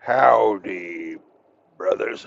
Howdy, brothers.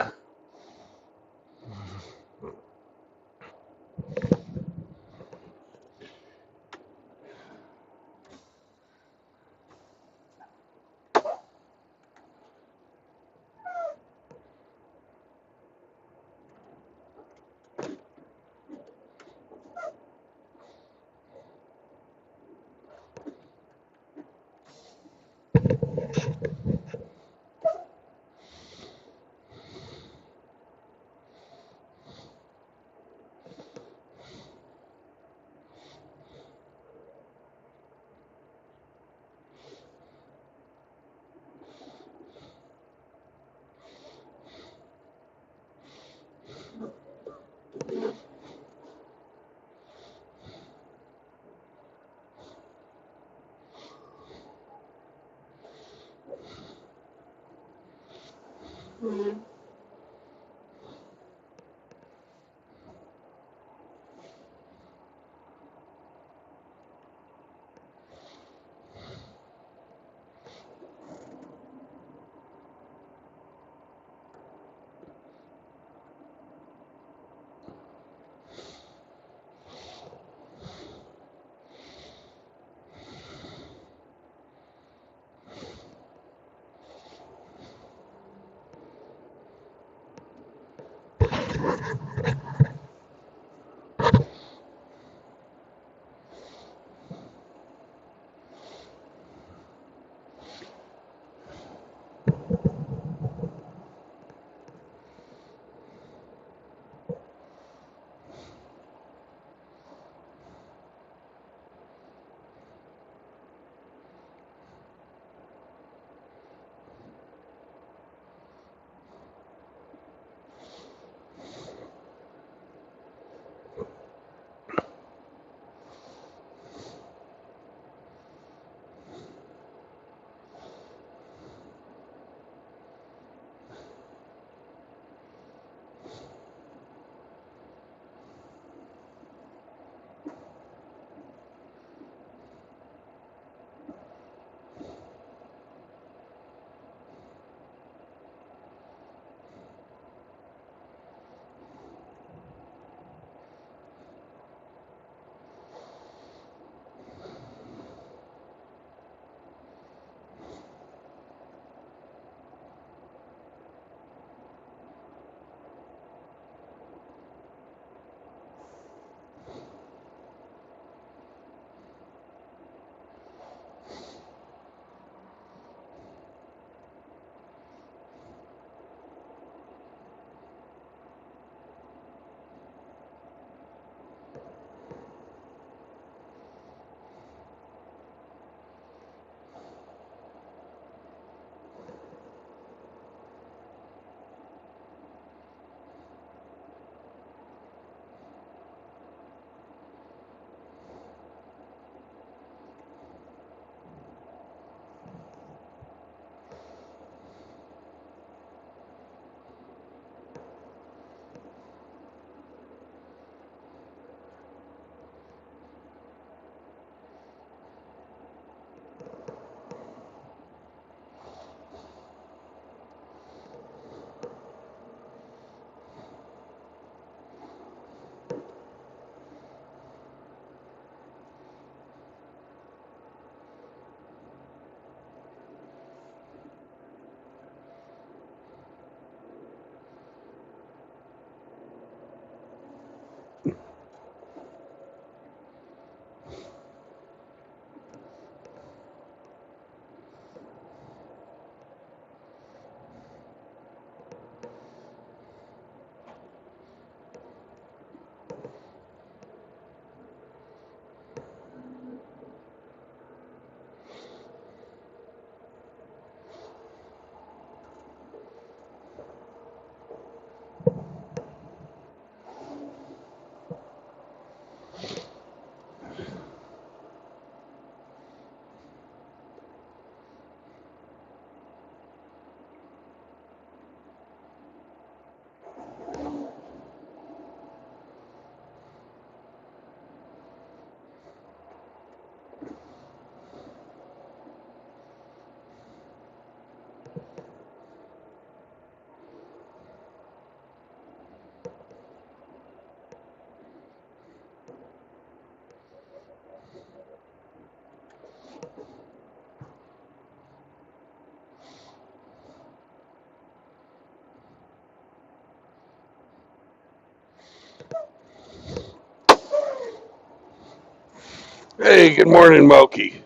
Hey, good morning, Moki.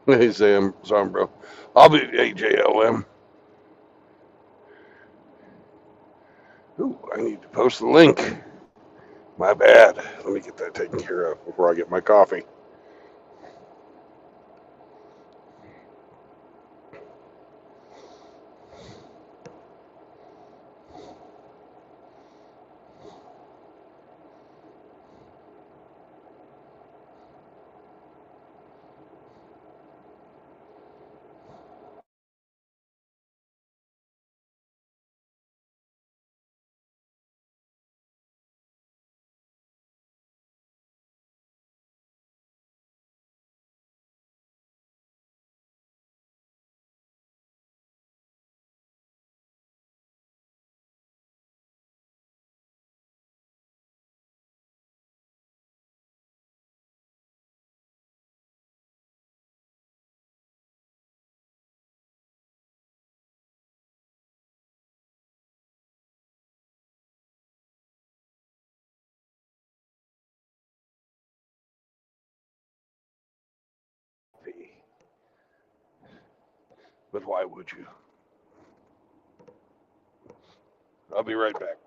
Hey, Sam, bro. I'll be AJLM. Ooh, I need to post the link. My bad. Let me get that taken care of before I get my coffee. But why would you? I'll be right back.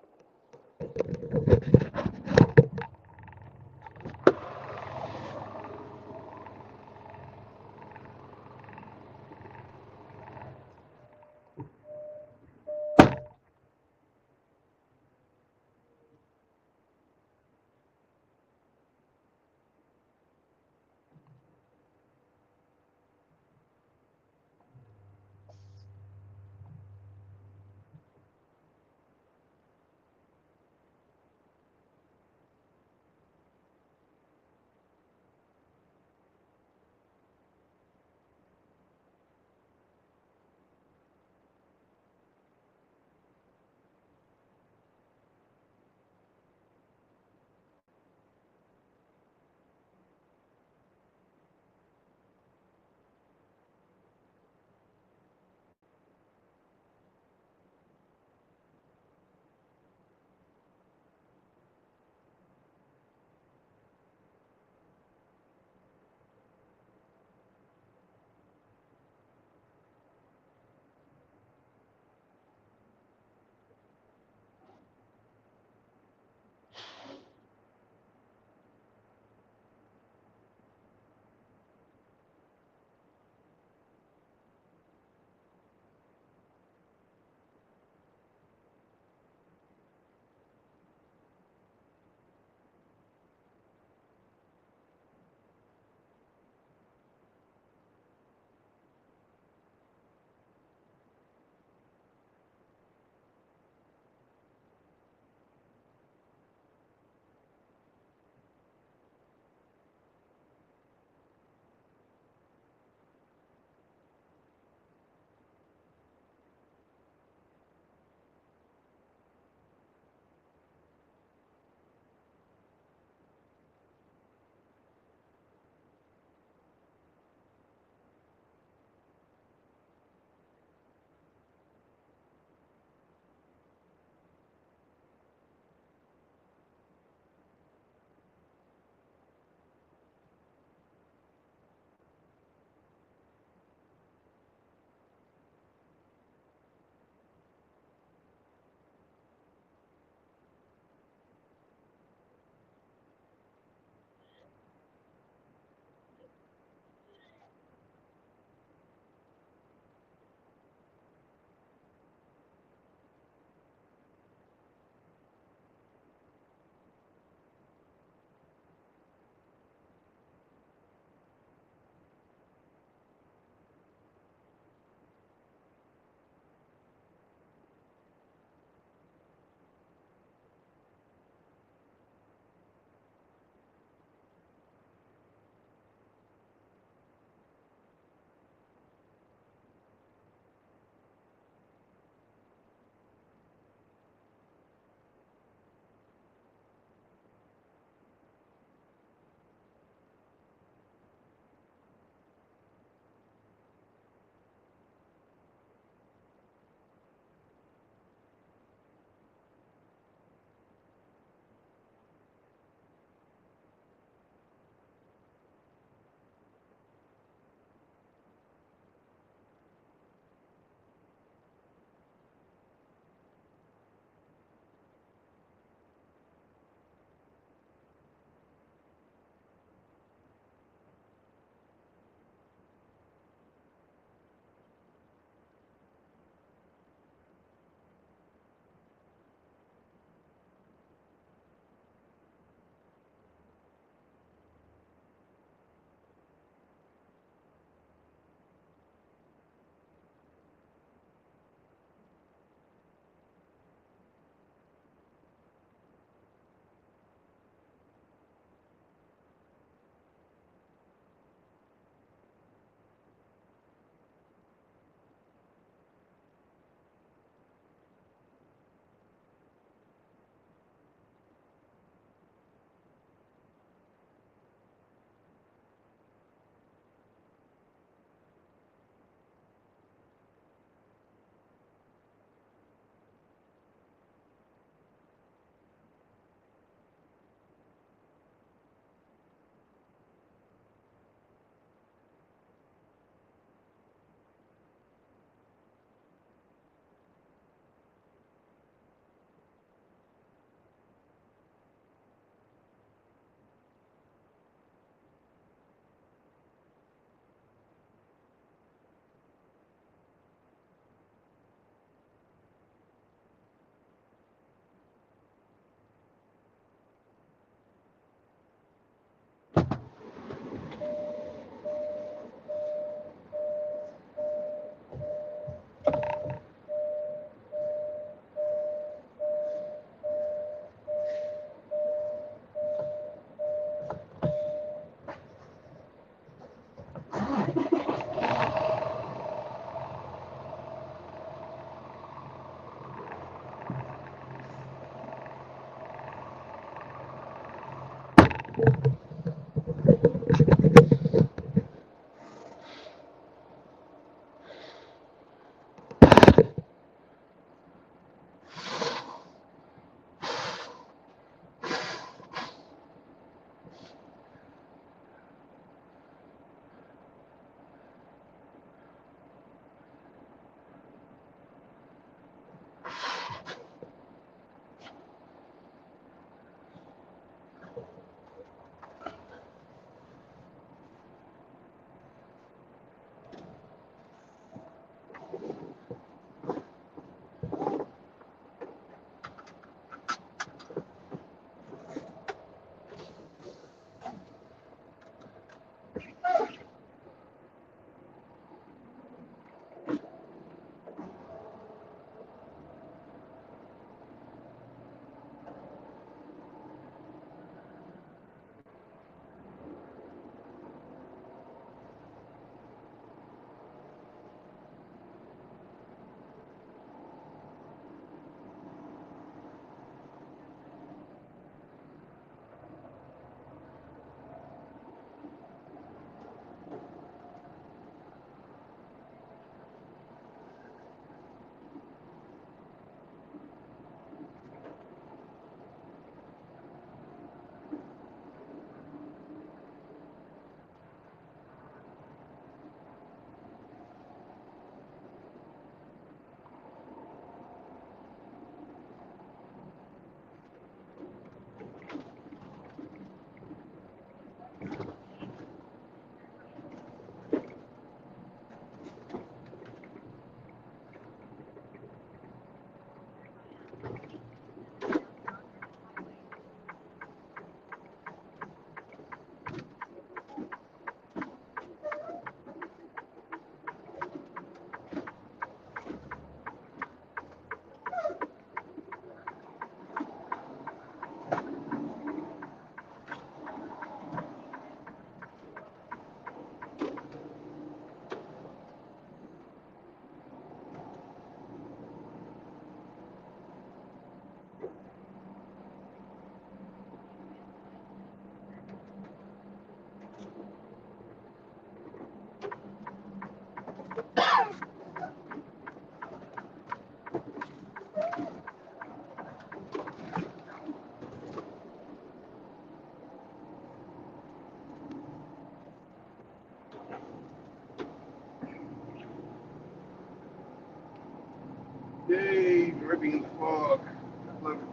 driving in the fog. I love it.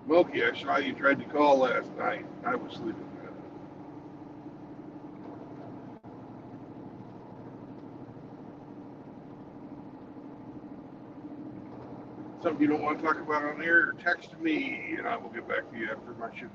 Smokey, I saw you tried to call last night. I was sleeping. Something you don't want to talk about on air, text me, and I will get back to you after my shift.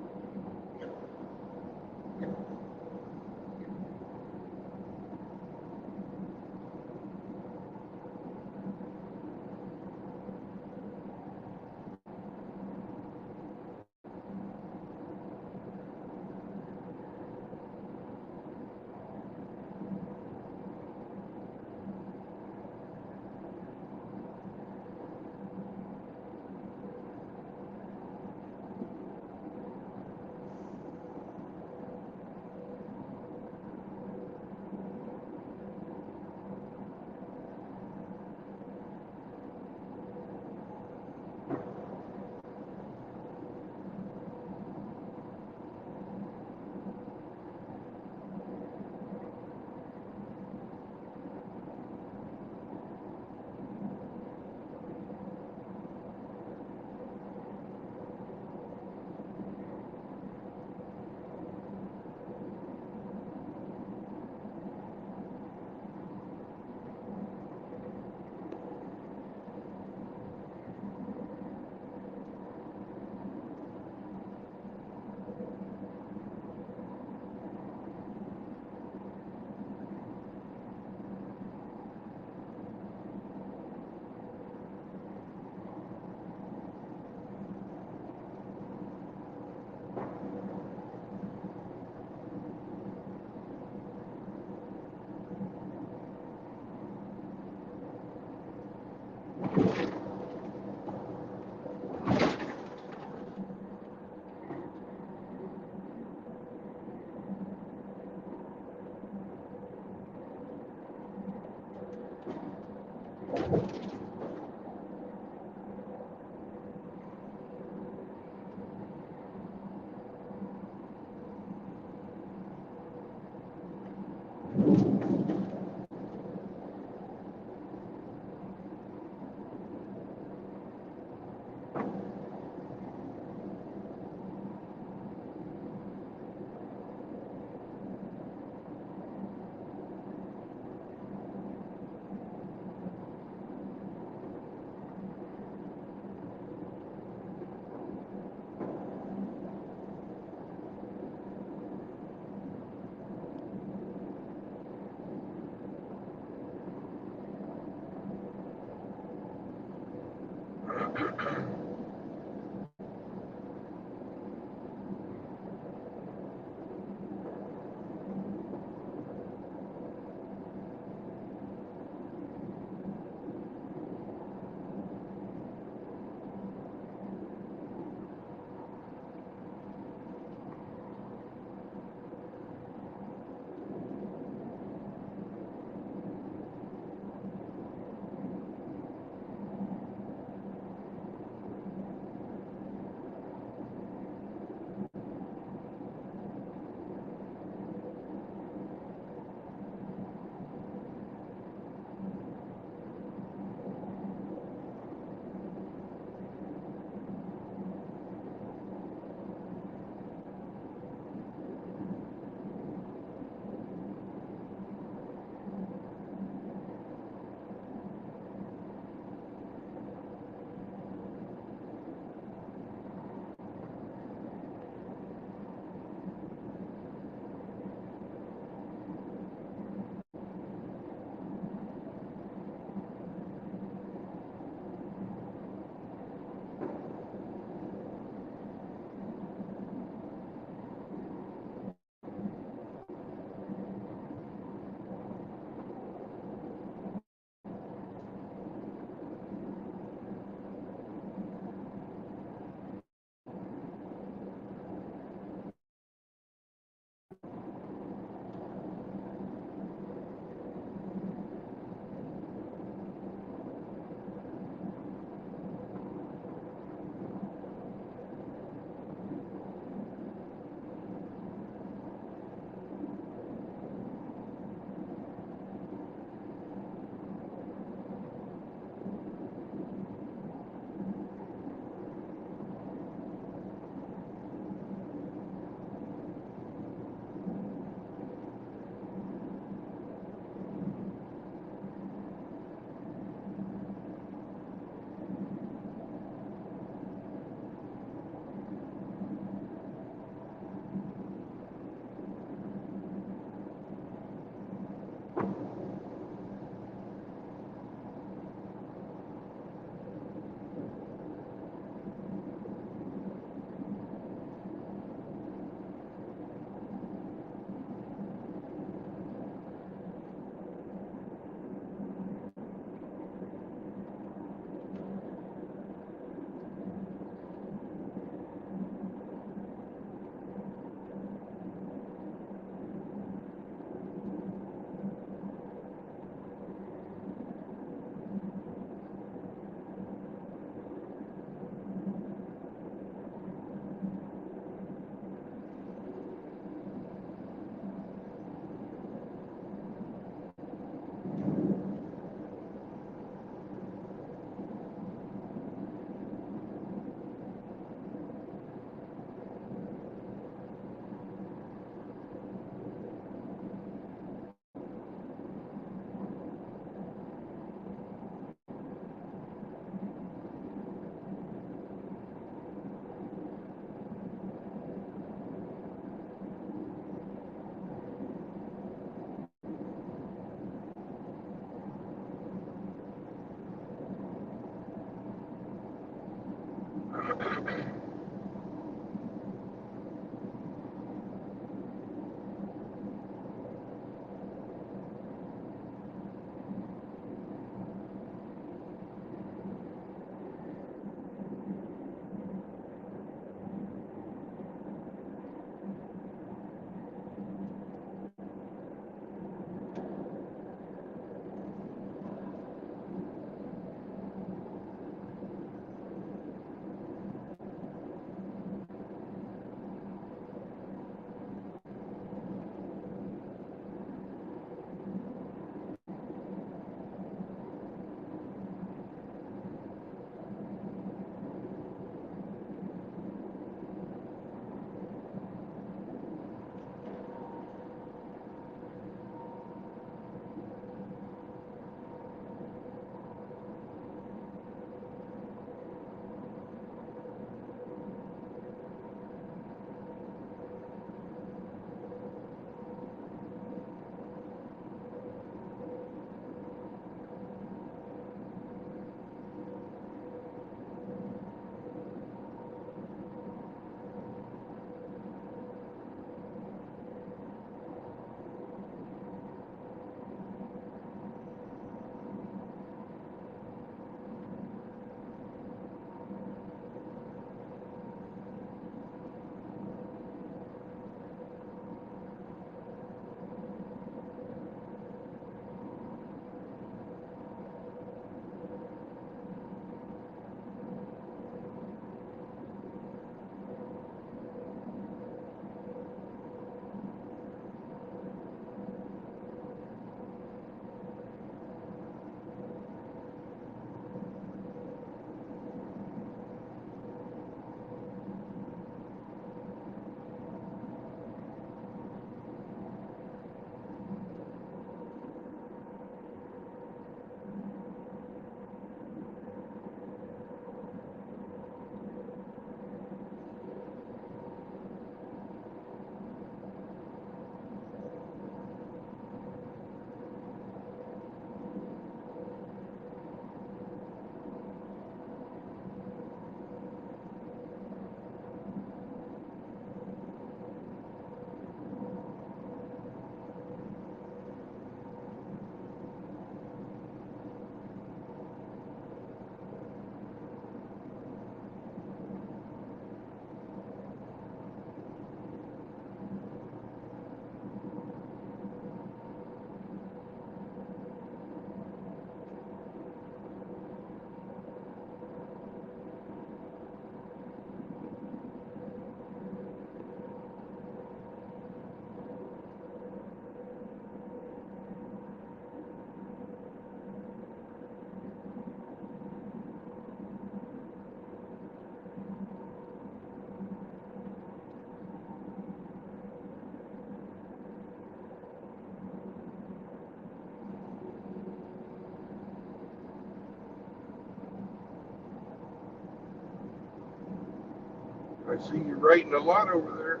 I see you writing a lot over there,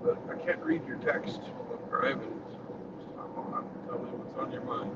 but I can't read your text while I'm driving. So stop on. Tell me what's on your mind.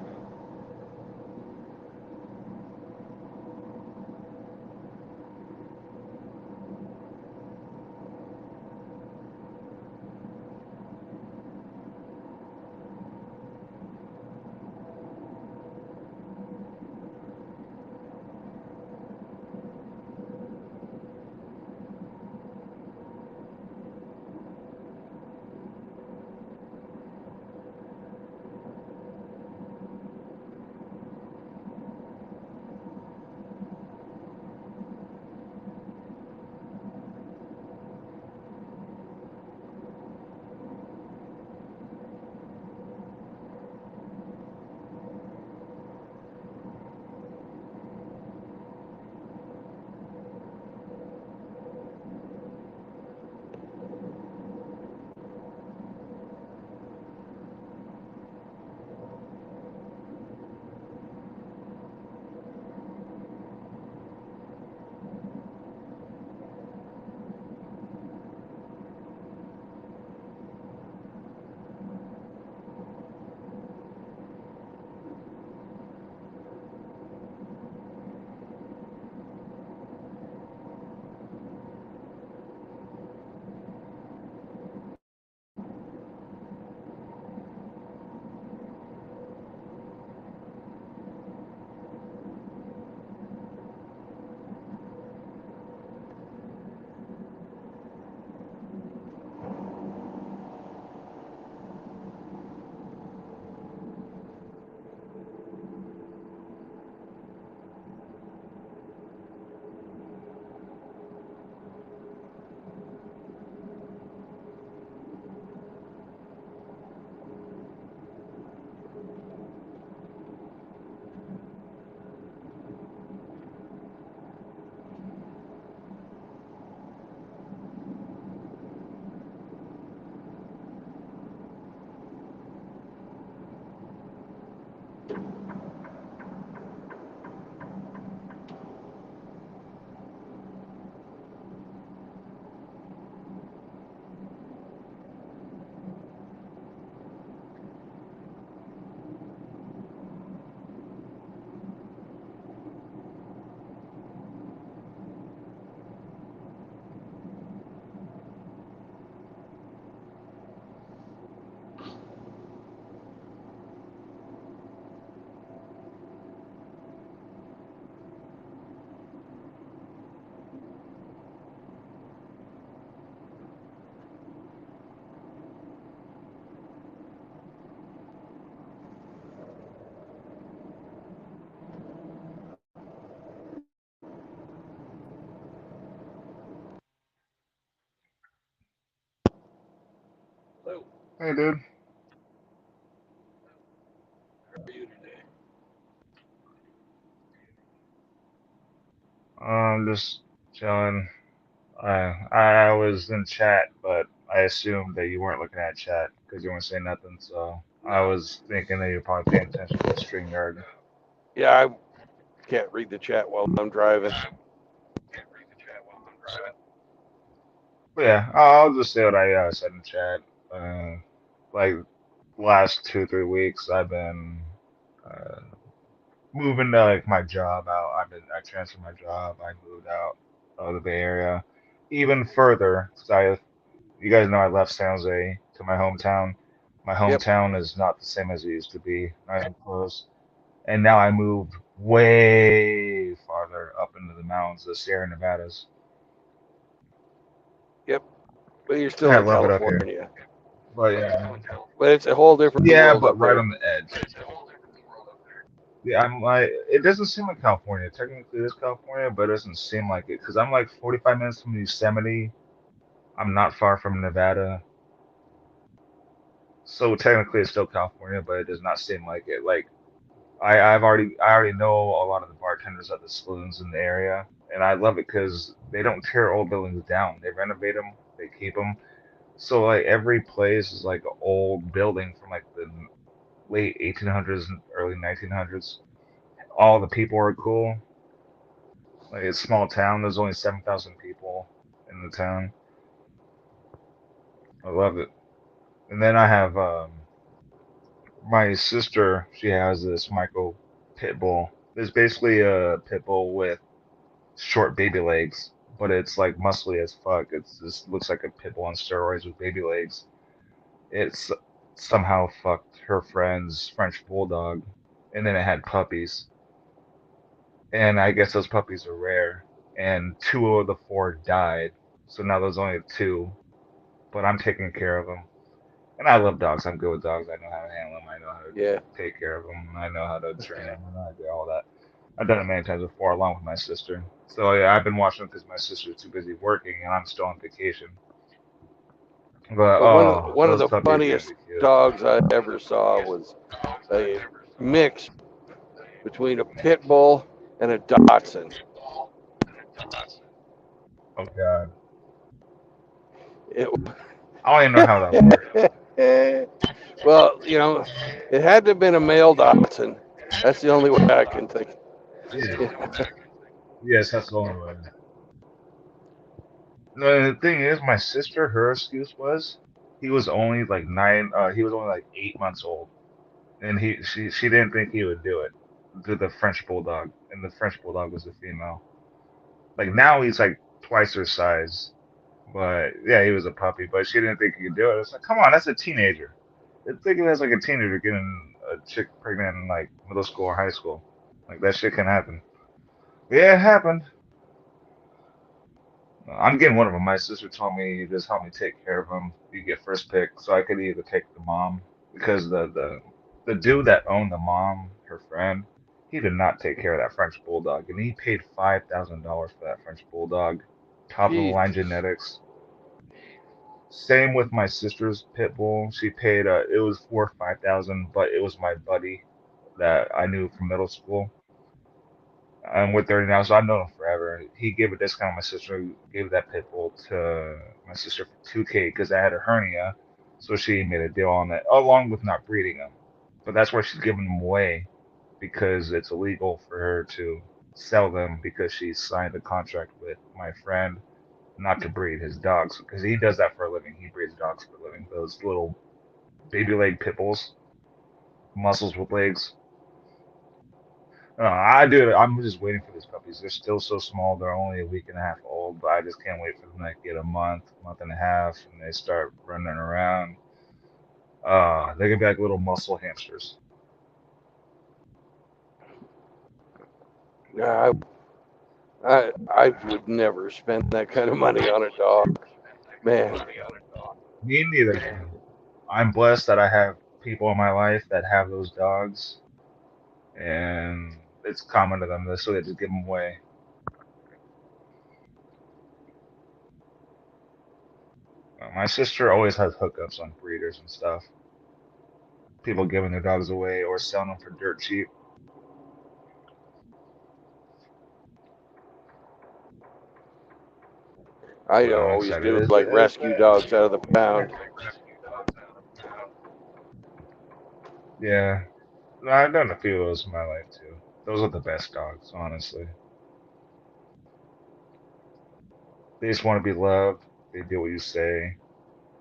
Hello. Hey, dude. How are you today? Just chilling. I was in chat, but I assumed that you weren't looking at chat because you weren't saying nothing. So I No. was thinking that you're probably paying attention to the StreamYard. Yeah, I can't read the chat while I'm driving. But yeah, I'll just say what I said in chat. Like last 2 3 weeks, I've been uh, moving like my job out. I transferred my job. I moved out of the Bay Area even further. 'Cause you guys know I left San Jose to my hometown. My Yep. hometown is not the same as it used to be. Nice and close. And now I moved way farther up into the mountains, the Sierra Nevadas. Yep. But you're And still I in love it up here. California. But yeah, But it's a whole different yeah, world but up right there. on the edge. Yeah, I'm like, it doesn't seem like California. Technically, it is California, but it doesn't seem like it because I'm like 45 minutes from Yosemite. I'm not far from Nevada. So technically, it's still California, but it does not seem like it. Like I already know a lot of the bartenders at the saloons in the area, and I love it because they don't tear old buildings down. They renovate them, they keep them. So like every place is like an old building from like the late 1800s and early 1900s. All the people are cool. Like it's a small town. There's only 7,000 people, in the town. I love it. And then I have my sister. She has this micro pit bull. It's basically a pit bull with short baby legs, but it's like muscly as fuck. It's just looks like a pit bull on steroids with baby legs. It's somehow fucked her friend's French bulldog, and then it had puppies. And I guess those puppies are rare, and two of the four died. So now there's only two, but I'm taking care of them. And I love dogs. I'm good with dogs. I know how to handle them. I know how to Yeah. take care of them. I know how to train them. I know how to do all that. I've done it many times before, along with my sister. So yeah, I've been watching because my sister's too busy working, and I'm still on vacation. But But oh, one of those the puppies are gonna funniest be cute. dogs I ever saw was a mix between a pit bull and a Dachshund. Oh God, It, I don't even know how that worked. well, it had to have been a male Dachshund. That's the only way I can think. Yeah. Yeah. Yes, that's the only way. No, the thing is, my sister, her excuse was he was only like he was only like 8 months old, and she didn't think he would do it to the French bulldog, and the French bulldog was a female. Like now he's like twice her size, but yeah, he was a puppy, but she didn't think he could do it. It's like, come on, that's a teenager. Think of it as like a teenager getting a chick pregnant in like middle school or high school. Like that shit can happen. Yeah, it happened. I'm getting one of them. My sister told me just help me take care of them. You get first pick, so I could either take the mom because the dude that owned the mom, her friend, he did not take care of that French bulldog, and he paid $5,000 for that French bulldog, top of the line Jesus. genetics. Same with my sister's pit bull. She paid it was 4 or 5 thousand, but it was my buddy that I knew from middle school. I'm with 30 now, so I've known him forever. He gave a discount. My sister gave that pit bull to my sister for 2K because I had a hernia, so she made a deal on it, along with not breeding him. But that's why she's giving them away because it's illegal for her to sell them because she signed a contract with my friend not to breed his dogs because he does that for a living. He breeds dogs for a living. Those little baby leg pit bulls, muscles with legs. I do. I'm just waiting for these puppies. They're still so small. They're only a week and a half old, but I just can't wait for them to get a month and a half, and they start running around. They can be like little muscle hamsters. I, I would never spend that kind of money on a dog. Man, Me neither. I'm blessed that I have people in my life that have those dogs, and it's common to them, so they just give them away. My sister always has hookups on breeders and stuff. People giving their dogs away or selling them for dirt cheap. I But I'm always excited. do like rescue dogs out of the pound. Yeah, no, I've done a few of those in my life too. Those are the best dogs, honestly. They just want to be loved. They do what you say.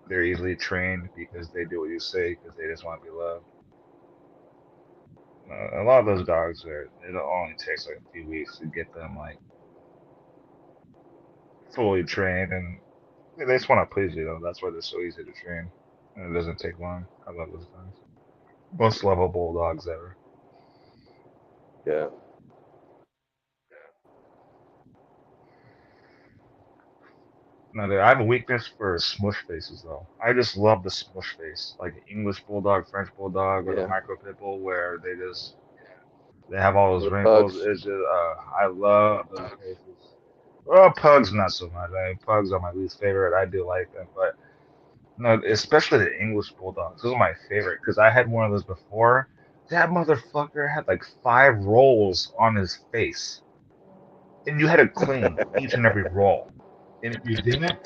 They're easily trained because they do what you say because they just want to be loved. A lot of those dogs are. It only takes like a few weeks to get them like fully trained, and they just want to please you though. That's why they're so easy to train, and it doesn't take long. I love those dogs. Most lovable dogs ever. Yeah. Now, I have a weakness for smush faces, though. I just love the smush face, like English bulldog, French bulldog, or the Yeah. micro pit bull, where they have all those The wrinkles. pugs. It's just I love those faces. Well, pugs not so much. Pugs are my least favorite. I do like them, but no, especially the English bulldogs. Those are my favorite because I had one of those before. That motherfucker had like 5 rolls on his face, and you had to clean each and every roll. And if you didn't,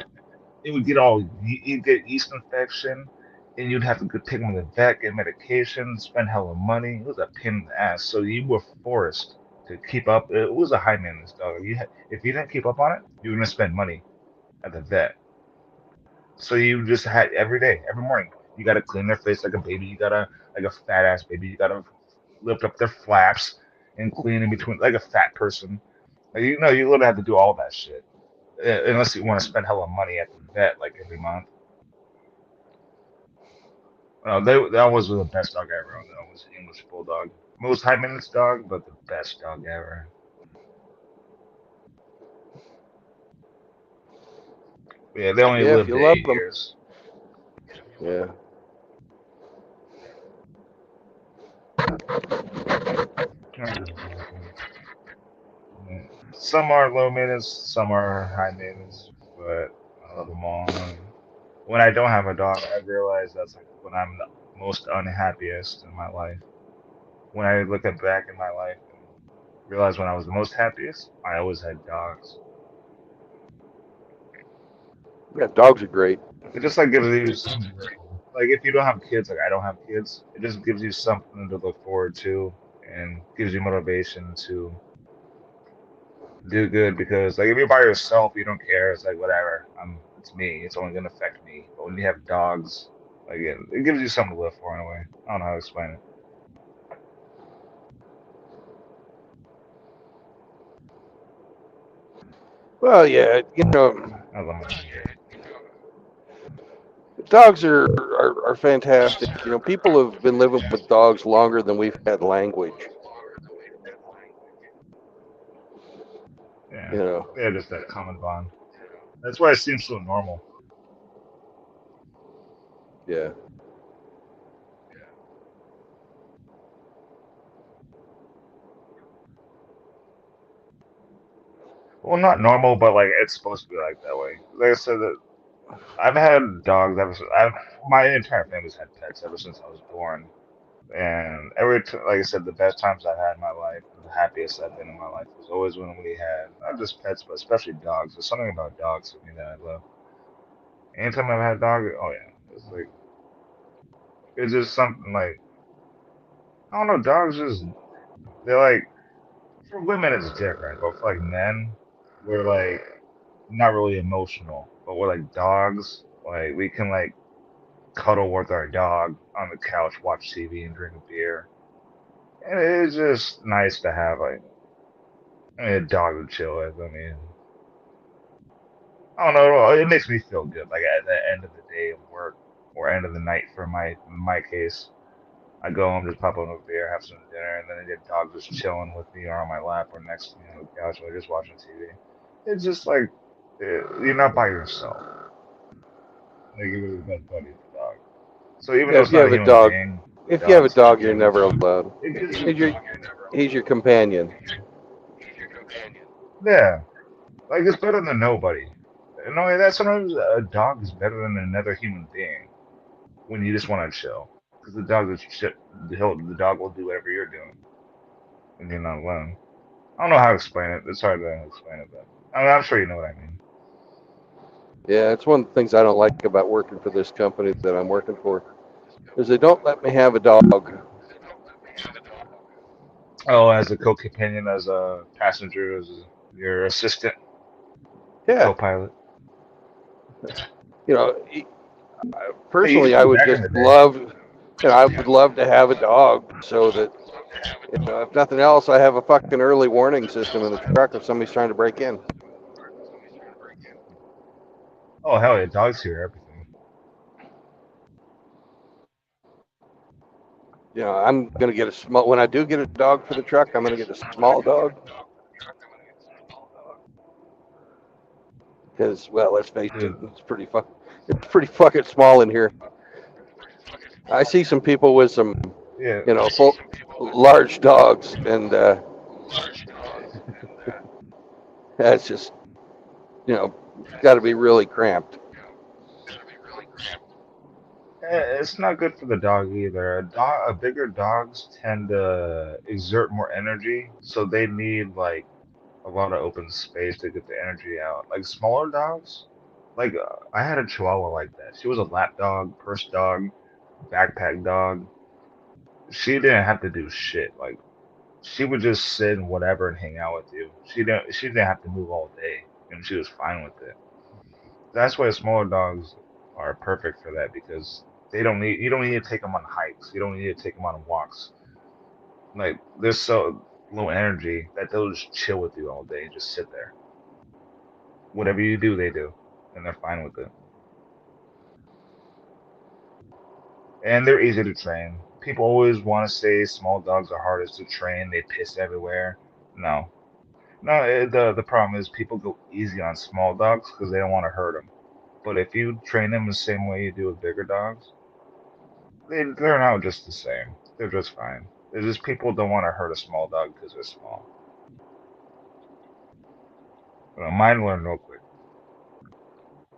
it would get all you'd get yeast infection, and you'd have to go take them to the vet, get medication, spend hella money. It was a pain in the ass. So you were forced to keep up. It was a high maintenance dog. If you didn't keep up on it, you were gonna spend money. at the vet. So you just had every day, every morning, you gotta clean their face like a baby. You gotta like a fat ass baby. You gotta lift up their flaps and clean in between like a fat person. Like, you know, you literally have to do all that shit. Unless you want to spend hella money at the vet like every month. That was the best dog I ever owned. That was English Bulldog. Most high maintenance dog, but the best dog ever. Yeah, they only Yeah, if lived you to love eight them. years. Yeah. I just love them. Yeah. Some are low maintenance, some are high maintenance, but I love them all. And when I don't have a dog, I realize that's like when I'm the most unhappiest in my life. When I look at back in my life and realize when I was the most happiest, I always had dogs. Yeah, dogs are great. It just like gives you something to live for. Like if you don't have kids, like I don't have kids, it just gives you something to look forward to and gives you motivation to do good because like if you're by yourself, you don't care. It's like whatever. It's me. It's only gonna affect me. But when you have dogs, like it gives you something to live for in a way. I don't know how to explain it. Well, yeah, you know, I love my dog. dogs are fantastic. You know, people have been living with dogs longer than we've had language. Yeah, You know, they have just that common bond. That's why it seems so normal. yeah. Well, not normal, but like it's supposed to be like that way. Like I said, that I've had dogs ever since my entire family's had pets ever since I was born. And like I said, the best times I've had in my life, the happiest I've been in my life, was always when we had not just pets, but especially dogs. There's something about dogs to me that I love. Anytime I've had a dog, oh yeah, it's just something like I don't know. Dogs just they're like for women it's different, but for like men, we're like not really emotional, but we're like dogs. Like we can like cuddle with our dog on the couch, watch TV, and drink a beer. And it's just nice to have like a dog to chill with. I mean, I don't know. It makes me feel good. Like at the end of the day of work or end of the night for my case, I go home, just pop on a beer, have some dinner, and then the dog just chilling with me or on my lap or next to me on the couch or just watching TV. It's just like you're not by yourself. Like you're the best buddy of the dog. So even Yeah, though if it's you not a have a human dog, being, the if you have a dog's dog, you're yeah, never alone. it gives you He's your, he's your companion. yeah. Like it's better than nobody. No, that sometimes a dog is better than another human being when you just want to chill. Because the dog is shit. The dog will do whatever you're doing when you're not alone. I don't know how to explain it. It's hard to explain it, but I'm sure you know what I mean. Yeah, it's one of the things I don't like about working for this company that I'm working for is they don't let me have a dog. Oh, as a co-companion, as a passenger, as your assistant, your Yeah, co-pilot. you know, Hey, you used personally, I to would back in just the day. love, I would love to have a dog so that, if nothing else, I have a fucking early warning system in the truck if somebody's trying to break in. Oh hell yeah, dogs hear everything. I'm gonna get a small. When I do get a dog for the truck, I'm gonna get a small dog because, well, let's face it, Dude, it's pretty fucking small in here. I see some people with some, yeah, full, large dogs, and that's just, got to be really cramped. it's not good for the dog either. Bigger dogs tend to exert more energy, so they need like a lot of open space to get the energy out. Like smaller dogs, like I had a Chihuahua like that. She was a lap dog, purse dog, backpack dog. She didn't have to do shit. Like she would just sit and whatever and hang out with you. She didn't have to move all day, and she was fine with it. That's why smaller dogs are perfect for that because they don't need you don't need to take them on hikes. You don't need to take them on walks. Like they're so low energy that they'll just chill with you all day and just sit there. Whatever you do, they do, and they're fine with it. And they're easy to train. People always want to say small dogs are hardest to train. They piss everywhere. No, no. The problem is people go easy on small dogs because they don't want to hurt them. But if you train them the same way you do with bigger dogs, they turn out just the same. They're just fine. It's just people don't want to hurt a small dog because they're small. Mine learned real quick.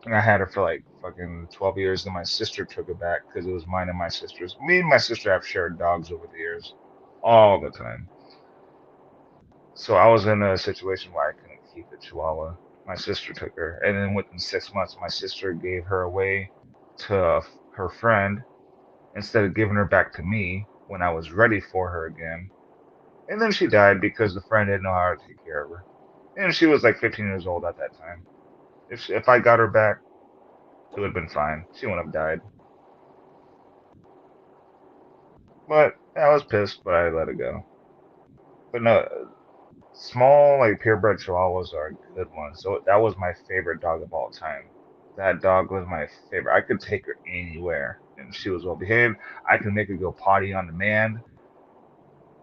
And I had her for like fucking 12 years, then my sister took it back because it was mine and my sister's. Me and my sister have shared dogs over the years, all the time. So I was in a situation where I couldn't keep the Chihuahua. My sister took her, and then within 6 months, my sister gave her away to her friend instead of giving her back to me when I was ready for her again. And then she died because the friend didn't know how to take care of her. And she was like 15 years old at that time. If I got her back, it would have been fine. She wouldn't have died. But I was pissed, but I let it go. But no, small like purebred Chihuahuas are a good one. So that was my favorite dog of all time. That dog was my favorite. I could take her anywhere, and she was well behaved. I could make her go potty on demand.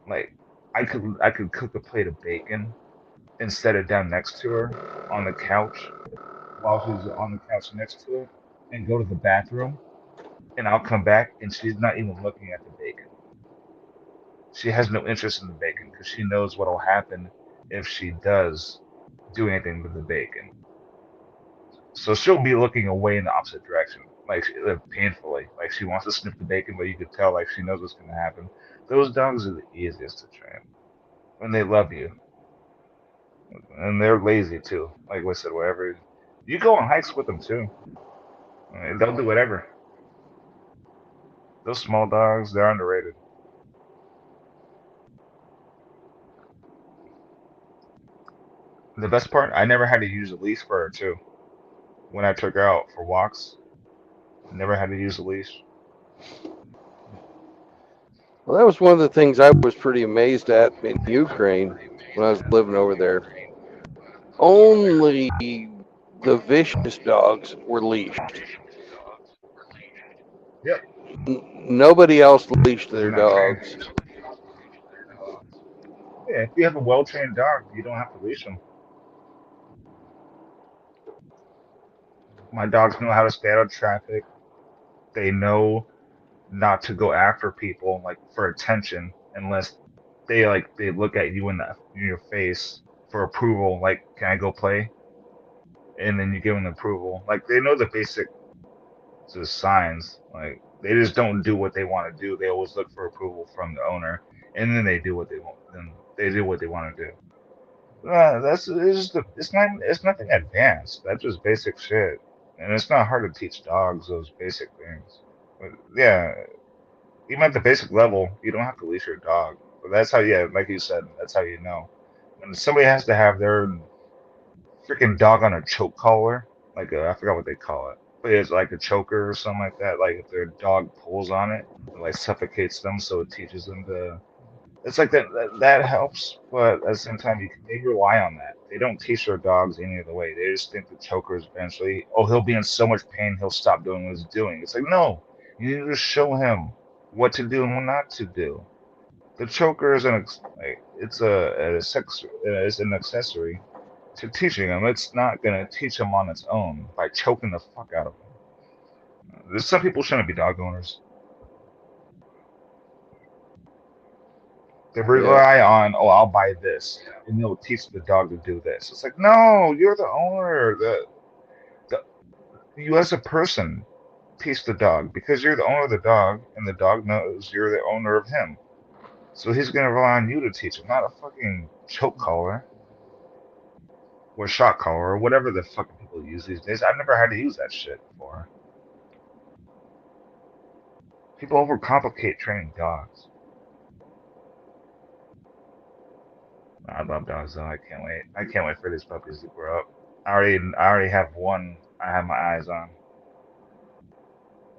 Like I could cook a plate of bacon and set it down next to her on the couch while she's on the couch next to it, and go to the bathroom, and I'll come back and she's not even looking at the bacon. She has no interest in the bacon because she knows what will happen if she does do anything with the bacon. So she'll be looking away in the opposite direction, like painfully, like she wants to sniff the bacon, but you could tell like she knows what's going to happen. Those dogs are the easiest to train, and they love you, and they're lazy too. Like I said, whatever you go on hikes with them too, I mean, they'll do whatever. Those small dogs, they're underrated. The best part, I never had to use a leash for her too. When I took her out for walks, never had to use a leash. Well, that was one of the things I was pretty amazed at in Ukraine when I was living over there. Only the vicious dogs were leashed. Yep, Nobody else leashed because their they're not trained. dogs. Yeah, if you have a well-trained dog, you don't have to leash them. My dogs know how to stay out of traffic. They know not to go after people like for attention unless they look at you in your face for approval. Like, can I go play? And then you give them approval. Like they know the basic signs. Like they just don't do what they want to do. They always look for approval from the owner, and then they do what they want. Then they do what they want to do. That's it's nothing advanced. That's just basic shit, and it's not hard to teach dogs those basic things. But yeah, even at the basic level, you don't have to leash your dog. But that's how, yeah, like you said, that's how you know. And somebody has to have their freaking dog on a choke collar, like I forgot what they call it, but it's like a choker or something like that. Like if their dog pulls on it, it like suffocates them, so it teaches them to. It's like that helps, but at the same time, they rely on that. They don't teach their dogs any other way. They just think the chokers eventually, oh, he'll be in so much pain, he'll stop doing what he's doing. It's like no, you need to show him what to do and what not to do. The choker is like it's an accessory to teaching him. It's not gonna teach him on its own by choking the fuck out of him. There's some people shouldn't be dog owners. They Yeah. rely on, oh, I'll buy this, and they'll teach the dog to do this. It's like, no, you're the owner. The you as a person teach the dog because you're the owner of the dog, and the dog knows you're the owner of him. So he's gonna rely on you to teach him, not a fucking choke collar or shock collar or whatever the fucking people use these days. I've never had to use that shit before. People overcomplicate training dogs. I love dogs though. I can't wait. I can't wait for these puppies to grow up. I already have one. I have my eyes on.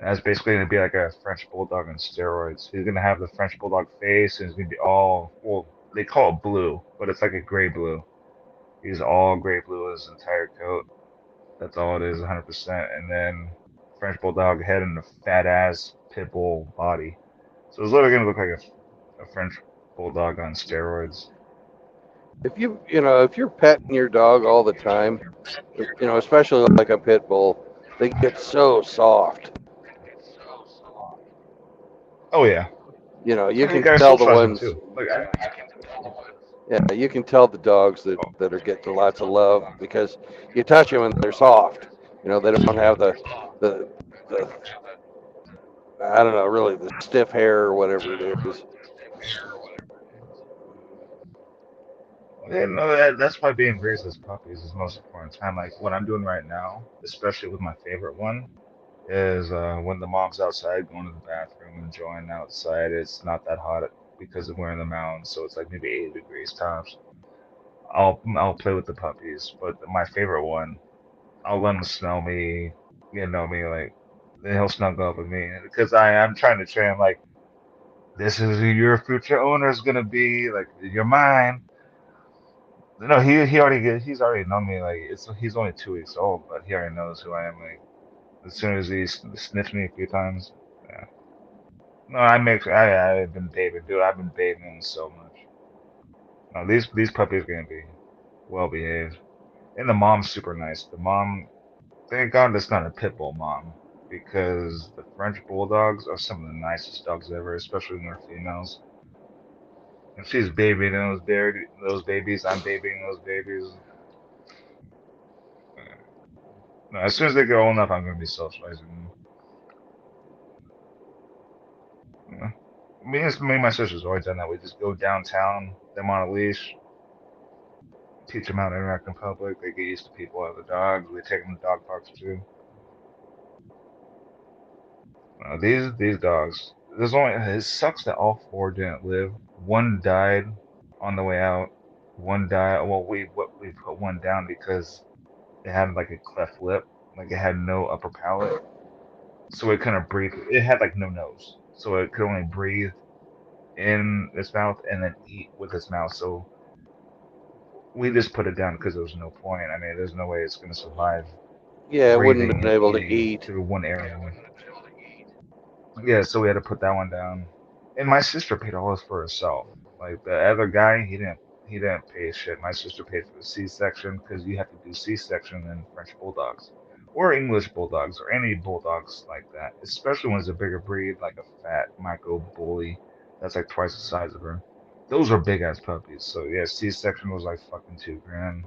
That's basically gonna be like a French bulldog on steroids. He's gonna have the French bulldog face, and he's gonna be all well. They call it blue, but it's like a gray blue. He's all gray blue his entire coat. That's all it is, 100%. And then French bulldog head and a fat ass pit bull body. So it's literally gonna look like a French bulldog on steroids. If you're petting your dog all the time, especially like a pit bull, they get so soft. Oh yeah, You and you can gotta tell the socialize them ones, too. yeah, you can tell the dogs that are getting lots of love because you touch them and they're soft. They don't have the, the I don't know, really the stiff hair or whatever it is. Yeah, no, that's why being raised as puppies is the most important time. Like what I'm doing right now, especially with my favorite one, is when the mom's outside going to the bathroom, enjoying outside. It's not that hot because we're in the mountains, so it's like maybe 80 degrees tops. I'll play with the puppies, but my favorite one, I'll let him smell me, get to know me, like then he'll snuggle up with me because I'm trying to train him, like this is who your future owner is gonna be, like you're mine. No, he's already known me, like he's only 2 weeks old, but he already knows who I am. Like as soon as he sniffs me a few times, yeah. No, I've been bathing, dude. I've been bathing him so much. No, these puppies are gonna be well behaved, and the mom's super nice. The mom, thank God, that's not a pit bull mom because the French bulldogs are some of the nicest dogs ever, especially when they're females. And she's babying those babies. I'm babying those babies. No, as soon as they get old enough, I'm gonna be socializing them. Yeah. Me and my sister's always done that. We just go downtown, them on a leash, teach them how to interact in public. They get used to people, other dogs. We take them to dog parks too. These dogs. There's only it sucks that all four didn't live. One died on the way out. One died. Well, we put one down because it had like a cleft lip, like it had no upper palate, so it couldn't breathe. It had like no nose, so it could only breathe in its mouth and then eat with its mouth. So we just put it down because there was no point. I mean, there's no way it's going to survive Yeah, it wouldn't have breathing been and able to eating eat. through one area. Yeah, so we had to put that one down. And my sister paid all this for herself. Like the other guy, he didn't pay shit. My sister paid for the C-section because you have to do C-section in French bulldogs or English bulldogs or any bulldogs like that, especially when it's a bigger breed like a fat micro bully that's like twice the size of her. Those are big ass puppies. So yeah, C-section was like fucking 2 grand,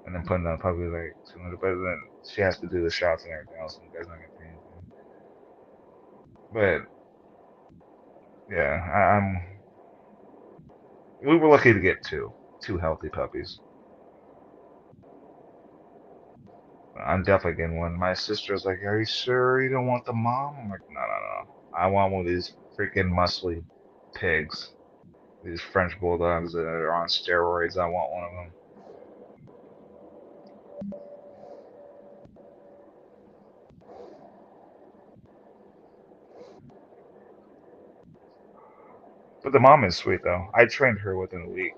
and then putting down a puppy was like 200. But then she has to do the shots and everything else, and you guys not gonna pay anything. But yeah, we were lucky to get two healthy puppies. I'm definitely getting one. My sister's like, "Are you sure you don't want the mom?" I'm like, "No, no, no. I want one of these freaking muscly pigs, these French bulldogs that are on steroids. I want one of them." But the mom is sweet though. I trained her within a week.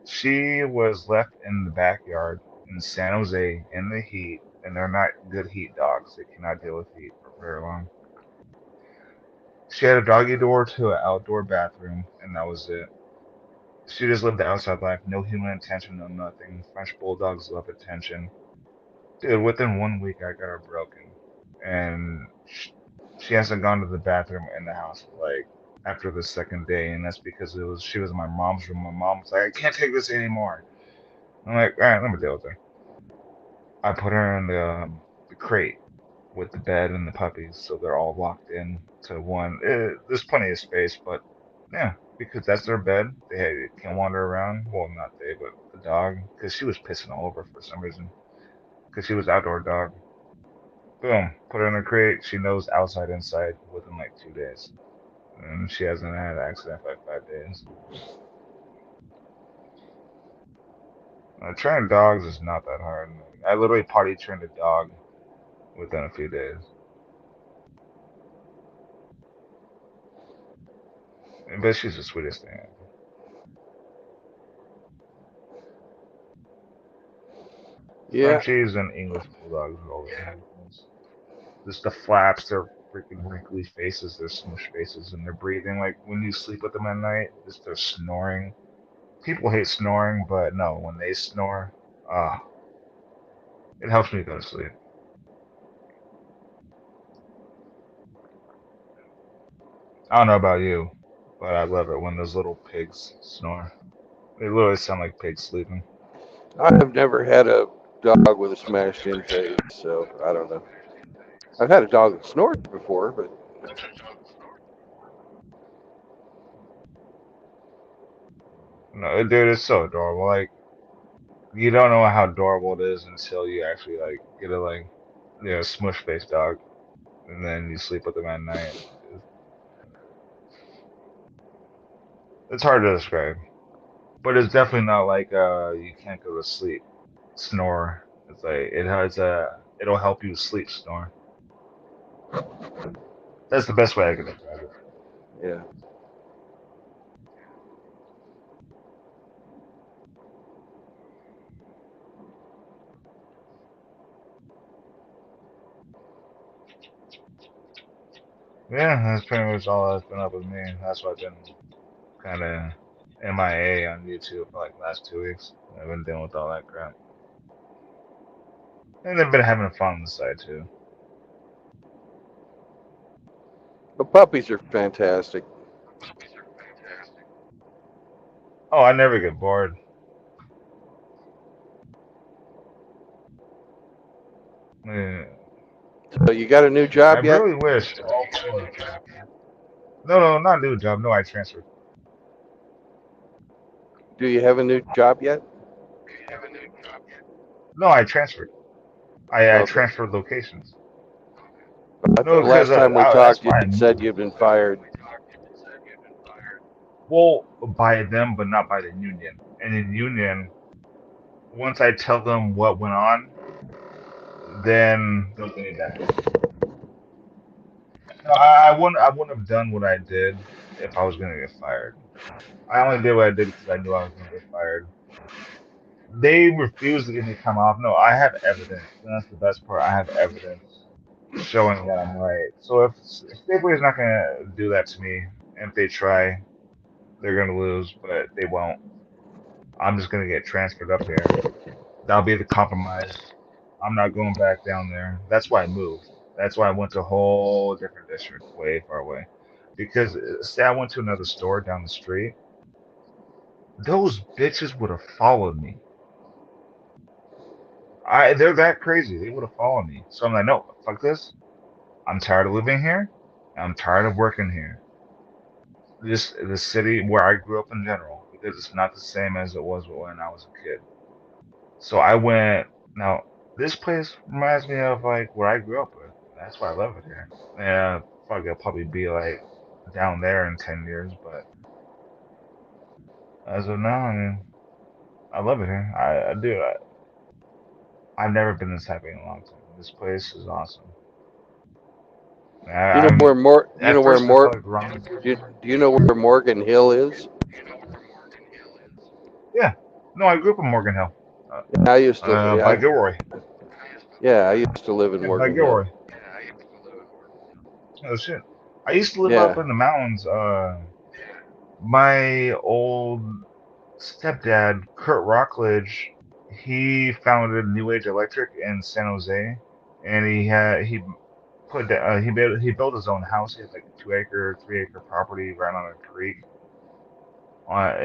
She was left in the backyard in San Jose in the heat, and they're not good heat dogs. They cannot deal with heat for very long. She had a doggy door to an outdoor bathroom, and that was it. She just lived the outside life, no human attention, no nothing. French bulldogs love attention. Dude, within 1 week, I got her broken, and she hasn't gone to the bathroom in the house like after the second day, and that's because she was in my mom's room. My mom was like, "I can't take this anymore." I'm like, "All right, let me deal with her." I put her in the crate with the bed and the puppies, so they're all locked in to one. There's plenty of space, but yeah, because that's their bed. They can wander around. Well, not they, but the dog, because she was pissing all over for some reason, because she was outdoor dog. Boom, put her in a crate. She knows outside, inside within like 2 days, and she hasn't had an accident for like 5 days. Training dogs is not that hard. I literally potty trained a dog. within a few days. But she's the sweetest thing ever. Yeah. Frenchies and English bulldogs are always my difference. Just the flaps, their freaking wrinkly faces, their smush faces, and their breathing. Like when you sleep with them at night, just their snoring. People hate snoring, but no, when they snore, ah, it helps me go to sleep. I don't know about you, but I love it when those little pigs snore. They literally sound like pigs sleeping. I have never had a dog with a smashed in face, so I don't know. I've had a dog that snored before, but No, dude, it's so adorable. Like you don't know how adorable it is until you actually like get a like smush face dog, and then you sleep with them at night. It's hard to describe, but it's definitely not like you can't go to sleep snore. It's like it has it'll help you sleep snore. That's the best way I can describe it. yeah. Yeah, that's pretty much all that's been up with me. That's why I've been kind of MIA on YouTube for like the last 2 weeks. I've been dealing with all that crap, and I've been having fun on the side too. But puppies are fantastic. Oh, I never get bored. Yeah, So you got a new I job yet? really wish all female cats. No, no, not new job. No, I transferred. Do you have a new job yet? No, I transferred. I Okay. transferred locations. I No, thought because last time we that's talked, you why I said moved. you'd been fired. Well, by them, but not by the union. And in union, once I tell them what went on, then they'll get me back. No, I wouldn't have done what I did if I was gonna get fired. I only did what I did because I knew I was gonna get fired. They refused to give me time off. No, I have evidence. And that's the best part. I have evidence showing that I'm right. So if Stapler is not gonna do that to me, and if they try, they're gonna lose, but they won't. I'm just gonna get transferred up here. That'll be the compromise. I'm not going back down there. That's why I moved. That's why I went to a whole different district, way far away. Because say I went to another store down the street, those bitches would have followed me. They're that crazy. They would have followed me. So I'm like, no, fuck this. I'm tired of living here. I'm tired of working here. This the city where I grew up in general, because it's not the same as it was when I was a kid. So I went. Now this place reminds me of like where I grew up with. That's why I love it here. Yeah, fuck, I'll probably be like down there in 10 years, but as of now, I mean, I love it here. I do. I've never been this happy in a long time. This place is awesome. You know I'm you know at where first I felt like wrong. do you know where Morgan Hill is? Yeah, no, I grew up in Morgan Hill, I used to, by Gilroy. yeah, I used to live in Yeah, by Morgan Hill. Gilroy. Oh shit. I used to live up Yeah, in the mountains. My old stepdad, Kurt Rockledge, he founded New Age Electric in San Jose, and he built his own house. He had like a 2 acre, 3 acre property right on a creek,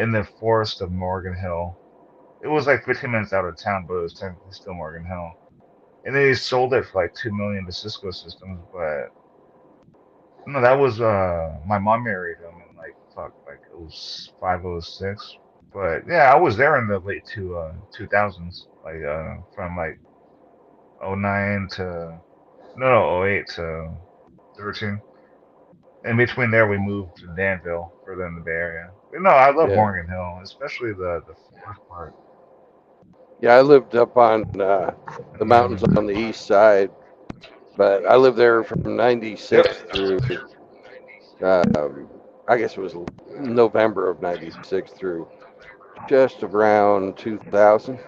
in the forest of Morgan Hill. It was like 15 minutes out of town, but it was technically still Morgan Hill. And they sold it for like 2 million to Cisco Systems, but no, that was my mom married him in like fuck like it was 506. But yeah, I was there in the late 2000s, like from like '09 to no '08 to 13. In between there, we moved to Danville, further in the Bay Area. But no, I love yeah, Morgan Hill, especially the forest part. yeah. I lived up on the mountains Mm. on the east side. But I lived there from Yep. '96 through, I guess it was November of '96 through just around 2000.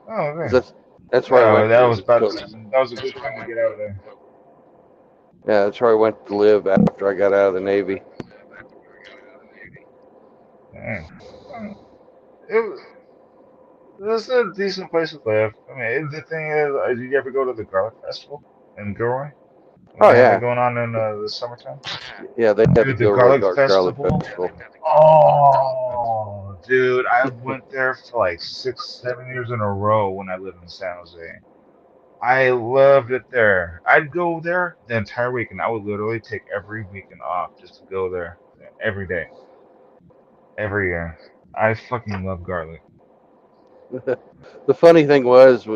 Oh, okay. That's where I Yeah, went that was to about go. that was a good time to get out of there. Yeah, that's where I went to live after I got out of the Navy. Yeah. It was a decent place to live. I mean, the thing is, did you ever go to the Garlic Festival in Gilroy when Oh they have it yeah, going on in the summertime? yeah. They had the Dude, the Gilroy Garlic Garlic Festival. Festival. Oh, dude, I went there for like 6, 7 years in a row when I lived in San Jose. I loved it there. I'd go there the entire week, and I would literally take every weekend off just to go there every day, every year. I fucking love garlic. The funny thing was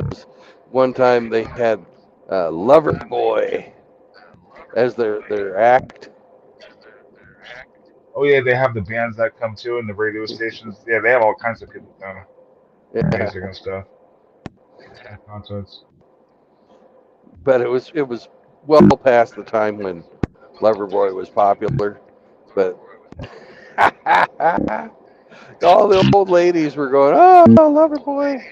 one time they had Lover Boy as their act. Oh yeah, they have the bands that come too, and the radio stations. Yeah, they have all kinds of people doing Yeah, music and stuff and concerts. but it was well past the time when Loverboy was popular. But all the old ladies were going, "Oh, Loverboy."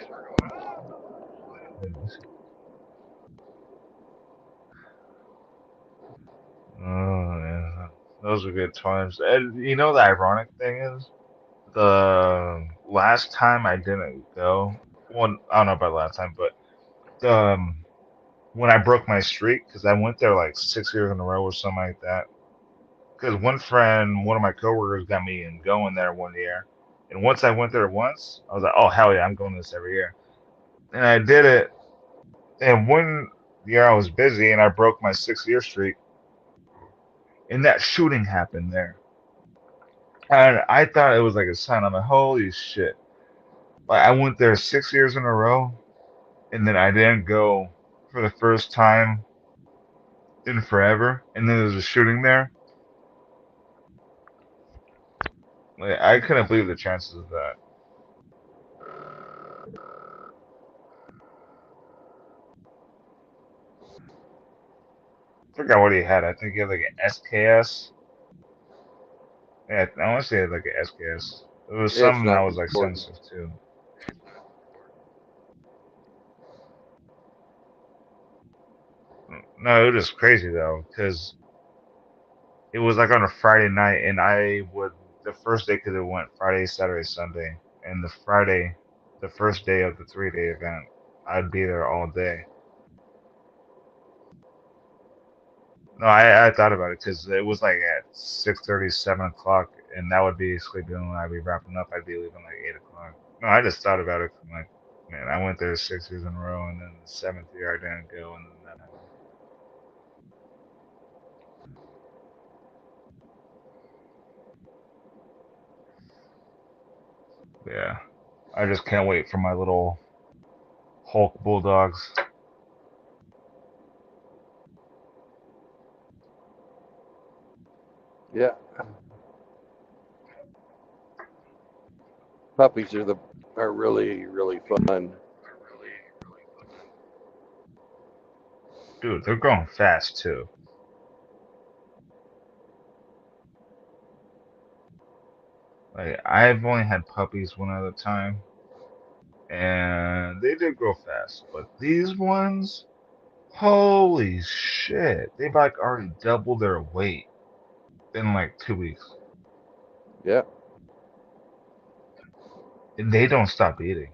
Oh yeah, those were good times. And you know the ironic thing is, the last time I didn't go, well, I don't know about last time, but when I broke my streak, because I went there like 6 years in a row or something like that. Because one friend, one of my coworkers, got me in going there one year, and once I went there once, I was like, oh hell yeah, I'm going this every year, and I did it. And one year I was busy, and I broke my 6 year streak, and that shooting happened there. And I thought it was like a sign. I'm like, holy shit. Like I went there 6 years in a row, and then I didn't go for the first time in forever, and then there's a shooting there. Like I couldn't believe the chances of that. I forgot what he had. I think he had like an SKS. Yeah, I want to say he had like an SKS. It was It's something that not was like important. sensitive too. No, it was crazy though, because it was like on a Friday night, and I would the first day because it went Friday, Saturday, Sunday, and the Friday, the first day of the 3 day event, I'd be there all day. No, I thought about it because it was like at 6:30, 7 o'clock, and that would be sleeping when I'd be wrapping up. I'd be leaving like 8 o'clock. No, I just thought about it. I'm like, man, I went there 6 years in a row, and then the seventh year I didn't go, and then that happened. Yeah, I just can't wait for my little Hulk Bulldogs. Yeah, puppies are really fun. Dude, they're going fast too. Like I've only had puppies one other time, and they did grow fast. But these ones, holy shit, they've like already doubled their weight in like 2 weeks, Yeah. and they don't stop eating.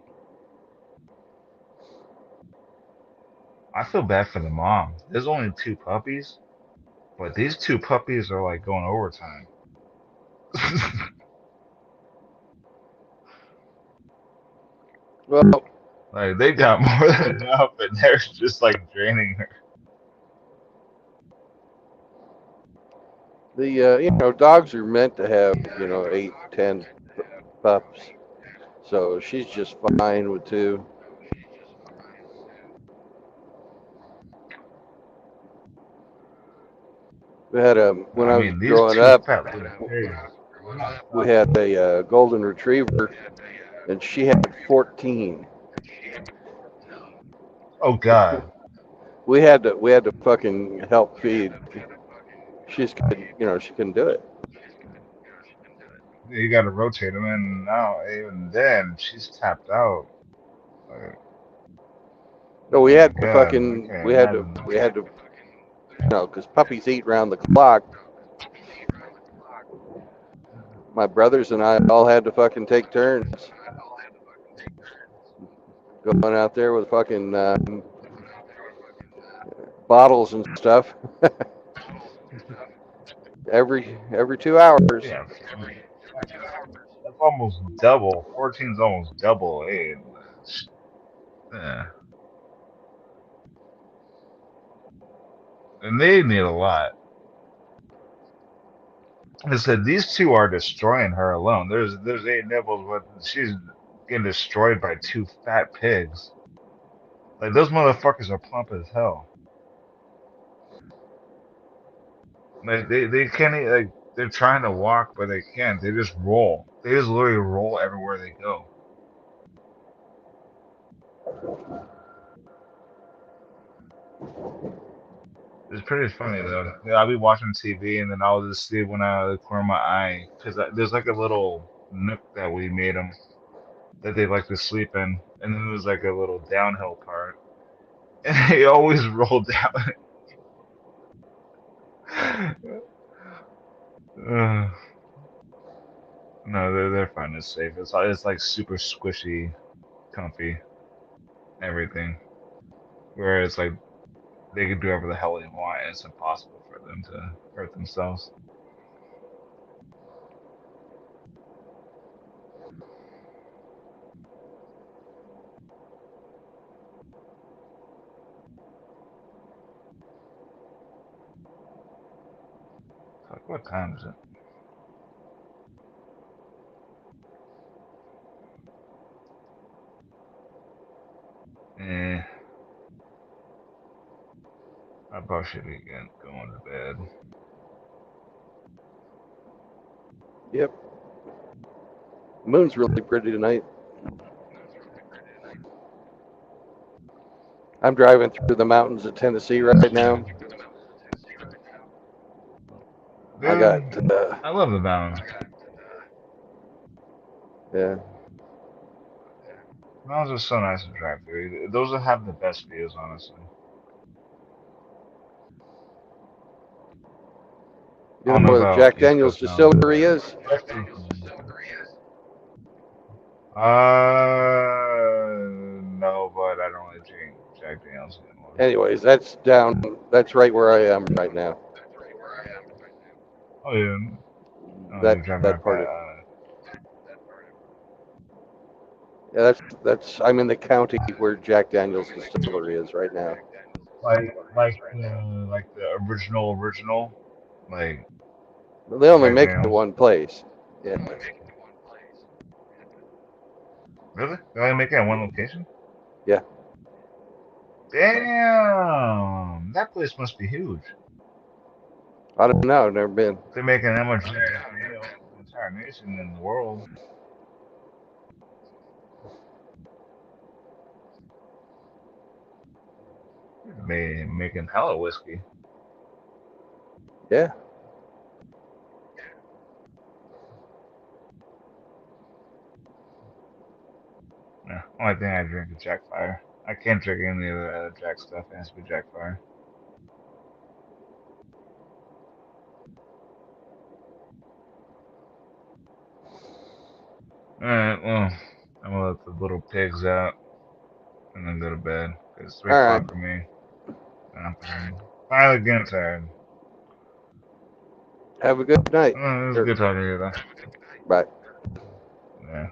I feel bad for the mom. There's only two puppies, but these two puppies are like going overtime. Well, Like they got more than enough, and they're just like draining her. the dogs are meant to have 8, 10 pups. So she's just fine with two. We had when I I was mean, these growing two up, fat little piggies. we had a golden retriever, and she had 14. Oh God. We had to fucking help feed. She couldn't do it. You got to rotate them in and out. Even then, she's tapped out. Like, No, oh my God, I can't we had to, imagine. because puppies eat round the clock. My brothers and I all had to fucking take turns going out there with fucking bottles and stuff every 2 hours. Yeah, that's almost double. 14's almost double age. Yeah, and they need a lot. I said these two are destroying her alone. There's eight nibbles, but she's getting destroyed by two fat pigs. Like those motherfuckers are plump as hell. Like they can't like they're trying to walk, but they can't. They just roll. They just literally roll everywhere they go. It's pretty funny though. Yeah, I'll be watching TV and then I'll just see when out of the corner of my eye because there's like a little nook that we made them that they like to sleep in, and then there's like a little downhill part, and they always roll down. uh, no, they're fine. It's safe. It's like super squishy, comfy, everything. Where it's like they can do whatever the hell they want, and it's impossible for them to hurt themselves. Fuck, what time is it? Eh, I probably should be going to bed. Yep. Moon's really pretty tonight. I'm driving through the mountains of Tennessee right now. I got Dude, I love the mountains. yeah. Mountains are so nice to drive through. Those that have the best views, honestly. I You know don't know where the about Jack East Daniels Coast mountains, distillery but is? West Coast mountains. No, but I don't really drink Jack Daniels anymore. Anyways, that's down. That's right where I am right now. Oh yeah, oh That you're driving that like part that. of Yeah, that's I'm in the county where Jack Daniels distillery is right now. Like the original, like They only Jack make it Daniels. one place. Yeah. Really? They only make it at one location? Yeah. Damn, that place must be huge. I don't know. I've never been. They're making that much Jack Daniels for the entire nation and the world. Making hella whiskey. Yeah. Yeah, only thing I drink is Jack Fire. I can't drink any of the other Jack stuff. It has to be Jack Fire. Alright, well, I'm gonna let the little pigs out and then go to bed. 'Cause it's 3 All right. o'clock for me. And I'm tired. Finally getting tired. Have a good night. It was Or, good talking to you, though. bye. Yeah.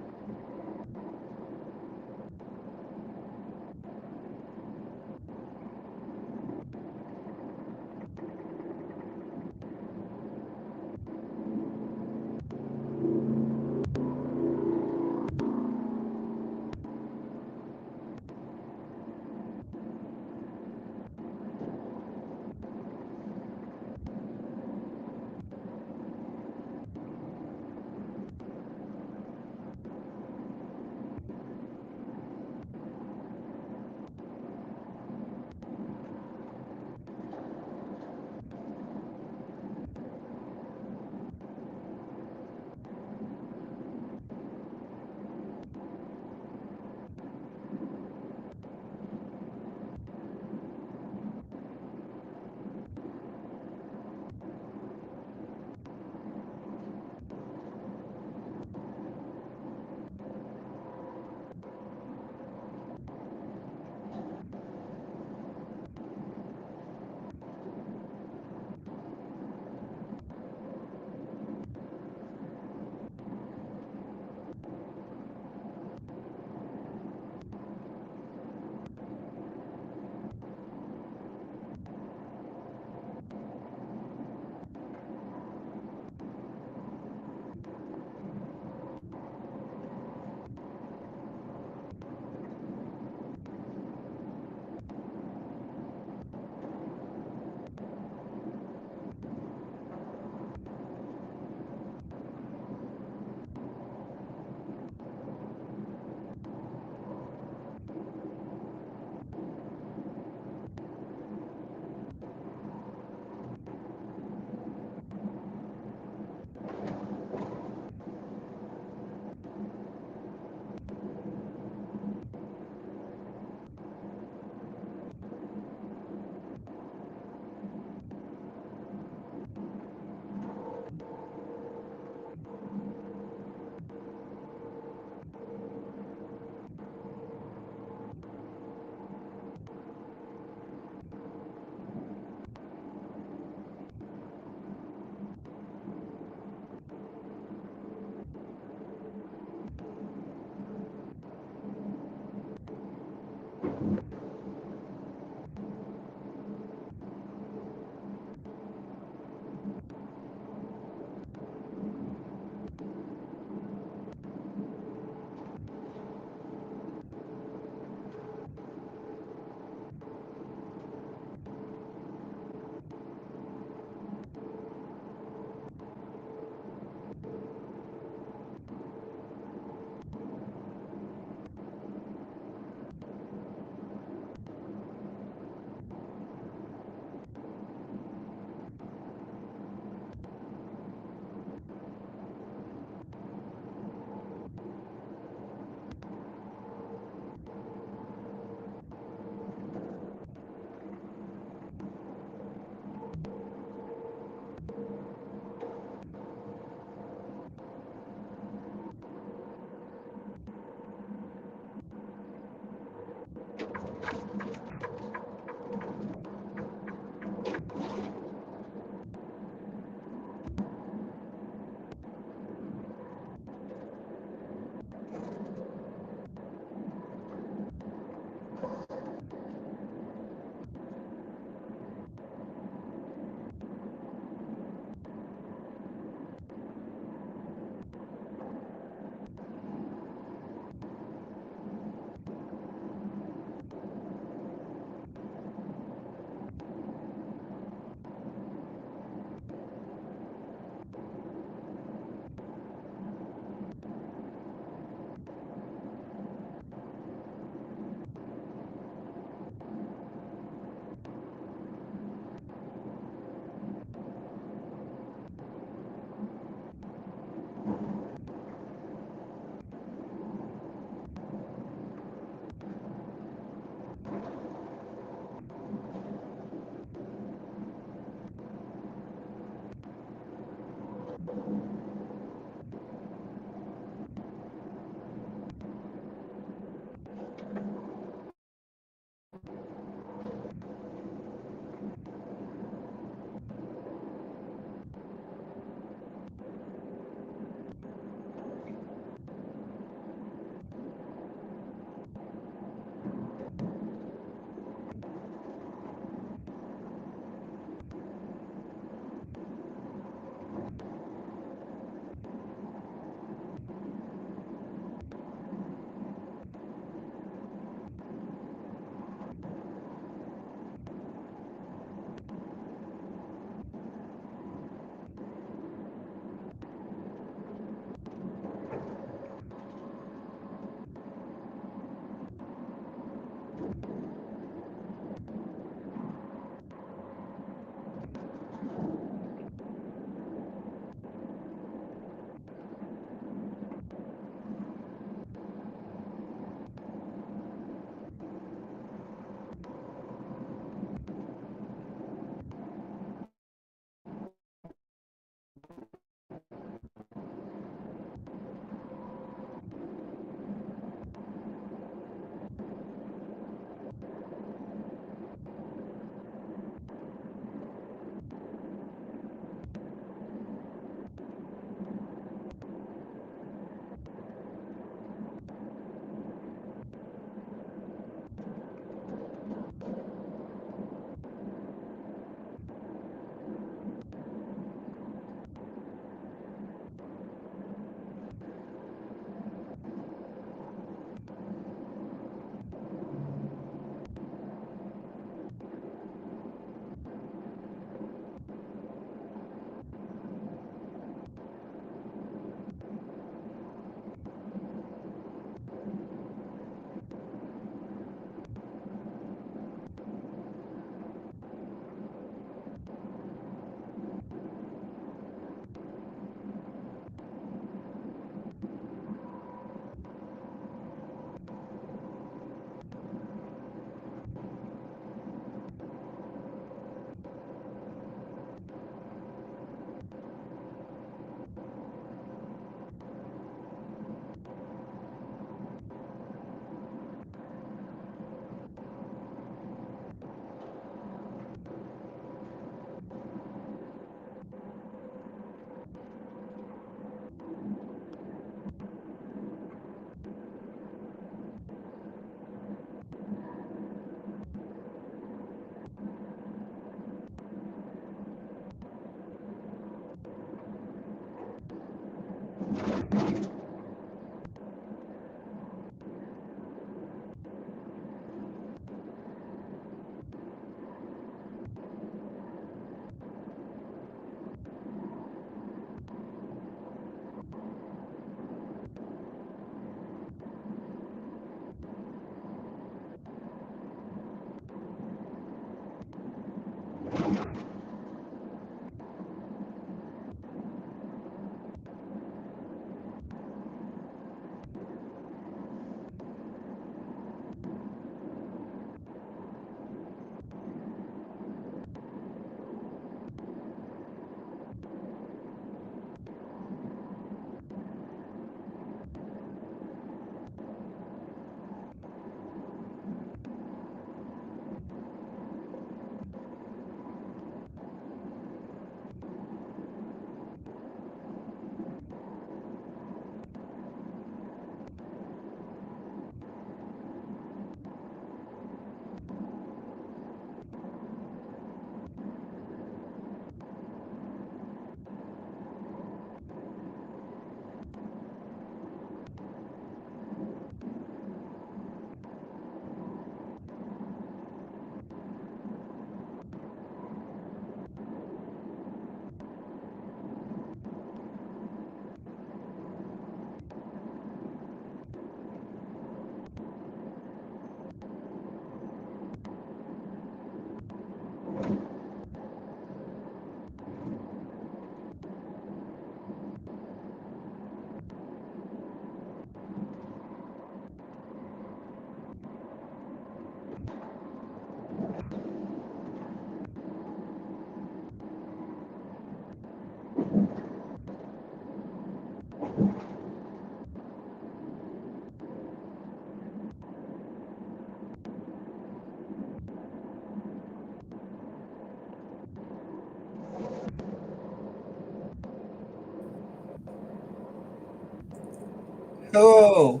Hello.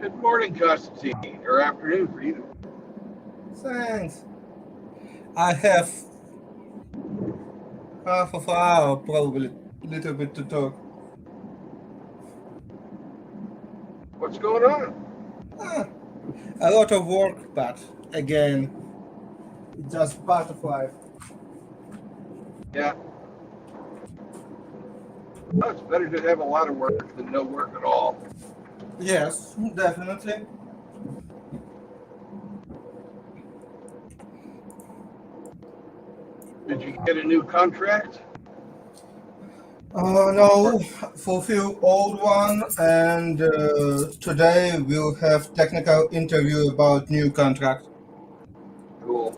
Good morning, Constantine, or afternoon for you. Thanks. I have half of an hour, probably little bit to talk. What's going on? Ah, a lot of work, but again, it's just part of life. Yeah, well, it's better to have a lot of work than no work at all. Yes, definitely. Did you get a new contract? Or, No, fulfill old one, and today we'll have technical interview about new contract. cool.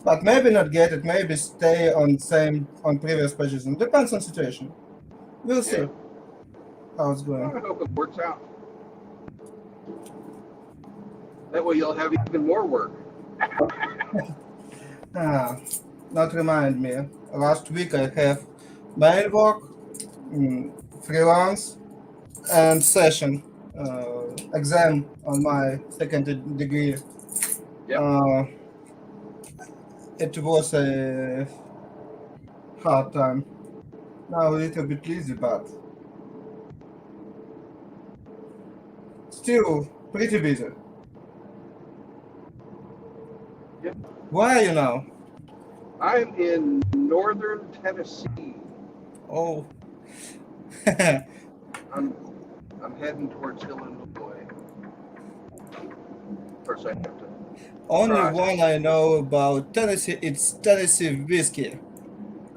But maybe not get it. Maybe stay on same on previous position. Depends on situation. We'll Yeah. see how it's Well, going. I hope it works out. That way you'll have even more work. Ah, not remind me. Last week I have mail work, mm, freelance, and session exam on my second degree. Yep. Uh, it was a hard time. Now a little bit easy, but still pretty busy. Yep. Where are you now? I'm in northern Tennessee. Oh, I'm I'm heading towards Illinois. Of course, I have to only cross. one I know about Tennessee. It's Tennessee whiskey.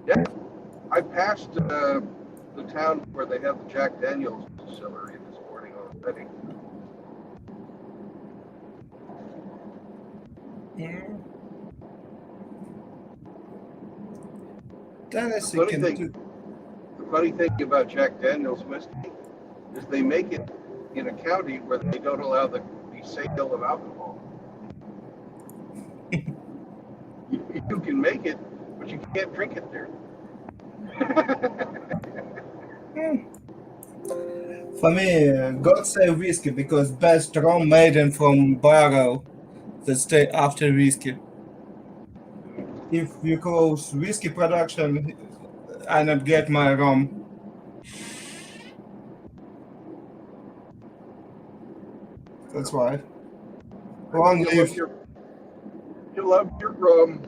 Yeah, I passed the town where they have the Jack Daniels distillery this morning already. Mm, The Tennessee funny can thing, do. the funny thing about Jack Daniels whiskey is they make it in a county where they don't allow the sale of alcohol. You can make it, but you can't drink it there. Mm. For me, God save whiskey because best rum made in from barrel that stay after whiskey. If you close whiskey production, I not get my rum. That's why. I know Long live. you love your rum.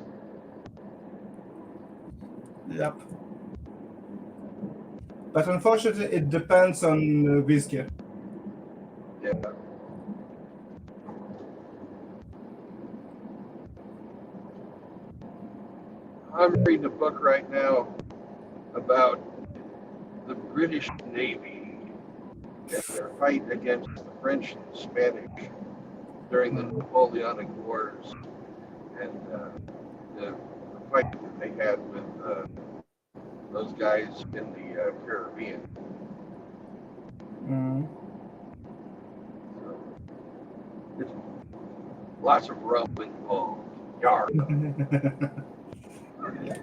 Yep. But unfortunately, it depends on whiskey. Yeah, I'm reading a book right now about the British Navy and their fight against the French and Spanish during the Mm. Napoleonic Wars and the fight that they had with those guys in the Caribbean. Mm. So it's lots of rum involved. Yar. Yeah.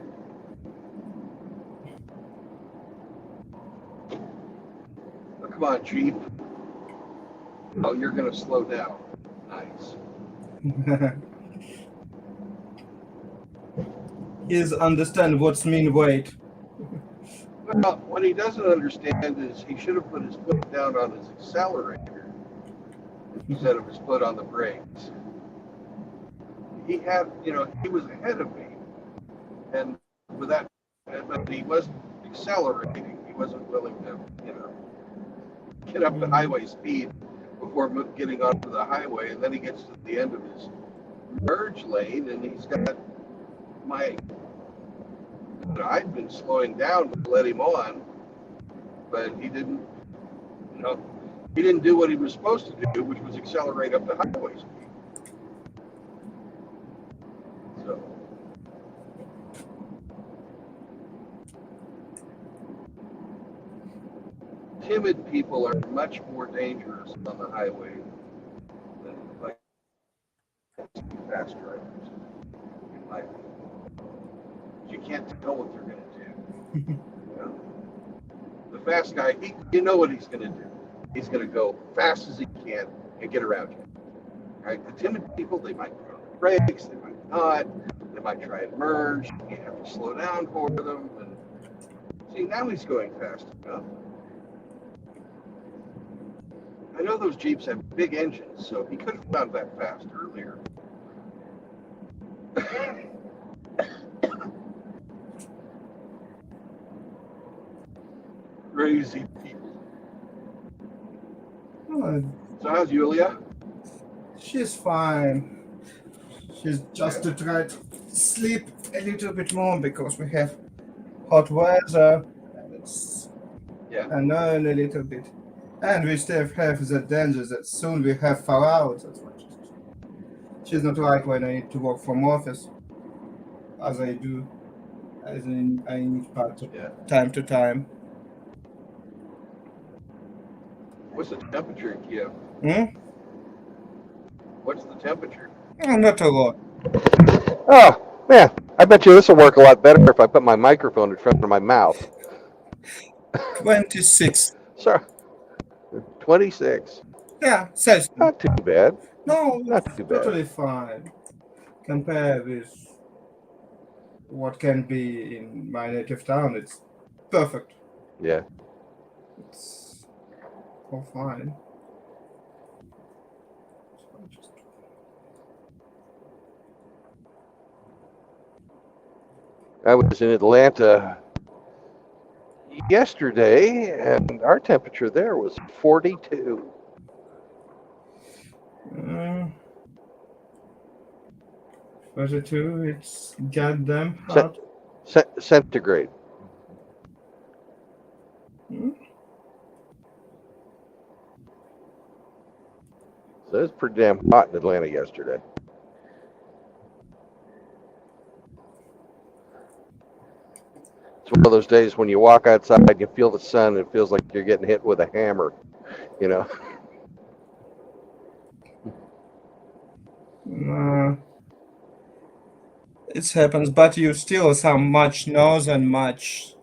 Oh, come on, Chief. Oh, you're going to slow down. Nice. He's understand what's mean weight. Well, what he doesn't understand is he should have put his foot down on his accelerator instead of his foot on the brakes. He had, he was ahead of me, and with that, but he wasn't accelerating. He wasn't willing to, get up to Mm. highway speed before getting onto the highway, and then he gets to the end of his merge lane, and he's got my. I'd been slowing down to let him on, but he didn't. You know, he didn't do what he was supposed to do, which was accelerate up the highway speed. So timid people are much more dangerous on the highway than like fast drivers, in my opinion. You can't tell what they're going to do. You know? The fast guy, you know what he's going to do. He's going to go fast as he can and get around you. Right? The timid people, they might put on the brakes, they might not, they might try and merge. You have to slow down for them. And see, now he's going fast enough. I know those Jeeps have big engines, so he could have gone that fast earlier. Crazy people. Oh, So how's Yulia? she's fine. She's just to try to sleep a little bit more because we have hot weather. And it's Yeah. annoying a little bit. And we still have the danger that soon we have fallout. That's why she's not like when I need to work from office, as I do, as in I need part Yeah. time to time. What's the temperature in Kiev? What's the temperature? Not a lot. Oh, man, I bet you this will work a lot better if I put my microphone in front of my mouth. 26. Sorry, 26. Yeah, Celsius. Not too bad. No, Not it's too bad. totally fine. Compared with what can be in my native town, it's perfect. Yeah. It's all fine. I was in Atlanta yesterday, and our temperature there was 42. 32, it's goddamn hot. Centigrade. Hmm? So it's pretty damn hot in Atlanta yesterday. It's one of those days when you walk outside, you feel the sun, and it feels like you're getting hit with a hammer, you know. It happens, but you still some much northern, much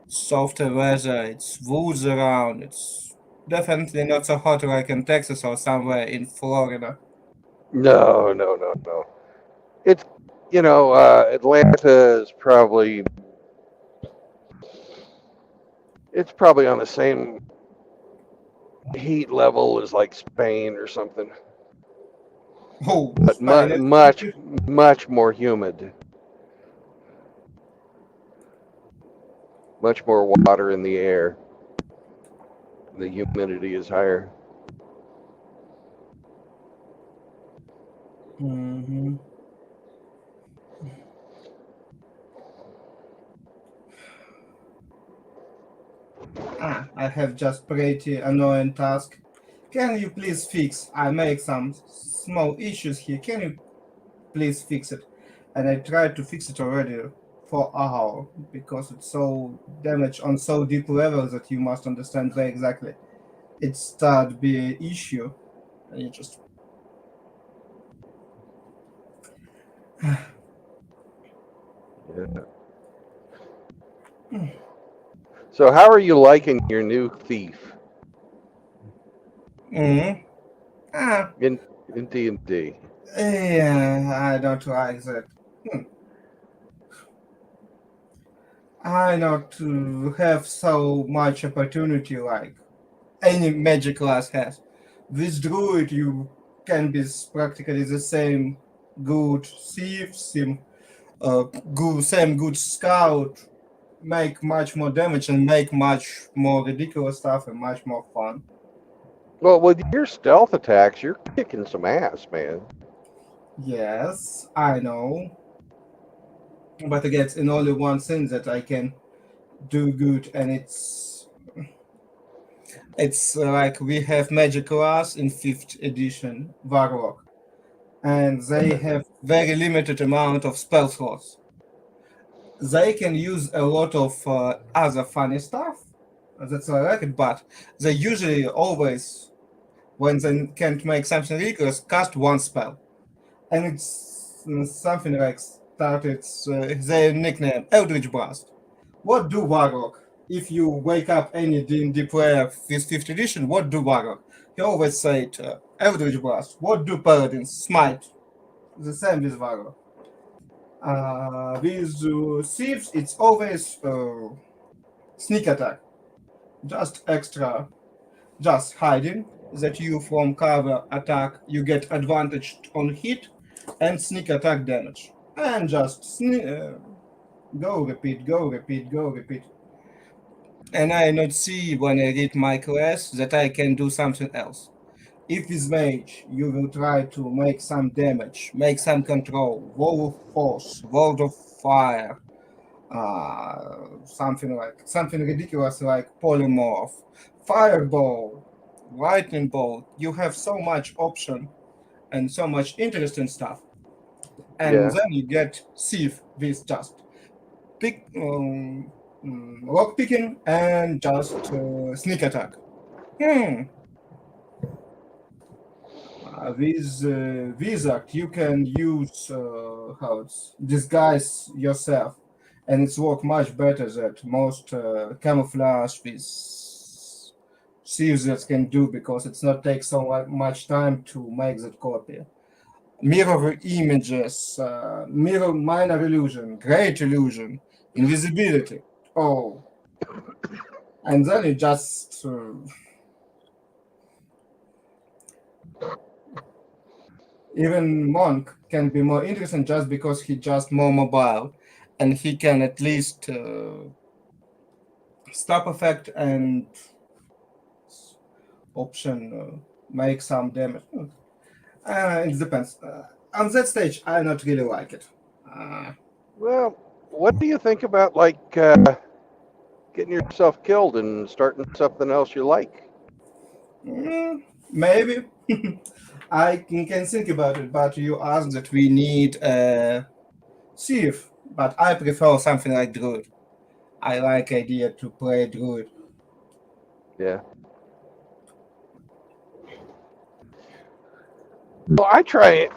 softer weather. It's woods around. It's definitely not so hot like in Texas or somewhere in Florida. No. It's, Atlanta is probably, it's probably on the same heat level as like Spain or something, Oh, but Spain, much more humid. Much more water in the air. The humidity is higher. Mhm. I have just pretty annoying task. Can you please fix? I make some small issues here. Can you please fix it? And I tried to fix it already for a hour because it's so damaged on so deep level that you must understand very exactly. It start be an issue. And you just Yeah. So how are you liking your new thief mm ah, in D&D? yeah, I don't like that. I not to have so much opportunity like any magic class has. With druid, you can be practically the same good thief, same good scout, make much more damage and make much more ridiculous stuff and much more fun. Well, with your stealth attacks, you're kicking some ass, man. Yes, I know, but again, it's in only one thing that I can do good, and it's like we have magic class in fifth edition Warlock, and they have very limited amount of spell slots. They can use a lot of other funny stuff. That's why I like it, but they usually always, when they can't make something ridiculous, cast one spell. And it's something like started their nickname, Eldritch Blast. What do Warlock? if you wake up any D&D player with 5th edition, what do Warlock? He always said, Eldritch Blast. What do Paladins? Smite. The same with Warlock. With Thieves, it's always sneak attack. Just extra, just hiding that you from cover attack, you get advantage on hit and sneak attack damage. And just go repeat, go repeat, go repeat. And I not see when I read my class that I can do something else. If with mage, you will try to make some damage, make some control, wall of force, world of fire, something ridiculous like polymorph, fireball, lightning bolt. You have so much option and so much interesting stuff, and Yeah. then you get thief with just pick lock picking and just sneak attack. Hmm. With wizard, you can use how it's disguise yourself, and it's work much better than most camouflage with thieves can do because it's not take so much time to make that copy. Mirror images, mirror minor illusion, great illusion, invisibility. Oh, and then it just even Monk can be more interesting just because he just more mobile, and he can at least stop effect and option make some damage. It depends. On that stage, I not really like it. Well, what do you think about like getting yourself killed and starting something else you like? Maybe. I can think about it, but you asked that we need a thief, but I prefer something like druid. I like idea to play druid. Yeah. Well, I try,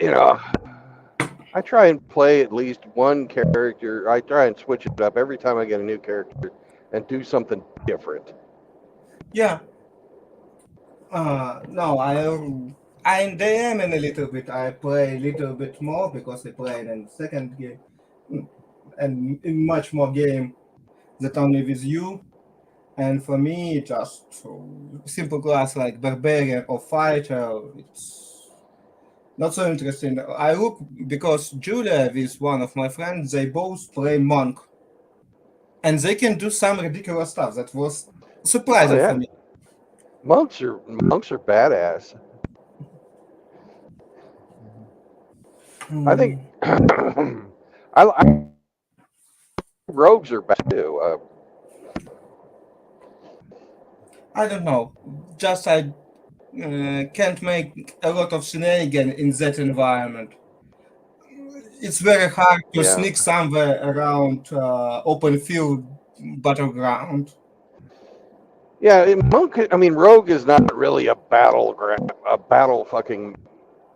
I try and play at least one character. I try and switch it up every time I get a new character and do something different. Yeah. No, I DM in a little bit. I play a little bit more because I play in second game and in much more game that only with you. And for me, just simple class like barbarian or fighter, it's not so interesting. I look because Julia is one of my friends. They both play monk, and they can do some ridiculous stuff that was Oh surprising yeah, for me. monks are badass. I think Hmm, I rogues are bad too. I don't know. Just I can't make a lot of shenanigans in that environment. It's very hard to Yeah, sneak somewhere around open field battleground. yeah. Monk. I mean, rogue is not really a battle fucking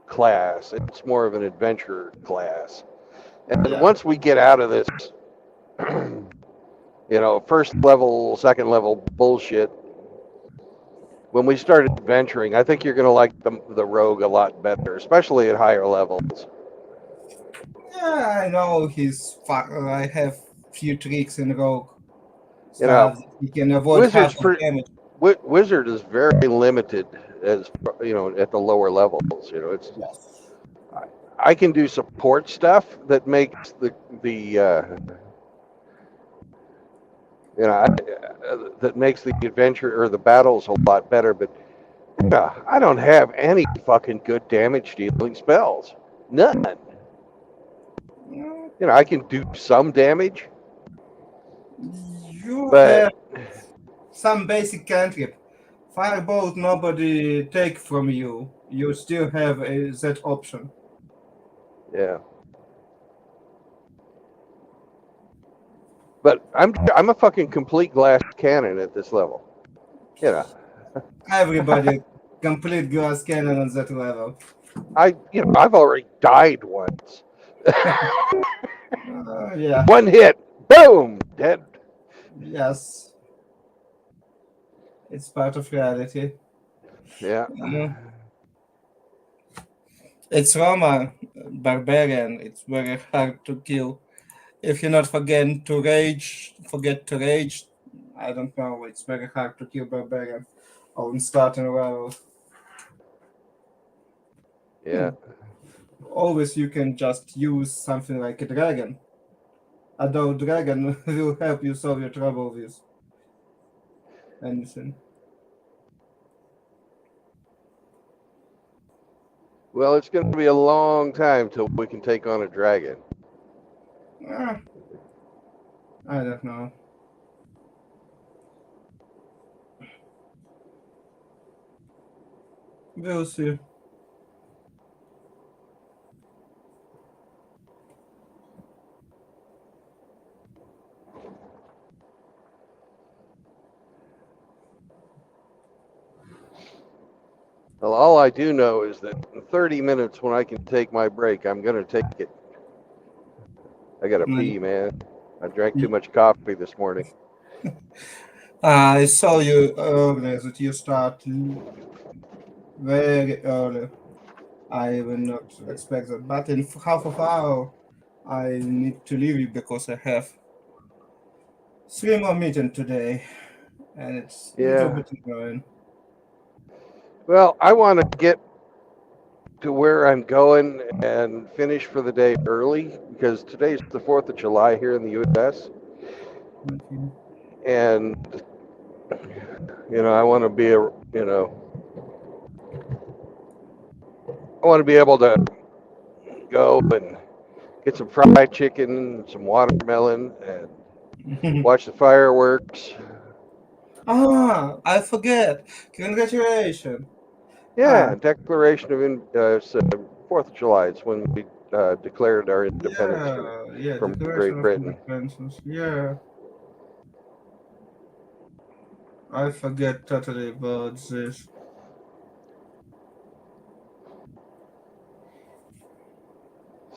class. It's more of an adventure class. And Yeah. once we get out of this, first level, second level bullshit, when we start adventuring, I think you're going to like the rogue a lot better, especially at higher levels. Yeah, I know I have few tricks in Rogue You stuff know, that he can avoid half wizards of for damage. wizard is very limited as at the lower levels. It's Yes. I can do support stuff that makes the that makes the adventure or the battles a lot better, but I don't have any fucking good damage dealing spells. None. Mm, I can do some damage, You but have some basic cantrip. Firebolt nobody take from you. You still have that option. yeah. But I'm a fucking complete glass cannon at this level. You know, Everybody complete glass cannon on that level. I've already died once. Yeah. One hit, boom, dead. Yes. It's part of reality. Yeah. Uh, it's Roma, barbarian. It's very hard to kill. If you not forget to rage. I don't know. It's very hard to kill barbarian on starting level. Yeah. Hmm. Always you can just use something like a dragon. Although dragon will help you solve your trouble with anything. Well, it's going to be a long time till we can take on a dragon. Ah, I don't know. We'll see. Well, all I do know is that in 30 minutes, when I can take my break, I'm going to take it. I got to Mm. pee, man. I drank too much coffee this morning. I saw you earlier that you start very early. I will not expect that, but in half of hour, I need to leave you because I have three more meetings today, and it's a little Yeah. bit annoying. Well, I want to get to where I'm going and finish for the day early because today's the 4th of July here in the U.S. Okay. And, I want to be, I want to be able to go and get some fried chicken, some watermelon, and watch the fireworks. I forget. Congratulations. Ah, Yeah, Declaration of 4th of July. It's when we declared our independence yeah, from Declaration Great of Britain. Independence. Yeah, I forget totally about this.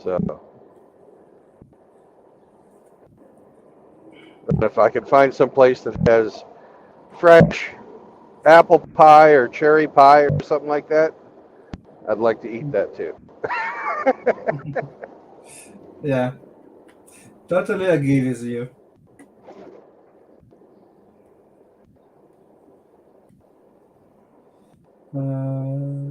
So, and if I could find some place that has fresh apple pie or cherry pie or something like that, I'd like to eat that too. Yeah, totally agree with you. Uh,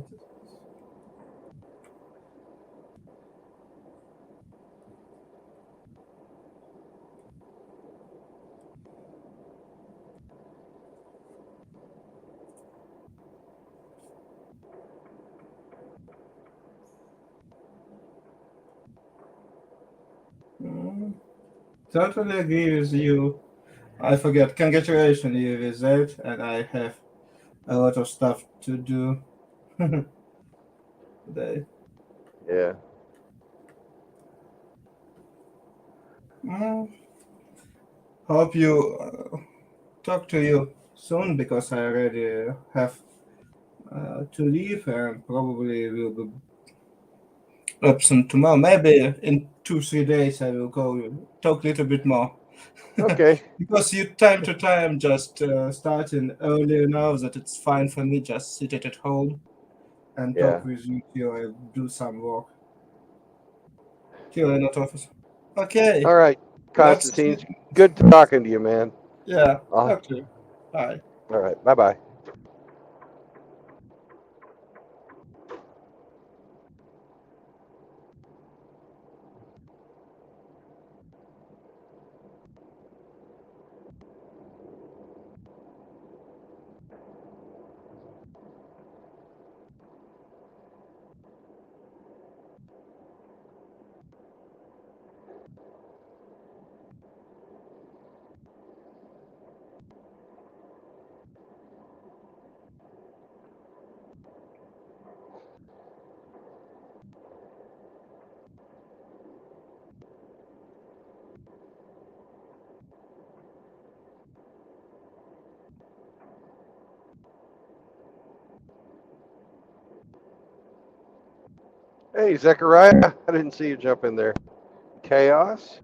mm, totally agree with you. I forget. Congratulations, you with that, and I have a lot of stuff to do today. Yeah. Mm, hope you talk to you soon because I already have to leave and probably will be absent tomorrow. Maybe in 2 3 days I will go talk a little bit more Okay. because you time to time just starting earlier now that it's fine for me just sit at home and Yeah. talk with you till I do some work till I'm not office. Okay, All right, let's Constantine. Good talking to you, man. yeah Uh, talk to you. Bye. all right. Bye bye. Hey, Zechariah. I didn't see you jump in there. Chaos.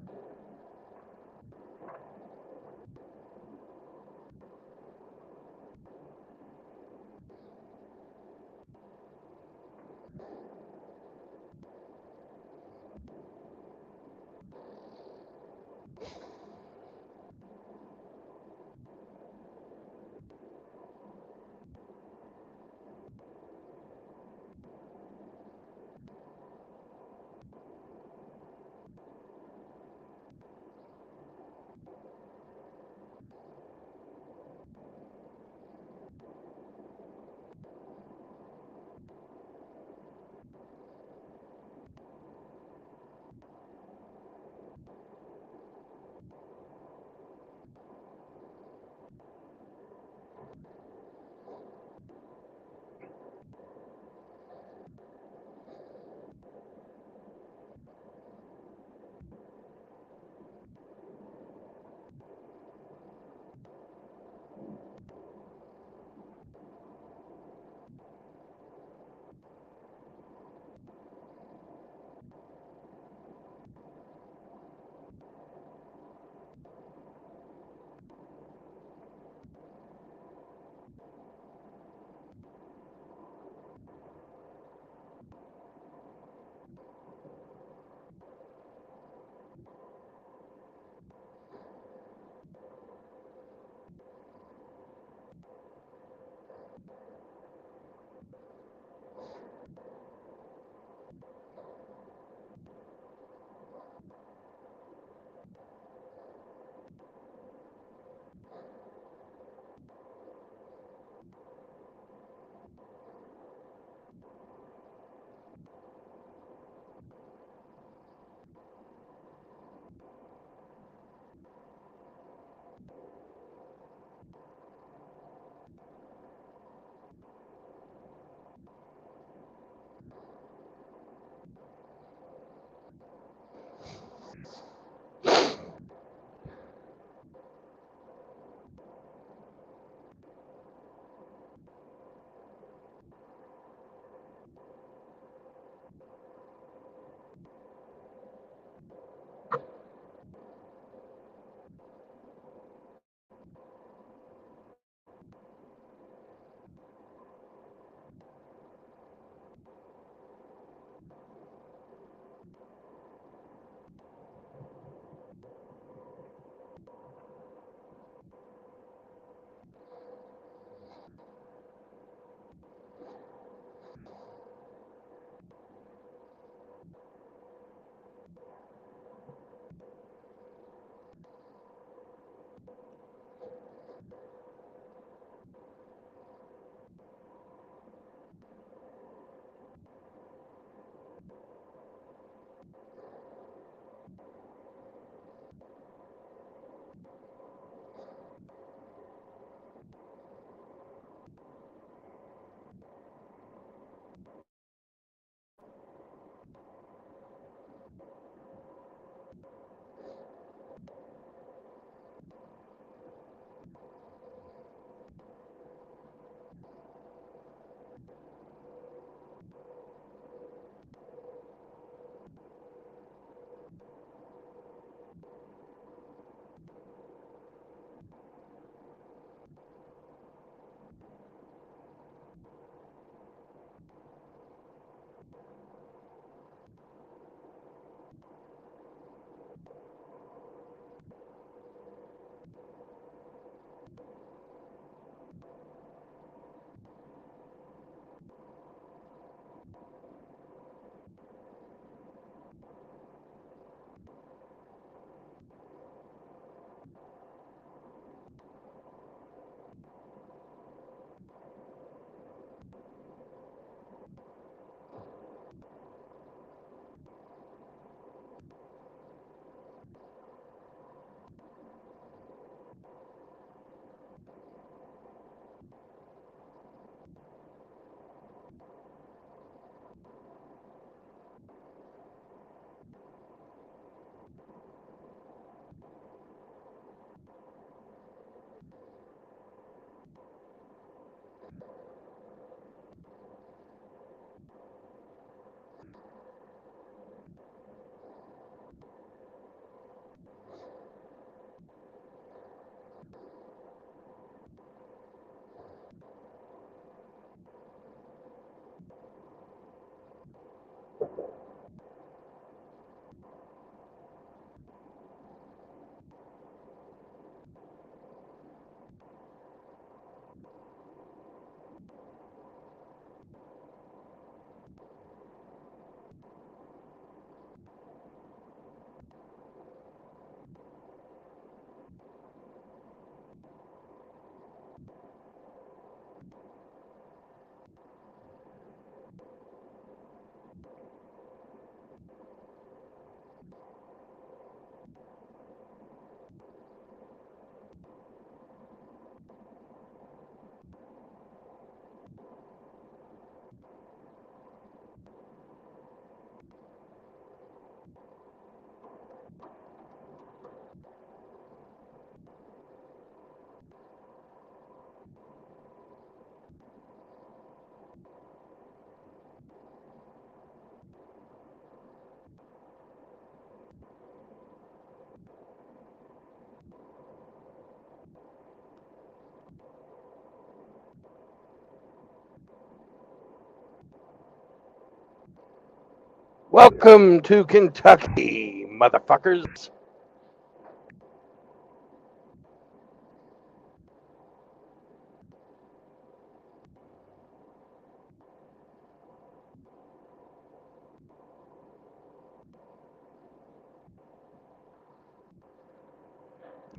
Welcome to Kentucky, motherfuckers.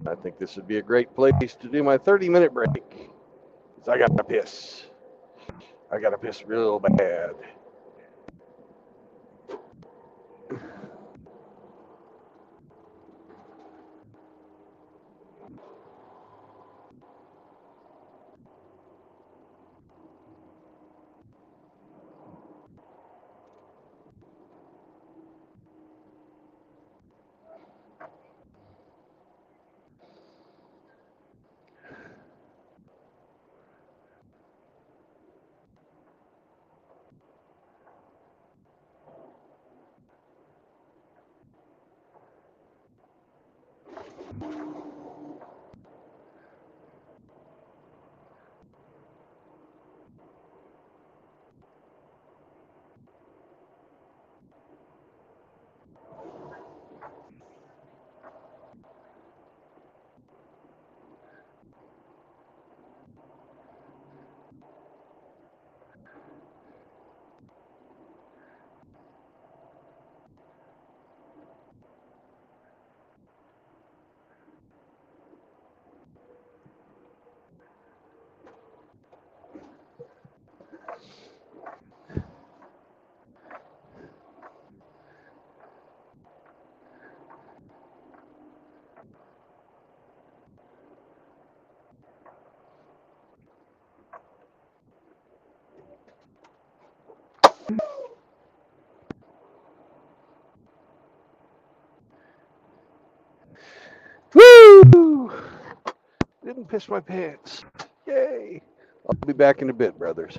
I think this would be a great place to do my 30-minute break. 'Cause I gotta piss. I gotta piss real bad. Woo! Didn't piss my pants. Yay! I'll be back in a bit, brothers.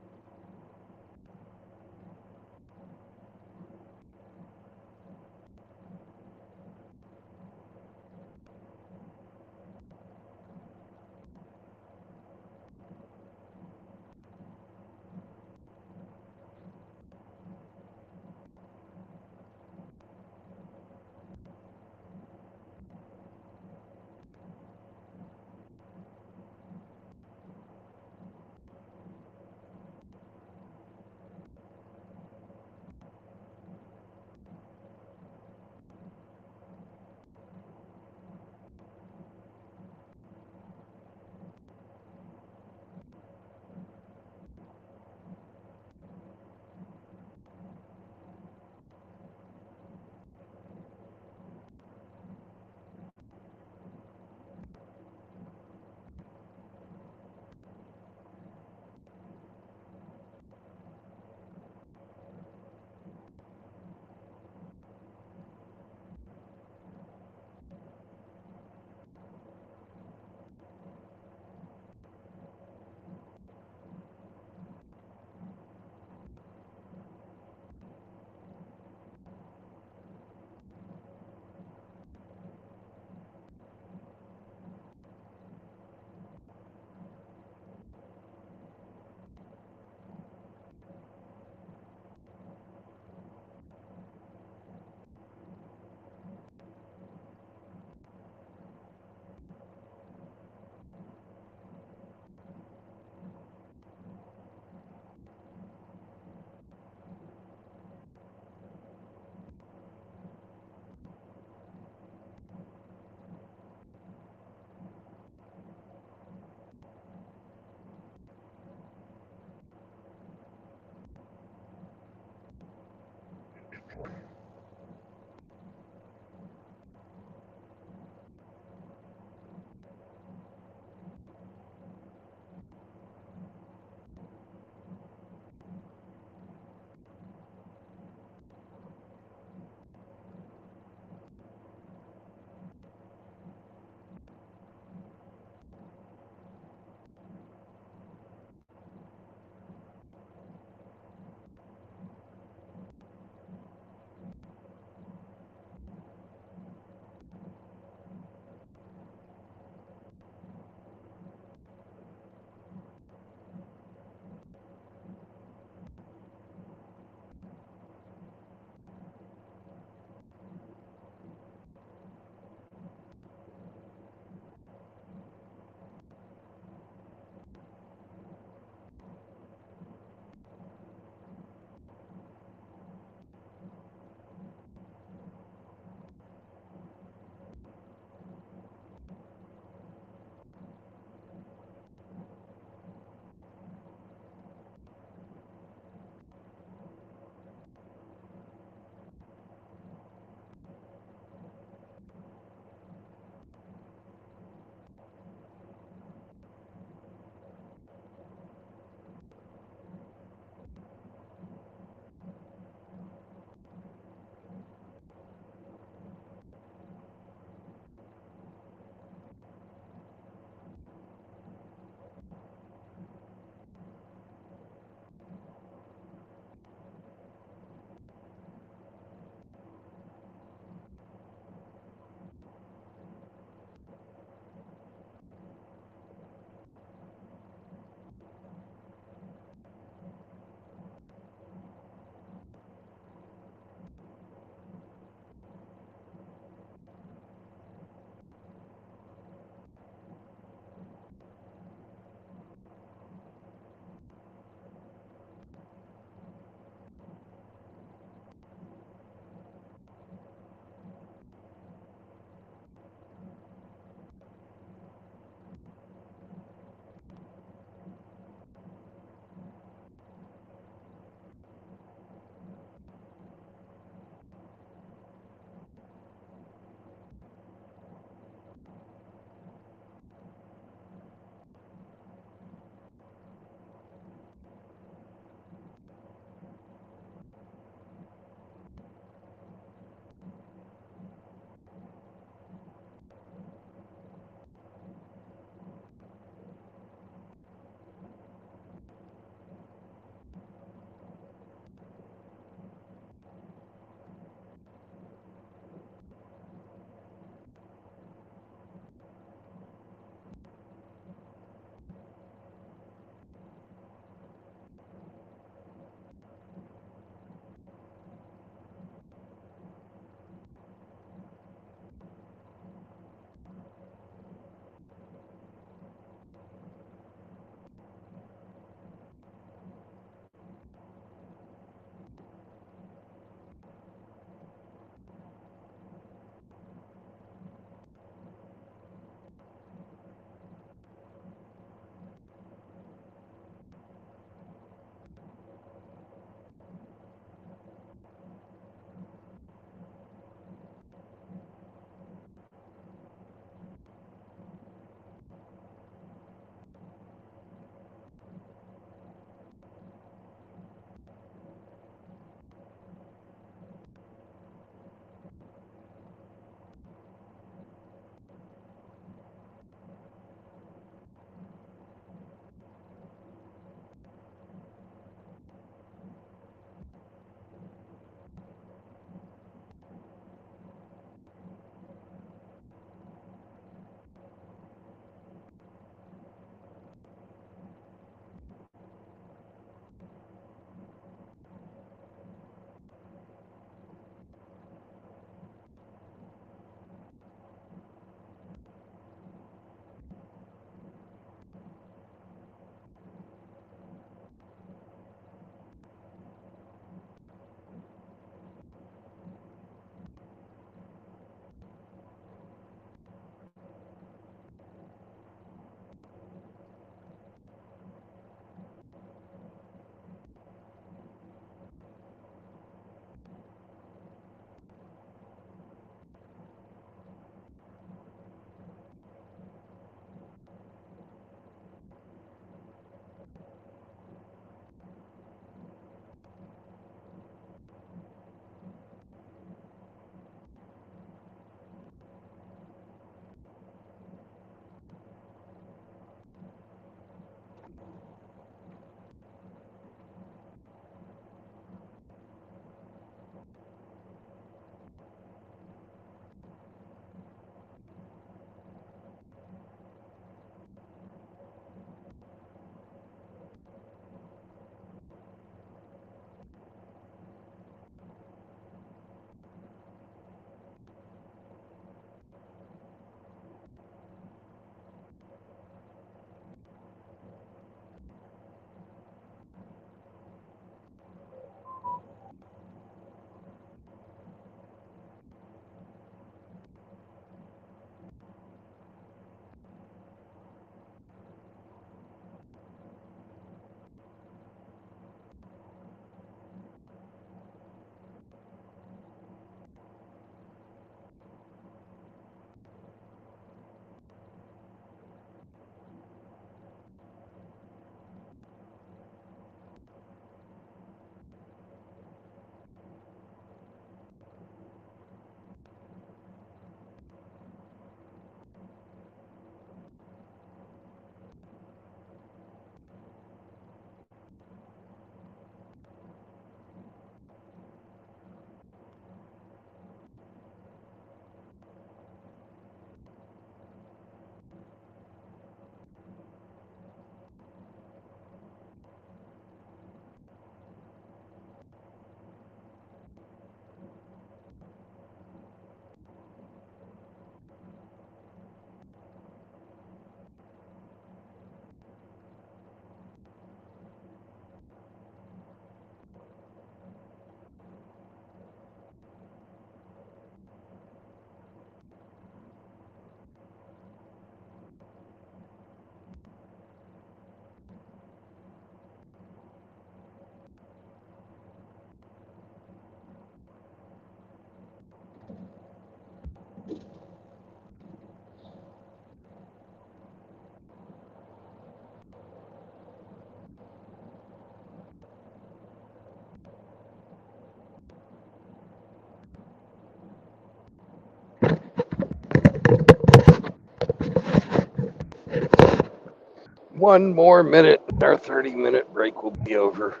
One more minute, and our 30-minute break will be over.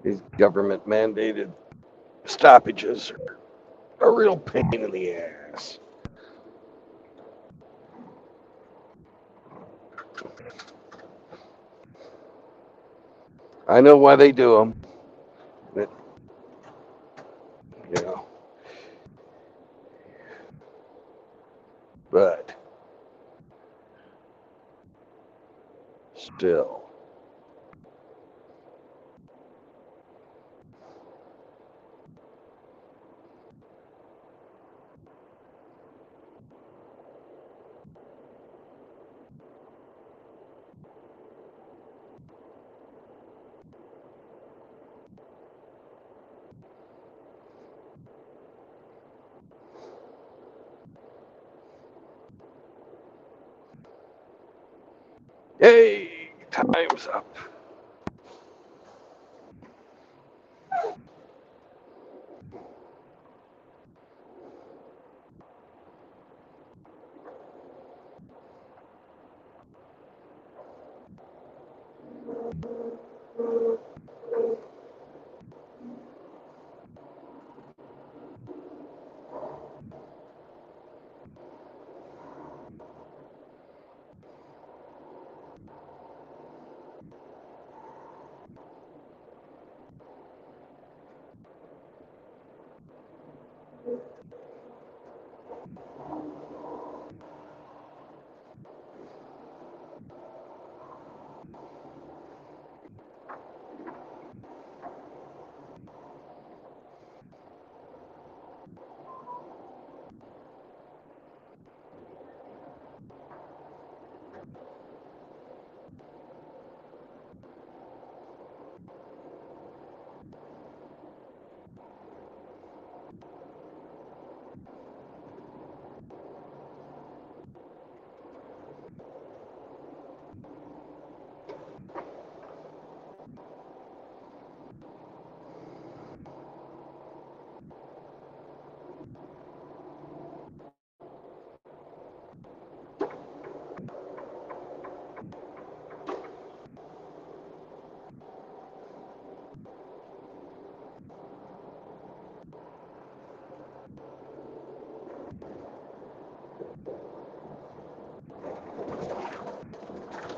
These government mandated stoppages are a real pain in the ass. I know why they do them. You know, but still. Hey, time's up.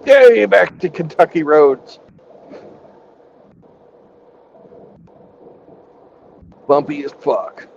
Yay, back to Kentucky roads. Bumpy as fuck.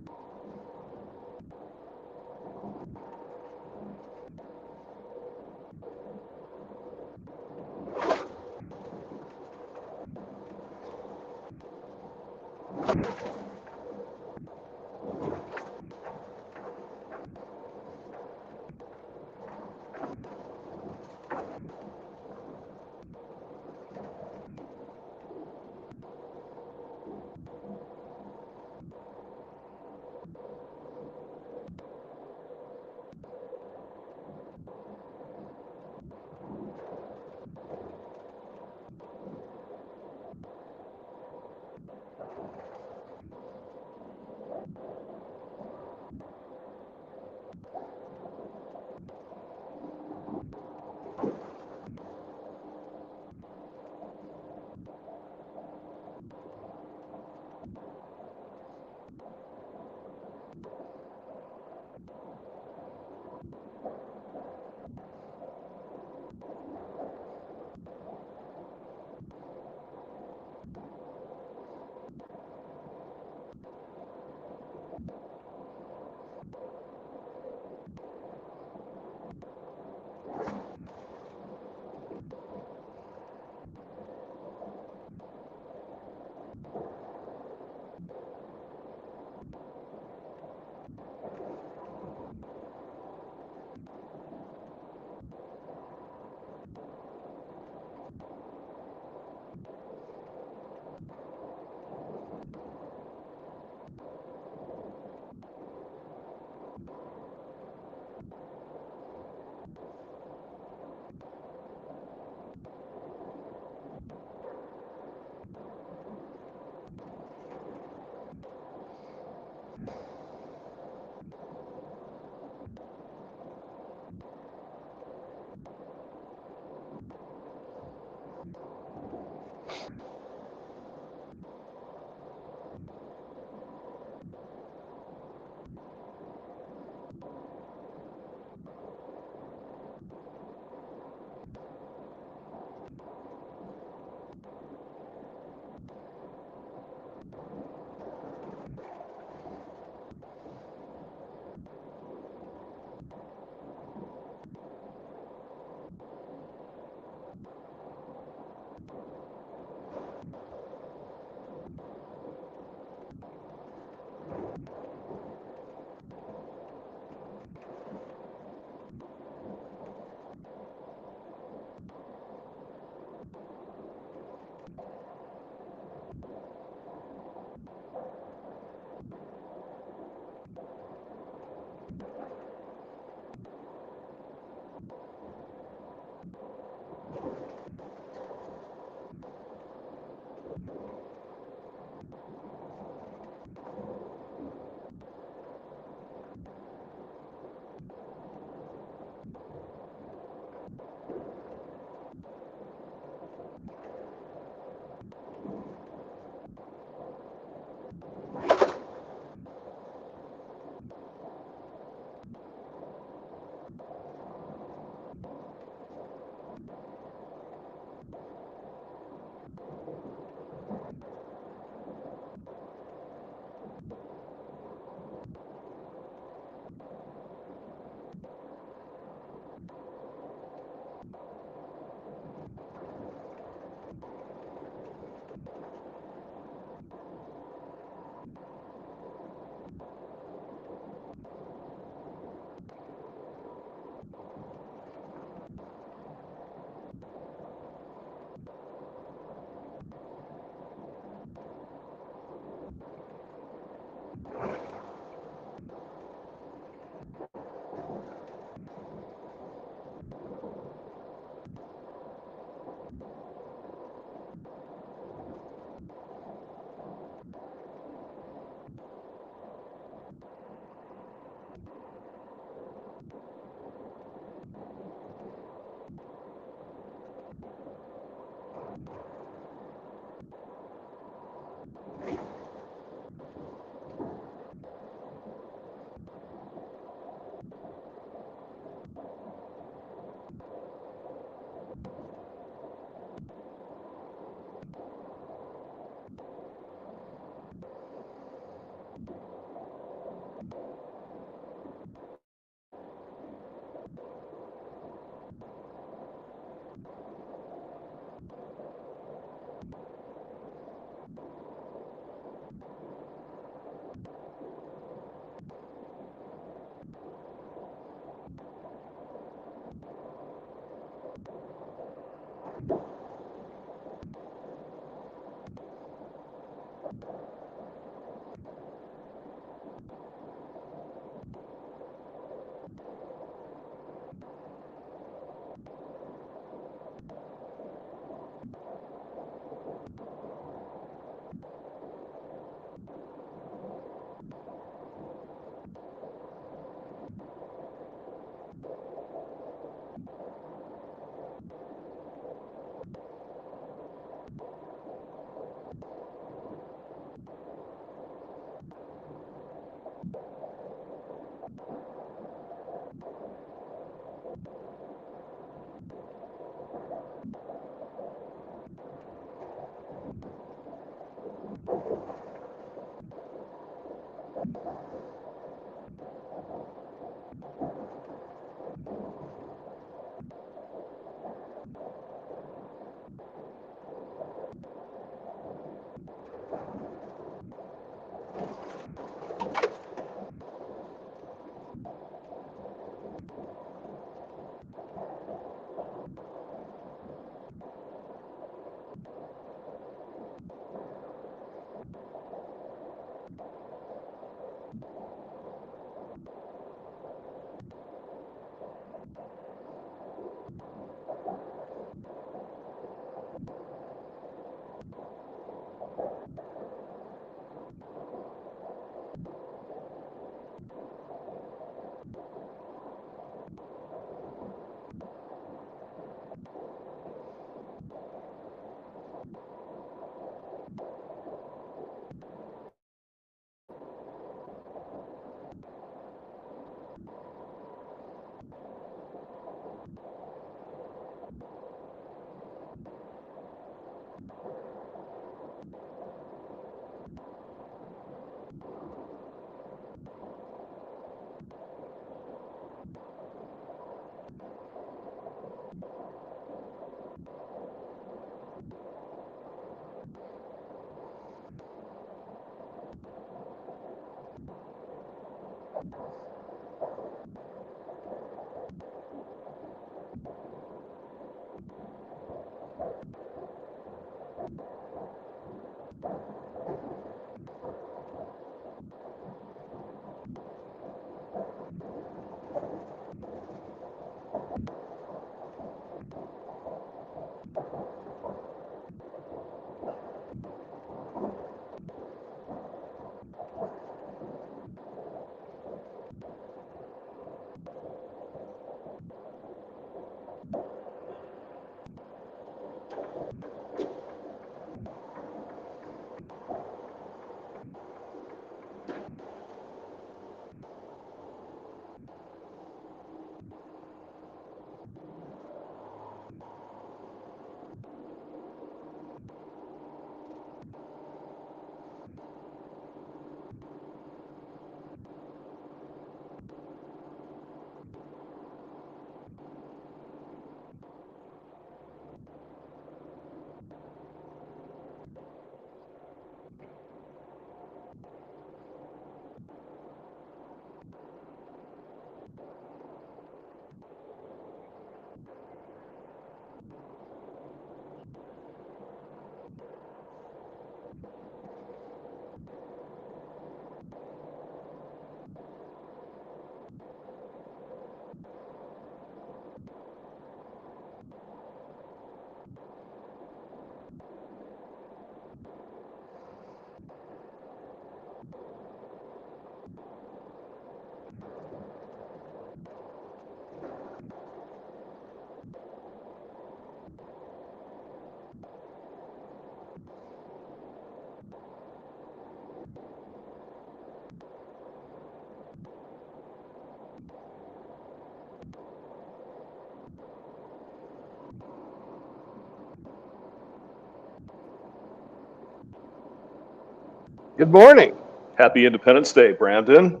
Good morning. Happy Independence Day, Brandon.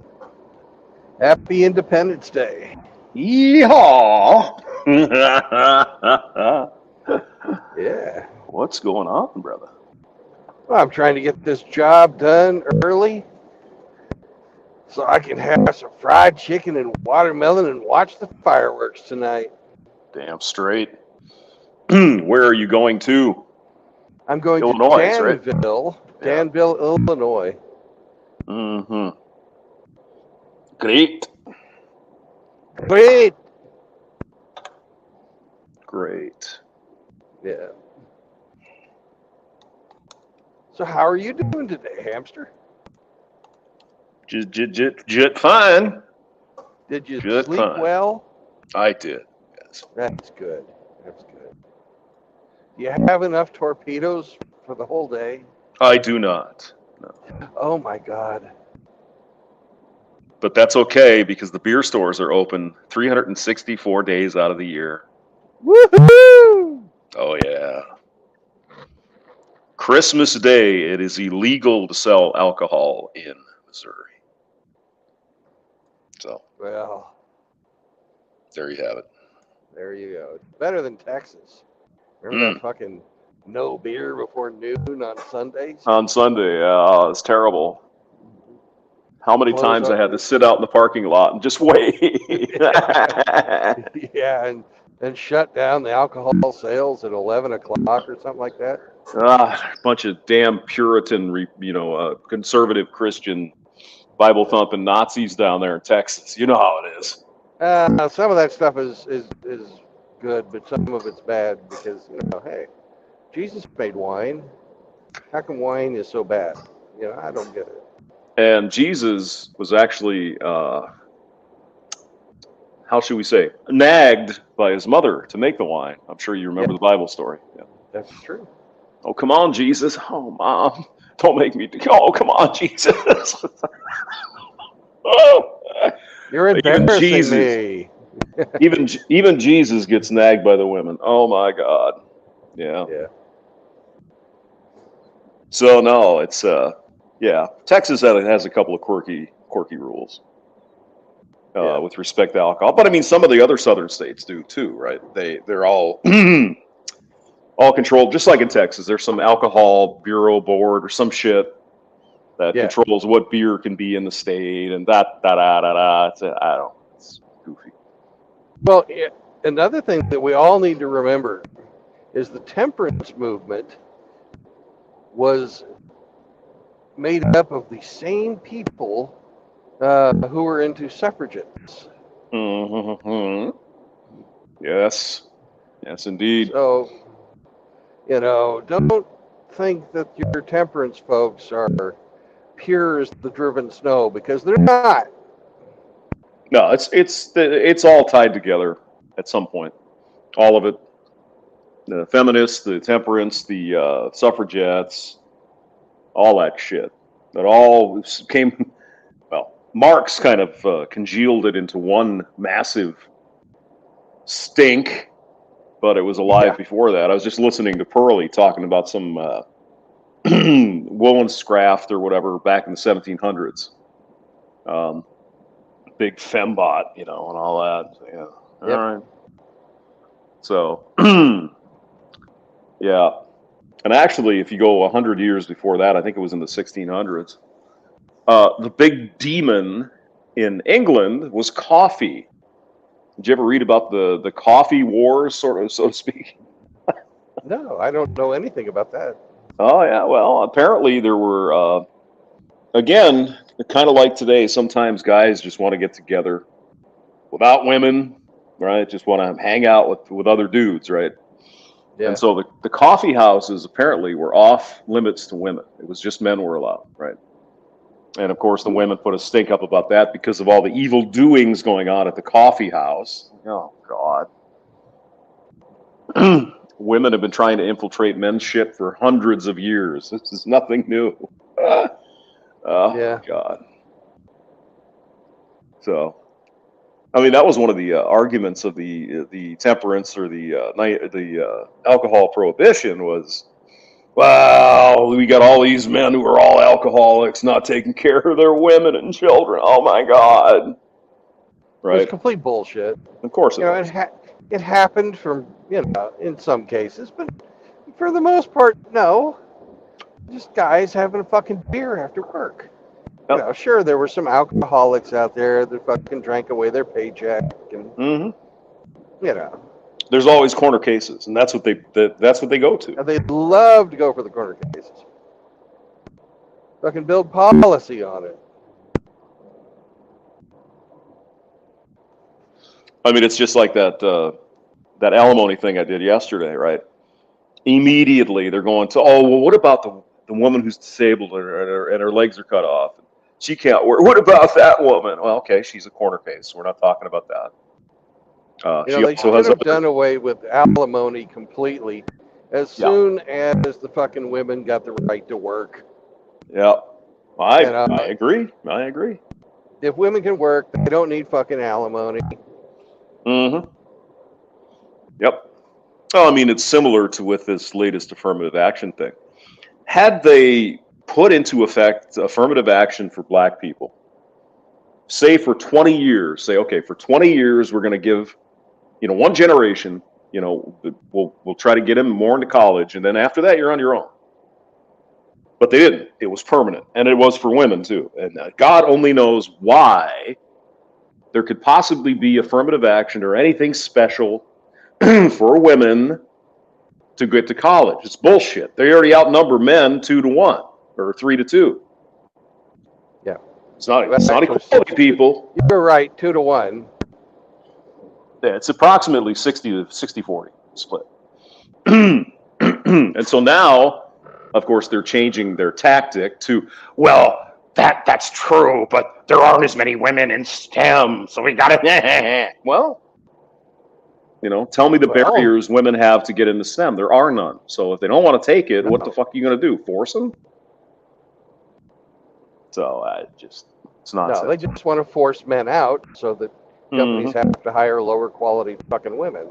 Happy Independence Day. Yeehaw! Yeah. What's going on, brother? Well, I'm trying to get this job done early so I can have some fried chicken and watermelon and watch the fireworks tonight. Damn straight. Where are you going to? I'm going Illinois, to right? Danville, Yeah. Danville, Illinois. Mm-hmm. Great. Great. Great. Yeah. So how are you doing today, hamster? Jit fine. Did you Good sleep fun. well? I did. Yes. That's good. That's good. Do you have enough torpedoes for the whole day? I do not. No. Oh my God. But that's okay because the beer stores are open 364 days out of the year. Woohoo! Oh, yeah. Christmas Day, it is illegal to sell alcohol in Missouri. So, Well, there you have it. there you go. Better than Texas. Remember Mm. that fucking no beer before noon on Sundays? On Sunday, it's terrible. How many Close times I up. had to sit out in the parking lot and just wait. Yeah, and shut down the alcohol sales at 11 o'clock or something like that. Bunch of damn Puritan, conservative Christian Bible thumping Nazis down there in Texas. You know how it is. Some of that stuff is good, but some of it's bad because, hey, Jesus made wine. How come wine is so bad? I don't get it. And Jesus was actually, how should we say, nagged by his mother to make the wine. I'm sure you remember the Bible story. Yeah. That's true. Oh, come on, Jesus. Oh, Mom, don't make me. Oh, come on, Jesus. Oh, You're embarrassing me. even Jesus gets nagged by the women. Oh my God. Yeah. Yeah. So no, it's Texas has a couple of quirky rules with respect to alcohol, but I mean some of the other southern states do too, right? They're all all controlled, just like in Texas. There's some alcohol bureau board or some shit that controls what beer can be in the state, and da. It's goofy. Well, another thing that we all need to remember is the temperance movement was made up of the same people who were into suffragettes. Mm-hmm. Yes, indeed. So, don't think that your temperance folks are pure as the driven snow, because they're not. No, it's all tied together at some point. All of it. The feminists, the temperance, the suffragettes, all that shit. That all came. Well, Marx kind of congealed it into one massive stink, but it was alive before that. I was just listening to Pearlie talking about some Wollenscraft or whatever back in the 1700s. Big fembot, and all that. Yeah. Yep. All right. So, yeah. And actually, if you go 100 years before that, I think it was in the 1600s, the big demon in England was coffee. Did you ever read about the coffee wars, sort of, so to speak? No, I don't know anything about that. Oh, yeah. Well, apparently there were, again, kind of like today, sometimes guys just want to get together without women, right? Just want to hang out with other dudes, right? Yeah. And so the coffee houses apparently were off limits to women. It was just men were allowed, right? And of course, the women put a stink up about that because of all the evil doings going on at the coffee house. Oh, God. Women have been trying to infiltrate men's shit for hundreds of years. This is nothing new. God. So, I mean, that was one of the arguments of the temperance or the alcohol prohibition was, well, we got all these men who are all alcoholics, not taking care of their women and children. Oh my God! Right? It's complete bullshit. Of course it was. It happened from in some cases, but for the most part, no. Just guys having a fucking beer after work. Yep. Sure, there were some alcoholics out there that fucking drank away their paycheck, and there's always corner cases, and that's what they go to. And they love to go for the corner cases. Fucking build policy on it. I mean, it's just like that alimony thing I did yesterday, right? Immediately they're going to, oh, well, what about the woman who's disabled and her legs are cut off? She can't work. What about that woman? Well, okay, she's a corner case. We're not talking about that. They should have done away with alimony completely as soon as the fucking women got the right to work. Yeah, I agree. I agree. If women can work, they don't need fucking alimony. Mm-hmm. Yep. Well, I mean, it's similar to with this latest affirmative action thing. Had they put into effect affirmative action for black people, say for 20 years, for 20 years, we're going to give, one generation, we'll try to get them more into college. And then after that, you're on your own. But they didn't. It was permanent. And it was for women, too. And God only knows why there could possibly be affirmative action or anything special for women to get to college. It's bullshit. They already outnumber men 2-1 or 3-2. Yeah. It's not equality, people. You're right, 2-1. Yeah, it's approximately 60-40 split. And so now, of course, they're changing their tactic to, well, that's true, but there aren't as many women in STEM, so we gotta well, tell me the barriers women have to get into STEM. There are none. So if they don't want to take it, what the fuck are you gonna do? Force them? So it's nonsense. No, they just want to force men out so that companies have to hire lower quality fucking women.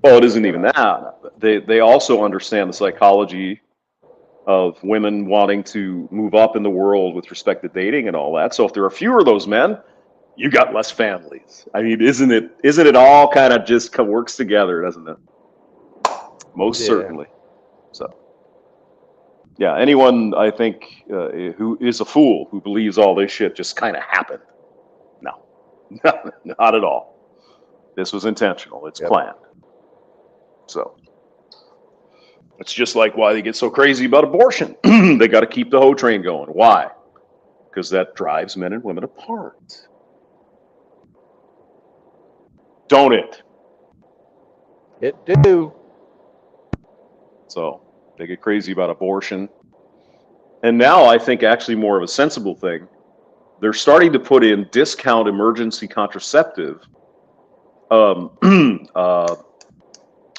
Well, it isn't even that. They also understand the psychology of women wanting to move up in the world with respect to dating and all that. So if there are fewer of those men, you got less families. I mean, isn't it all kind of just works together, doesn't it? Most certainly. So, yeah, anyone I think who is a fool who believes all this shit just kind of happened. No, not at all. This was intentional. It's planned. So it's just like why they get so crazy about abortion. They got to keep the hoe train going. Why? Because that drives men and women apart. Don't it? It do. So they get crazy about abortion. And now I think actually more of a sensible thing, they're starting to put in discount emergency contraceptive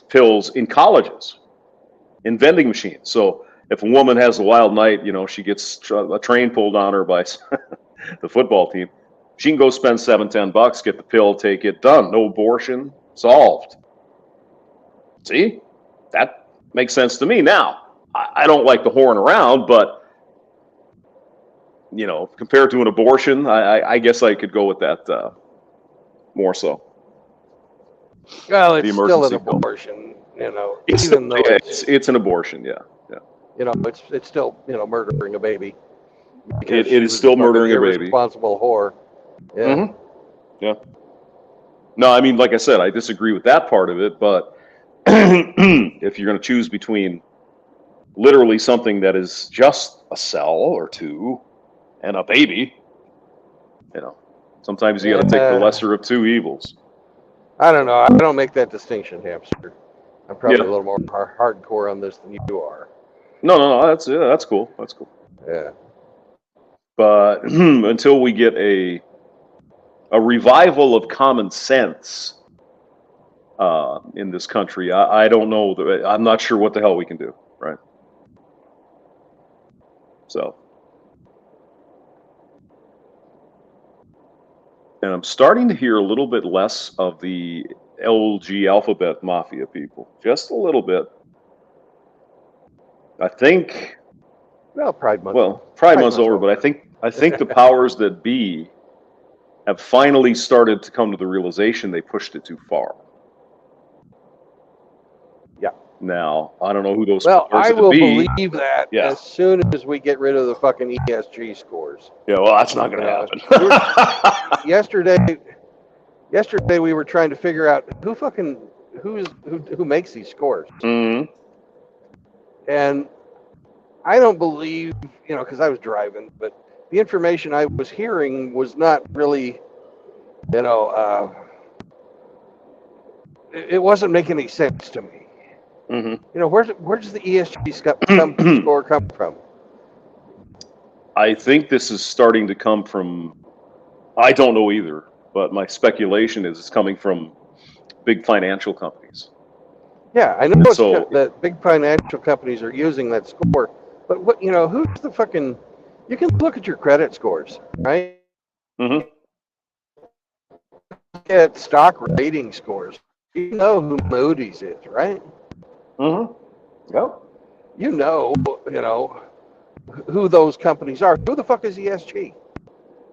pills in colleges, in vending machines. So if a woman has a wild night, she gets a train pulled on her by the football team, she can go spend $7-10, get the pill, take it, done. No abortion, solved. See? That makes sense to me. Now, I don't like the whoring around, but, compared to an abortion, I guess I could go with that more so. Well, it's still an abortion, It's even though it's an abortion, yeah. It's still, murdering a baby. It is still murdering a baby. Irresponsible whore. Yeah. Mm-hmm. Yeah. No, I mean, like I said, I disagree with that part of it, but if you're going to choose between literally something that is just a cell or two and a baby, sometimes you got to take the lesser of two evils. I don't know. I don't make that distinction, Hamster. I'm probably a little more hardcore on this than you are. No. That's cool. That's cool. Yeah. But until we get a revival of common sense in this country, I don't know. I'm not sure what the hell we can do, right? So, and I'm starting to hear a little bit less of the LG alphabet mafia people, just a little bit. I think. Well, Pride Month. Well, Pride Month's over, but I think the powers that be have finally started to come to the realization they pushed it too far. Yeah. Now, I don't know who those powers that be. I will be. believe that as soon as we get rid of the fucking ESG scores. Yeah, well, that's not going to happen. Yesterday, yesterday we were trying to figure out who makes these scores, Mm-hmm. and I don't believe, because I was driving, but the information I was hearing was not really, you know, it wasn't making any sense to me. Mm-hmm. Where does the ESG score come from? I think this is starting to come from, I don't know either, but my speculation is it's coming from big financial companies. Yeah, I know And it's so, that big financial companies are using that score, but who's the fucking? You can look at your credit scores, right? mm-hmm. Get stock rating scores. You know who Moody's is, right? Mm-hmm. Yep. You know who those companies are. Who the fuck is ESG?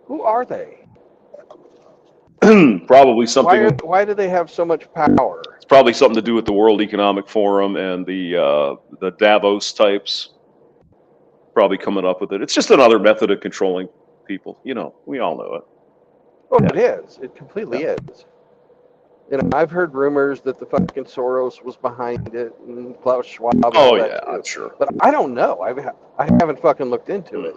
Who are they? Probably something. Why do they have so much power? It's probably something to do with the World Economic Forum and the Davos types. Probably coming up with it. It's just another method of controlling people. We all know it. Oh, it is. It completely is. I've heard rumors that the fucking Soros was behind it and Klaus Schwab and all that too. I'm sure. But I don't know. I haven't fucking looked into it.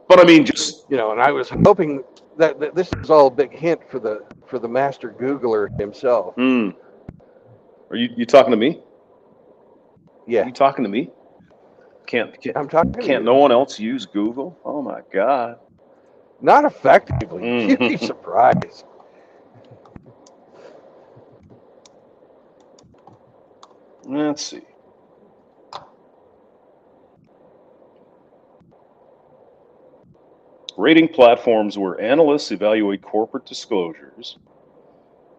But I mean, just and I was hoping that this is all a big hint for the master Googler himself. Are you talking to me? Yeah. Are you talking to me? I'm talking to you. Can't no one else use Google? Oh my God. Not effectively. You'd be surprised. Let's see. Rating platforms where analysts evaluate corporate disclosures,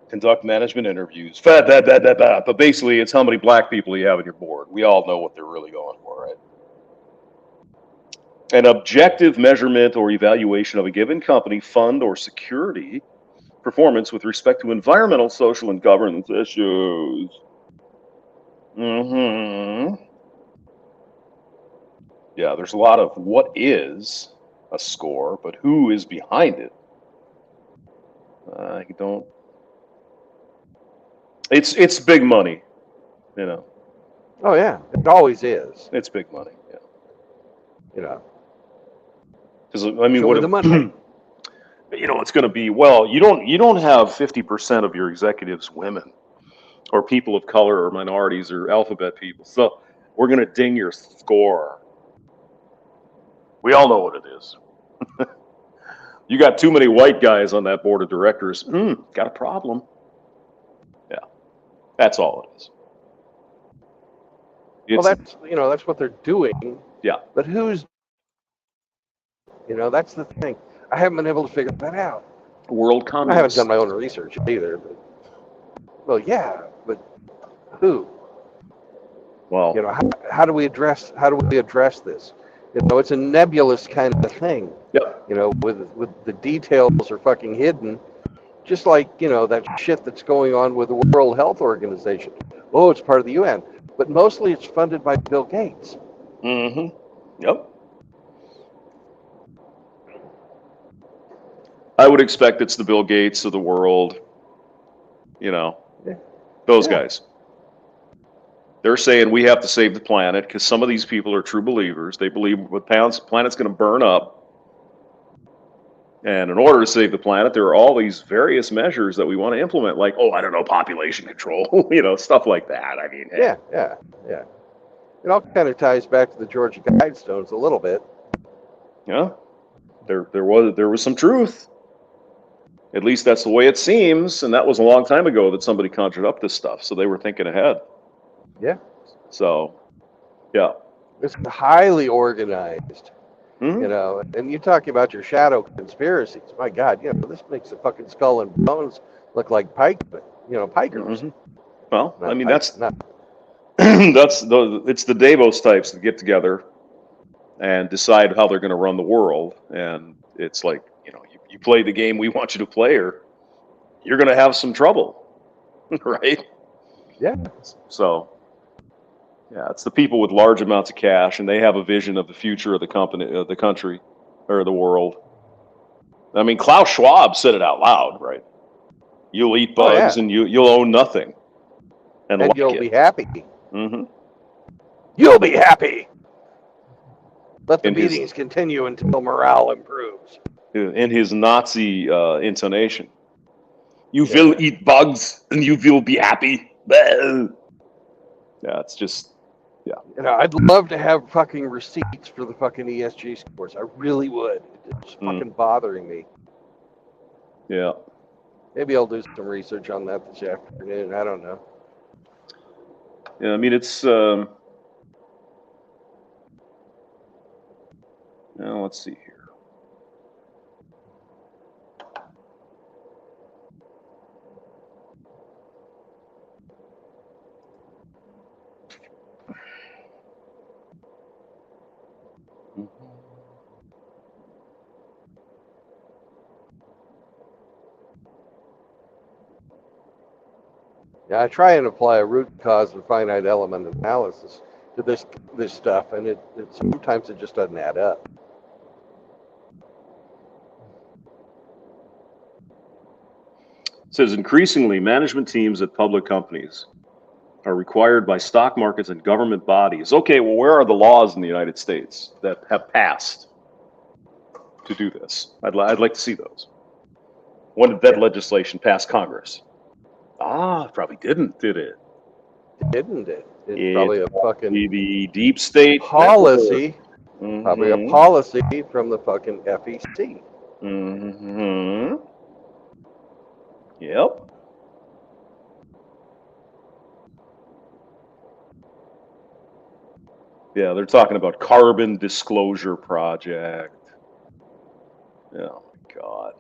conduct management interviews. But basically, it's how many black people you have on your board. We all know what they're really going for, right? An objective measurement or evaluation of a given company, fund, or security performance with respect to environmental, social, and governance issues. Yeah, there's a lot of what is a score, but who is behind it? I don't. It's big money, Oh yeah, it always is. It's big money, yeah. Because I mean, Show me the money. It's going to be, well, you don't have 50% of your executives women or people of color or minorities or alphabet people, so we're going to ding your score. We all know what it is. You got too many white guys on that board of directors. Got a problem. Yeah, that's all it is. Well, that's what they're doing. Yeah. But who's? That's the thing. I haven't been able to figure that out. World communists. I haven't done my own research either. Well, yeah, but who? Well, how do we address this? It's a nebulous kind of thing. Yep. With the details are fucking hidden, just like that shit that's going on with the World Health Organization. Oh, it's part of the UN, but mostly it's funded by Bill Gates. Yep. I would expect it's the Bill Gates of the world. Those guys. They're saying we have to save the planet because some of these people are true believers. They believe the planet's going to burn up. And in order to save the planet, there are all these various measures that we want to implement, like, population control, stuff like that. I mean, yeah. It all kind of ties back to the Georgia Guidestones a little bit. Yeah, there was some truth. At least that's the way it seems, and that was a long time ago that somebody conjured up this stuff, so they were thinking ahead. Yeah. So, yeah. It's highly organized. And you talking about your shadow conspiracies. My God, this makes the fucking skull and bones look like pikers. Well, I mean, it's the Davos types that get together and decide how they're going to run the world, and it's like, you play the game we want you to play, or you're going to have some trouble, right? Yeah. So, yeah, it's the people with large amounts of cash, and they have a vision of the future of the the country, or the world. I mean, Klaus Schwab said it out loud, right? You'll eat Oh, bugs yeah. and you'll own nothing and And like you'll it. be happy. Hmm. You'll be happy. Let the In his beatings continue until morale improves. Nazi intonation. You Yeah. will eat bugs and you will be happy. Yeah, it's just You know, I'd love to have fucking receipts for the fucking ESG scores. I really would. It's fucking bothering me. yeah. Maybe I'll do some research on that this afternoon. I don't know. Yeah, I mean it's now let's see here. Yeah, I try and apply a root cause and finite element analysis to this stuff, and it sometimes it just doesn't add up. It says increasingly management teams at public companies are required by stock markets and government bodies. Okay, well, where are the laws in the United States that have passed to do this? I'd like to see those. When did that legislation pass Congress? Probably didn't, did it? Didn't it? It's probably a fucking the deep state policy. network. Probably a policy from the fucking FEC. Mm-hmm. Yep. Yeah, they're talking about carbon disclosure project. Oh my God.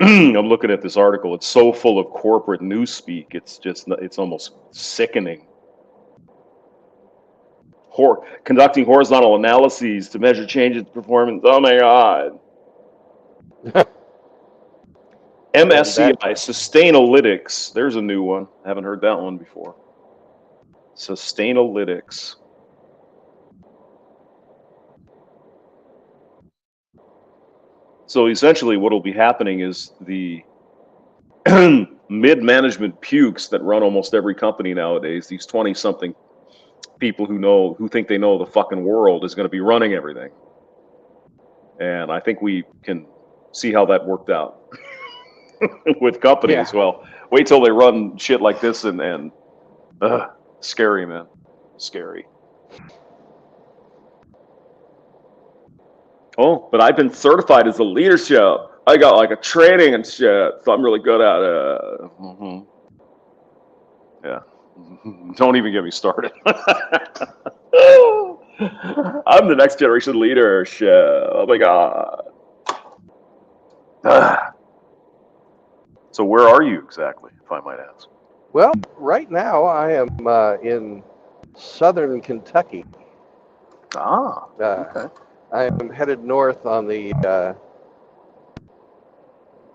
I'm looking at this article. It's so full of corporate newspeak. It's almost sickening. Conducting horizontal analyses to measure changes in performance. Oh my God. MSCI, Sustainalytics. There's a new one. I haven't heard that one before. Sustainalytics. So essentially what will be happening is the mid-management pukes that run almost every company nowadays, these 20-something people who think they know the fucking world, is going to be running everything. And I think we can see how that worked out with companies. Yeah. Well, wait till they run shit like this and scary, man. Scary. Oh, but I've been certified as a leadership. I got like a training and shit, so I'm really good at it. Yeah. Don't even get me started. I'm the next generation leader. Shit. Oh my God. So where are you exactly, if I might ask? Well, right now I am in southern Kentucky. Okay. I am headed north on the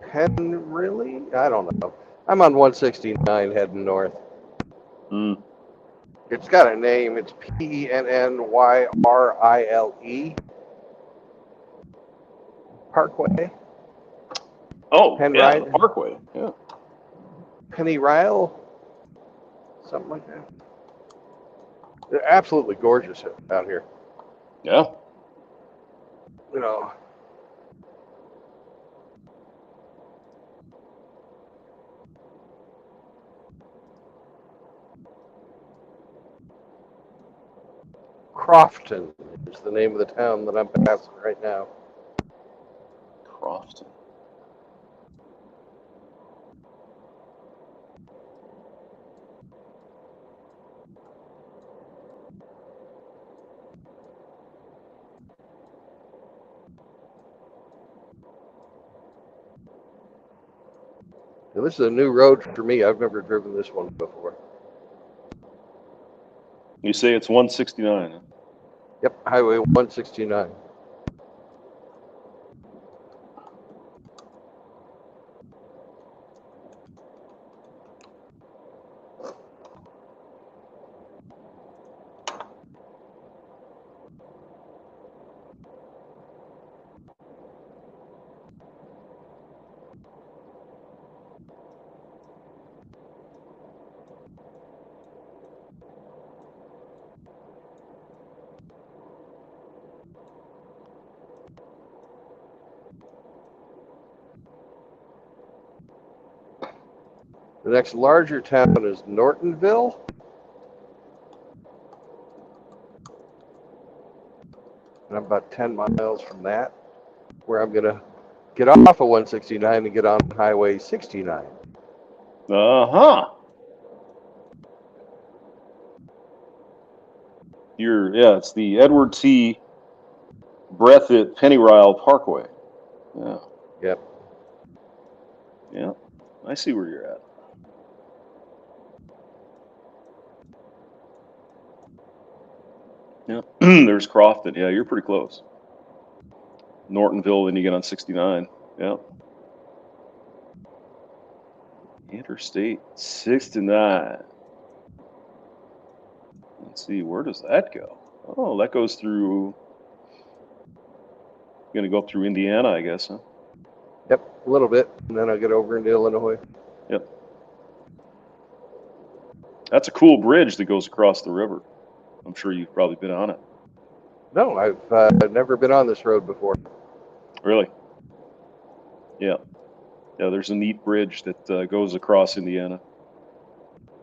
Penrilly? I don't know. I'm on 169 heading north. It's got a name. It's Pennnyrile Parkway. Oh, Penrite. yeah, the Parkway. Yeah. Pennyrile? Something like that. They're absolutely gorgeous out here. Yeah. You know, Crofton is the name of the town that I'm passing right now. Crofton. Now, this is a new road for me. I've never driven this one before. You say it's 169. Huh? Yep, Highway 169. The next larger town is Nortonville. And I'm about 10 miles from that, where I'm going to get off of 169 and get on Highway 69. Uh-huh. It's the Edward T. Breathitt Pennyrile Parkway. Yeah. Yep. Yeah. I see where you're at. Yeah. There's Crofton. Yeah, you're pretty close. Nortonville, then you get on 69. Yeah. Interstate 69. Let's see, where does that go? Oh, that goes through. Going to go up through Indiana, I guess, huh? Yep, a little bit, and then I'll get over into Illinois. Yep. That's a cool bridge that goes across the river. I'm sure you've probably been on it. No, I've never been on this road before. Really? Yeah. Yeah, there's a neat bridge that goes across Indiana.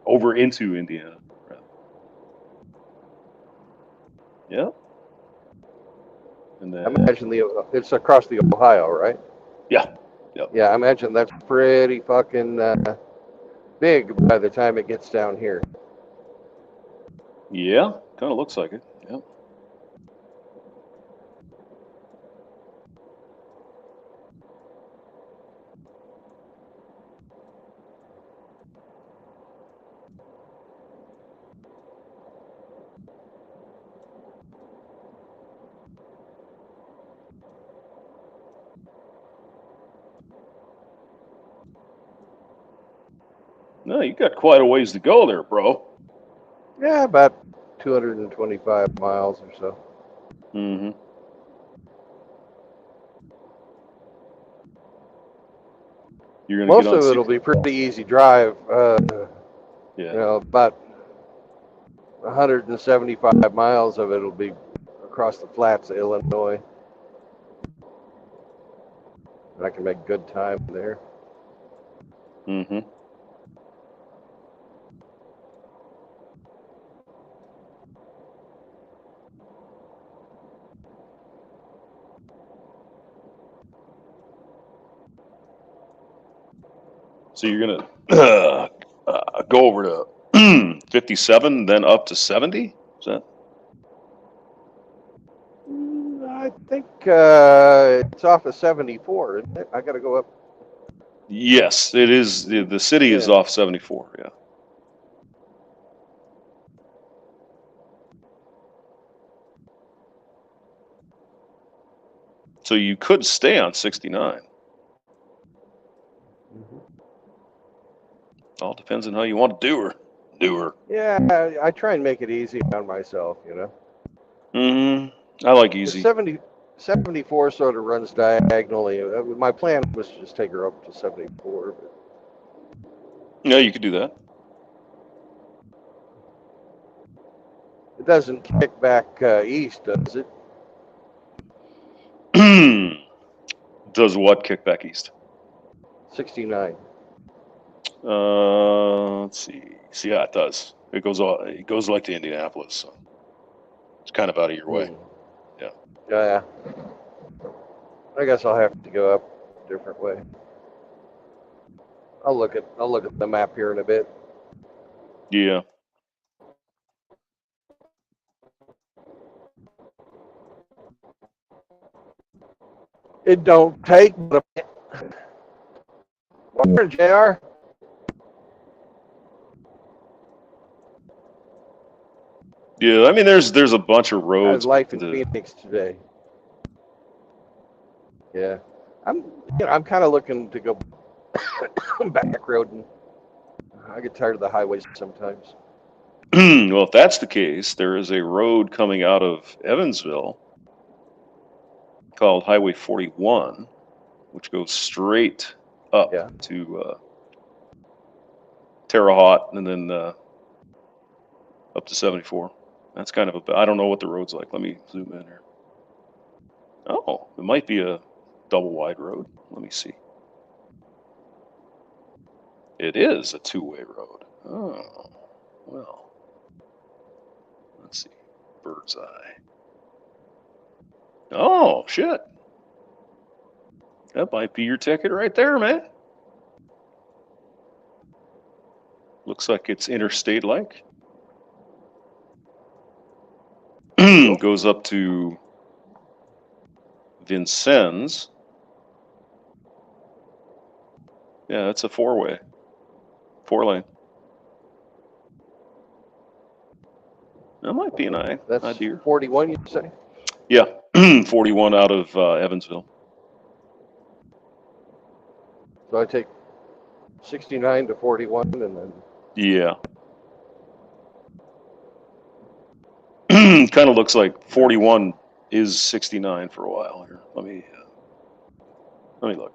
Over into Indiana. Right. Yeah. And I then, imagine it's across the Ohio, right? yeah. Yep. Yeah, I imagine that's pretty fucking big by the time it gets down here. Yeah, kind of looks like it. Yeah. No, you got quite a ways to go there, bro. Yeah, about 225 miles or so. Mm-hmm. You're gonna Most get on of it'll be pretty easy drive. Yeah. You know, about 175 miles of it'll be across the flats of Illinois. And I can make good time there. Mm-hmm. So you're gonna go over to 57, then up to 70? Is that? I think it's off of 74, isn't it? I got to go up. Yes, it is. The city is Yeah. off 74. Yeah. So you could stay on 69. All depends on how you want to do her. Yeah, I try and make it easy on myself, you know. Mm-hmm. I like The easy. 74 sort of runs diagonally. My plan was to just take her up to 74. But Yeah, you could do that. it doesn't kick back east, does it? Does what kick back east? 69. Let's see. So yeah, it does. It goes like to Indianapolis, so it's kind of out of your way. Yeah. Yeah. I guess I'll have to go up a different way. I'll look at the map here in a bit. Yeah. It don't take but a Morning, JR. Yeah, I mean, there's a bunch of How's roads. life in Phoenix today? Yeah, I'm kind of looking to go back roading. I get tired of the highways sometimes. Well, if that's the case, there is a road coming out of Evansville called Highway 41, which goes straight up Yeah. to Terre Haute and then up to 74. That's kind of I don't know what the road's like. Let me zoom in here. Oh, it might be a double wide road. Let me see. It is a two-way road. Oh, well. Let's see. Bird's eye. Oh, shit. That might be your ticket right there, man. Looks like it's interstate-like. Goes up to Vincennes. Yeah, it's a four-way. 4-lane. That might be an That's idea. 41, you say? Yeah, 41 out of Evansville. So I take 69 to 41 and then. Yeah. Kind of looks like 41 is 69 for a while here. Let me look.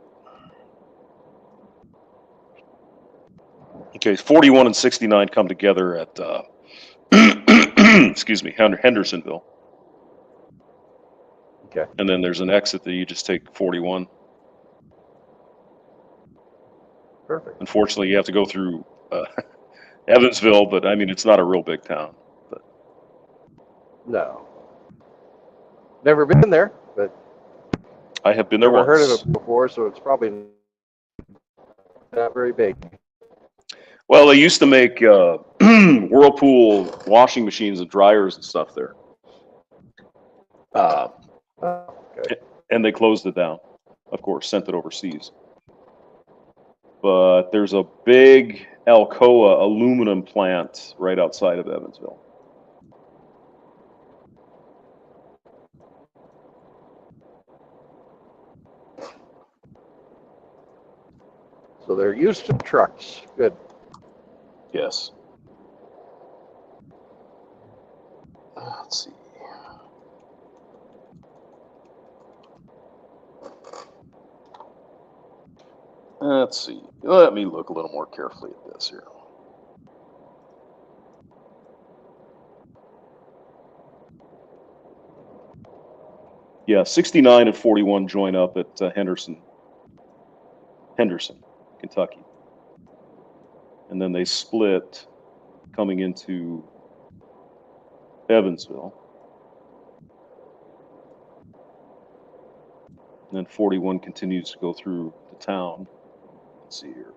Okay, 41 and 69 come together at excuse me, Hendersonville. Okay. And then there's an exit that you just take 41. Perfect. Unfortunately, you have to go through Evansville, but I mean, it's not a real big town. But No. Never been there, but I have been there never heard of once. it before, so it's probably not very big. Well, they used to make Whirlpool washing machines and dryers and stuff there. Oh, okay. And they closed it down, of course, sent it overseas. But there's a big Alcoa aluminum plant right outside of Evansville. So they're used to trucks. Good. Yes. Let's see. Let's see. Let me look a little more carefully at this here. Yeah, 69 and 41 join up at Henderson, Kentucky. And then they split coming into Evansville. And then 41 continues to go through the town. Let's see here.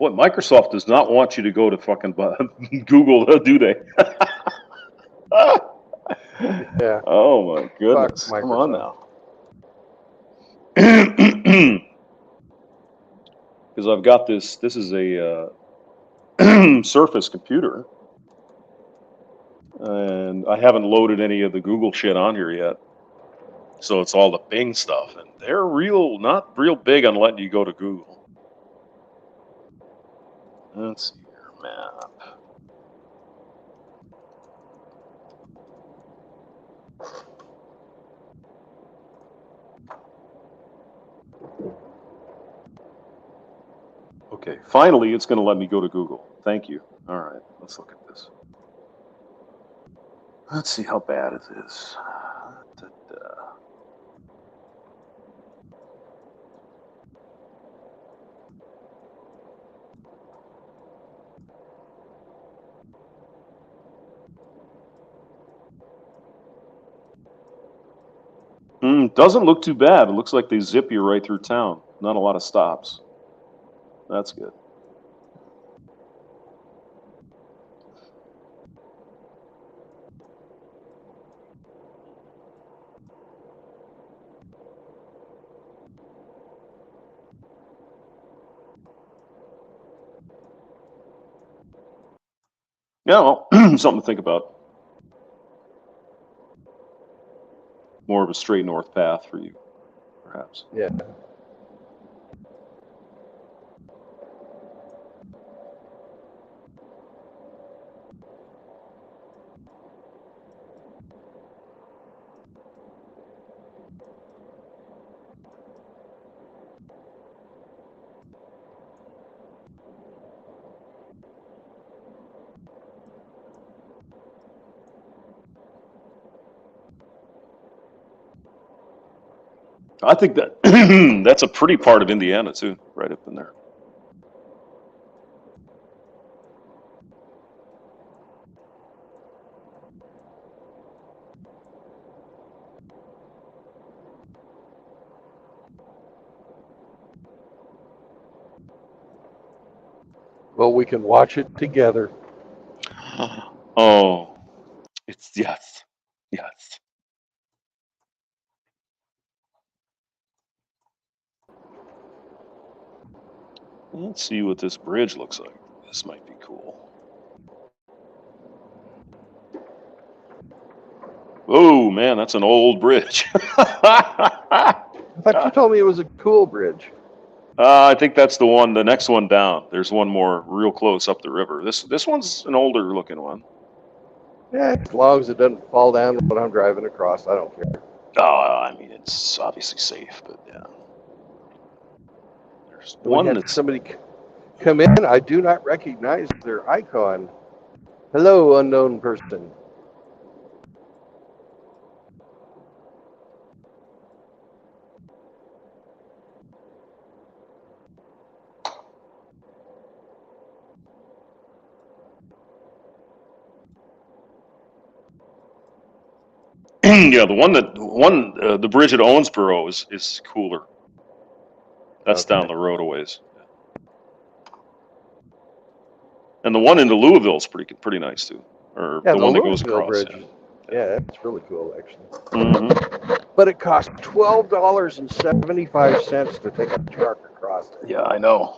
Boy, Microsoft does not want you to go to fucking Google, do they? Yeah. Oh my goodness. Fuck Come on Microsoft. now. Because I've got this is a Surface computer. And I haven't loaded any of the Google shit on here yet. So it's all the Bing stuff. And they're not real big on letting you go to Google. Let's see here, map. Okay, finally it's going to let me go to Google. Thank you. All right, let's look at this. Let's see how bad it is. Doesn't look too bad. It looks like they zip you right through town. Not a lot of stops. That's good. Yeah, well, something to think about. More of a straight north path for you, perhaps. Yeah. I think that that's a pretty part of Indiana too, right up in there. Well, we can watch it together. Oh, it's yes. Let's see what this bridge looks like. This might be cool. Oh man, that's an old bridge. I thought you told me it was a cool bridge. I think that's the one. The next one down. There's one more real close up the river. This one's an older looking one. Yeah, as long as it doesn't fall down when I'm driving across, I don't care. I mean, it's obviously safe, but yeah. There's We one had that's somebody come in. I do not recognize their icon. Hello, unknown person. yeah, the bridge at Owensboro is cooler. That's Okay. down the road a ways. And the one into Louisville is pretty nice too. Or Yeah, the the one that goes Louisville across. Bridge. Yeah, that's really cool, actually. Mm-hmm. But it costs $12.75 to take a truck across it. Yeah, I know.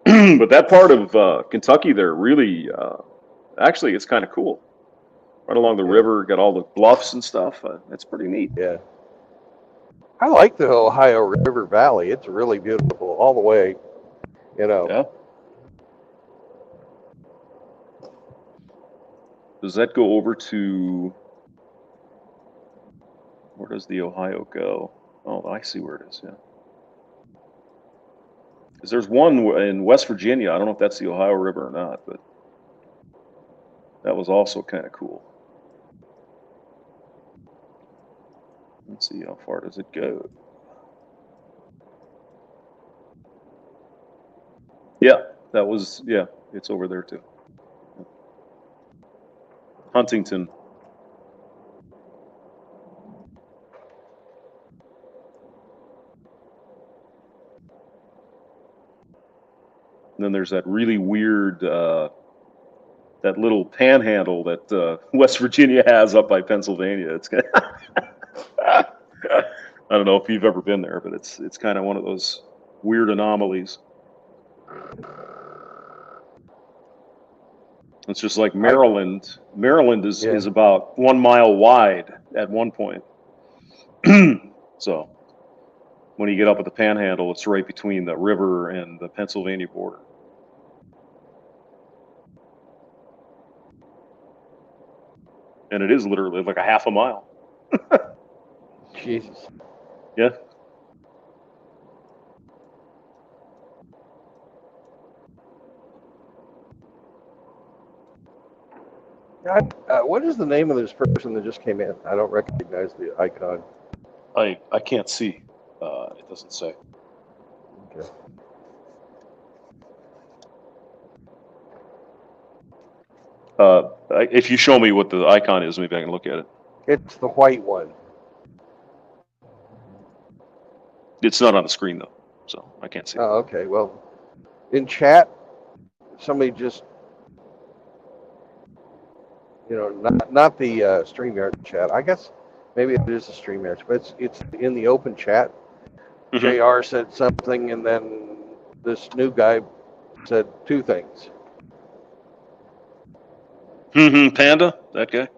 But that part of Kentucky there really, actually, it's kind of cool. Right along the river, got all the bluffs and stuff. It's pretty neat. Yeah. I like the Ohio River Valley. It's really beautiful all the way, you know. Yeah. Does that go over to, where does the Ohio go? Oh, I see where it is, yeah. Because there's one in West Virginia. I don't know if that's the Ohio River or not, but that was also kind of cool. Let's see, how far does it go? Yeah, it's over there too. Huntington. And then there's that really weird, that little panhandle that West Virginia has up by Pennsylvania. It's kind of I don't know if you've ever been there, but it's kind of one of those weird anomalies. It's just like Maryland. Maryland is about 1 mile wide at one point. So when you get up at the panhandle, it's right between the river and the Pennsylvania border. And it is literally like a half a mile. Jesus. Yeah. What is the name of this person that just came in? I don't recognize the icon. I can't see. It doesn't say. Okay. If you show me what the icon is, maybe I can look at it. It's the white one. It's not on the screen though, so I can't see it. Oh, okay. Well, in chat, somebody just, not the StreamYard chat. I guess maybe it is a StreamYard, but it's in the open chat. JR said something, and then this new guy said two things. Panda, that guy.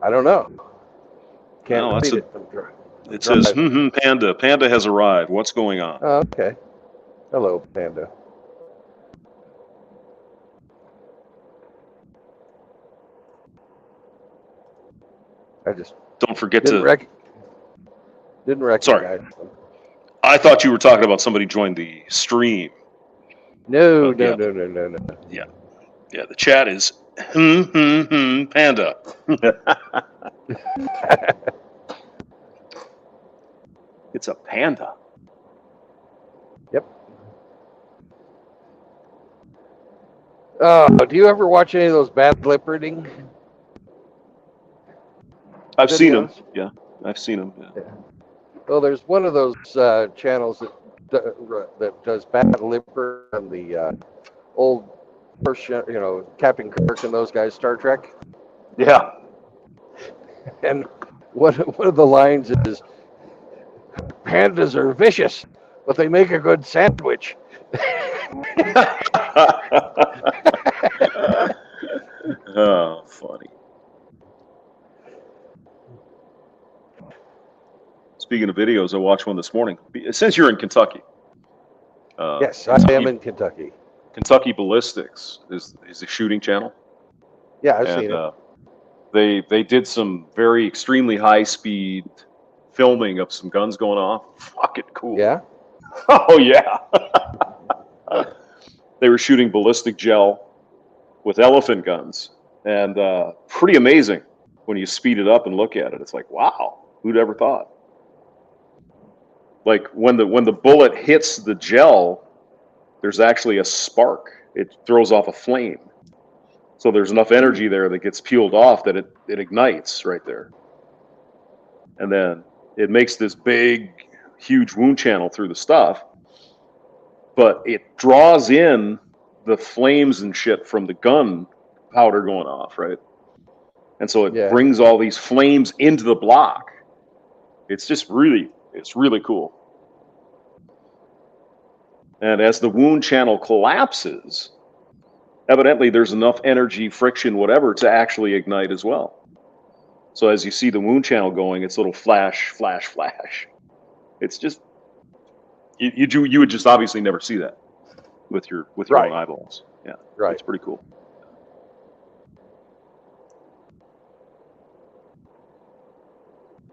I don't know. Can't No, read it. It says, Panda. Panda has arrived. What's going on? Oh, okay. Hello, Panda. I just don't forget didn't to. Didn't recognize Sorry. them. I thought you were talking about somebody joined the stream. No. Yeah, the chat is Panda. It's a panda. Yep. Do you ever watch any of those bad lip reading? I've seen them. Videos? Yeah, I've seen them. Yeah. Yeah. Well, there's one of those channels that does bad lip on the old first, Captain Kirk and those guys, Star Trek. Yeah. And one of the lines is, "Pandas are vicious, but they make a good sandwich." Oh, funny. Speaking of videos, I watched one this morning. Since you're in Kentucky, Yes, I am in Kentucky. Kentucky Ballistics is a shooting channel, Yeah, I've and seen it. they did some very extremely high speed filming of some guns going off. Fucking cool. Yeah. Oh yeah. They were shooting ballistic gel with elephant guns, and pretty amazing when you speed it up and look at it. It's like, wow, who'd ever thought? Like when the bullet hits the gel, there's actually a spark. It throws off a flame. So there's enough energy there that gets peeled off that it ignites right there. And then it makes this big, huge wound channel through the stuff, but it draws in the flames and shit from the gun powder going off, right? And so it brings all these flames into the block. It's just really cool. And as the wound channel collapses, evidently there's enough energy, friction, whatever, to actually ignite as well. So as you see the wound channel going, it's a little flash, flash, flash. It's just you would just obviously never see that with your own eyeballs. Yeah, right. It's pretty cool.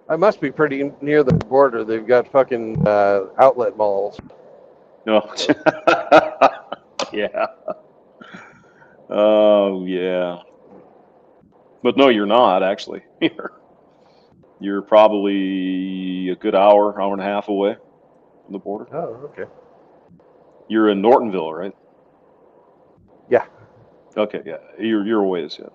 I must be pretty near the border. They've got fucking outlet malls. No. Yeah. Oh yeah. But no, you're not actually. You're probably a good hour and a half away from the border. Oh, okay. You're in Nortonville, right? Yeah. Okay, yeah. You're a ways, yeah.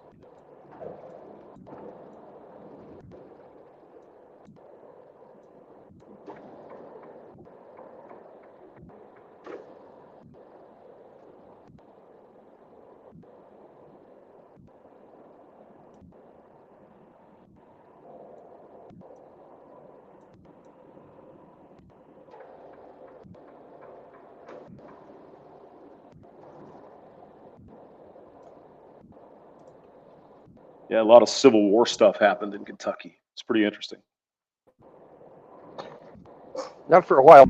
Yeah, a lot of Civil War stuff happened in Kentucky. It's pretty interesting. Not for a while.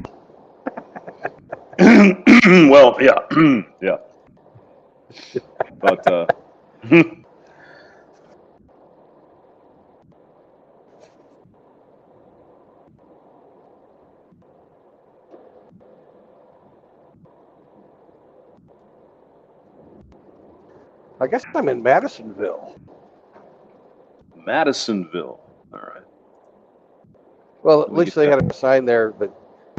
Well, yeah, yeah. But I guess I'm in Madisonville. Madisonville. All right. Well, at least they had a sign there that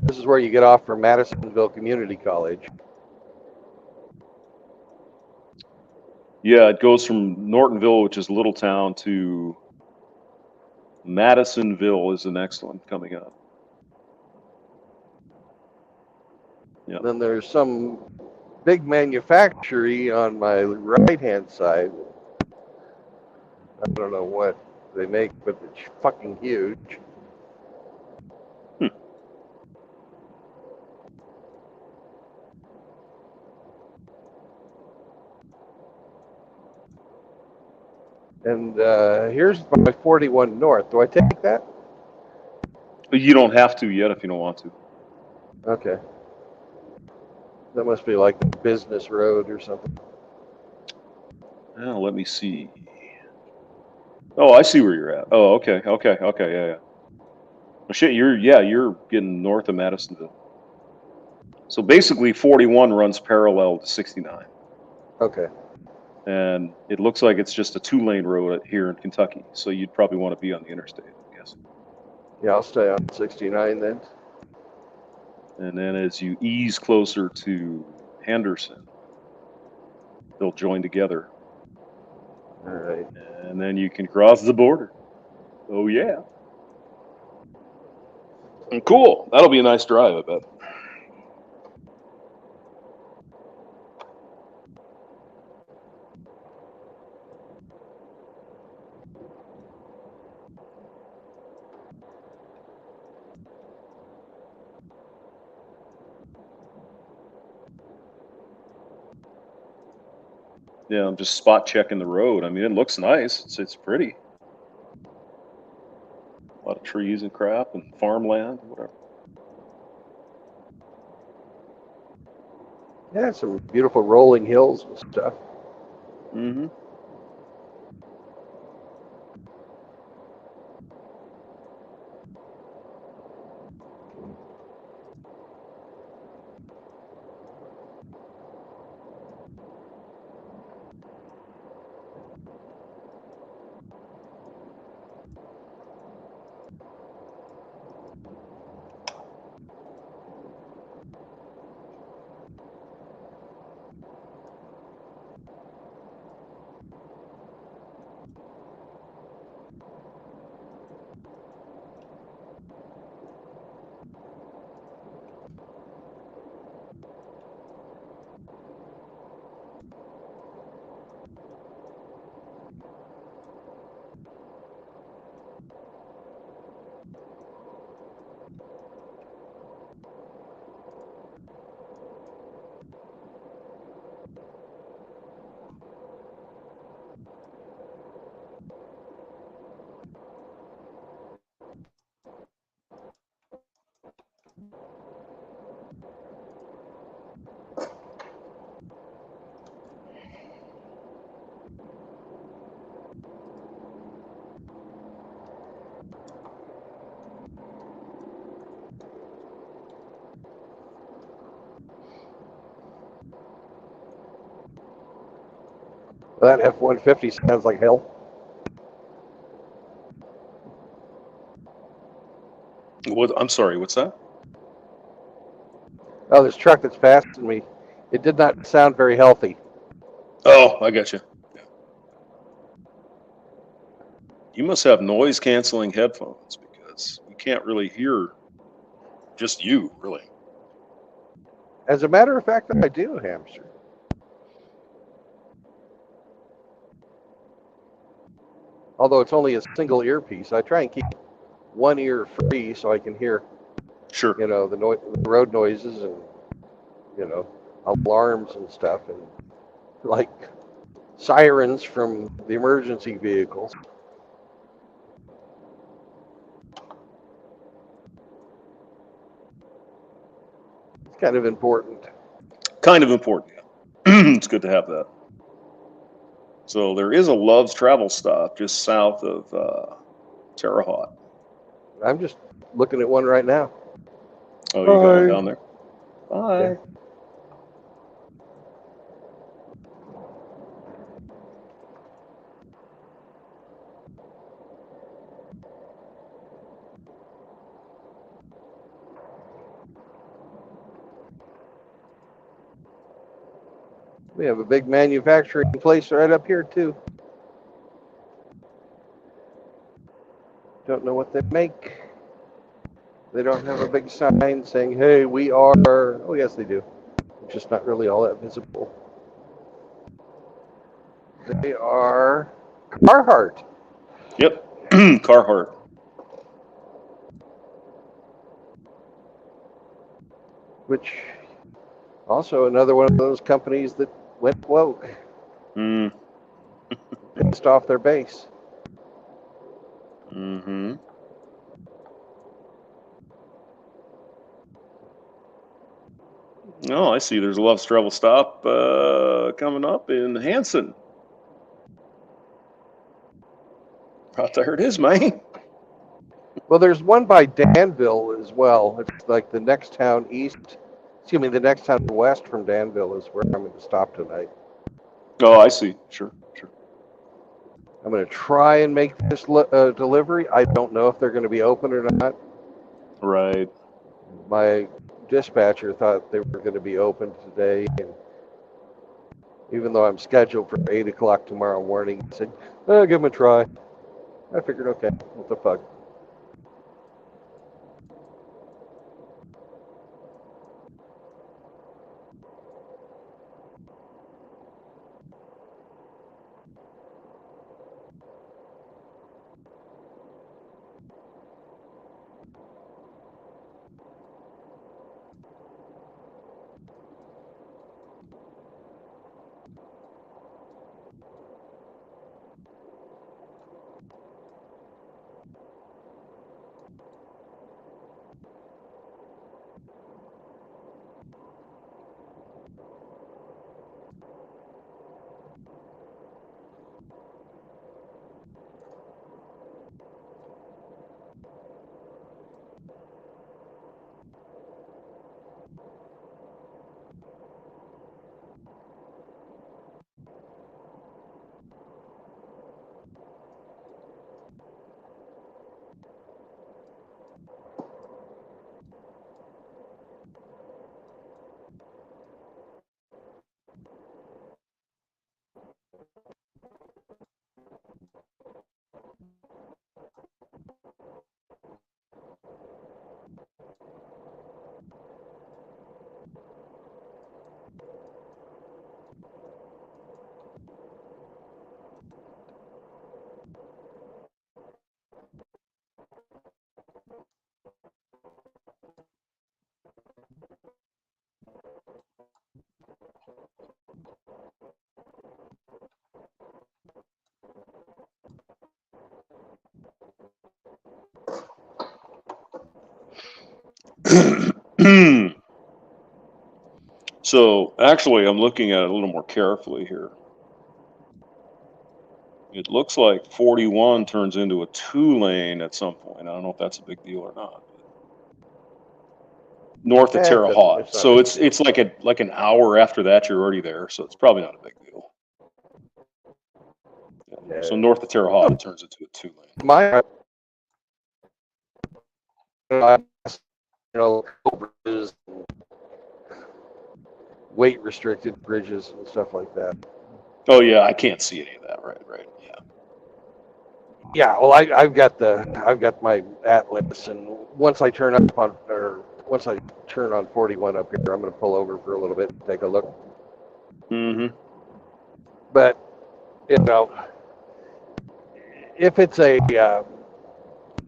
this is where you get off from Madisonville Community College. Yeah, it goes from Nortonville, which is a little town, to Madisonville is the next one coming up. Yeah. Then there's some big manufactory on my right-hand side. I don't know what they make, but it's fucking huge. And here's my 41 North. Do I take that? You don't have to yet if you don't want to. Okay. That must be like the business road or something. Now, let me see. Oh, I see where you're at. Oh, okay, yeah. Well, shit, you're getting north of Madisonville. So basically, 41 runs parallel to 69. Okay. And it looks like it's just a 2-lane road here in Kentucky. So you'd probably want to be on the interstate, I guess. Yeah, I'll stay on 69 then. And then as you ease closer to Henderson, they'll join together. All right. And then you can cross the border. Oh, yeah. And cool. That'll be a nice drive, I bet. Yeah, I'm just spot checking the road. I mean, it looks nice. It's pretty. A lot of trees and crap and farmland, whatever. Yeah, some beautiful rolling hills and stuff. Mm-hmm. That F-150 sounds like hell. What? I'm sorry. What's that? Oh, this truck that's passing me, it did not sound very healthy. Oh, I got you. You must have noise canceling headphones because you can't really hear just you, really. As a matter of fact, I do, Hamster. Although it's only a single earpiece, I try and keep one ear free so I can hear, Sure. the road noises and, alarms and stuff, and like sirens from the emergency vehicles. It's kind of important. Kind of important. Yeah. It's good to have that. So there is a Love's Travel stop just south of Terre Haute. I'm just looking at one right now. Oh, you got one Bye. down there? Bye. Yeah. We have a big manufacturing place right up here too. Don't know what they make. They don't have a big sign saying, "Hey, we are." Oh, yes, they do. It's just not really all that visible. They are Carhartt. Yep. Carhartt. Which also another one of those companies that went woke, Mm. pissed off their base. Mm-hmm. Oh, I see. There's a Love's Travel stop coming up in Hanson. Right there it is, man. Well, there's one by Danville as well. It's like the next town east. Excuse me, the next town west from Danville is where I'm going to stop tonight. Oh, I see. Sure. I'm going to try and make this delivery. I don't know if they're going to be open or not. Right. My dispatcher thought they were going to be open today, and even though I'm scheduled for 8 o'clock tomorrow morning, he said, "Oh, give them a try." I figured, okay, what the fuck. So actually, I'm looking at it a little more carefully here. It looks like 41 turns into a 2-lane at some point. I don't know if that's a big deal or not. North of Terre Haute, so it's like an hour after that you're already there, so it's probably not a big deal. Yeah. So north of Terre Haute, it turns into a 2-lane. My, bridges, weight restricted bridges and stuff like that. Oh yeah, I can't see any of that. Right, yeah. Yeah, well, I've got my atlas, and once I turn on 41 up here, I'm going to pull over for a little bit and take a look. Mm-hmm. But if it's a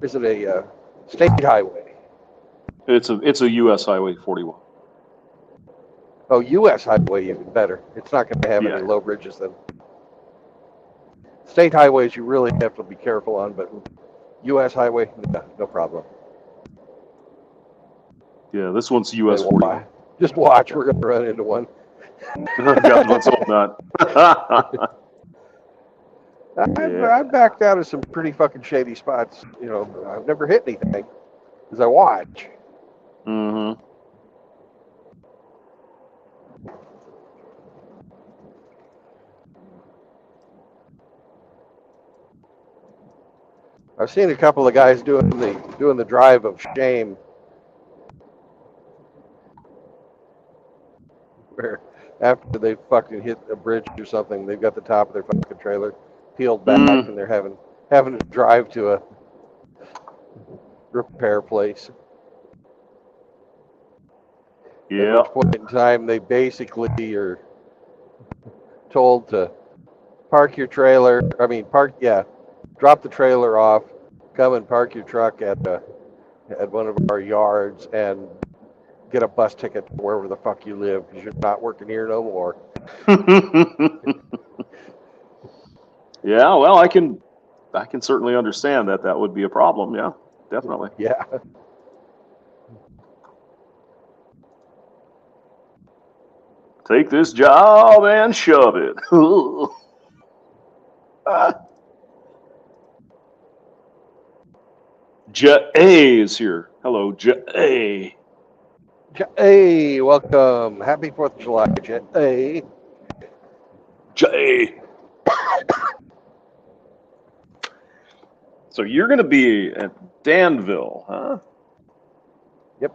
is it a state highway? It's a U.S. Highway 41. Oh, U.S. highway, even better. It's not going to have any low bridges then. State highways you really have to be careful on, but U.S. highway, no problem. Yeah, this one's US 41. Just watch, we're going to run into one. God, let's hope not. I've backed out of some pretty fucking shady spots. I've never hit anything because I watch. Mm-hmm. I've seen a couple of guys doing the drive of shame, where after they fucking hit a bridge or something, they've got the top of their fucking trailer peeled back, and they're having to drive to a repair place. Yeah. At which point in time, they basically are told to drop the trailer off, come and park your truck at one of our yards, and get a bus ticket to wherever the fuck you live because you're not working here no more. Yeah, well, I can certainly understand that would be a problem. Yeah, definitely. Yeah. Take this job and shove it. Jet A is here. Hello, Jet A. Hey, welcome. Happy 4th of July, Jet. Hey. Jet A. So you're going to be at Danville, huh? Yep.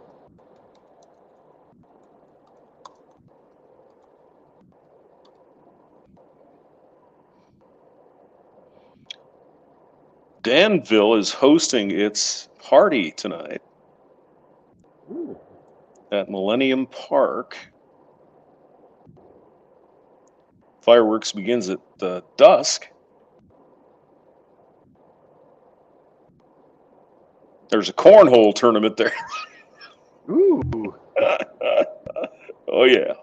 Danville is hosting its party tonight Ooh. at Millennium Park. Fireworks begins at dusk. There's a cornhole tournament there. Ooh. Oh, yeah.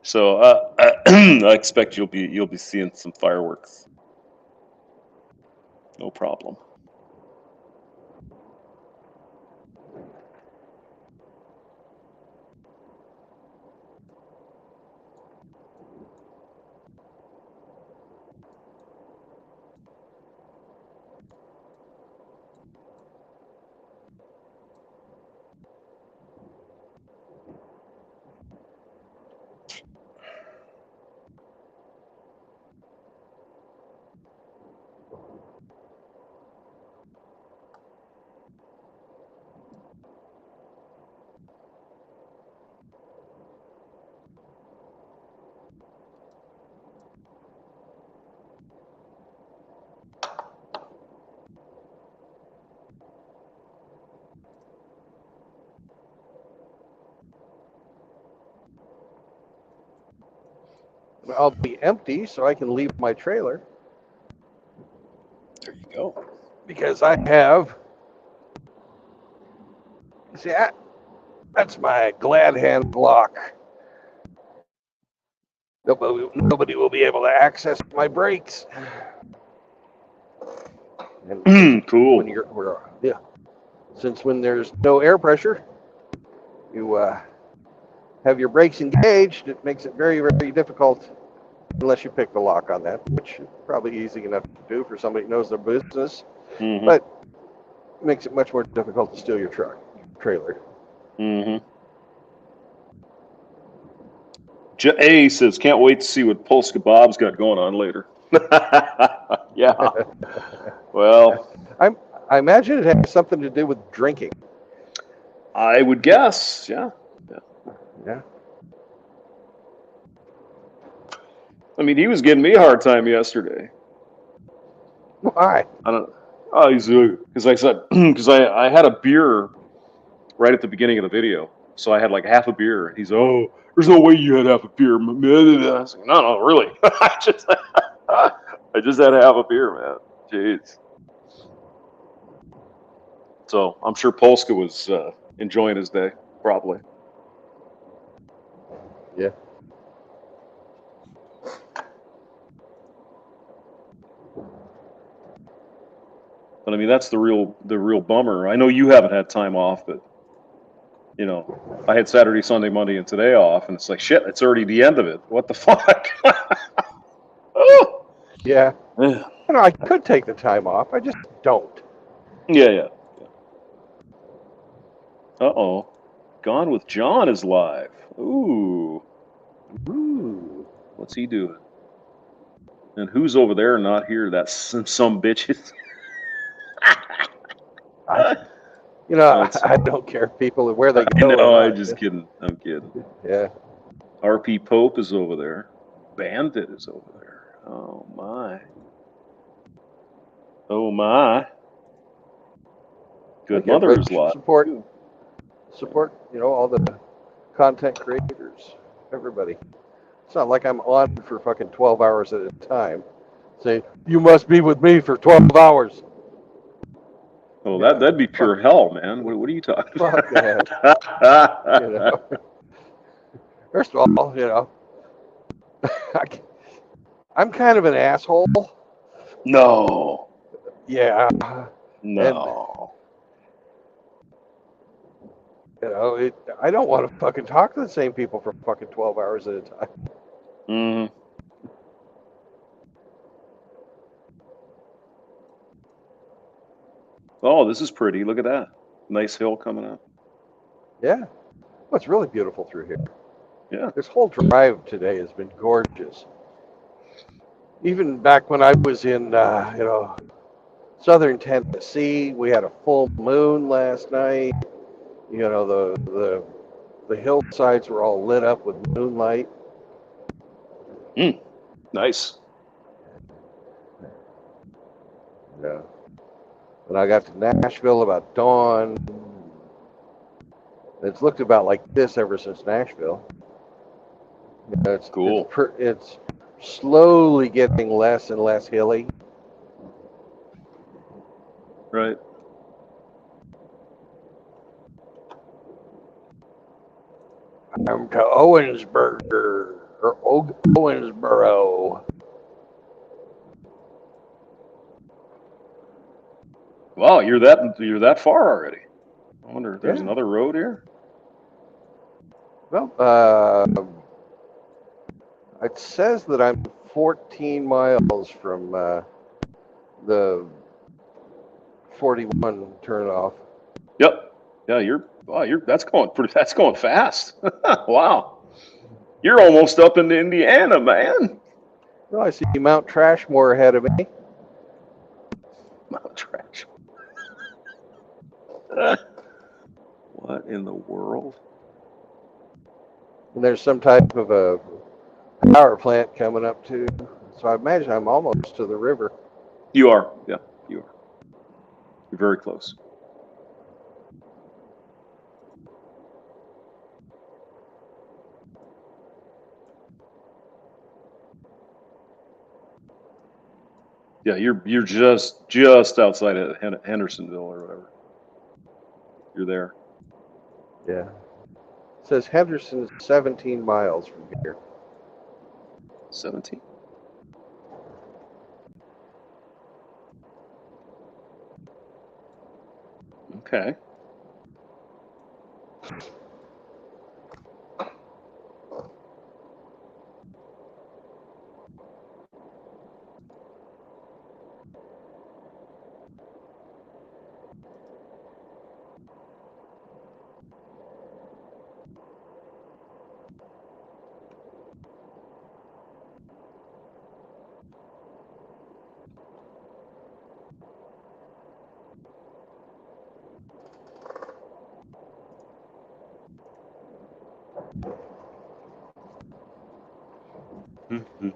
So I expect you'll be seeing some fireworks. No problem. I'll be empty, so I can leave my trailer There you go. because I have. See, that's my glad hand lock. Nobody will be able to access my brakes. And Cool. yeah, since when there's no air pressure, you have your brakes engaged. It makes it very, very difficult unless you pick the lock on that, which is probably easy enough to do for somebody who knows their business. Mm-hmm. But it makes it much more difficult to steal your trailer. Mm-hmm. A says, can't wait to see what Polska Bob's got going on later. Yeah. Well, I imagine it has something to do with drinking. I would guess. Yeah. Yeah. I mean, he was giving me a hard time yesterday. Why? I don't. Oh, he's because I said because I had a beer right at the beginning of the video, so I had like half a beer. He's there's no way you had half a beer. I was like, no, really. I just had half a beer, man. Jeez. So I'm sure Polska was enjoying his day, probably. Yeah. But I mean, that's the real bummer. I know you haven't had time off, but you know, I had Saturday, Sunday, Monday, and today off, and it's like shit. It's already the end of it. What the fuck? Oh. Yeah. Yeah. I could take the time off. I just don't. Yeah. Uh-oh. Gone with John is live. Ooh. What's he doing? And who's over there not here? That's some bitches. I don't care if people where they go. No, I'm just kidding. I'm kidding. Yeah. RP Pope is over there. Bandit is over there. Oh my. Oh my. Good Mother is live. Support, all the content creators, everybody. It's not like I'm on for fucking 12 hours at a time. Say, you must be with me for 12 hours. Oh, that'd be pure hell, man. What are you talking Fuck about? that. First of all, I'm kind of an asshole. No. Yeah. No. And, I don't want to fucking talk to the same people for fucking 12 hours at a time. Mm. Oh, this is pretty. Look at that. Nice hill coming up. Yeah. Well, it's really beautiful through here. Yeah. This whole drive today has been gorgeous. Even back when I was in, southern Tennessee, we had a full moon last night. The the hillsides were all lit up with moonlight. Nice. Yeah. And I got to Nashville about dawn. It's looked about like this ever since Nashville. You know, Cool. It's slowly getting less and less hilly. Right. I'm to Owensboro or Owensboro. Wow, you're that far already. I wonder if there's Yeah. another road here. Well, it says that I'm 14 miles from the 41 turnoff. Yep. Yeah, that's going fast. Wow. You're almost up into Indiana, man. Well, I see Mount Trashmore ahead of me. Mount Trash. What in the world? And there's some type of a power plant coming up too. So I imagine I'm almost to the river. You are. Yeah, you are. You're very close. Yeah, you're just outside of Hendersonville or whatever. You're there. Yeah. It says Henderson's 17 miles from here. 17. Okay. Mhm.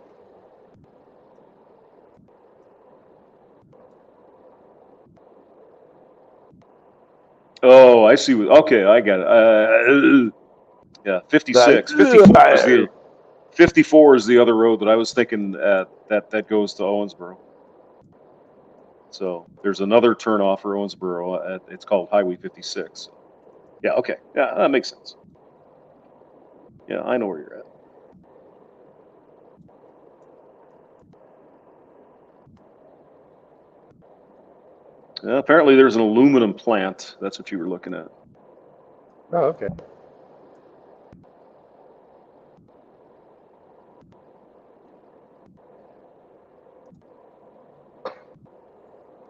Oh, I see. Okay, I got it. Yeah, 56. 54 is the other road that I was thinking that goes to Owensboro. So there's another turnoff for Owensboro. It's called Highway 56. Yeah. Okay. Yeah, that makes sense. Yeah, I know where you're at. Apparently, there's an aluminum plant. That's what you were looking at. Oh, okay.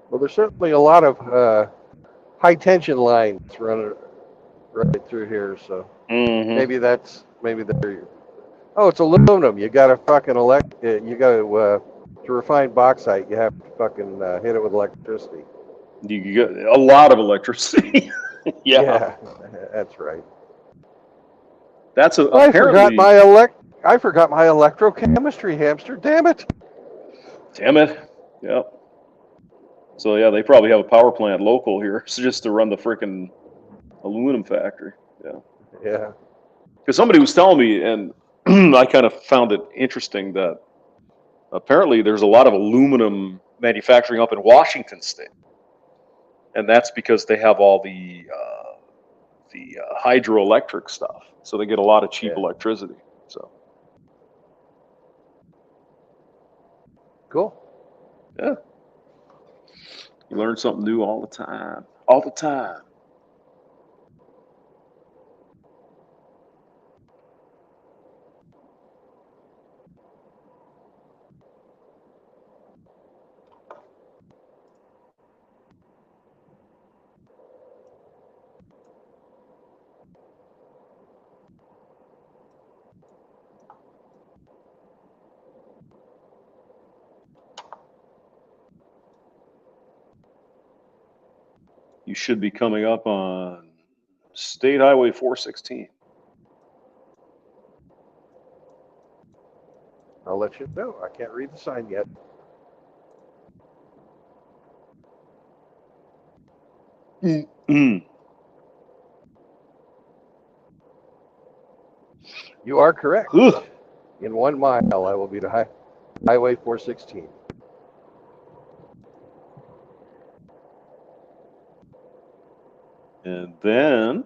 Well, there's certainly a lot of high tension lines running right through here, so Mm-hmm. maybe they're. Oh, it's aluminum. You got to fucking you got to refine bauxite. You have to fucking hit it with electricity. You get a lot of electricity. Yeah. That's right. That's I forgot apparently. I forgot my electrochemistry hamster. Damn it. Damn it. Yeah. So yeah, they probably have a power plant local here, so just to run the freaking aluminum factory. Yeah. Yeah. Because somebody was telling me, and I kind of found it interesting that apparently there's a lot of aluminum manufacturing up in Washington State, and that's because they have all the hydroelectric stuff, so they get a lot of cheap electricity. So Cool. yeah, you learn something new all the time. All the time. You should be coming up on State Highway 416. let you know. I can't read the sign yet. Mm. You are correct. Ugh. In 1 mile, I will be to Highway 416. And then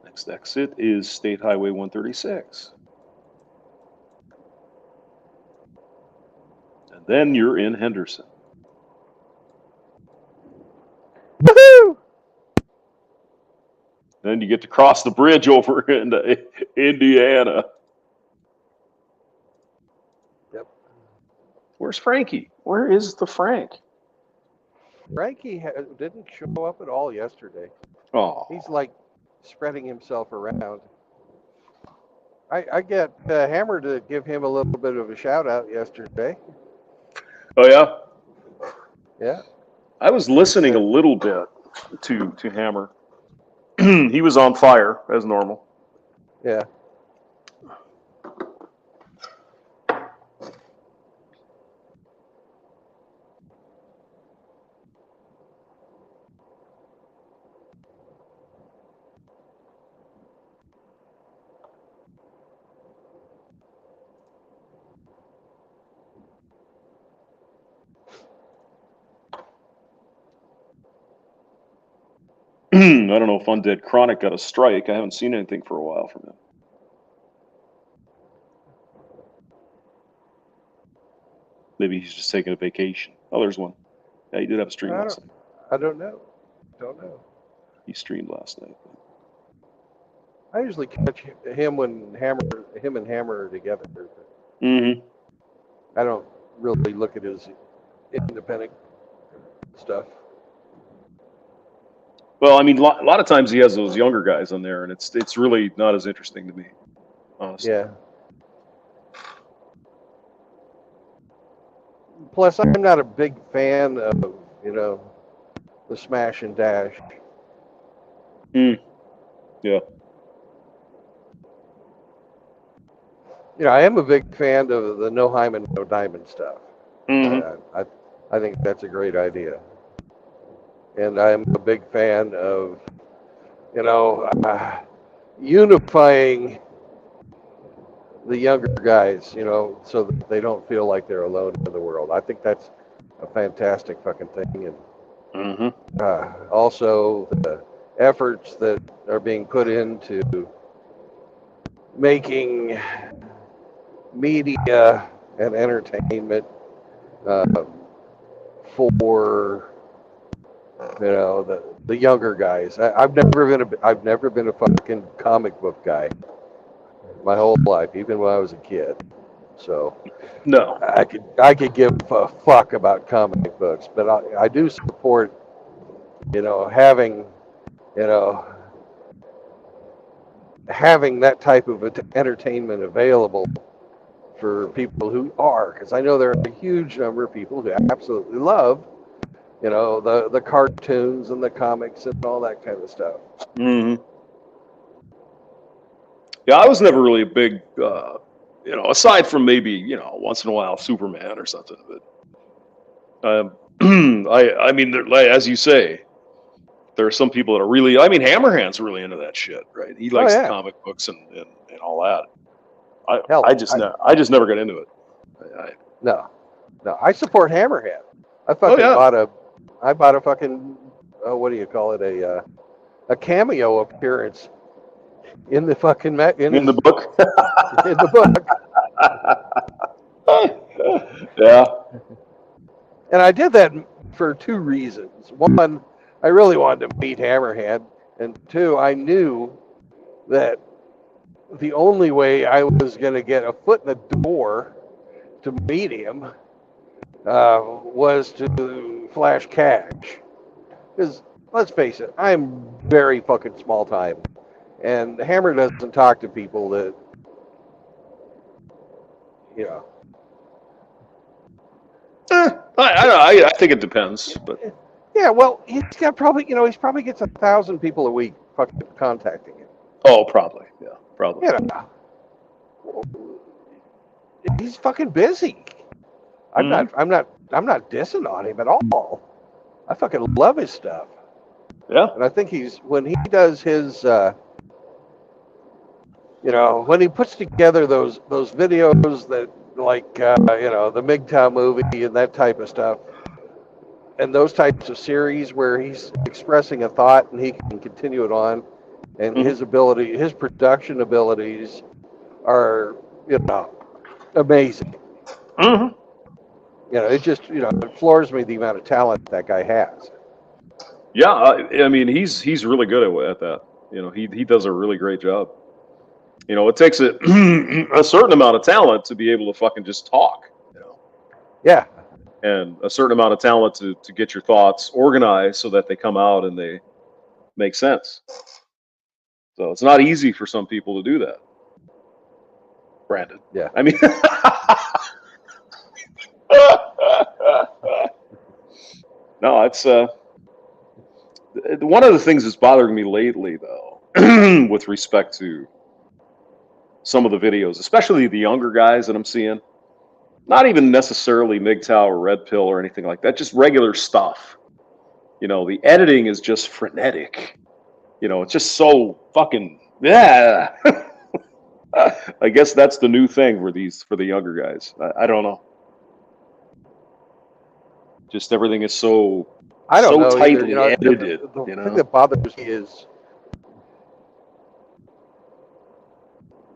next exit is State Highway 136. And then you're in Henderson. Woohoo! Then you get to cross the bridge over into Indiana. Yep. Where's Frankie? Where is the Frank? Frankie didn't show up at all yesterday. Oh, He's like spreading himself around. I get Hammer to give him a little bit of a shout out yesterday. oh yeah. Yeah. I was listening a little bit to Hammer. He was on fire as normal. Yeah. I don't know if Undead Chronic got a strike. I haven't seen anything for a while from him. Maybe he's just taking a vacation. Oh, there's one. Yeah, he did have a stream last night. I don't know. Don't know. He streamed last night. I usually catch him and Hammer are together. Mm-hmm. I don't really look at his independent stuff. Well, I mean, a lot of times he has those younger guys on there, and it's really not as interesting to me, honestly. Yeah. Plus, I'm not a big fan of, the smash and dash. Yeah. I am a big fan of the no hymen, no diamond stuff. Mm-hmm. I think that's a great idea. And I'm a big fan of, unifying the younger guys, so that they don't feel like they're alone in the world. I think that's a fantastic fucking thing. And Mm-hmm. also the efforts that are being put into making media and entertainment for the younger guys. I've never been a fucking comic book guy my whole life, even when I was a kid. So No. I could give a fuck about comic books, but I do support having having that type of entertainment available for people who are, because I know there are a huge number of people who absolutely love the cartoons and the comics and all that kind of stuff. Mm-hmm. Yeah, I was never really a big, aside from maybe, once in a while Superman or something. But I mean, as you say, there are some people that are really, I mean, Hammerhand's really into that shit, right? He likes the comic books and all that. I just never got into it. No, I support Hammerhand. I fucking I bought a fucking, what do you call it, a cameo appearance in the fucking in the book. In the book. Yeah. And I did that for two reasons. One, I really wanted to meet Hammerhand, and two, I knew that the only way I was going to get a foot in the door to meet him was to flash cash. Because let's face it, I'm very fucking small time, and Hammer doesn't talk to people that, I think it depends, but yeah, well, he's got probably, he probably gets 1,000 people a week fucking contacting him. oh, probably, yeah, probably. He's fucking busy. I'm Mhm. not dissing on him at all. I fucking love his stuff. Yeah. And I think when he does his, when he puts together those videos that, like, the MGTOW movie and that type of stuff, and those types of series where he's expressing a thought and he can continue it on, and Mhm. his production abilities are, amazing. Mhm. It just, it floors me the amount of talent that guy has. Yeah, I mean, he's really good at that. He does a really great job. It takes a certain amount of talent to be able to fucking just talk. Yeah, And a certain amount of talent to get your thoughts organized so that they come out and they make sense. So it's not easy for some people to do that. Brandon. yeah. I mean, no, it's one of the things that's bothering me lately, though, with respect to some of the videos, especially the younger guys that I'm seeing. Not even necessarily MGTOW or Red Pill or anything like that, just regular stuff. The editing is just frenetic. It's just so fucking, yeah. I guess that's the new thing for the younger guys. I don't know. Just everything is I don't so know either. tightly edited. The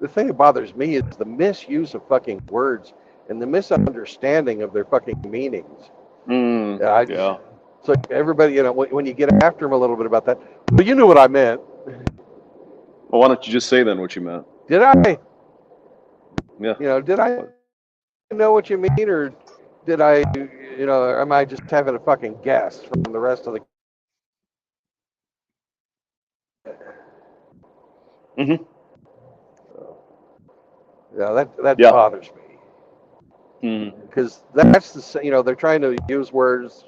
thing that bothers me is the misuse of fucking words and the misunderstanding of their fucking meanings. Yeah. It's like everybody, when you get after them a little bit about that, well, you knew what I meant. Well, why don't you just say then what you meant? Did I? Yeah. Did I know what you mean, or did I, am I just having a fucking guess from the rest of the? Mm-hmm. Yeah, that Yeah. bothers me Mm-hmm. because that's they're trying to use words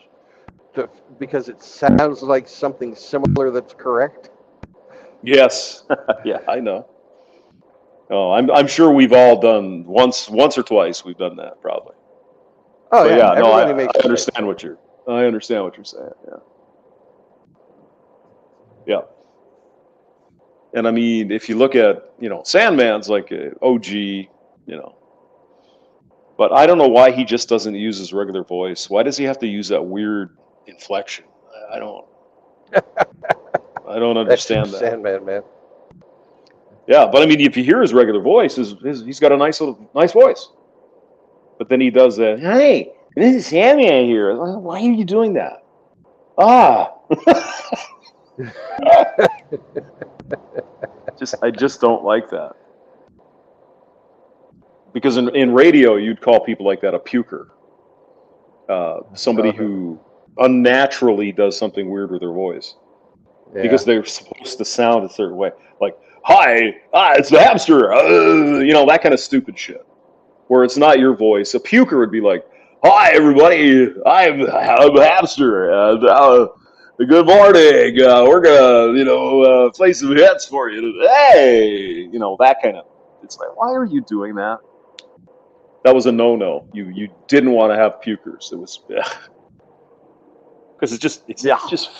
because it sounds like something similar that's correct. Yes. Yeah, I know. Oh, I'm sure we've all done once or twice. We've done that probably. Oh But yeah, yeah, no, everybody I makes mistakes. I understand what you're saying. Yeah. Yeah. And I mean, if you look at, Sandman's like a OG, but I don't know why he just doesn't use his regular voice. Why does he have to use that weird inflection? I don't That's understand just that. Sandman, man. Yeah, but I mean, if you hear his regular voice, he's got a nice voice. But then he does that. Hey, this is Sandman here. Why are you doing that? Ah. I just don't like that. Because in radio, you'd call people like that a puker. Somebody who unnaturally does something weird with their voice. Yeah. Because they're supposed to sound a certain way. Like, hi, it's the hamster. That kind of stupid shit. Where it's not your voice. A puker would be like, hi, everybody. I'm a hamster. Good morning. We're going to play some hits for you. Hey! That kind of. It's like, why are you doing that? That was a no-no. You didn't want to have pukers. It was because it's just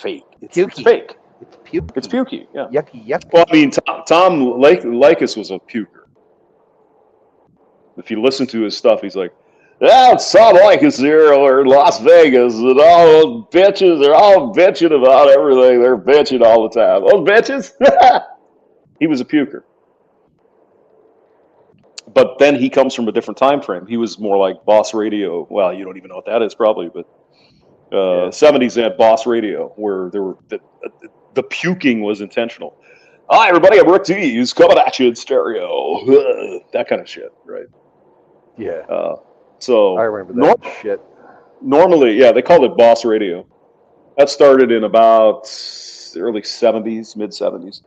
fake. It's fake. It's pukey. It's pukey. Yeah. Yucky. Well, I mean, Tom Likas was a puker. If you listen to his stuff, he's like, "Yeah, it's Tom Likas here or Las Vegas, and all bitches. They're all bitching about everything. They're bitching all the time. Those bitches." He was a puker. But then he comes from a different time frame. He was more like Boss Radio. Well, you don't even know what that is, probably, but 70s they had Boss Radio, where there were the puking was intentional. Hi, everybody, I'm Rick D. He's coming at you in stereo. That kind of shit, right? Yeah. So I remember that shit. Normally, yeah, they called it Boss Radio. That started in about the early 70s, mid 70s.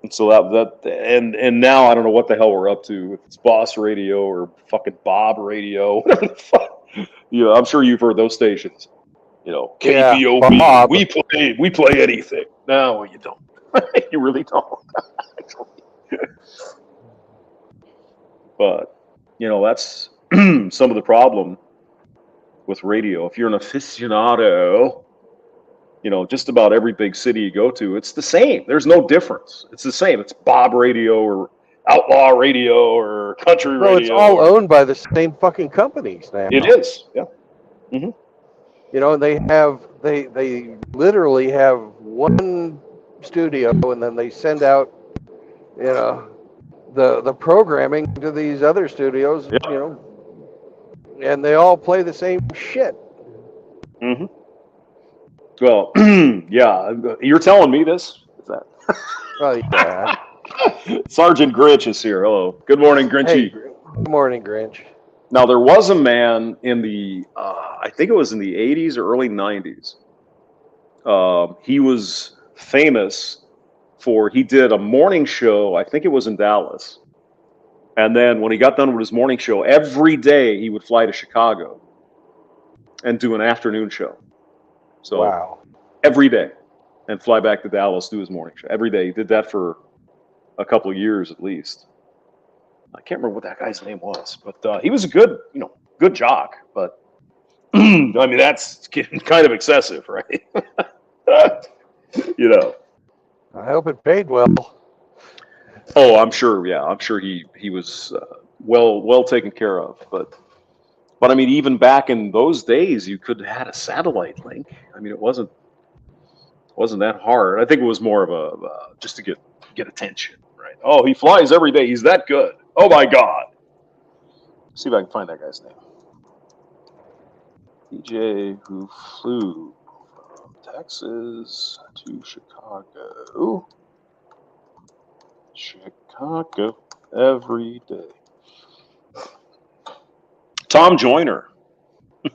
And so and now I don't know what the hell we're up to, if it's Boss Radio or fucking Bob Radio, whatever the fuck. I'm sure you've heard those stations. KPOB. Bob. We play anything. No, you don't. You really don't. But that's some of the problem with radio. If you're an aficionado, just about every big city you go to, it's the same. There's no difference. It's the same. It's Bob radio or Outlaw radio or Country Well, it's radio. all owned by the same fucking companies now. It is. Yeah. They literally have one studio, and then they send out, the programming to these other studios, Yep. And they all play the same shit. Mm-hmm. Well, yeah, you're telling me this? Is that Oh yeah. Sergeant Grinch is here? Hello. Good morning, Hey, Grinchy. good morning, Grinch. Now, there was a man in the, I think it was in the 80s or early 90s. He was famous he did a morning show, I think it was in Dallas. And then when he got done with his morning show, every day he would fly to Chicago and do an afternoon show. So Wow. every day, and fly back to Dallas, do his morning show. Every day. He did that for a couple of years at least. I can't remember what that guy's name was, but he was a good jock. But I mean, that's getting kind of excessive, right? I hope it paid well. Oh, I'm sure. Yeah, I'm sure he was well taken care of. But I mean, even back in those days, you could have had a satellite link. I mean, it wasn't that hard. I think it was more of a just to get attention, right? Oh, he flies every day. He's that good. Oh my God. See if I can find that guy's name. DJ who flew from Texas to Chicago. Chicago every day. Tom Joyner.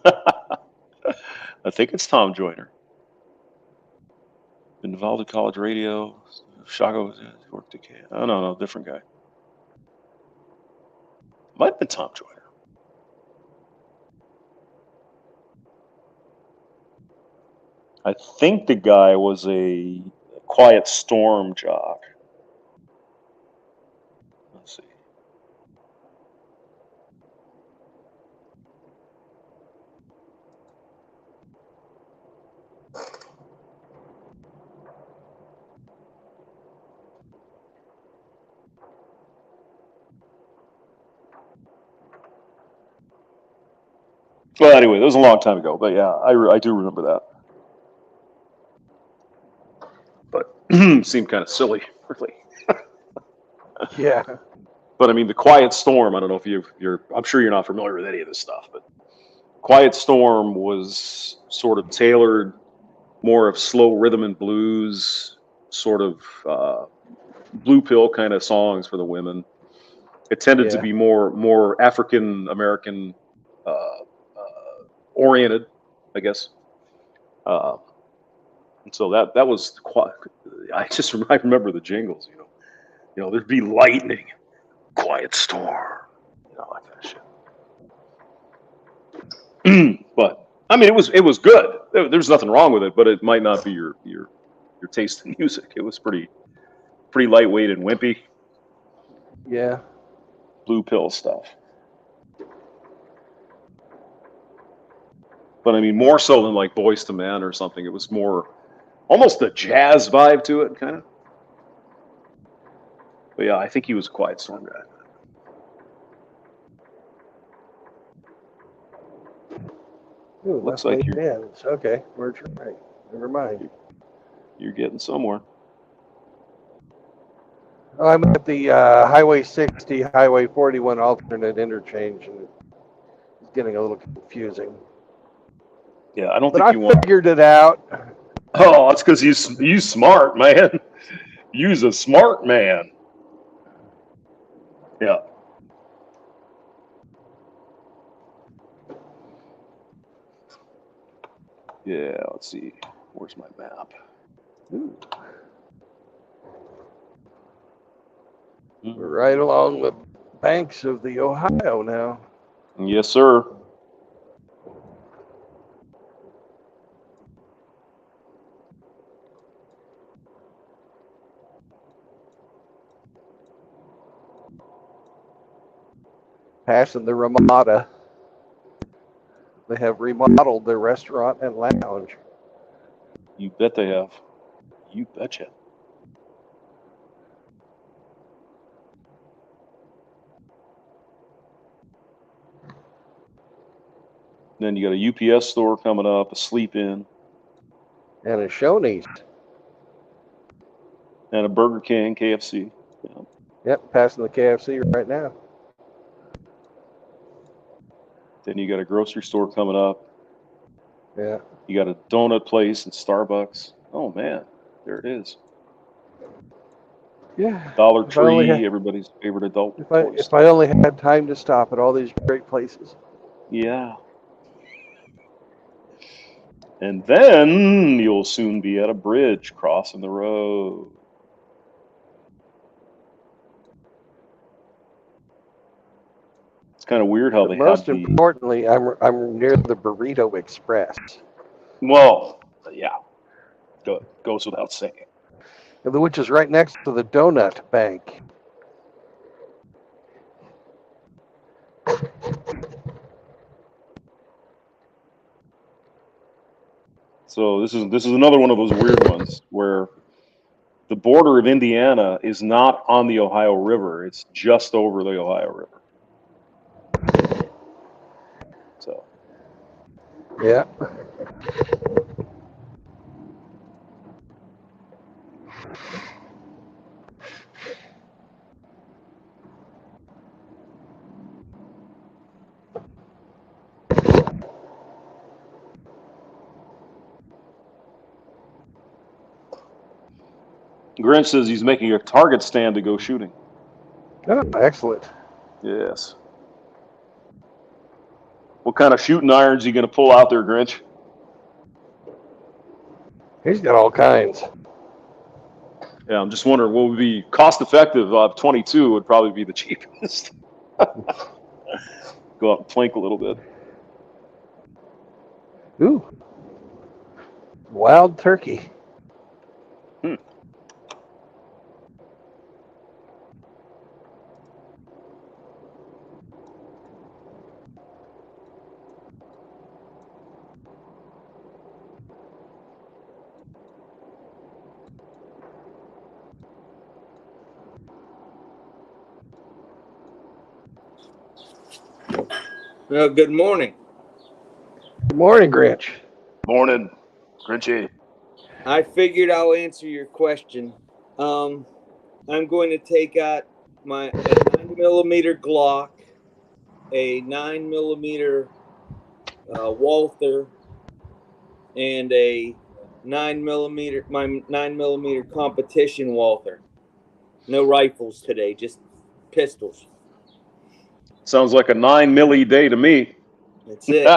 I think it's Tom Joyner. Been involved in college radio. Chicago worked at oh no, different guy. Might have been Tom Joyner. I think the guy was a Quiet Storm jock. Let's see. Well, anyway, that was a long time ago, but yeah, I do remember that. But seemed kind of silly, really. Yeah. But I mean, the Quiet Storm. I don't know if you're. I'm sure you're not familiar with any of this stuff, but Quiet Storm was sort of tailored, more of slow rhythm and blues, sort of blue pill kind of songs for the women. It tended to be more African American oriented, I guess. And so that was I remember the jingles. There'd be lightning, Quiet Storm, that kind of shit. But I mean, it was good. There's nothing wrong with it, but it might not be your taste in music. It was pretty lightweight and wimpy. Yeah. Blue pill stuff. But I mean, more so than like Boys to Men or something. It was more almost a jazz vibe to it, kind of. But yeah, I think he was a Quiet Storm guy. Ooh, Looks like you're bands. Okay, we're right. Never mind. You're getting somewhere. Oh, I'm at the Highway 60, Highway 41 alternate interchange, and it's getting a little confusing. Yeah, I don't But think you want. Figured it out. Oh, that's because you smart, man. You's a smart man. Yeah. Yeah, let's see. Where's my map? Ooh. We're right along the banks of the Ohio now. Yes, sir. passing the Ramada. They have remodeled their restaurant and lounge. You bet they have. You betcha. Then you got a UPS store coming up, a Sleep Inn, And a Shoney's. and a Burger King, KFC. Yeah. Yep, passing the KFC right now. Then you got a grocery store coming up. Yeah. You got a donut place and Starbucks. Oh man, there it is. Yeah. Dollar If I only Tree, had- everybody's favorite adult If toy I only had time to stop at all these great places. Yeah. And then you'll soon be at a bridge crossing the road. It's kind of weird how But they most have the. importantly, I'm near the Burrito Express, Well, yeah, goes without saying. which is right next to the Donut Bank. So this is another one of those weird ones where the border of Indiana is not on the Ohio River; it's just over the Ohio River. So Yeah. Grinch says he's making a target stand to go shooting. Oh, excellent. Yes. What kind of shooting irons are you going to pull out there, Grinch? He's got all kinds. Yeah, I'm just wondering what would be cost effective. 22 would probably be the cheapest. Go out and plink a little bit. Ooh. Wild turkey. Well, good morning. Good morning, Grinch. Morning, Grinchy. I figured I'll answer your question. I'm going to take out a 9mm Glock, a 9mm Walther, and a 9mm competition Walther. No rifles today, just pistols. Sounds like a 9 milli day to me. That's it.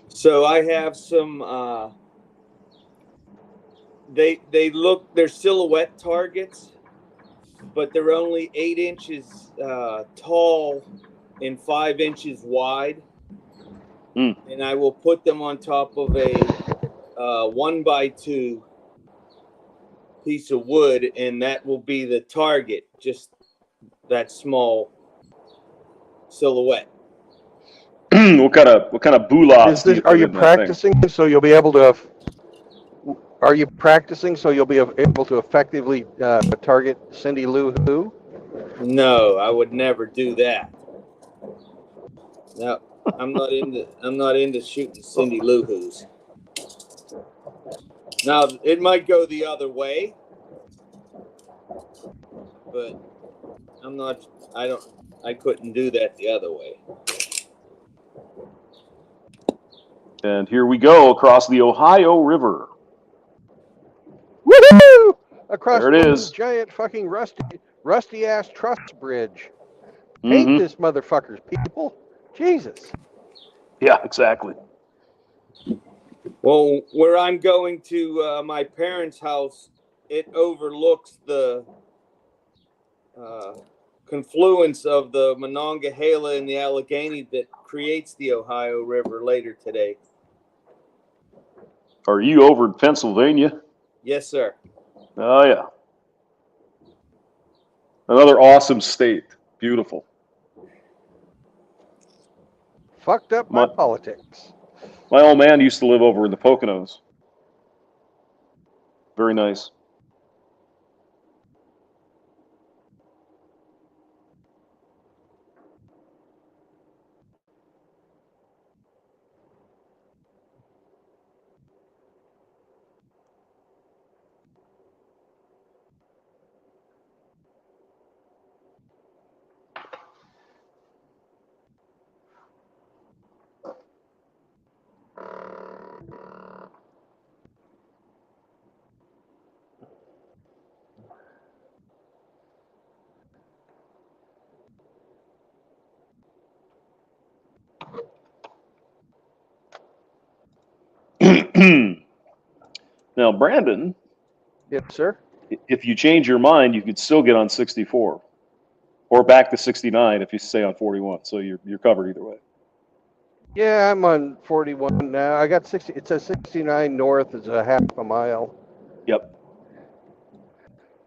So I have some. They're silhouette targets, but they're only 8 inches tall and 5 inches wide. And I will put them on top of a 1x2 piece of wood, and that will be the target. Just that small silhouette. What kind of boulots do you Are put you in that thing? practicing so you'll be able to? Are you practicing so you'll be able to effectively target Cindy Lou Who? No, I would never do that. No, I'm not into shooting Cindy Lou Who's. Now it might go the other way, but I couldn't do that the other way. And here we go across the Ohio River. Woohoo! Across There it one is. giant fucking rusty ass truss bridge. Paint this motherfuckers, people. Jesus. Yeah, exactly. Well, where I'm going to my parents' house, it overlooks the confluence of the Monongahela and the Allegheny that creates the Ohio River later today. Are you over in Pennsylvania? Yes, sir. Oh, yeah. Another awesome state. Beautiful. Fucked up my politics. My old man used to live over in the Poconos. Very nice. Now, Brandon, Yes, sir. if you change your mind, you could still get on 64 or back to 69 if you stay on 41. So you're covered either way. Yeah, I'm on 41 now. I got 60. It says 69 north is a half a mile. Yep.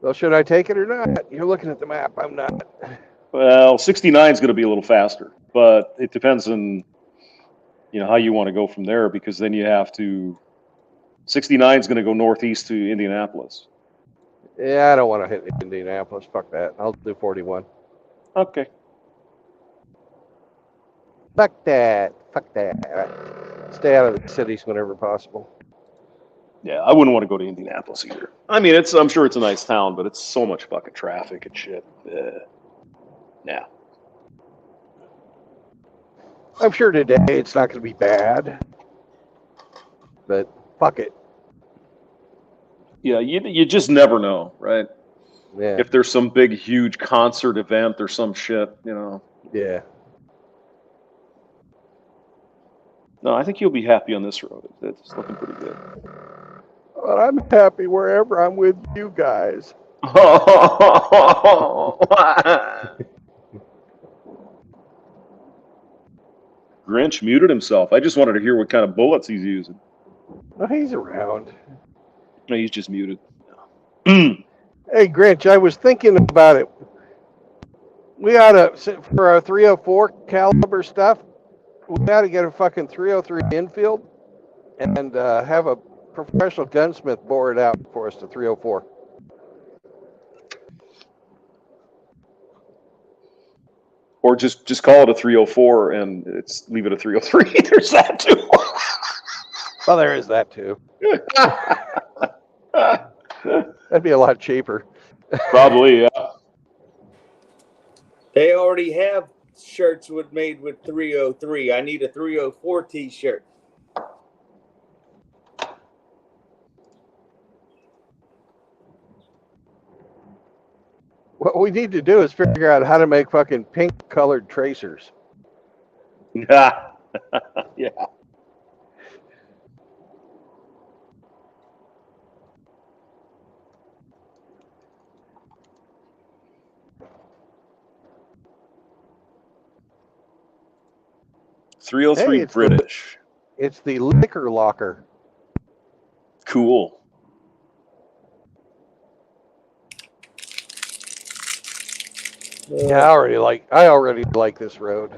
Well, should I take it or not? You're looking at the map. I'm not. Well, 69 is going to be a little faster, but it depends on how you want to go from there, because then you have to. 69 is going to go northeast to Indianapolis. Yeah, I don't want to hit Indianapolis. Fuck that. I'll do 41. Okay. Fuck that. Fuck that. Stay out of the cities whenever possible. Yeah, I wouldn't want to go to Indianapolis either. I mean, I'm sure it's a nice town, but it's so much fucking traffic and shit. Nah. I'm sure today it's not going to be bad, but fuck it. Yeah, you just never know, right? Yeah. If there's some big, huge concert event or some shit, Yeah. No, I think you'll be happy on this road. It's looking pretty good. Well, I'm happy wherever I'm with you guys. Grinch muted himself. I just wanted to hear what kind of bullets he's using. Oh, he's around. No, he's just muted. Hey, Grinch, I was thinking about it. We ought to, for our 304 caliber stuff, we ought to get a fucking 303 infield and have a professional gunsmith bore it out for us to 304. Or just call it a 304 and leave it a 303. There's that too. Well, there is that too. That'd be a lot cheaper. Probably, yeah. They already have shirts made with 303. I need a 304 t-shirt. What we need to do is figure out how to make fucking pink colored tracers. Yeah. Yeah. Hey, 303 British. It's the liquor locker. Cool. Yeah, I already like this road.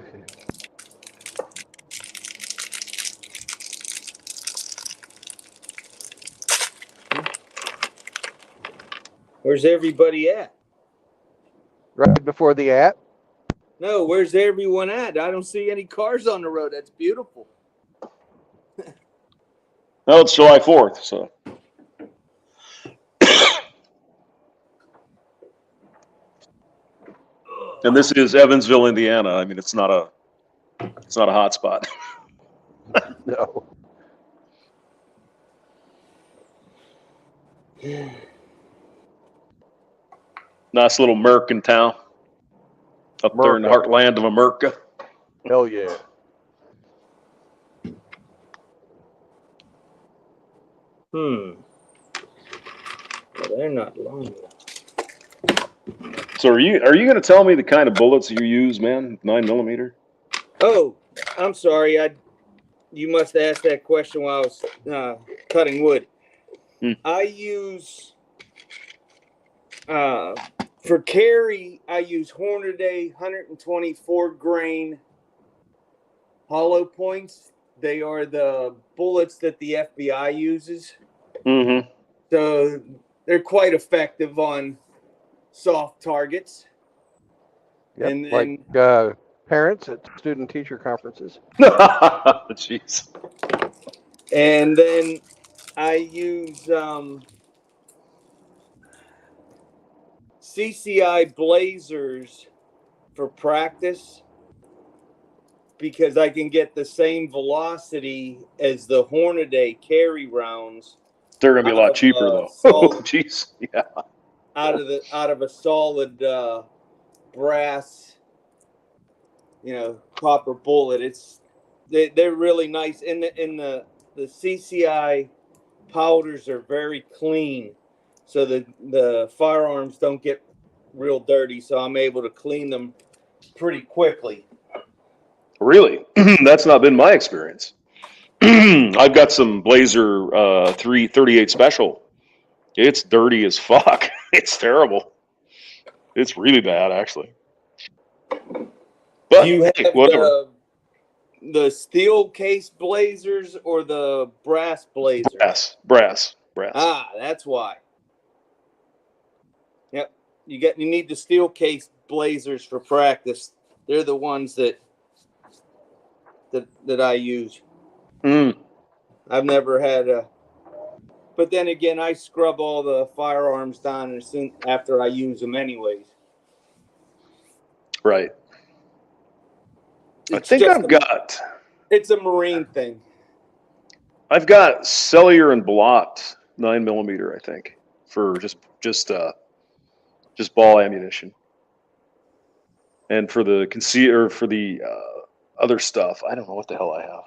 Where's everybody at? Right before the at. No, where's everyone at? I don't see any cars on the road. That's beautiful. No, it's July 4th, so. And this is Evansville, Indiana. I mean, it's not a hot spot. No. Nice little American town up there in the heartland of America. Hell yeah. Well, they're not long enough. So are you going to tell me the kind of bullets you use, man? 9mm? Oh, I'm sorry. You must have asked that question while I was cutting wood. I use for carry. I use Hornady 124 grain hollow points. They are the bullets that the FBI uses. Mm-hmm. So they're quite effective on soft targets. Yep, And like then parents at student-teacher conferences. Jeez. and then I use CCI blazers for practice because I can get the same velocity as the Hornaday carry rounds They're gonna be a out lot of cheaper a though. solid, Jeez. Yeah. out of a solid brass, copper bullet. They're really nice, and the CCI powders are very clean, so the firearms don't get real dirty. So I'm able to clean them pretty quickly. Really? That's not been my experience. I've got some Blazer 338 special. It's dirty as fuck. It's terrible. It's really bad, actually. But Do you hey, have whatever. the steel case blazers or the brass blazers? Brass. Ah, that's why. Yep. You need the steel case blazers for practice. They're the ones that I use. Mm, I've never had a. But then again, I scrub all the firearms down as soon after I use them, anyways. right. It's It's a Marine thing. I've got Cellular and Blot 9mm, I think, for just ball ammunition, and for the other stuff, I don't know what the hell I have.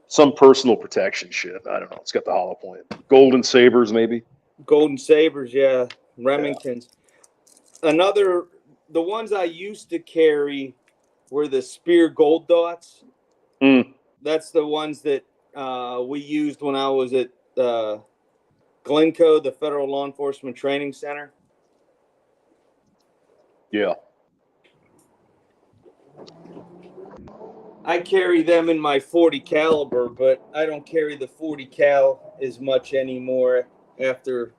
Some personal protection shit. I don't know. It's got the hollow point. Golden Sabers, maybe. Golden Sabers, yeah. Remingtons. Yeah. The ones I used to carry were the Spear Gold Dots. Mm. That's the ones that we used when I was at Glencoe, the Federal Law Enforcement Training Center. Yeah. I carry them in my 40 caliber, but I don't carry the 40 cal as much anymore after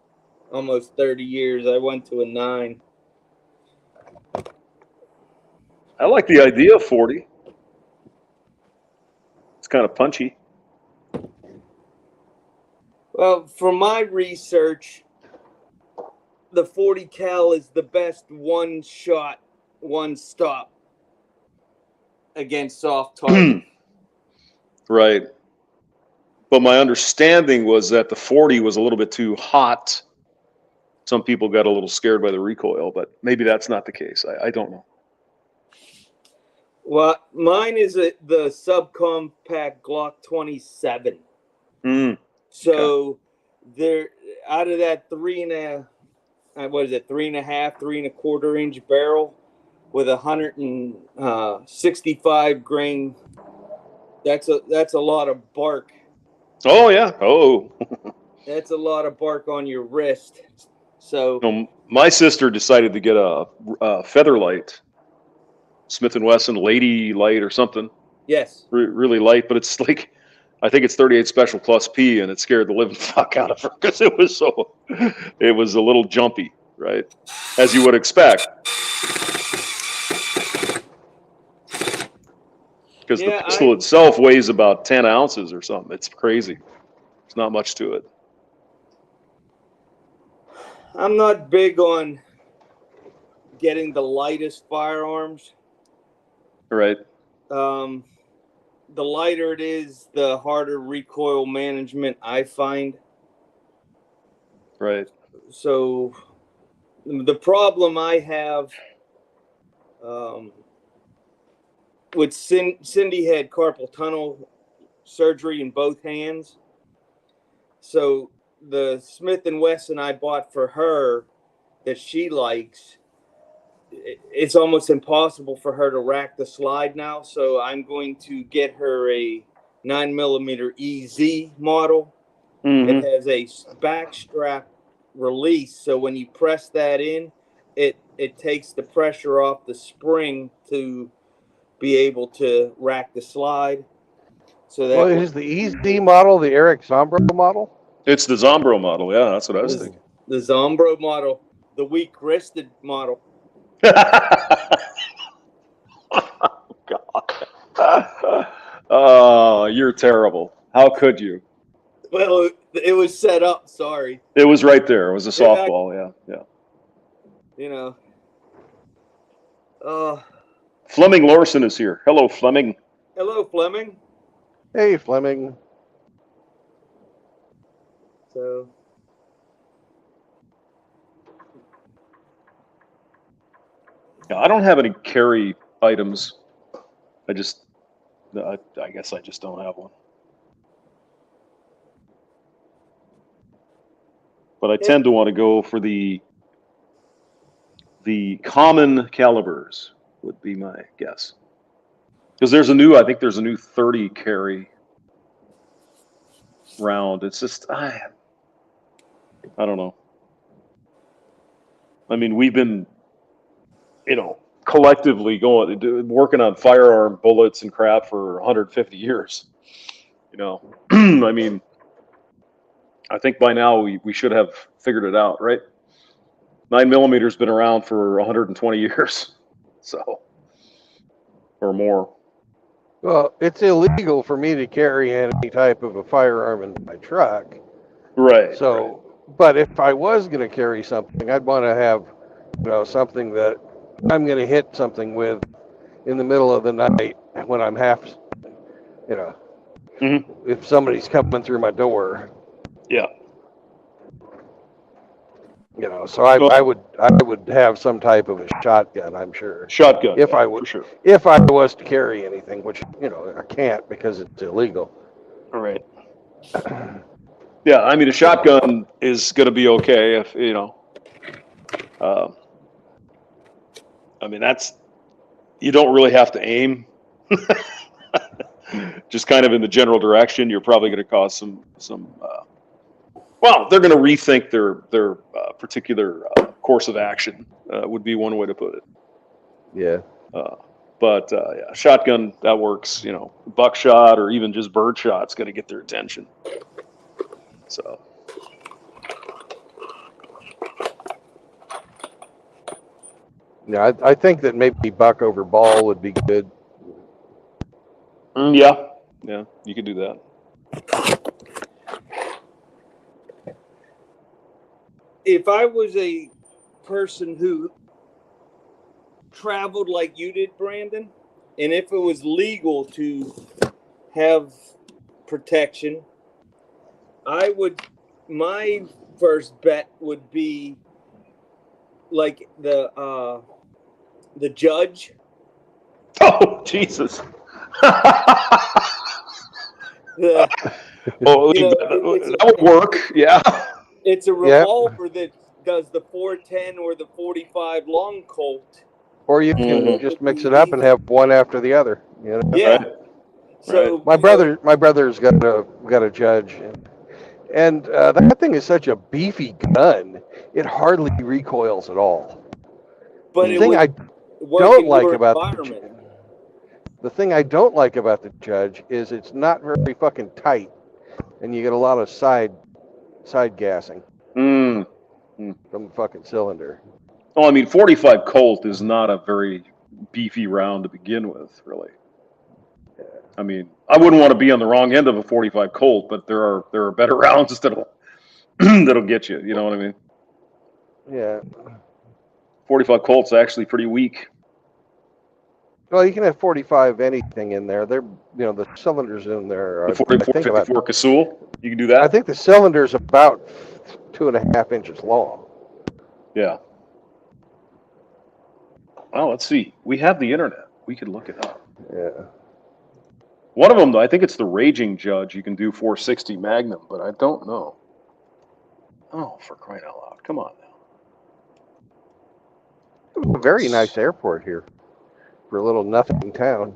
almost 30 years. I went to a 9. I like the idea of 40. It's kind of punchy. Well, from my research, the 40 cal is the best one shot, one stop against soft targets. Right. But my understanding was that the 40 was a little bit too hot. Some people got a little scared by the recoil, but maybe that's not the case. I don't know. Well, mine is the subcompact Glock 27. Mm. So there, out of that 3.5, 3.25 inch barrel with 165 grain. That's a lot of bark. Oh yeah. Oh. That's a lot of bark on your wrist. So my sister decided to get a Featherlight, Smith & Wesson Lady Light or something. Yes. Really light, but it's like, I think it's 38 Special Plus P, and it scared the living fuck out of her because it was a little jumpy, right? As you would expect. Because the pistol itself weighs about 10 ounces or something. It's crazy. There's not much to it. I'm not big on getting the lightest firearms. Right. The lighter it is, the harder recoil management I find. Right. So the problem I have with Cindy had carpal tunnel surgery in both hands. So the Smith & Wesson I bought for her that she likes, it's almost impossible for her to rack the slide now. So I'm going to get her a 9mm EZ model. Mm-hmm. It has a backstrap release. So when you press that in, it takes the pressure off the spring to be able to rack the slide. So that Well, is the EZ model the Eric Zombro model? It's the Zombro model. Yeah, that's what I was thinking. the Zombro model, the weak-wristed model. God. Oh, you're terrible. How could you? Well, it was set up. Sorry. It was right there. It was a softball. Yeah. You know. Fleming Lorson is here. Hello, Fleming. Hello, Fleming. Hey, Fleming. So. Yeah, I don't have any carry items. I guess I just don't have one. But I tend to want to go for the common calibers would be my guess. Because I think there's a new 30 carry round. It's just, I don't know. I mean, we've been, collectively working on firearm bullets and crap for 150 years. I mean, I think by now we should have figured it out, right? 9mm's been around for 120 years, so, or more. Well, it's illegal for me to carry any type of a firearm in my truck. Right. So, but if I was going to carry something, I'd want to have, something that I'm going to hit something with in the middle of the night when I'm if somebody's coming through my door. Yeah. So I would have some type of a shotgun, I'm sure. Shotgun. If I would, for sure. if I was to carry anything, which I can't because it's illegal. All right. Yeah, I mean, a shotgun is going to be okay if I mean, you don't really have to aim. Just kind of in the general direction, you're probably going to cause some. Well, they're going to rethink their particular course of action. Would be one way to put it. Yeah. But yeah, shotgun, that works. Buckshot or even just birdshot's going to get their attention. So. Yeah, I think that maybe buck over ball would be good. Yeah, you could do that. If I was a person who traveled like you did, Brandon, and if it was legal to have protection, my first bet would be like the Judge. Oh, Jesus. That would work. Yeah. It's a revolver that does the 410 or the 45 long Colt. Or you can just mix it up and have one after the other. Yeah. Right. So my brother's got a Judge, and that thing is such a beefy gun. It hardly recoils at all. But the thing I don't like about the Judge is it's not very fucking tight, and you get a lot of side gassing from the fucking cylinder. Well, I mean, 45 Colt is not a very beefy round to begin with, really. I mean, I wouldn't want to be on the wrong end of a 45 Colt, but there are better rounds that'll get you. You know what I mean? Yeah. 45 Colt's actually pretty weak. Well, you can have 45 anything in there. They're the cylinders in there. The 44 Casull, you can do that. I think the cylinder's about 2.5 inches long. Yeah. Well, let's see. We have the internet. We could look it up. Yeah. One of them, though, I think it's the Raging Judge. You can do 460 Magnum, but I don't know. Oh, for crying out loud! Come on now. A very nice airport here for a little nothing town.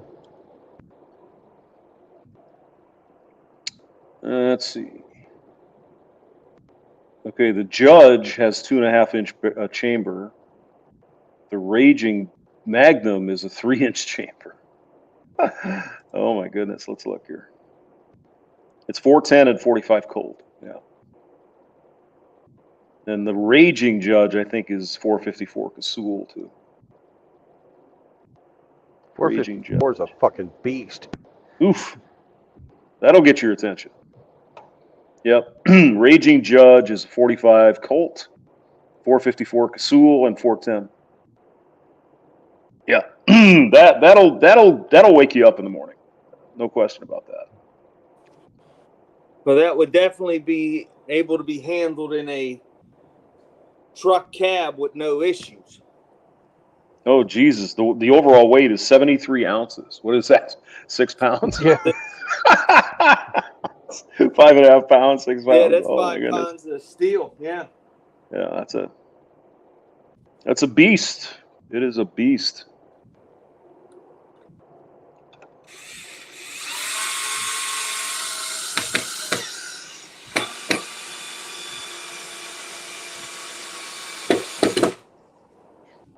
Let's see. Okay, the Judge has 2.5-inch chamber. The Raging Magnum is a 3-inch chamber. Oh my goodness, let's look here. It's 410 and 45 cold. Yeah. And the raging judge, I think, is 454 Kasul too. Raging judge. 454 is a fucking beast. Oof. That'll get your attention. Yep. Raging judge is 45 Colt, 454 Kasul, and 410. Yeah. that'll wake you up in the morning. No question about that. Well, that would definitely be able to be handled in a truck cab with no issues. Oh Jesus! The overall weight is 73 ounces. What is that? 6 pounds? Yeah. 5.5 pounds, 6 pounds. Yeah, that's Oh, my 5 goodness. pounds of steel. Yeah. Yeah, that's a beast. It is a beast.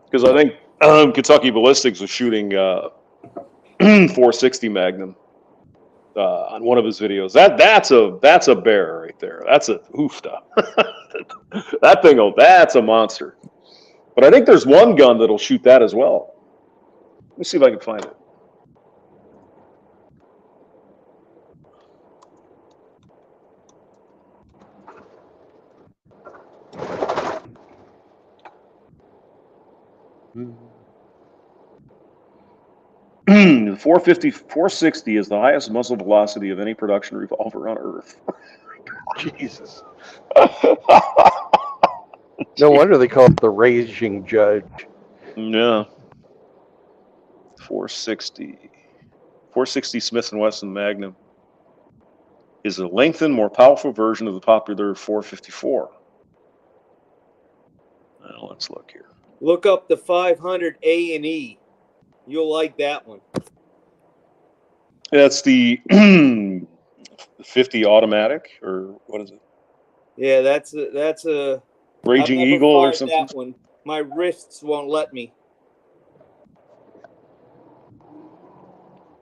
Because I think Kentucky Ballistics was shooting 460 Magnum on one of his videos. That's a bear right there. That's a oofta. That's a monster. But I think there's one gun that'll shoot that as well. Let me see if I can find it. The 460 is the highest muzzle velocity of any production revolver on Earth. Jesus. No wonder they call it the raging judge. Yeah. 460 Smith & Wesson Magnum is a lengthened, more powerful version of the popular 454. Now, let's look here. Look up the 500 A&E. You'll like that one. That's the 50 automatic, or what is it? Yeah, that's a Raging I've never Eagle or fired something? that one. My wrists won't let me.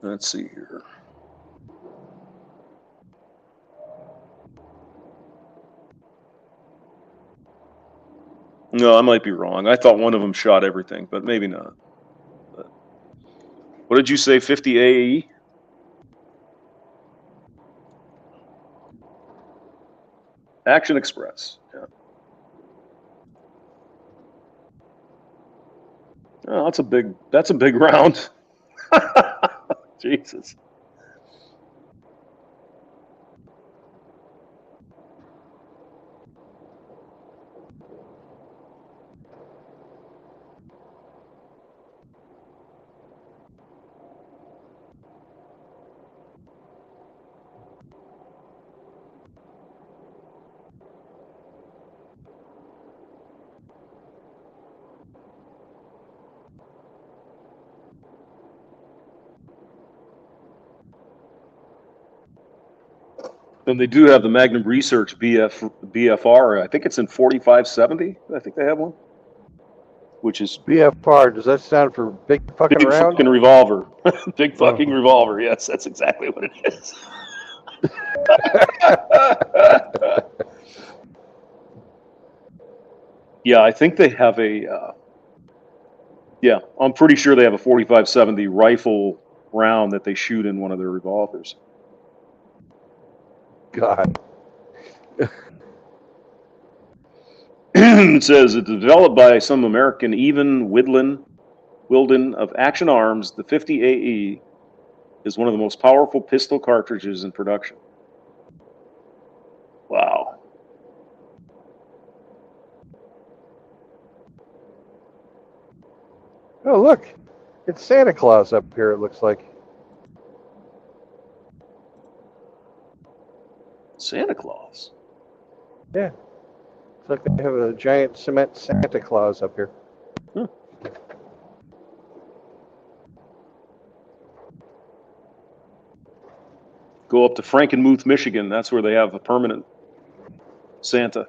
Let's see here. No, I might be wrong. I thought one of them shot everything, but maybe not. But what did you say, 50 AAE? Action Express. Yeah. Oh, that's a big round. Jesus. And they do have the Magnum Research BFR. I think it's in 4570. I think they have one, which is BFR, does that stand for big fucking big round? fucking revolver. Big fucking revolver. Yes, that's exactly what it is. Yeah, I think they have a. Yeah, I'm pretty sure they have a 4570 rifle round that they shoot in one of their revolvers. God. It says it's developed by some American Wilden of Action Arms. The 50 AE is one of the most powerful pistol cartridges in production. Wow. Oh, look. It's Santa Claus up here, it looks like. Santa Claus. Yeah. It's like they have a giant cement Santa Claus up here. Go up to Frankenmuth, Michigan. That's where they have a permanent Santa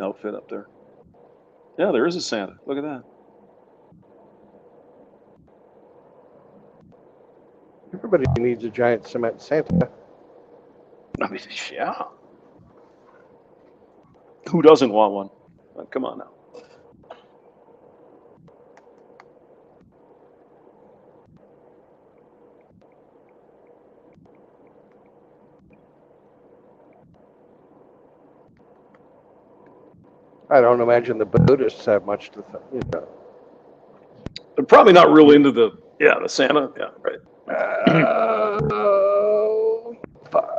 outfit up there. Yeah, there is a Santa. Look at that. Everybody needs a giant cement Santa. I mean, yeah. Who doesn't want one? Come on now. I don't imagine the Buddhists have much to, They're probably not really into the Santa. Yeah, right. Oh, fuck.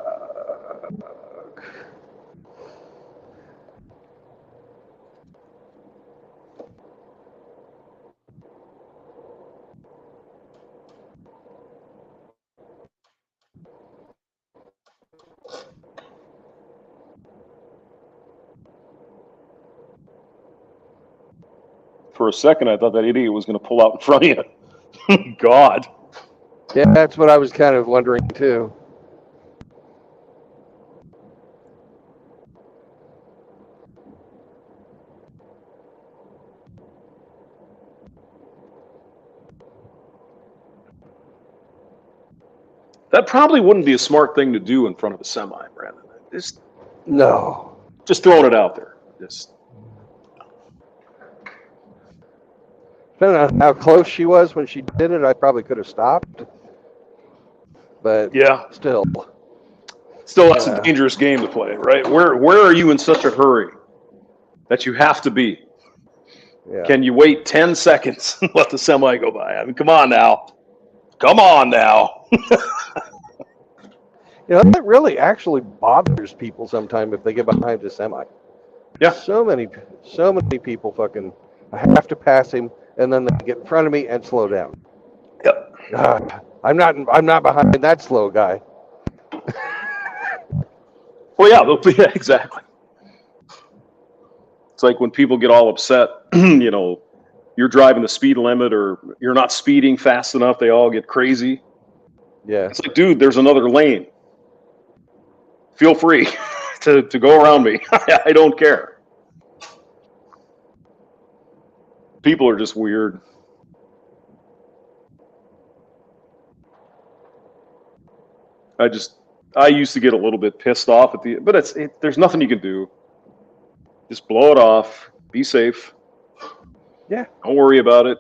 For a second, I thought that idiot was going to pull out in front of you. God. Yeah, that's what I was kind of wondering too. That probably wouldn't be a smart thing to do in front of a semi, Brandon. No. Just throwing it out there. Depending on how close she was when she did it, I probably could have stopped. But yeah. Still, that's a dangerous game to play, right? Where are you in such a hurry that you have to be? Yeah. Can you wait 10 seconds and let the semi go by? I mean, come on now. Come on now. That really actually bothers people sometimes if they get behind a semi. Yeah. So many people fucking, I have to pass him, and then they get in front of me and slow down. Yep. I'm not behind that slow guy. Well, yeah, exactly. It's like when people get all upset, you're driving the speed limit or you're not speeding fast enough, they all get crazy. Yeah. It's like, dude, there's another lane. Feel free to go around me. I don't care. People are just weird. I used to get a little bit pissed off but there's nothing you can do. Just blow it off. Be safe. Yeah. Don't worry about it.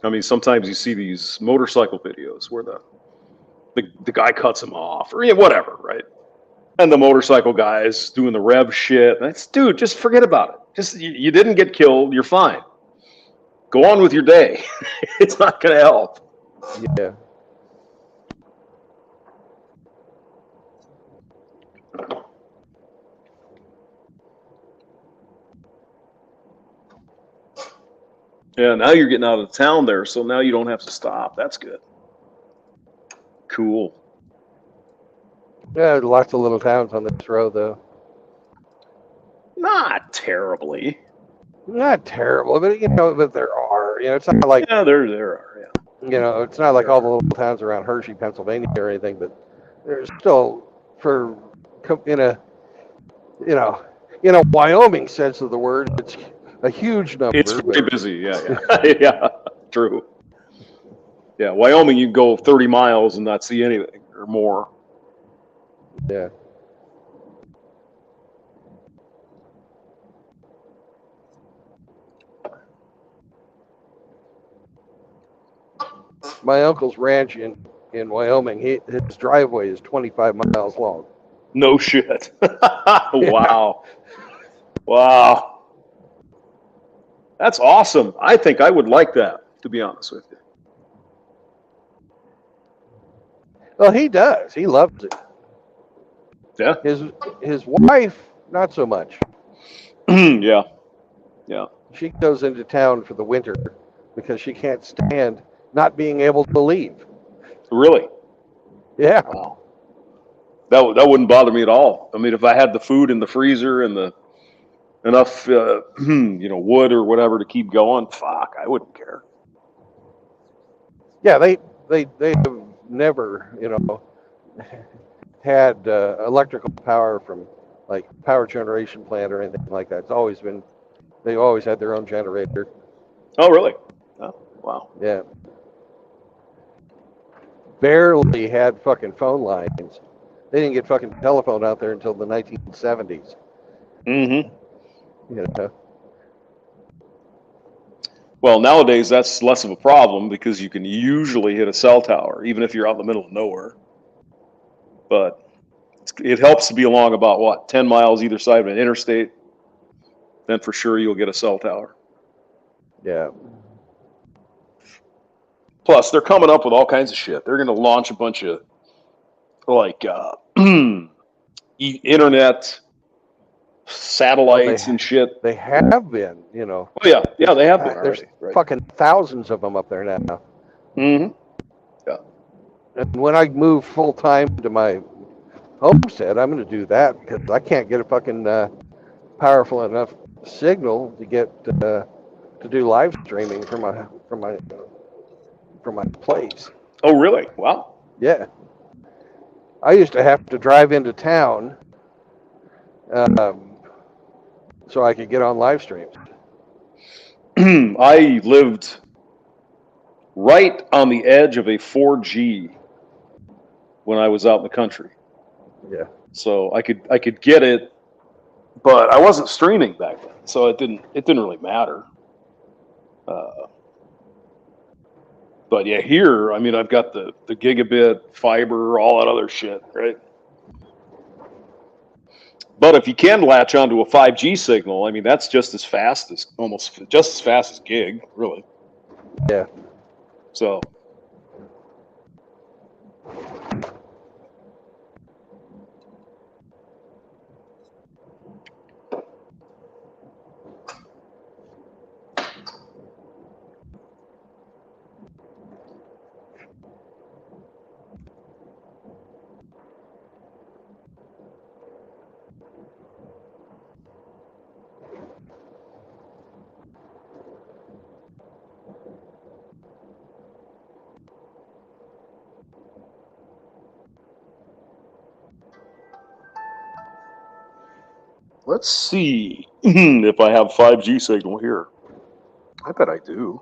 I mean, sometimes you see these motorcycle videos where the guy cuts him off or whatever, right? And the motorcycle guy is doing the rev shit. Dude, just forget about it. Just you didn't get killed. You're fine. Go on with your day. It's not going to help. Yeah. Yeah, now you're getting out of town there, so now you don't have to stop. That's good. Cool. Yeah, lots of little towns on this road, though. Not terribly. Not terrible, but but there are. It's not like there are. Yeah. It's not like all the little towns around Hershey, Pennsylvania, or anything. But there's still, in a Wyoming sense of the word, it's a huge number. It's very busy. Yeah. Yeah. True. Yeah, Wyoming, you can go 30 miles and not see anything or more. Yeah. My uncle's ranch in Wyoming, his driveway is 25 miles long. No shit. Wow. Wow. That's awesome. I think I would like that, to be honest with you. Well, he does. He loves it. Yeah. His wife, not so much. Yeah. She goes into town for the winter because she can't stand not being able to leave. Really? Yeah. Wow. That wouldn't bother me at all. I mean, if I had the food in the freezer and enough, wood or whatever to keep going, fuck, I wouldn't care. Yeah, they have never, had electrical power from like power generation plant or anything like that. It's always been, they've always had their own generator. Oh, really? Oh, wow. Yeah. Barely had fucking phone lines. They didn't get fucking telephone out there until the 1970s. Mm-hmm. You know? Well, nowadays that's less of a problem because you can usually hit a cell tower, even if you're out in the middle of nowhere. But it helps to be along about, what, 10 miles either side of an interstate? Then for sure you'll get a cell tower. Yeah. Plus, they're coming up with all kinds of shit. They're going to launch a bunch of, like, internet satellites and shit. They have been, you know. Oh, yeah. Yeah, they have been There's already. Right. fucking thousands of them up there now. Mm-hmm. Yeah. And when I move full time to my homestead, I'm going to do that because I can't get a fucking powerful enough signal to get to do live streaming from my place. Oh, really? Wow. Yeah, I used to have to drive into town so I could get on live streams. I lived right on the edge of a 4G when I was out in the country. Yeah, So I could get it, but I wasn't streaming back then, so it didn't really matter. But yeah, here, I mean, I've got the gigabit fiber, all that other shit, right? But if you can latch onto a 5G signal, I mean, that's just as fast as gig, really. yeah. So. Let's see if I have 5G signal here. I bet I do.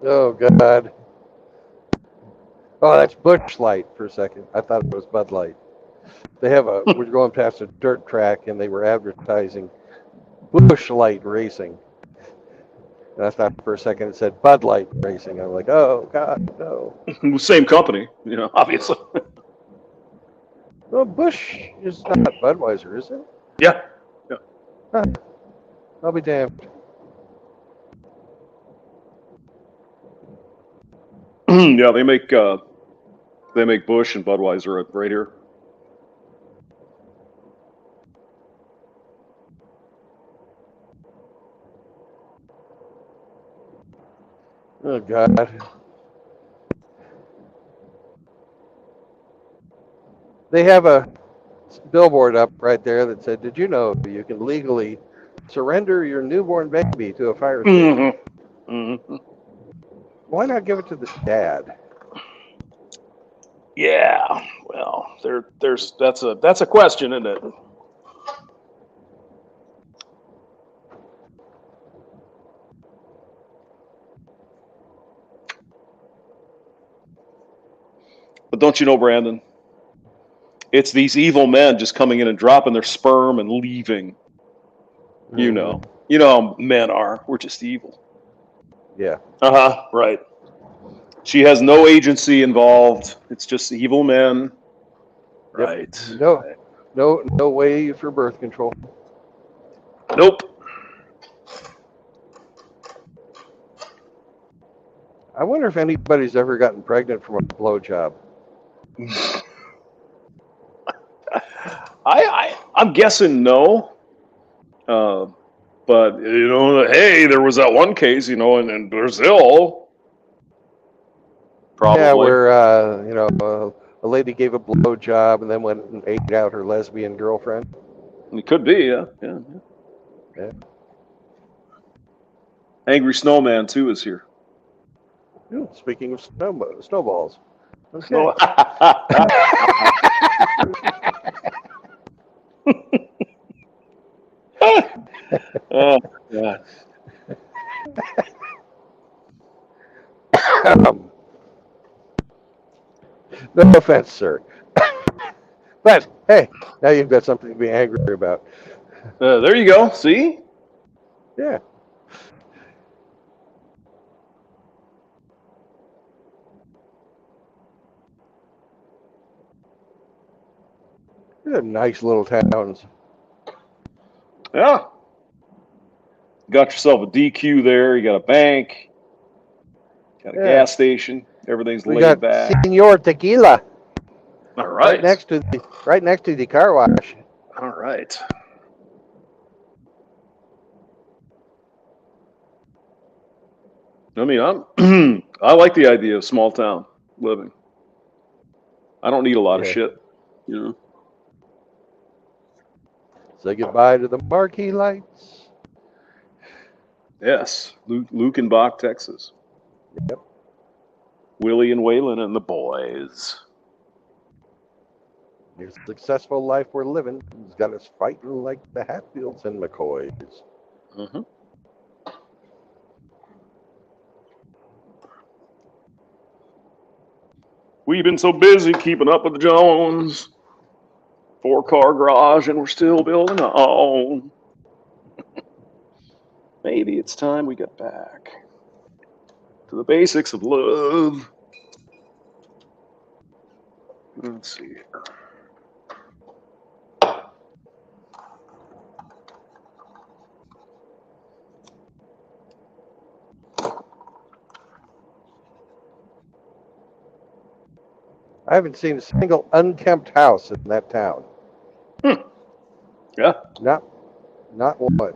Oh God. Oh, that's Bush Light for a second. I thought it was Bud Light. They have we're going past a dirt track and they were advertising Bush Light Racing. And I thought for a second it said Bud Light Racing. I'm like, oh God, no. Same company, obviously. Well, Bush is not Budweiser, is it? Yeah. Huh. I'll be damned. Yeah, they make Busch and Budweiser right here. Oh God. They have a billboard up right there that said, "Did you know you can legally surrender your newborn baby to a fire station?" Mm-hmm. Mm-hmm. Why not give it to the dad? Yeah. Well, that's a question, isn't it? don't you know, Brandon? It's these evil men just coming in and dropping their sperm and leaving. You know how men are. We're just evil. Yeah. Right. She has no agency involved. It's just evil men. Yep. Right. No way for birth control. Nope. I wonder if anybody's ever gotten pregnant from a blowjob. I'm guessing no. But hey, there was that one case, in Brazil. Probably. Yeah, where a lady gave a blowjob and then went and ate out her lesbian girlfriend. It could be, yeah. Angry Snowman 2 is here. Ooh, speaking of snowballs. Okay. Snow- Oh, God. No offense, sir. But hey, now you've got something to be angry about. There you go. See? Yeah. They're nice little towns. Yeah. Got yourself a DQ there. You got a bank. Got a gas station. Everything's We laid got back. Senor Tequila All right. right next to the car wash. All right. I mean, I like the idea of small town living. I don't need a lot of shit, Say goodbye to the marquee lights. Yes, Lukenbach, Texas. Yep. Willie and Waylon and the boys. Your successful life we're living has got us fighting like the Hatfields and McCoys. Mm-hmm. We've been so busy keeping up with the Jones. 4-car garage and we're still building on. Maybe it's time we get back to the basics of love. Let's see here. I haven't seen a single unkempt house in that town. Yeah. Not one.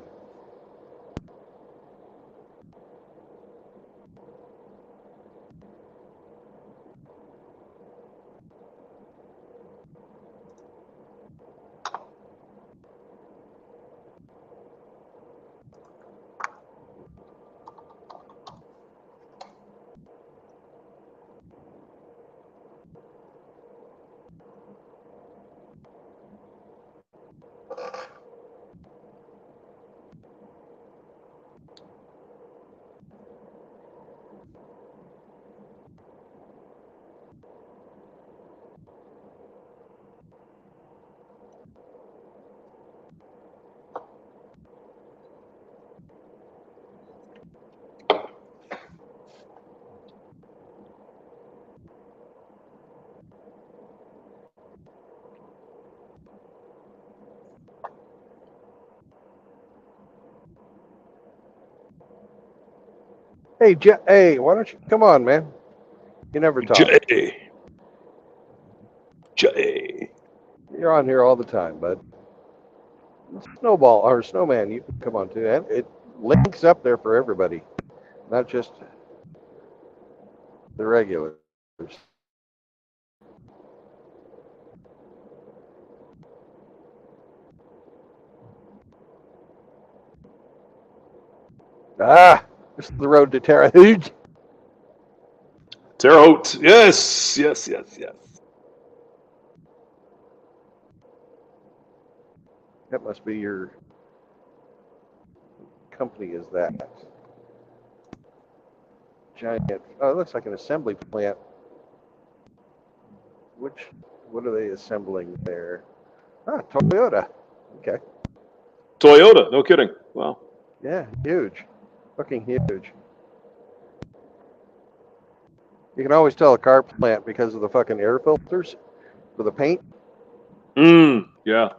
Hey, why don't you come on, man? You never talk. Jay. You're on here all the time, bud. Snowball or Snowman, you can come on too. And it links up there for everybody, not just the regulars. This is the road to Terre Haute. Terre Haute. Yes. That must be your company, is that? Giant. Oh, it looks like an assembly plant. what are they assembling there? Ah, Toyota. Okay. Toyota, no kidding. Wow. Yeah, huge. Fucking huge. You can always tell a car plant because of the fucking air filters for the paint. Yeah.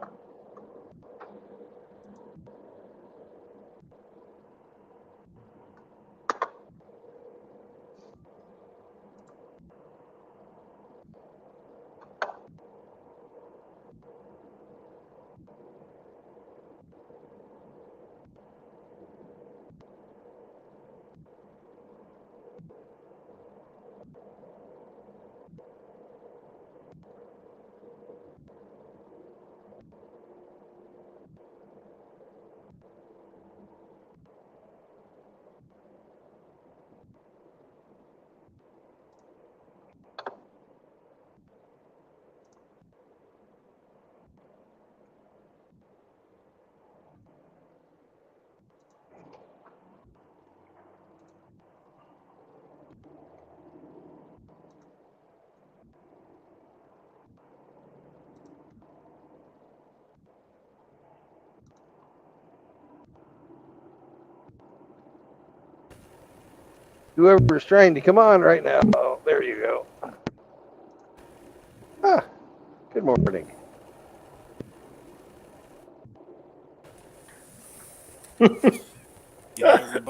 Whoever's trying to come on right now. Oh, there you go. Ah, good morning.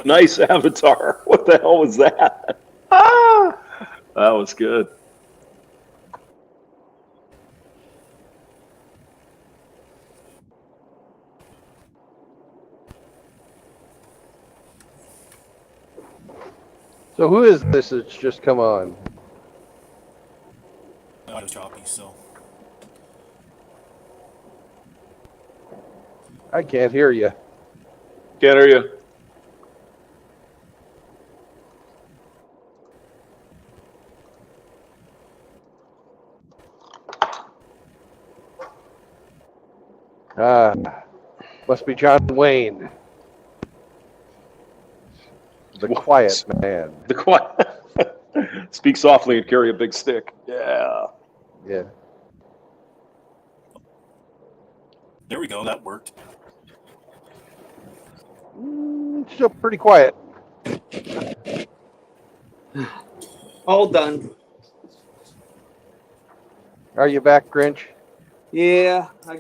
Nice avatar. What the hell was that? Ah, that was good. So who is this that's just come on? Auto choppy, so. I can't hear you. Can't hear you. Ah, must be John Wayne. The quiet man. The quiet. Speak softly and carry a big stick. Yeah. Yeah. There we go. That worked. Still pretty quiet. All done. Are you back, Grinch? Yeah, I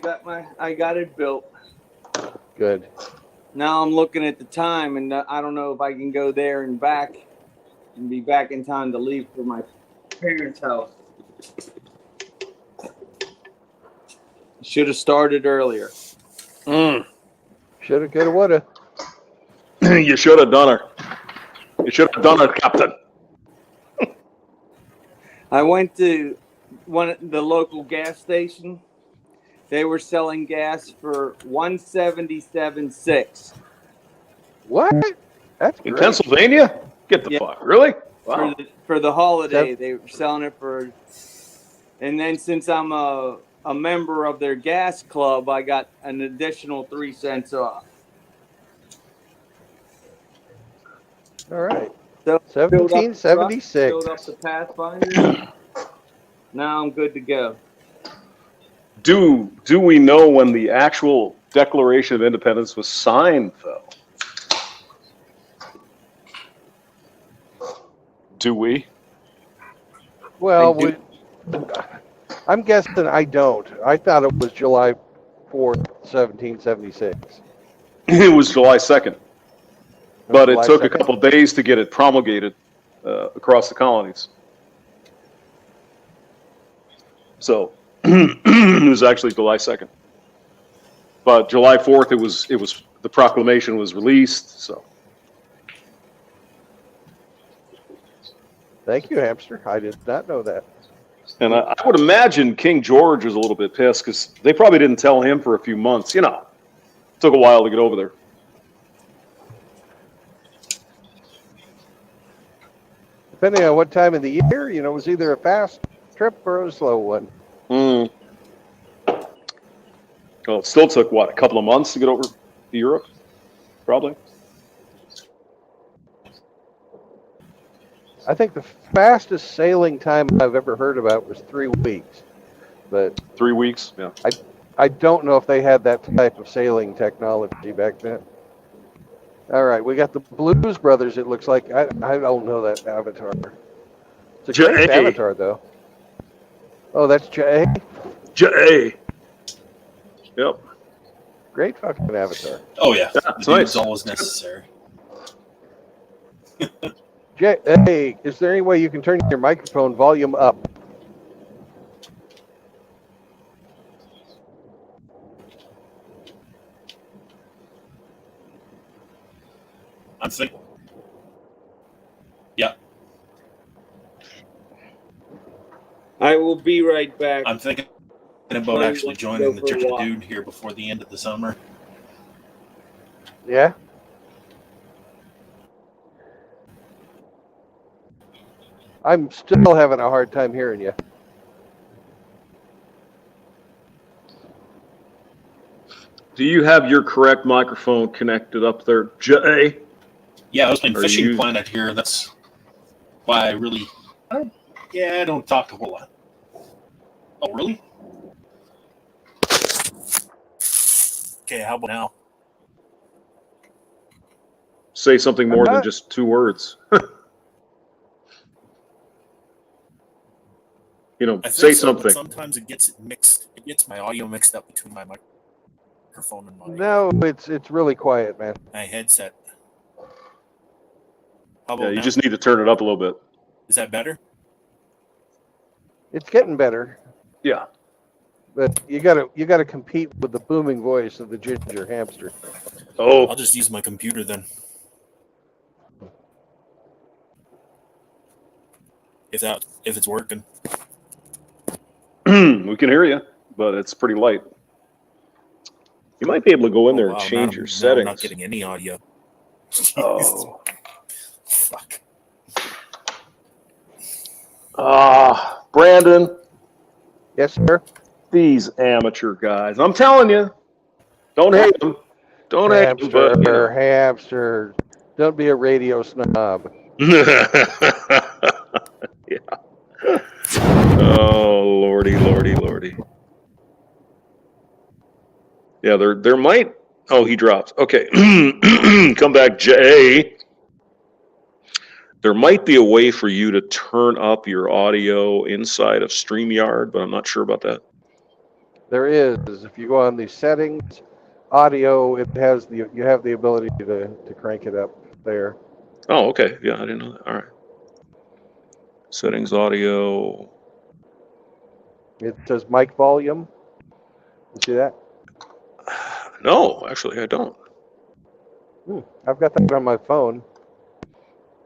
got it built. Good. Now I'm looking at the time, and I don't know if I can go there and back, and be back in time to leave for my parents' house. Should have started earlier. Shoulda, coulda, woulda. You should have done her. You should have done her, Captain. I went to the local gas station. They were selling gas for $177.6 What? That's In great. Pennsylvania? Get the Yeah. fuck. Really? Wow. for the holiday. They were selling it for, and then since I'm a member of their gas club, I got an additional 3 cents off. All right. So filled up the truck, 1776. filled up the Pathfinder. Now I'm good to go. Do we know when the actual Declaration of Independence was signed, though? Do we? Well, I do. I'm guessing I don't. I thought it was July 4th, 1776. It was July 2nd. But it July took a 2nd? couple days to get it promulgated across the colonies. So it was actually July 2nd. But July 4th, it was the proclamation was released. So Thank you, hamster. I did not know that. and I would imagine King George was a little bit pissed because they probably didn't tell him for a few months. You know, it took a while to get over there. Depending on what time of the year, it was either a fast trip or a slow one. Well, it still took, what, a couple of months to get over to Europe? Probably. I think the fastest sailing time I've ever heard about was 3 weeks. but 3 weeks. Yeah. I don't know if they had that type of sailing technology back then. All right, we got the Blues Brothers. It looks like I don't know that avatar. It's a great J.A. avatar though. Oh, that's Jay. J. Yep. Great fucking avatar. Oh yeah, the it's dude's nice. always necessary. Jay, hey, is there any way you can turn your microphone volume up? I'm thinking. Yeah, I will be right back. I'm thinking about Tony actually wants to joining go the for a Church of walk. Dude here before the end of the summer. Yeah. I'm still having a hard time hearing you. Do you have your correct microphone connected up there, J? Yeah, I was playing Are Fishing you- Planet here. That's why I don't talk a whole lot. Oh, really? Okay, how about now? Say something more than just 2 words. I say think so, but something. sometimes it gets it mixed. It gets my audio mixed up between my microphone and No, it's really quiet, man. my headset. How about Yeah, you now? just need to turn it up a little bit. Is that better? It's getting better, Yeah. but you gotta compete with the booming voice of the ginger hamster. Oh, I'll just use my computer then. If it's working. we can hear you, but it's pretty light. You might be able to go in there and Wow, change now your I'm settings. not getting any audio. Oh. Fuck. Brandon, Yes, sir. these amateur guys. I'm telling you, don't hate them. Don't hate them, but Hamster. Don't be a radio snob. yeah. Oh, lordy. Yeah, there might. Oh, he dropped. Okay, come back, Jay. There might be a way for you to turn up your audio inside of StreamYard, but I'm not sure about that. There is. If you go on the settings, audio, it has you have the ability to crank it up there. Oh, okay. Yeah, I didn't know that. All right. Settings, audio. It says mic volume. You see that? No, actually, I don't. I've got that on my phone.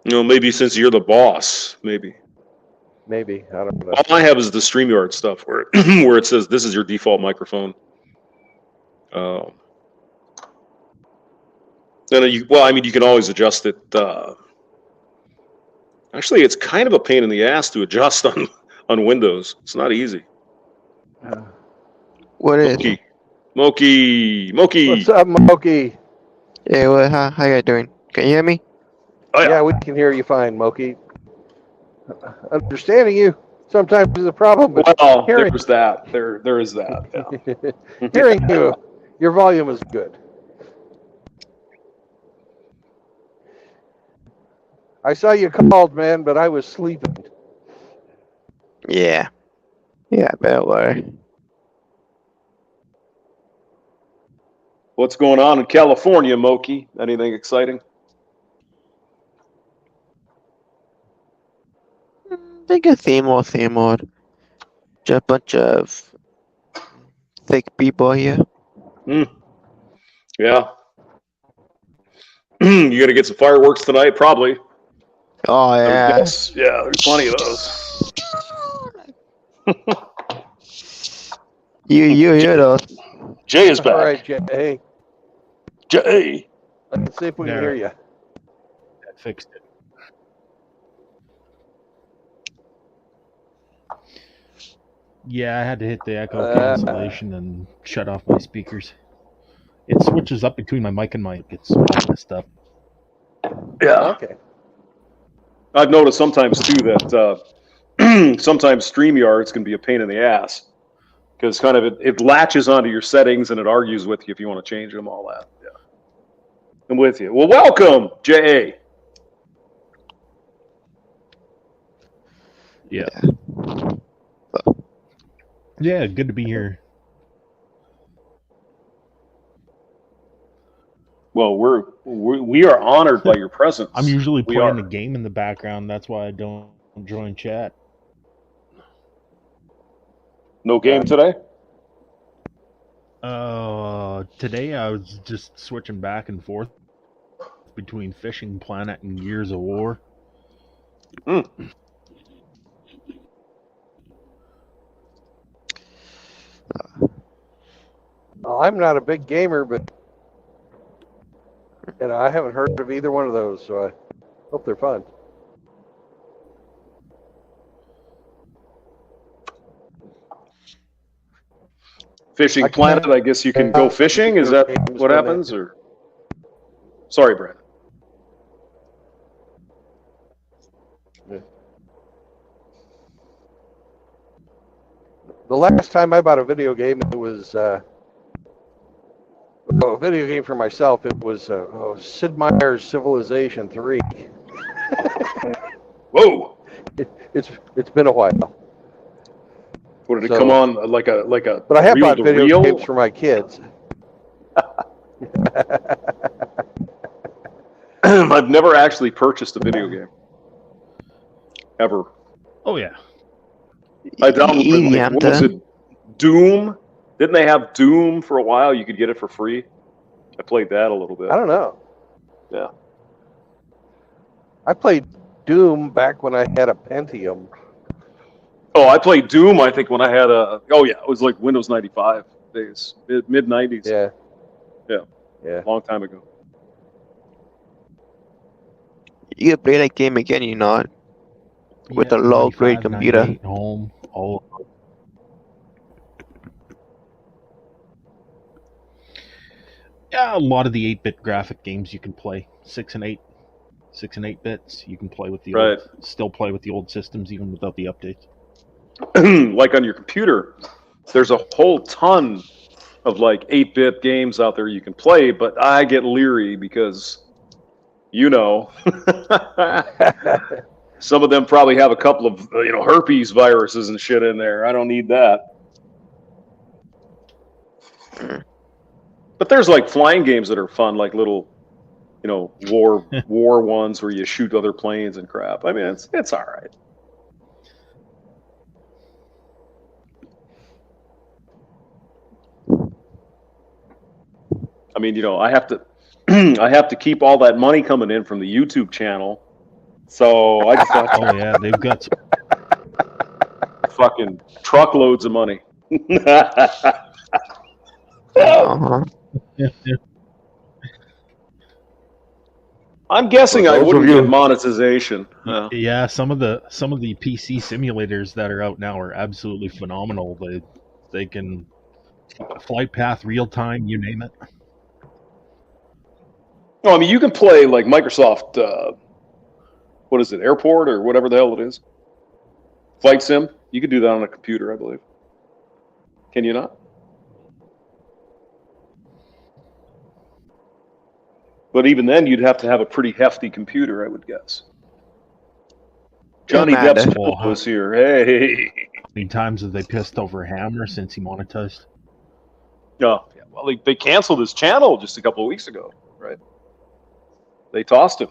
Maybe since you're the boss, maybe. Maybe, I don't know. All I have is the StreamYard stuff where where it says this is your default microphone. Then you can always adjust it. Actually, it's kind of a pain in the ass to adjust on Windows. It's not easy. What is? Moki. What's up, Moki? Hey, how you guys doing? Can you hear me? Oh, Yeah, we can hear you fine, Moki. Understanding you sometimes is a problem, but Well, hearing, there's that. There is that. Yeah. hearing you, your volume is good. I saw you called, man, but I was sleeping. Yeah. Yeah, bet worry. What's going on in California, Moki? Anything exciting? I think a same old. Just a bunch of thick people here. Yeah. You gonna get some fireworks tonight? Probably. Oh yeah. Yes. Yeah, there's plenty of those. You hear those? Jay is back. All right, Jay. Jay. Let's see if we can There. hear you. I fixed it. Yeah, I had to hit the echo cancellation and shut off my speakers. It switches up between my mic and mic. It's all messed up. Yeah. Okay. I've noticed sometimes too that sometimes StreamYards can be a pain in the ass. because kind of it latches onto your settings and it argues with you if you want to change them, all that. Yeah, I'm with you. Well, welcome, J.A. Yeah. Yeah, good to be here. Well, we are honored by your presence. I'm usually We playing are. the game in the background. That's why I don't join chat. No game today? Today I was just switching back and forth between Fishing Planet and Gears of War. Well, I'm not a big gamer, but I haven't heard of either one of those, so I hope they're fun. Fishing Planet, I guess you can go fishing. Is that what happens? Or sorry, Brad. The last time I bought a video game, it was a video game for myself. It was Sid Meier's Civilization 3. Whoa! It's been a while. What did it come on like a? But I have bought video games for my kids. I've never actually purchased a video game. Ever. Oh yeah. I downloaded, what was it? Doom? Didn't they have Doom for a while? You could get it for free. I played that a little bit. I don't know. Yeah. I played Doom back when I had a Pentium. Oh, I played Doom, I think, when I had a... Oh, yeah, it was like Windows 95 days. Mid-90s. Yeah. Yeah. Long time ago. You can play that game again, you know, with a low-grade computer. Home, all. Yeah, a lot of the 8-bit graphic games you can play. 6 and 8 bits. You can play with the old, still play with the old systems even without the updates. Like on your computer, there's a whole ton of like 8-bit games out there you can play, but I get leery because, you know, some of them probably have a couple of, herpes viruses and shit in there. I don't need that. But there's like flying games that are fun, like little, war ones where you shoot other planes and crap. I mean, it's all right. I mean, I have to keep all that money coming in from the YouTube channel. So I just oh yeah, they've got some fucking truckloads of money. I'm guessing I wouldn't get monetization. Yeah, some of the PC simulators that are out now are absolutely phenomenal. They can flight path real time, you name it. No, I mean you can play like Microsoft. What is it? Airport or whatever the hell it is. Flight sim. You could do that on a computer, I believe. Can you not? But even then, you'd have to have a pretty hefty computer, I would guess. Johnny Depp's was here. Hey. How many times have they pissed over Hammer since he monetized? Oh, yeah. Well, they canceled his channel just a couple of weeks ago, right? They tossed him.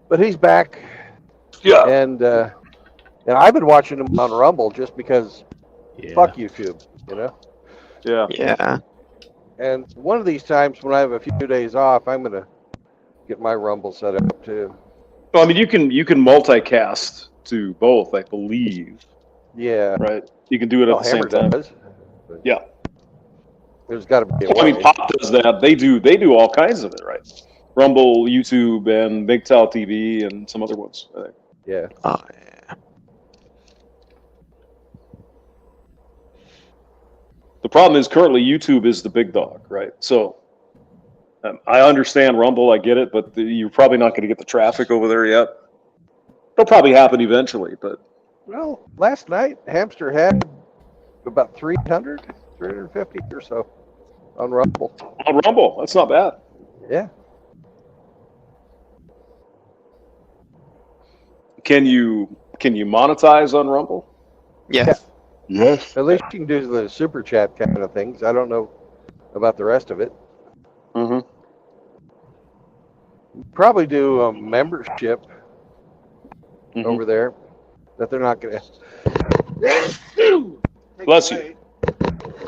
But he's back. Yeah. And I've been watching him on Rumble just because fuck YouTube, Yeah. Yeah. And one of these times when I have a few days off, I'm gonna get my Rumble set up too. Well, I mean, you can multicast to both, I believe. Yeah. Right. You can do it at the same time. Does, yeah. There's got to be. I mean, Pop does that. They do all kinds of it, right? Rumble, YouTube, and MGTOW TV, and some other ones. I think. Yeah. Oh, yeah. The problem is currently YouTube is the big dog, right? So I understand Rumble, I get it, but you're probably not going to get the traffic over there yet. It'll probably happen eventually, but Well, last night, Hamster had about 350 or so on Rumble. on Rumble, that's not bad. Yeah. Can you monetize on Rumble? Yes. Yes. At least you can do the super chat kind of things. I don't know about the rest of it. Mm-hmm. Probably do a membership Mm-hmm. over there that they're not going to. Bless you.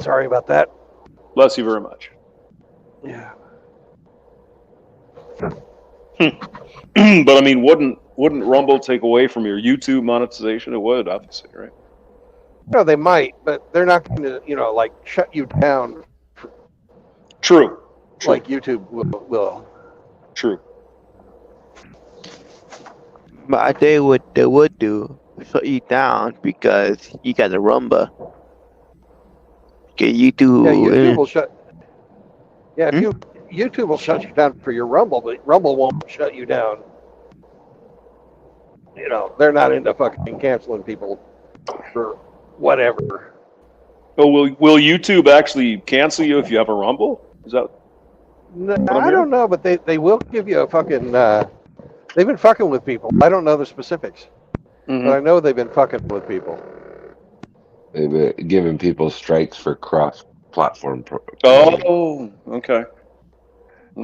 Sorry about that. Bless you very much. Yeah. But I mean, wouldn't Rumble take away from your YouTube monetization? It would, obviously, right? No, they might, but they're not going to, like shut you down True. like YouTube will. True. But they would do shut you down because you got a Rumba. Okay, you do. Yeah, YouTube will shut. Yeah, YouTube will shut you down for your Rumble, but Rumble won't shut you down. They're not into fucking canceling people for whatever. Oh, will YouTube actually cancel you if you have a Rumble? Is that? No, I don't know, but they will give you a fucking. They've been fucking with people. I don't know the specifics, but I know they've been fucking with people. They've been giving people strikes for cross-platform. Oh, okay.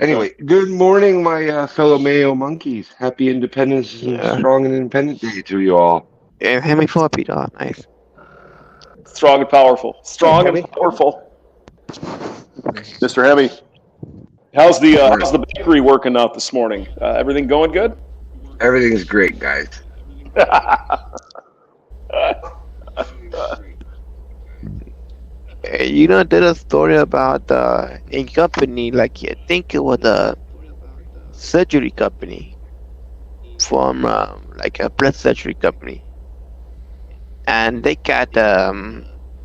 Anyway, good morning, my fellow Mayo monkeys. Happy Independence and Strong and Independent Day to you all. And Hemi for Peter, nice. Strong and powerful. Strong and powerful. Mr. Hemi, how's the bakery working out this morning? Everything going good? Everything's great, guys. Did a story about a company, like I think it was a surgery company from like a breast surgery company, and they got a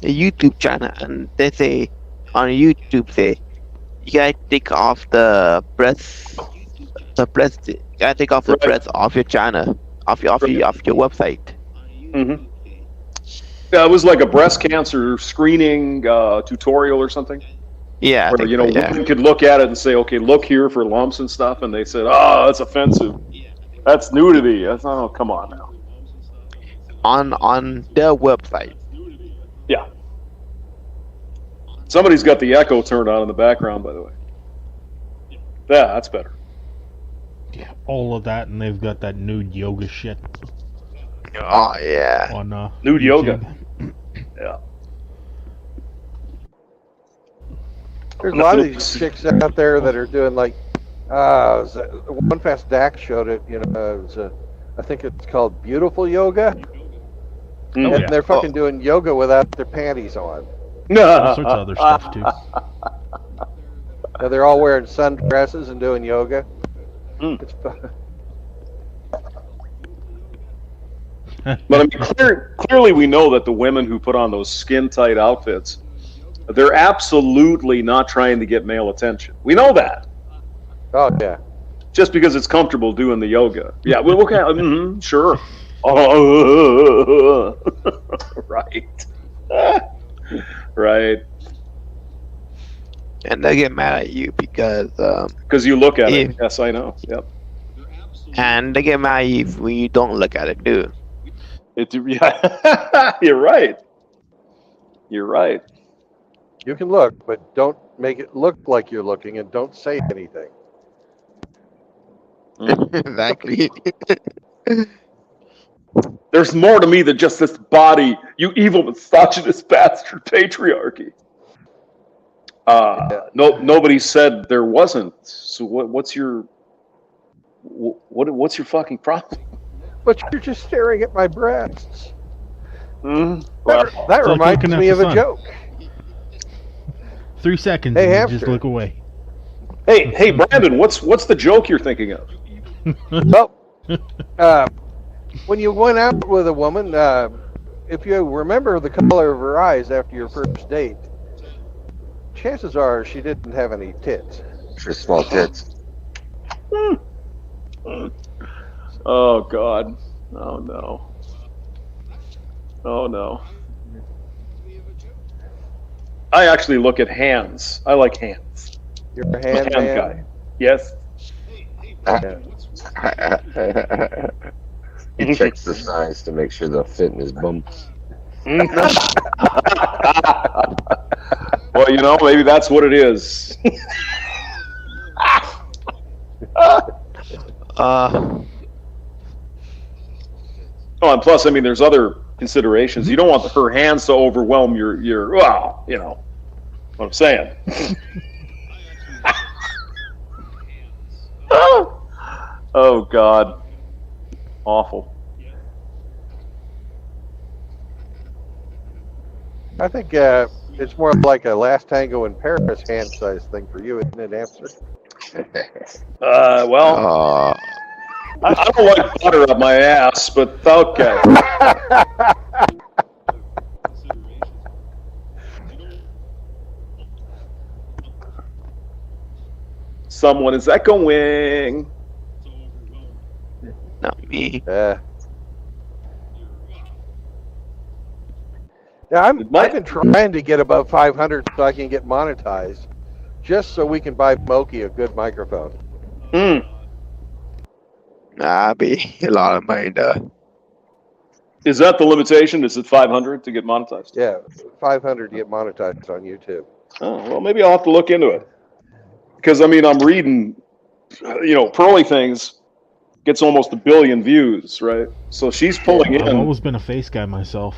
YouTube channel, and they say on YouTube you gotta take off the breast, you gotta take off the breast off your channel, off your website. Mm-hmm. Yeah, it was like a breast cancer screening tutorial or something. Yeah, where women could look at it and say, "Okay, look here for lumps and stuff," and they said, "Oh, that's offensive. That's nudity." I thought, "Oh, come on now." On their website. Yeah. Somebody's got the echo turned on in the background, by the way. Yeah, that's better. Yeah, all of that, and they've got that nude yoga shit. Oh yeah. On nude YouTube. yoga. Yeah. There's a lot of these chicks out there that are doing like, One Fast Dak showed it. It was I think it's called beautiful yoga, and they're fucking doing yoga without their panties on. All sorts of other stuff too. Yeah, they're all wearing sundresses and doing yoga. It's But I mean, clearly we know that the women who put on those skin-tight outfits, they're absolutely not trying to get male attention. We know that. Oh, yeah. Just because it's comfortable doing the yoga. Yeah, well, okay, sure. Right. Right. And they get mad at you because you look at it. Yes, I know. Yep. And they get mad at you when you don't look at it, too. Yeah. You're right. You're right. You can look, but don't make it look like you're looking, and don't say anything. Exactly. There's more to me than just this body, you evil misogynist bastard patriarchy. Nobody said there wasn't. So what's your fucking problem? But you're just staring at my breasts. Well, that reminds me of a joke. 3 seconds. Hey, and you hamster. just look away. Hey, Brandon, what's the joke you're thinking of? Well, when you went out with a woman, if you remember the color of her eyes after your first date, chances are she didn't have any tits. For small tits. Oh God. Oh no. Oh no. I actually look at hands. I like hands. You're a I'm a hand hand man. guy. Yes. Yeah. He checks the size to make sure they'll fit in his bumps. Well, you know, maybe that's what it is. Oh, and plus, I mean, there's other considerations. You don't want her hands to overwhelm your. Well, you know what I'm saying. Oh God, awful. I think it's more like a Last Tango in Paris hand size thing for you, isn't it, Hamster? Well, I don't like butter up my ass, but okay. Someone is echoing. Not me. Yeah, I've been trying to get above 500 so I can get monetized, just so we can buy Moki a good microphone. Nah, be a lot of money though. Is that the limitation? Is it 500 to get monetized? Yeah, 500 to get monetized on YouTube. Oh, well, maybe I'll have to look into it. Because, I mean, I'm reading, you know, Pearly Things gets almost 1 billion views, right? So she's pulling I've in always been a face guy myself.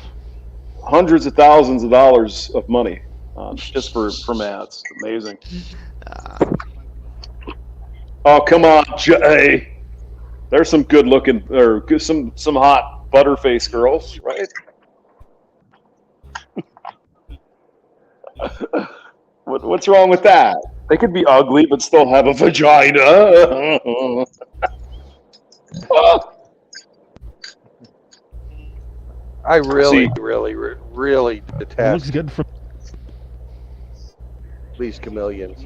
hundreds of thousands of dollars of money just from ads. Amazing. Oh, come on, Jay. There's some good looking, or some hot butterface girls, right? What's wrong with that? They could be ugly but still have a vagina. I really It looks detest good for. these chameleons.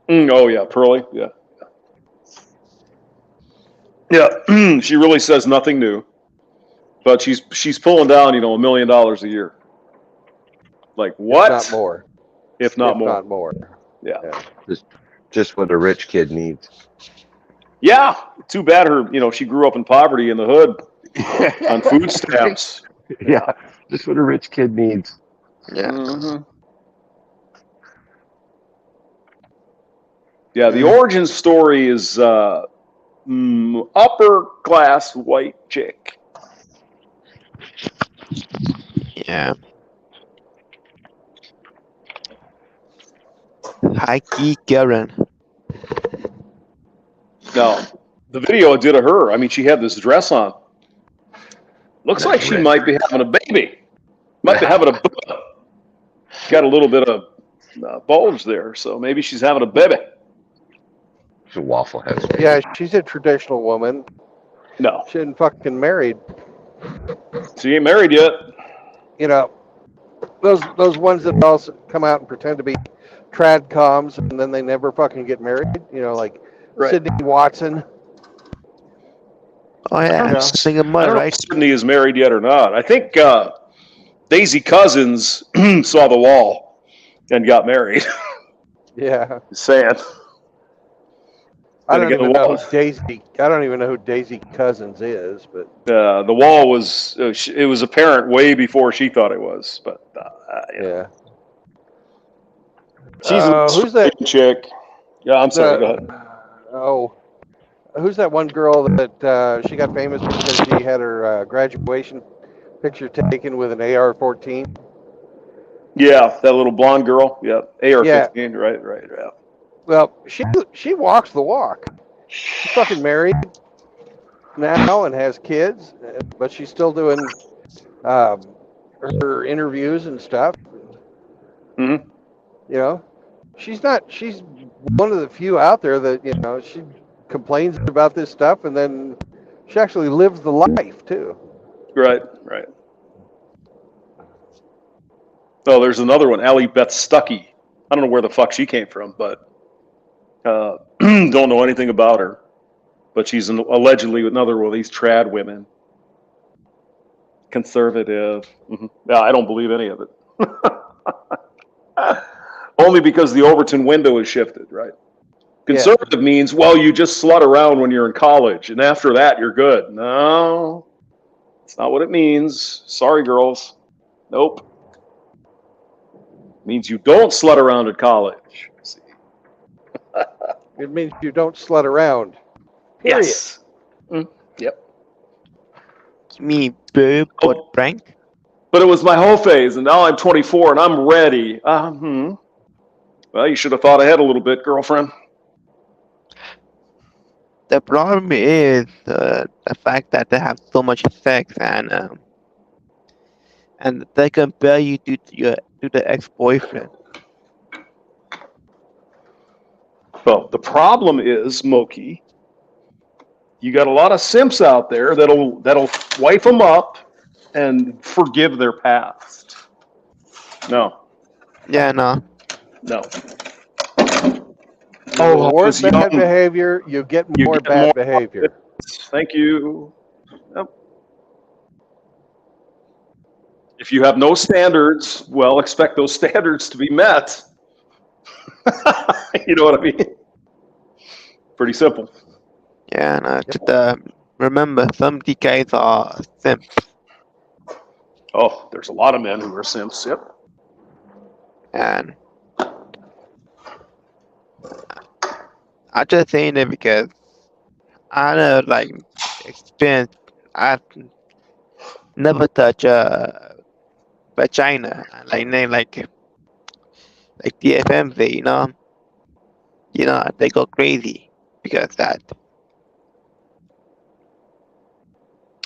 Oh yeah, Pearly. Yeah. Yeah, she really says nothing new, but she's pulling down, you know, $1 million a year. Like what? If not more. If not If more. not more. Yeah. Just what a rich kid needs. Yeah. Too bad she grew up in poverty in the hood on food stamps. Yeah, just what a rich kid needs. Yeah. Mm-hmm. Yeah, the origin story is upper class white chick. Yeah. Hi, Karen. Now, the video I did of her, I mean, she had this dress on. Looks like she might be having a baby. Might be having a got a little bit of bulge there, so maybe she's having a baby. It's a waffle house. Yeah, she's a traditional woman. No, She isn't fucking married. she ain't married yet. You know, those ones that also come out and pretend to be tradcoms and then they never fucking get married. You know, like Sydney Watson. Oh yeah, single I mother, don't know if right? Sydney is married yet or not. I think Daisy Cousins saw The Wall and got married. Yeah. Just saying. I don't Then again, even The know Wall. who Daisy Cousins is, but The Wall was it was apparent way before she thought it was, but yeah. she's a Who's that chick. Yeah, I'm sorry. Go ahead. Who's that one girl that she got famous because she had her graduation picture taken with an AR-14? Yeah, that little blonde girl. Yeah, AR-15. Right. Yeah. Well, she walks the walk. She's fucking married now and has kids, but she's still doing her interviews and stuff. Mm-hmm. You know, she's one of the few out there that, you know, she complains about this stuff and then she actually lives the life too. Right. Oh, there's another one, Allie Beth Stuckey. I don't know where the fuck she came from, but don't know anything about her. but she's allegedly with another one of these trad women. Conservative. Yeah, I don't believe any of it. Only because the Overton window has shifted, right? Conservative means, well, you just slut around when you're in college, and after that, you're good. No, that's not what it means. Sorry, girls. Nope. It means you don't slut around at college. See? It means you don't slut around. Period. Yes. Yep. You mean boob or prank? But it was my whole phase, and now I'm 24 and I'm ready. Well, you should have thought ahead a little bit, girlfriend. The problem is the fact that they have so much sex and they compare you to the ex-boyfriend. Well, the problem is, Moki, you got a lot of simps out there that'll wife them up and forgive their past. No. Yeah, no. You reward bad behavior, you get more bad behavior. Thank you. Yep. If you have no standards, well, expect those standards to be met. You know what I mean? Pretty simple. Yeah, no. Just remember, some of the guys are simps. Oh, there's a lot of men who are simps. Yep. And I just saying it because I know, like, experience. I never touch vagina, like the FMV, you know, they go crazy because of that.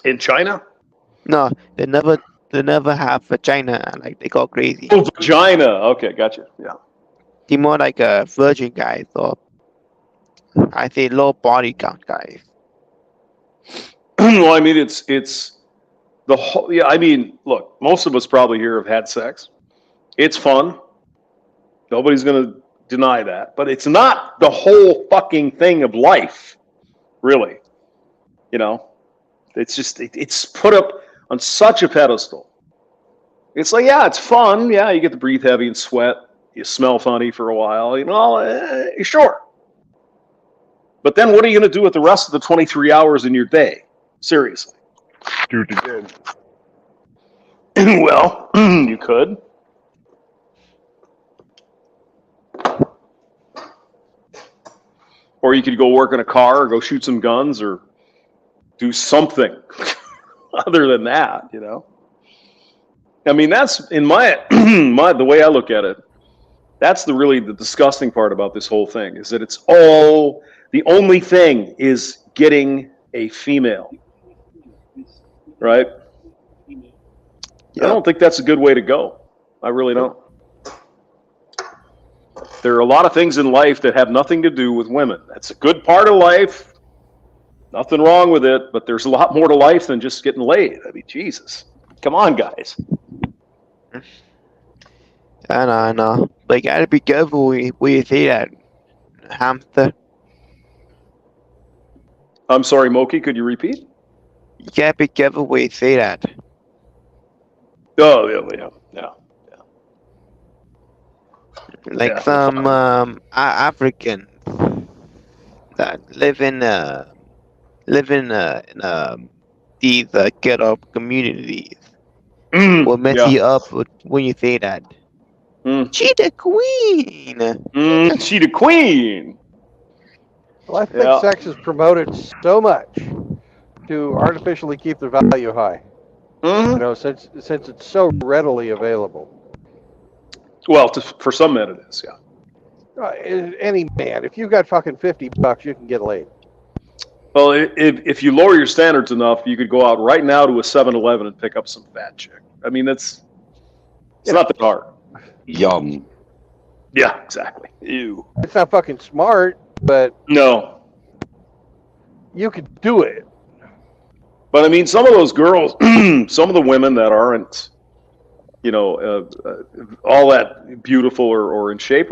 In China? No, they never have vagina, like they go crazy. Oh, vagina. Okay, gotcha. Yeah. They're more like a virgin guys, or I say low body count guys. Well, I mean, it's the whole. Yeah, I mean, look, most of us probably here have had sex. It's fun. Nobody's going to deny that, but it's not the whole fucking thing of life, really. You know, it's just it's put up on such a pedestal. It's like, yeah, it's fun. Yeah, you get to breathe heavy and sweat. You smell funny for a while. You know, sure. But then what are you going to do with the rest of the 23 hours in your day? Seriously. Do it again. Well, you could. Or you could go work in a car or go shoot some guns or do something other than that, you know? I mean, that's in my the way I look at it, that's the disgusting part about this whole thing is that it's all, the only thing is getting a female, right? Yep. I don't think that's a good way to go. I really don't. There are a lot of things in life that have nothing to do with women. That's a good part of life. Nothing wrong with it, but there's a lot more to life than just getting laid. I mean, Jesus. Come on, guys. I know. But you gotta be careful when you say that, hamster. I'm sorry, Moki, could you repeat? You gotta be careful when you say that. Oh, yeah. Like some Africans that live in these ghetto communities will mess you up when you say that. She the queen. She the queen. Well, I think sex is promoted so much to artificially keep the value high. You know, since it's so readily available. Well, for some men it is, yeah. Any man, if you got fucking $50, you can get laid. Well, if you lower your standards enough, you could go out right now to a 7-Eleven and pick up some fat chick. I mean, it's not that hard. Yum. Yeah, exactly. Ew. It's not fucking smart, but no, you could do it. But I mean, some of those girls, some of the women that aren't, you know, all that beautiful or in shape,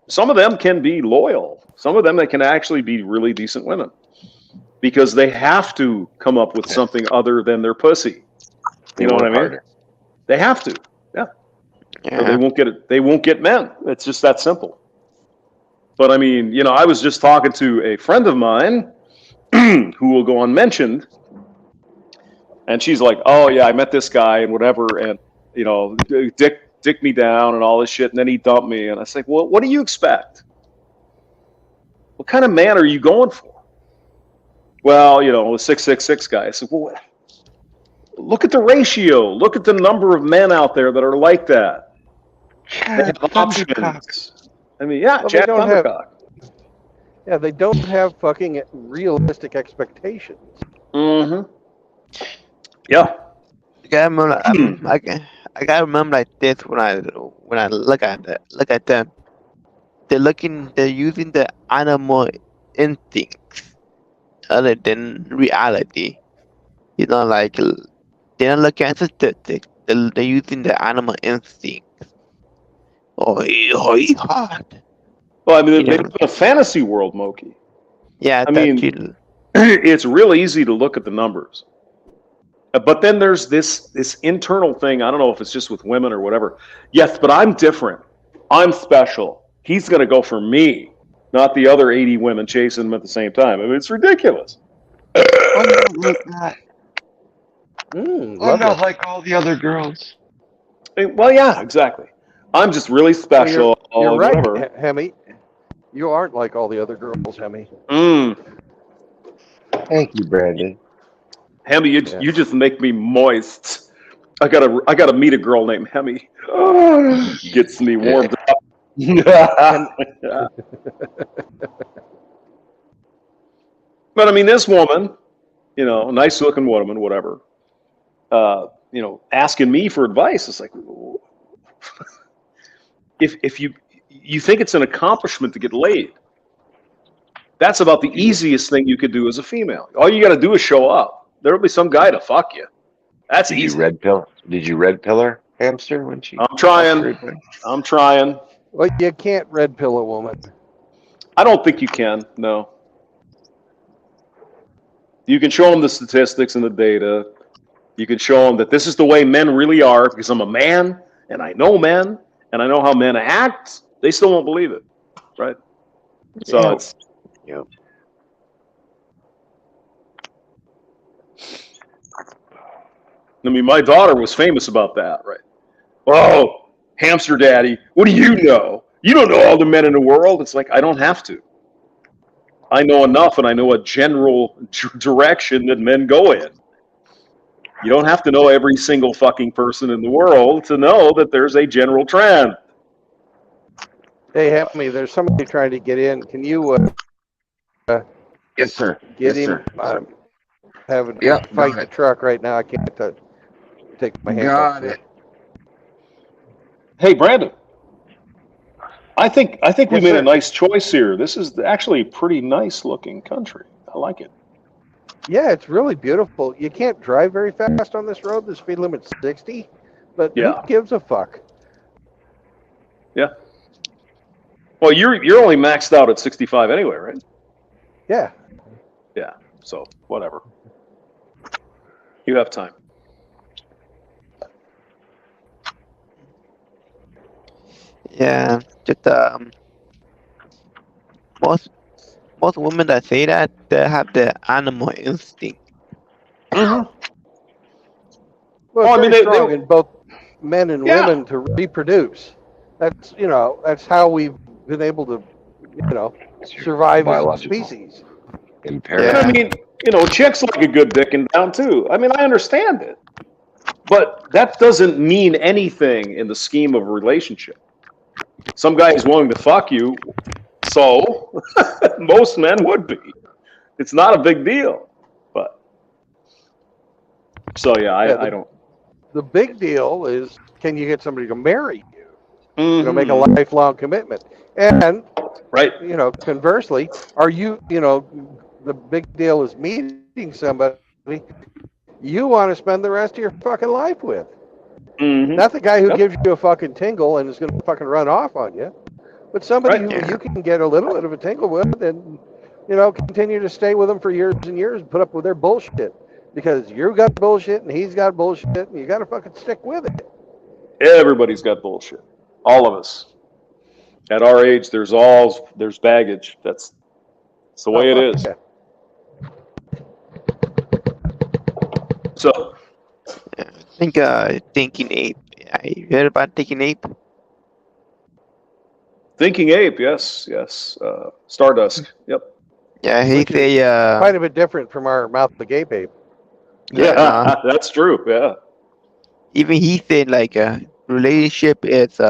some of them can be loyal. Some of them, they can actually be really decent women. because they have to come up with something other than their pussy. You know what I mean? Harder. They have to. Yeah. Yeah. Or they won't get it. They won't get men. It's just that simple. But I mean, you know, I was just talking to a friend of mine who will go unmentioned, and she's like, "Oh yeah, I met this guy and whatever, and you know, dick me down and all this shit, and then he dumped me." And I said, "Well, what do you expect? What kind of man are you going for?" Well, you know, the 666 guy. I said, "Well, look at the ratio. Look at the number of men out there that are like that. They have options." I mean, yeah, Well, Jack Thundercock. Yeah, they don't have fucking realistic expectations. Mm-hmm. Yeah. I gotta remember, I gotta remember like this when I look at them. They're using the animal instincts other than reality. You know, like they're not looking at statistics. They're using the animal instincts. Oh, he hard. Well, I mean, You they know? live in a fantasy world, Moki. Yeah, I mean, it's real easy to look at the numbers. But then there's this internal thing. I don't know if it's just with women or whatever. Yes, but I'm different. I'm special. He's going to go for me, not the other 80 women chasing him at the same time. I mean, it's ridiculous. I'm not like that. I'm Love not it. like all the other girls. Well, yeah, exactly. I'm just really special. You're right, whatever. Hemi. You aren't like all the other girls, Hemi. Thank you, Brandon. Hemi, you just make me moist. I gotta meet a girl named Hemi. Gets me warmed up. But I mean, this woman, you know, nice looking woman, whatever, you know, asking me for advice. It's like, if you think it's an accomplishment to get laid, that's about the easiest thing you could do as a female. All you got to do is show up. There'll be some guy to fuck you. That's easy. Did you red pill her, hamster, when she? I'm trying. I'm trying. Well, you can't red pill a woman. I don't think you can. No. You can show them the statistics and the data. You can show them that this is the way men really are because I'm a man and I know men and I know how men act. They still won't believe it, right? So it's. Yep. I mean, my daughter was famous about that, right? Oh, hamster daddy, what do you know? You don't know all the men in the world. It's like, I don't have to. I know enough, and I know a general direction that men go in. You don't have to know every single fucking person in the world to know that there's a general trend. Hey, Hemi, there's somebody trying to get in. Can you Yes, sir. get Yes, him? sir. Having Yeah, fight go the ahead. truck right now. I can't take my hands off Got it. Hey, Brandon. I think we Yes, made sir. a nice choice here. This is actually a pretty nice looking country. I like it. Yeah, it's really beautiful. You can't drive very fast on this road. The speed limit's 60, but Yeah. who gives a fuck? Yeah. Well, you're only maxed out at 65 anyway, right? Yeah. Yeah. So whatever. You have time. Yeah, just most women that say that they have the animal instinct. Well, Oh, it's I mean, very they- strong in both men and Yeah. women to reproduce. That's how we've been able to, survive as a Biological species. imperative. And I mean, chicks like a good dicking down too. I mean, I understand it. But that doesn't mean anything in the scheme of a relationship. Some guy is willing to fuck you, so most men would be. It's not a big deal. But so yeah, I don't. The big deal is, can you get somebody to marry you? Mhm. Make a lifelong commitment. And Right. conversely, are you, the big deal is meeting somebody you want to spend the rest of your fucking life with. Mhm. Not the guy who Yep. gives you a fucking tingle and is going to fucking run off on you, but somebody Right. who you can get a little bit of a tingle with and continue to stay with them for years and years and put up with their bullshit. Because you got bullshit and he's got bullshit and you got to fucking stick with it. Everybody's got bullshit. All of us. At our age, there's baggage. That's the way it is. Yeah. So, I think Thinking Ape. I heard about Thinking Ape. Thinking Ape, yes. Stardust, yep. Yeah, he Which is say quite a bit different from our Mouth the Gape Ape. Yeah, that's true, yeah. even he said like a relationship is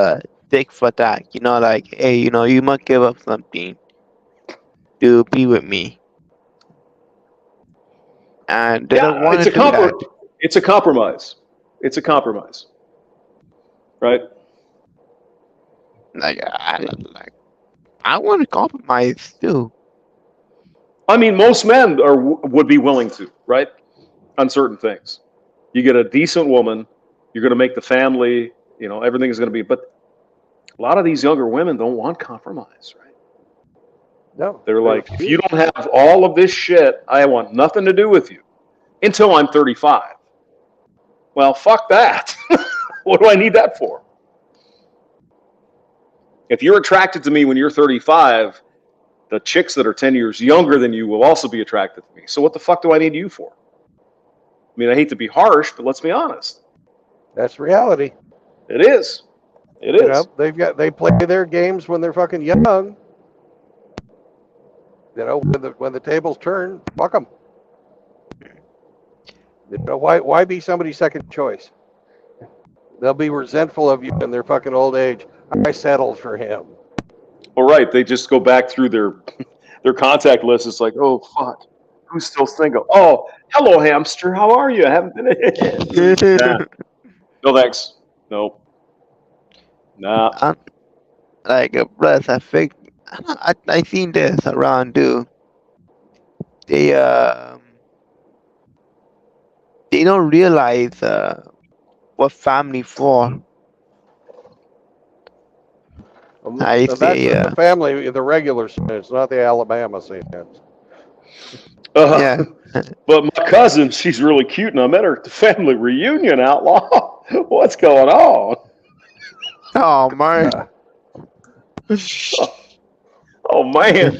dick for that. Like, hey, you must give up something to be with me. And they don't want to do that. It's a compromise. It's a compromise. Right? Like I want to compromise too. I mean, most men would be willing to, right? On certain things. You get a decent woman, you're going to make the family, everything is going to be, but a lot of these younger women don't want compromise, right? No. They're like, if you don't have all of this shit, I want nothing to do with you until I'm 35. Well, fuck that. What do I need that for? If you're attracted to me when you're 35, the chicks that are 10 years younger than you will also be attracted to me. So what the fuck do I need you for? I mean, I hate to be harsh, but let's be honest. That's reality. It is. It is. They play their games when they're fucking young. When the tables turn, fuck them. Why be somebody's second choice? They'll be resentful of you in their fucking old age. I settled for him. Well, right. They just go back through their contact list. It's like, oh, fuck. Who's still single? Oh, hello, hamster. How are you? I haven't been in. Nah. No, thanks. No. Nah. Plus, I think I seen this around too. They don't realize what family for. I say that's the family, the regular sense, not the Alabama sense. yeah. But my cousin, she's really cute, and I met her at the family reunion, Outlaw. What's going on? Oh man. Oh man.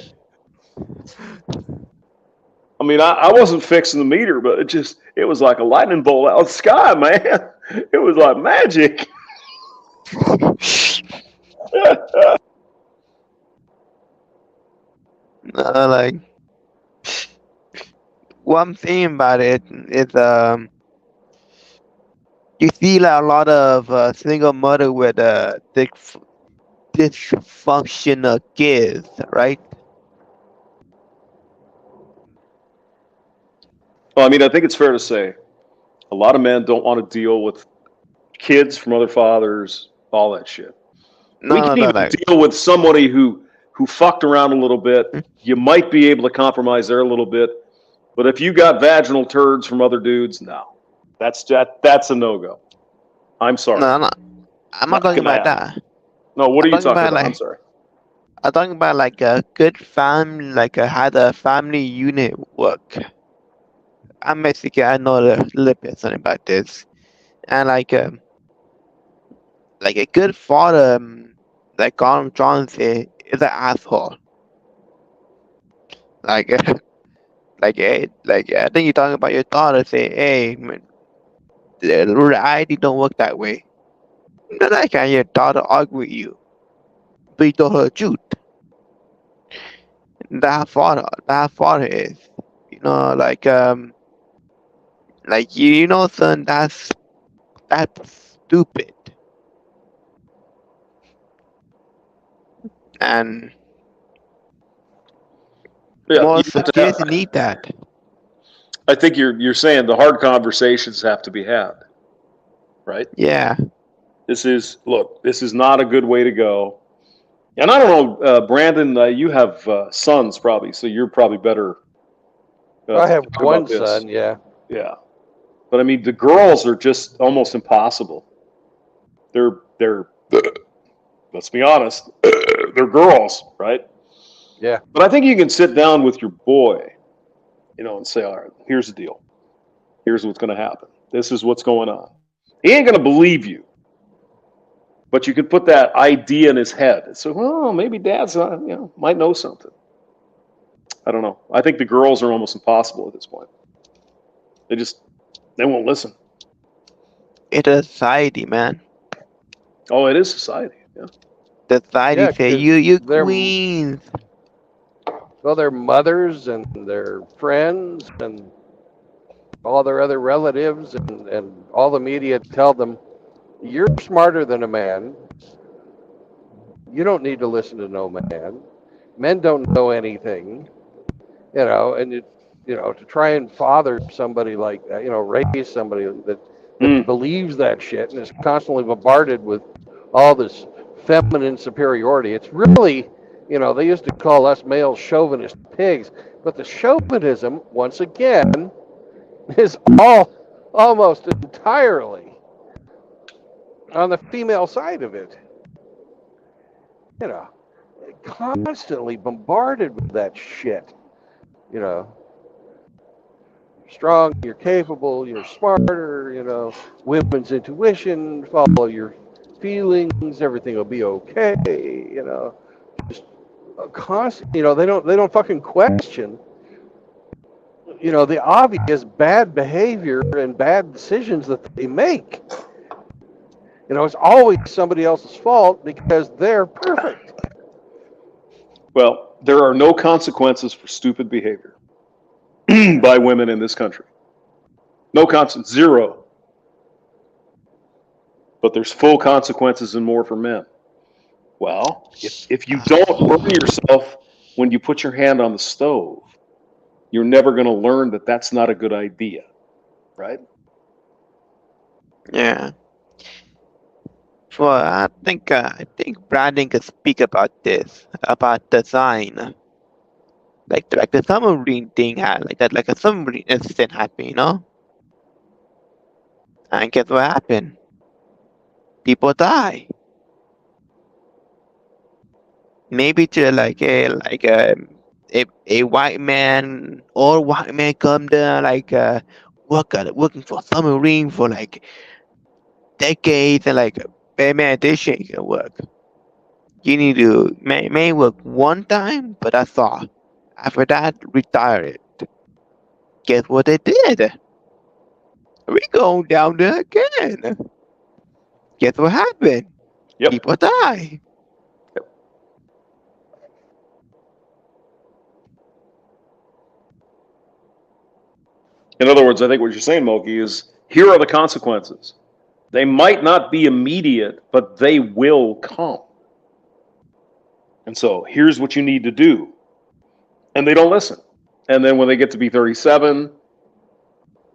I mean, I wasn't fixing the meter, but it was like a lightning bolt out of the sky, man. It was like magic. Like what I'm saying about it is you see like a lot of single mother with dysfunctional kids, right? Well, I mean, I think it's fair to say a lot of men don't want to deal with kids from other fathers, all that shit. We can even deal with somebody who fucked around a little bit. You might be able to compromise there a little bit. But if you got vaginal turds from other dudes, no. That's a no-go. I'm sorry. No. I'm not talking about that. No, what are you talking about? I'm sorry. I'm talking about like a good family, like how the family unit work. I'm Mexican. I know a little bit something about this, and like a good father, like John said, is an asshole. I think you're talking about your daughter. Say, hey, man, the reality don't work that way. Not like your daughter argue with you, but you told her the truth. That father is, son, that's stupid. And most kids need that. I think you're saying the hard conversations have to be had, right? Yeah. This is not a good way to go. And I don't know, Brandon, you have sons probably, so you're probably better. I have one son, yeah. Yeah. But I mean, the girls are just almost impossible. They're let's be honest, they're girls, right? Yeah. But I think you can sit down with your boy, and say, all right, here's the deal. Here's what's going to happen. This is what's going on. He ain't going to believe you. But you could put that idea in his head. So, well, maybe Dad's might know something. I don't know. I think the girls are almost impossible at this point. They won't listen. It's a society, man. Oh, it is society. Yeah. Society Yeah, say 'cause you they're queens. well, their mothers and their friends and all their other relatives and all the media tell them, you're smarter than a man. You don't need to listen to no man. Men don't know anything, and to try and father somebody like that, raise somebody that believes that shit and is constantly bombarded with all this feminine superiority. It's really, they used to call us male chauvinist pigs, but the chauvinism, once again, is almost entirely on the female side of it. Constantly bombarded with that shit. You know, strong, you're capable, you're smarter, women's intuition, follow your feelings, everything will be okay, just constant, they don't fucking question, the obvious bad behavior and bad decisions that they make. It's always somebody else's fault because they're perfect. Well, there are no consequences for stupid behavior by women in this country. No consequences, zero. But there's full consequences and more for men. Well, if you don't burn yourself when you put your hand on the stove, you're never going to learn that that's not a good idea, right? Yeah. Well, I think Brandon could speak about this, about design. Like the submarine thing had like that, like a submarine incident happened. And guess what happened? People die. Maybe to a white man or white man come there working for submarine for like decades and man, this shit ain't gonna work. You need to may work one time, but that's all. After that, retire it. Guess what they did? We going down there again. Guess what happened? Yep. People die. In other words, I think what you're saying, Moki, is here are the consequences. They might not be immediate, but they will come. And so here's what you need to do. And they don't listen. And then when they get to be 37,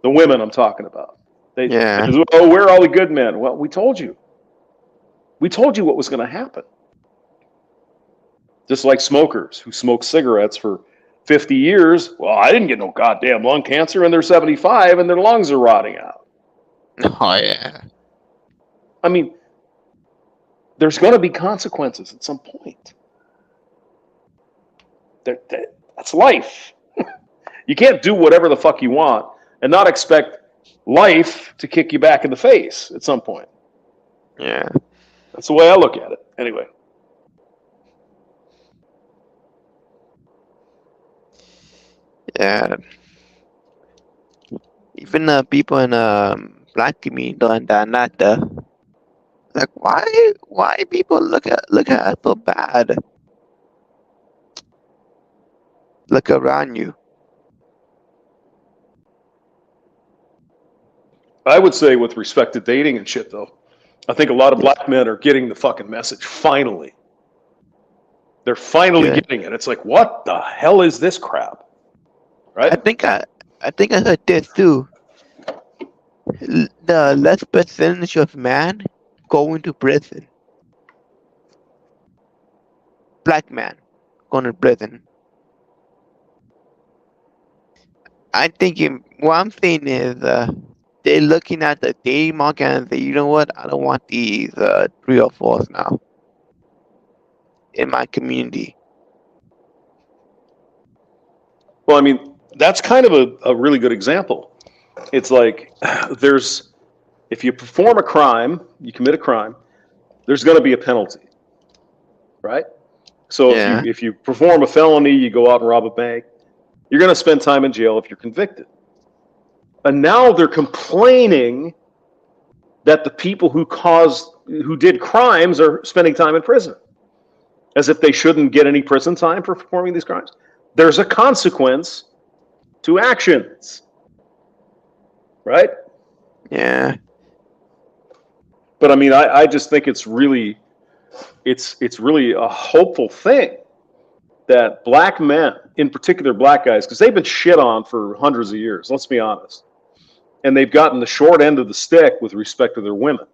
the women I'm talking about, they oh, where are all the good men? Well, we told you. We told you what was going to happen. Just like smokers who smoke cigarettes for 50 years. Well, I didn't get no goddamn lung cancer, and they're 75 and their lungs are rotting out. Oh, yeah. I mean, there's going to be consequences at some point. That's life. You can't do whatever the fuck you want and not expect life to kick you back in the face at some point. Yeah. That's the way I look at it. Anyway. Yeah. Even people in black community don't that. Like why people look at us so bad? Look around you. I would say with respect to dating and shit, though, I think a lot of black men are getting the fucking message, finally. They're finally getting it. It's like, what the hell is this crap? Right? I think I heard this too. The less percentage of man going to prison. Black man going to prison. I think what I'm saying is they're looking at the dating market and say, you know what? I don't want these 3 or 4s now in my community. Well, I mean, that's kind of a really good example. It's like if you perform a crime, you commit a crime, there's going to be a penalty, right? So Yeah. if you perform a felony, you go out and rob a bank, you're going to spend time in jail if you're convicted. And now they're complaining that the people who did crimes are spending time in prison, as if they shouldn't get any prison time for performing these crimes. There's a consequence to actions, right? Yeah. But I mean, I just think it's really a hopeful thing that black men, in particular black guys, because they've been shit on for hundreds of years, let's be honest. And they've gotten the short end of the stick with respect to their women.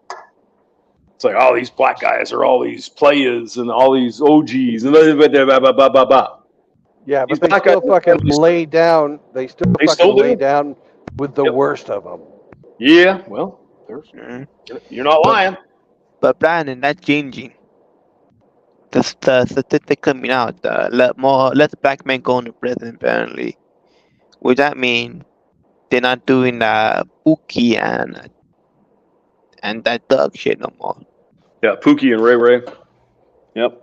It's like, oh, these black guys are all these players and all these OGs and blah, blah, blah, blah, blah. Yeah, These but they black still guys- fucking lay down. They still They fucking still lay do? down with the Yep. worst of them. Yeah, well, Mm. you're not lying. But Brandon, that's changing. The statistic coming out, less black men going to prison apparently. Would that mean they're not doing Pookie and that thug shit no more? Yeah, Pookie and Ray Ray. Yep.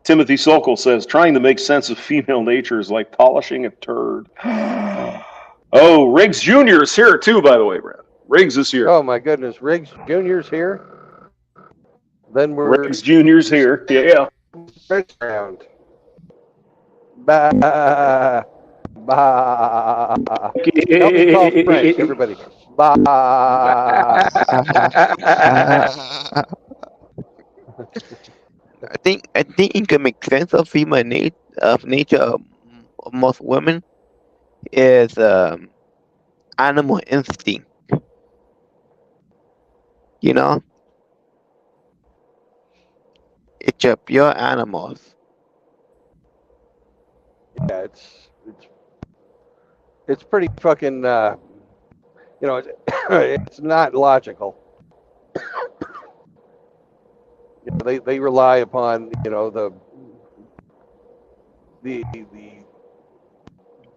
Timothy Sokol says, trying to make sense of female nature is like polishing a turd. Oh, Riggs Jr. is here too, by the way, Brad. Riggs is here. Oh my goodness, Riggs Jr.'s here. Then we're Riggs Jr.'s here. Yeah. French round. Bah, bah. Help me call French, everybody. Bah. I think you can make sense of female nature of most women is animal instinct. You know, it's your pure animals. Yeah, it's pretty fucking. It's not logical. They rely upon the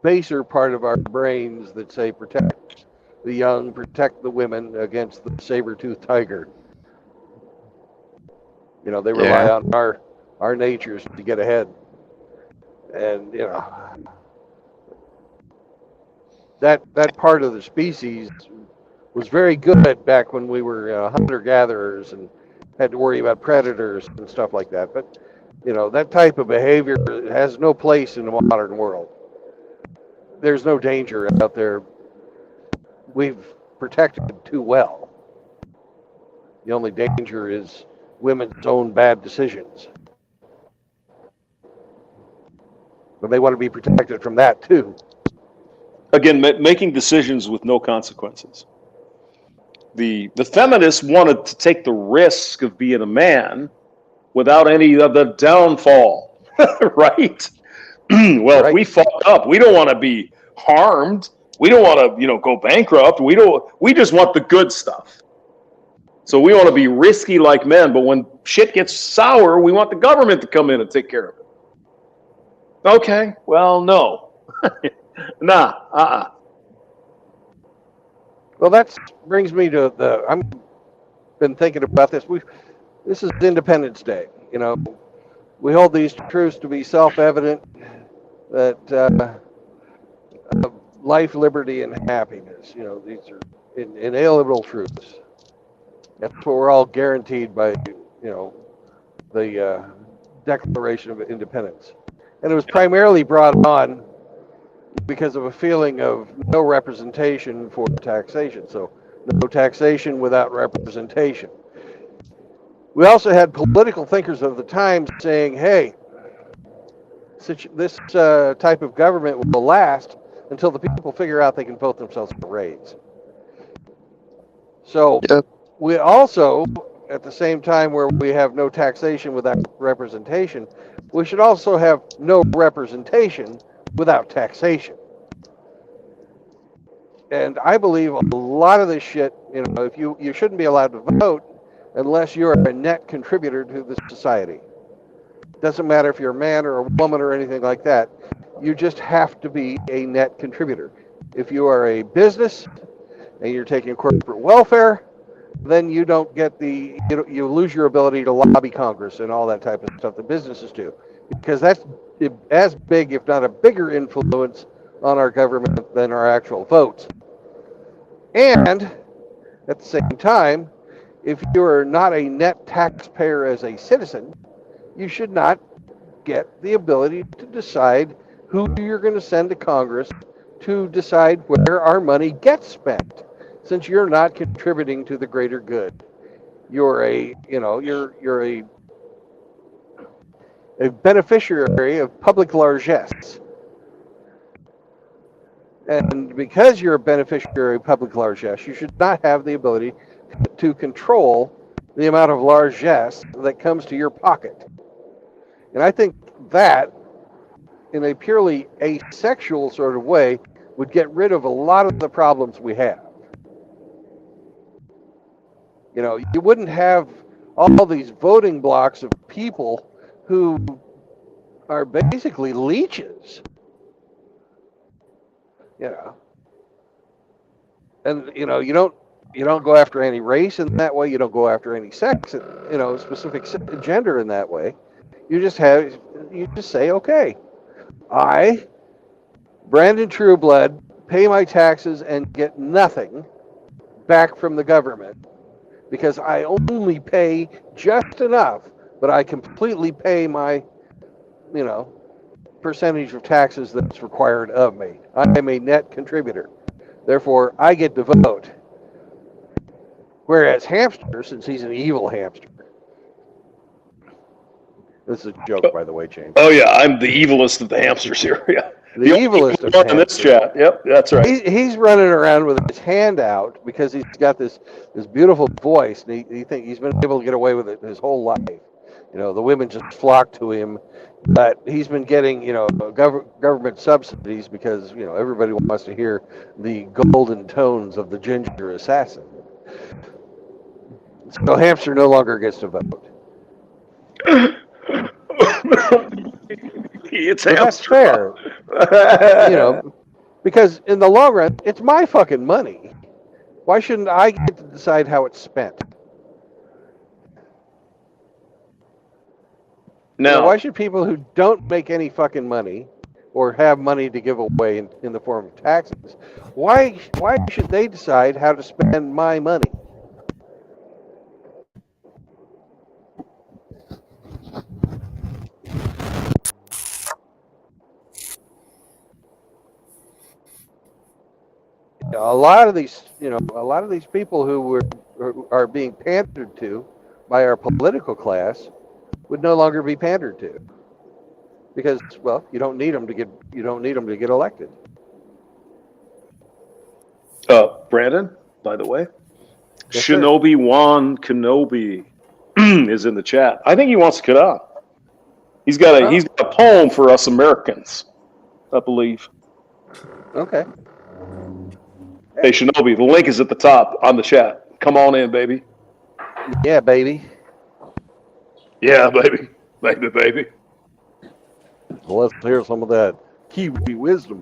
baser part of our brains that say protect the young, protect the women against the saber-toothed tiger. They rely on our natures to get ahead, and that part of the species was very good back when we were hunter-gatherers and had to worry about predators and stuff like that. But that type of behavior has no place in the modern world. There's no danger out there. We've protected too well. The only danger is women's own bad decisions. But they want to be protected from that too. Again, making decisions with no consequences. The feminists wanted to take the risk of being a man without any of the downfall, right? Well, if we fuck up, we don't want to be harmed. We don't want to, go bankrupt. We just want the good stuff. So we want to be risky like men, but when shit gets sour, we want the government to come in and take care of it. Okay, well, no. Nah, Well, that brings me to I've been thinking about this. This is Independence Day. We hold these truths to be self-evident, that life, liberty, and happiness. These are inalienable truths. That's what we're all guaranteed by, the Declaration of Independence. And it was primarily brought on because of a feeling of no representation for taxation. So no taxation without representation. We also had political thinkers of the time saying, hey, this type of government will last until the people figure out they can vote themselves a raise. So we also, at the same time where we have no taxation without representation, we should also have no representation without taxation. And I believe a lot of this shit, if you shouldn't be allowed to vote unless you're a net contributor to the society. Doesn't matter if you're a man or a woman or anything like that. You just have to be a net contributor. If you are a business and you're taking corporate welfare, then you don't get you lose your ability to lobby Congress and all that type of stuff that businesses do, because that's as big, if not a bigger influence on our government than our actual votes. And at the same time, if you are not a net taxpayer as a citizen, you should not get the ability to decide who you're going to send to Congress to decide where our money gets spent, since you're not contributing to the greater good. You're a beneficiary of public largesse. And because you're a beneficiary of public largesse, you should not have the ability to control the amount of largesse that comes to your pocket. And I think that, in a purely asexual sort of way, would get rid of a lot of the problems we have. You know, you wouldn't have all these voting blocks of people who are basically leeches. You know, and you don't go after any race in that way. You don't go after any sex, specific gender in that way. You just say, okay, I, Brandon Trueblood, pay my taxes and get nothing back from the government because I only pay just enough, but I completely pay my, percentage of taxes that's required of me. I am a net contributor. Therefore, I get to vote. Whereas Hamster, since he's an evil hamster. This is a joke, by the way, James. Oh, yeah, I'm the evilest of the hamsters here. Yeah. The evilest of hamsters. In this chat. Yep, that's right. He's running around with his hand out because he's got this beautiful voice, and he thinks he's been able to get away with it his whole life. The women just flock to him. But he's been getting, government subsidies because, everybody wants to hear the golden tones of the ginger assassin. So Hamster no longer gets to vote. It's but that's fair. Because in the long run, it's my fucking money. Why shouldn't I get to decide how it's spent? No. Why should people who don't make any fucking money or have money to give away in the form of taxes, why should they decide how to spend my money? A lot of these people who are being pandered to by our political class would no longer be pandered to, because you don't need them to get elected. Brandon, by the way, yes, Shinobi Wan Kenobi is in the chat. I think he wants to get on. He's got a poem for us Americans, I believe. Okay. Hey Shinobi, the link is at the top on the chat. Come on in, baby. Yeah, baby. Yeah, baby. Baby. Well, let's hear some of that Kiwi wisdom.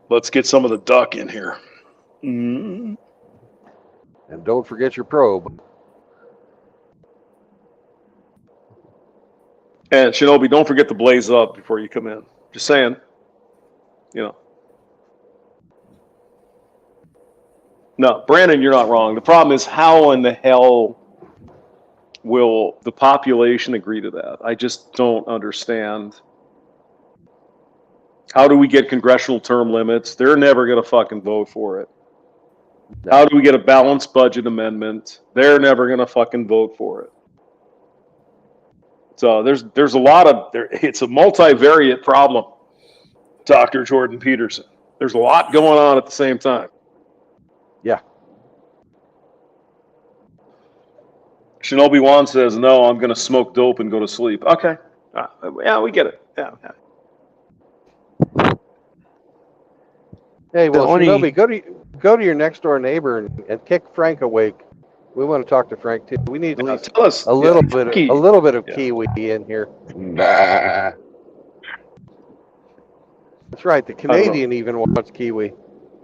Let's get some of the duck in here. Mm. And don't forget your probe. And Shinobi, don't forget to blaze up before you come in. Just saying. No, Brandon, you're not wrong. The problem is, how in the hell will the population agree to that? I just don't understand. How do we get congressional term limits? They're never going to fucking vote for it. No. How do we get a balanced budget amendment? They're never going to fucking vote for it. So there's a lot of it's a multivariate problem, Dr. Jordan Peterson. There's a lot going on at the same time. Yeah. Shinobi Wan says, no, I'm going to smoke dope and go to sleep. Okay. Yeah, we get it. Yeah. Hey, well, Shinobi, go to your next door neighbor and kick Frank awake We want to talk to Frank too. We need Tell us a little bit of Yeah. Kiwi in here. Bah. That's right. The Canadian even wants Kiwi.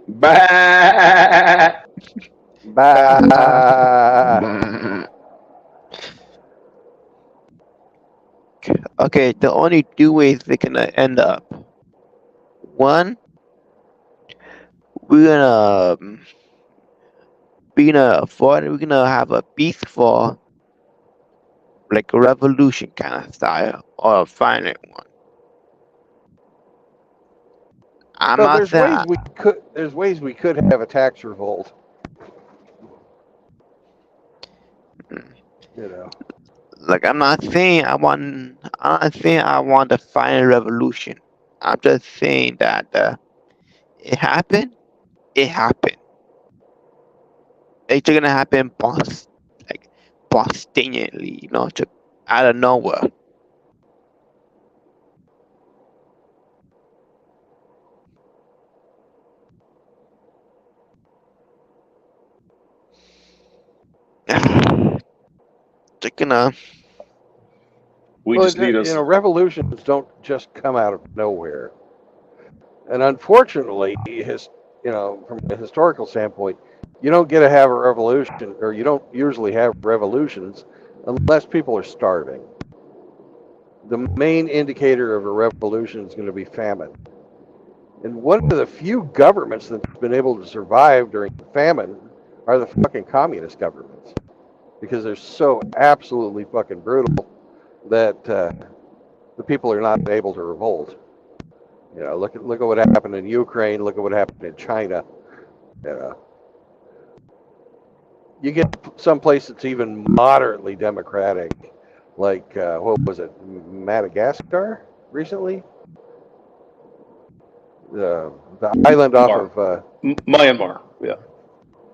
Bah. Bah. Bah. Okay, the only two ways we're gonna end up. One, we're gonna have a peaceful, like a revolution kind of style, or a violent one. I'm Well, not saying, there's ways we could have a tax revolt. You know. like I'm not saying I want a final revolution. I'm just saying that it happened. It happened. It's gonna happen spontaneously, just out of nowhere. They're gonna. We just need us. Revolutions don't just come out of nowhere. And unfortunately, from a historical standpoint, you don't get to have a revolution, or you don't usually have revolutions unless people are starving. The main indicator of a revolution is going to be famine. And one of the few governments that's been able to survive during famine are the fucking communist governments, because they're so absolutely fucking brutal that the people are not able to revolt. Look at what happened in Ukraine. Look at what happened in China. You get some place that's even moderately democratic, like what was it, Madagascar recently? The island off of Myanmar. Yeah.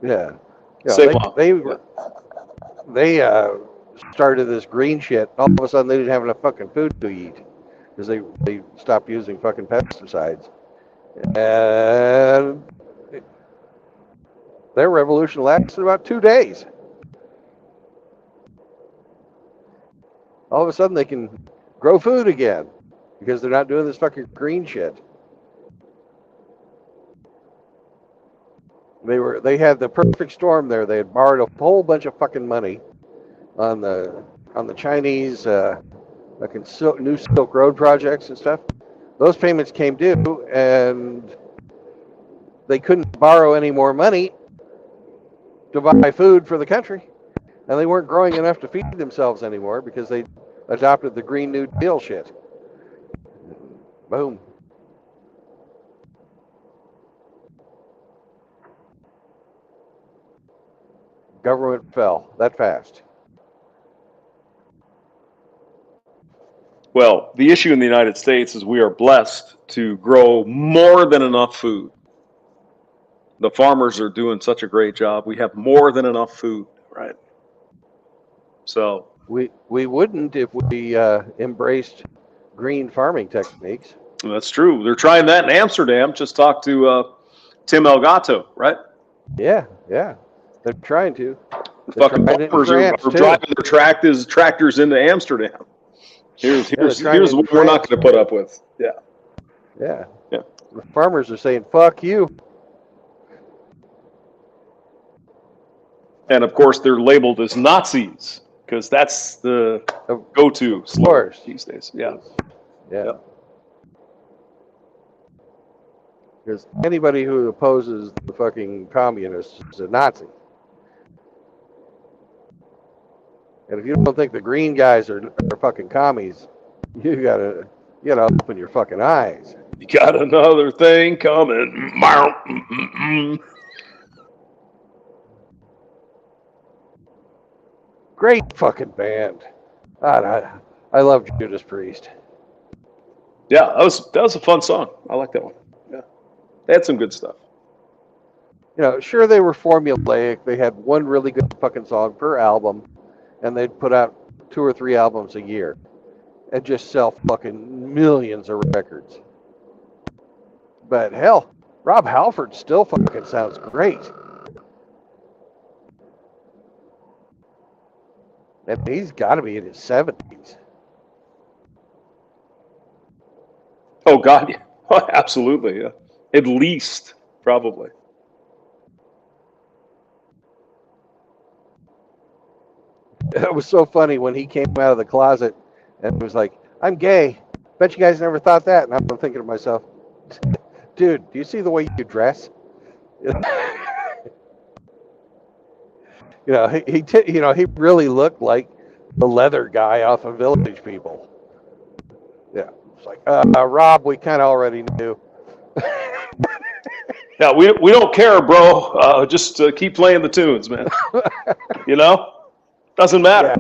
Yeah. Ceylon. They started this green shit. All of a sudden, they didn't have enough fucking food to eat because they stopped using fucking pesticides. And their revolution lasted about 2 days. All of a sudden, they can grow food again because they're not doing this fucking green shit. They had the perfect storm there. They had borrowed a whole bunch of fucking money on the Chinese new Silk Road projects and stuff. Those payments came due, and they couldn't borrow any more money to buy food for the country, and they weren't growing enough to feed themselves anymore because they adopted the Green New Deal shit. Boom. Government fell that fast. Well, the issue in the United States is we are blessed to grow more than enough food. The farmers are doing such a great job. We have more than enough food, right? So we wouldn't if we embraced green farming techniques. That's true. They're trying that in Amsterdam. Just talk to Tim Elgato, right? Yeah. They're trying to. Fucking farmers are driving their tractors into Amsterdam. Here's what we're not going to put up with. Yeah. The farmers are saying, fuck you. And of course, they're labeled as Nazis because that's the go-to slogan these days. Yeah. Because anybody who opposes the fucking communists is a Nazi. And if you don't think the green guys are fucking commies, you gotta open your fucking eyes. You got another thing coming. Great fucking band. God, I love Judas Priest. Yeah, that was a fun song. I like that one. Yeah, they had some good stuff. Sure, they were formulaic. They had one really good fucking song per album, and they'd put out 2 or 3 albums a year and just sell fucking millions of records. But hell, Rob Halford still fucking sounds great. And he's got to be in his 70s. Oh God, yeah. Absolutely, yeah. At least, probably. It was so funny when he came out of the closet and was like, "I'm gay." Bet you guys never thought that. And I'm thinking to myself, dude, do you see the way you dress? He really looked like the leather guy off of Village People. Yeah, it's like, Rob, we kind of already knew. Yeah, we don't care, bro. Just keep playing the tunes, man. Doesn't matter.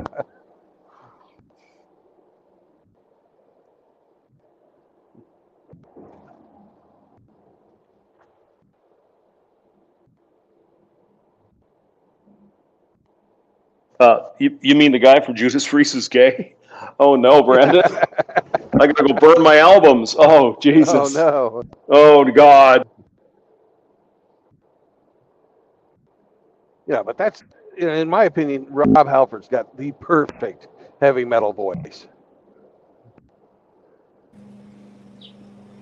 Yeah. You mean the guy from Judas Priest is gay? Oh no, Brandon. I gotta go burn my albums. Oh Jesus. Oh no. Oh God. Yeah, but that's, in my opinion, Rob Halford's got the perfect heavy metal voice.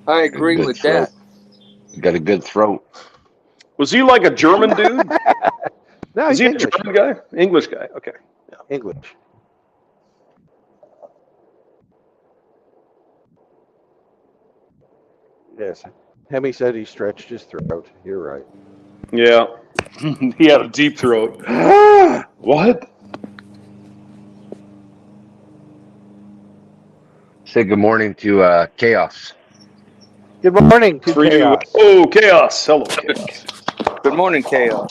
I agree with that. You got a good throat. Was he like a German dude? No, Is he's he English. a German guy? English guy. Okay. Yeah. English. Yes. Hemi said he stretched his throat. You're right. Yeah. He had a deep throat. What? Say good morning to Chaos. Good morning to For you. Chaos. Oh, Chaos. Hello, Chaos. Good morning, Chaos.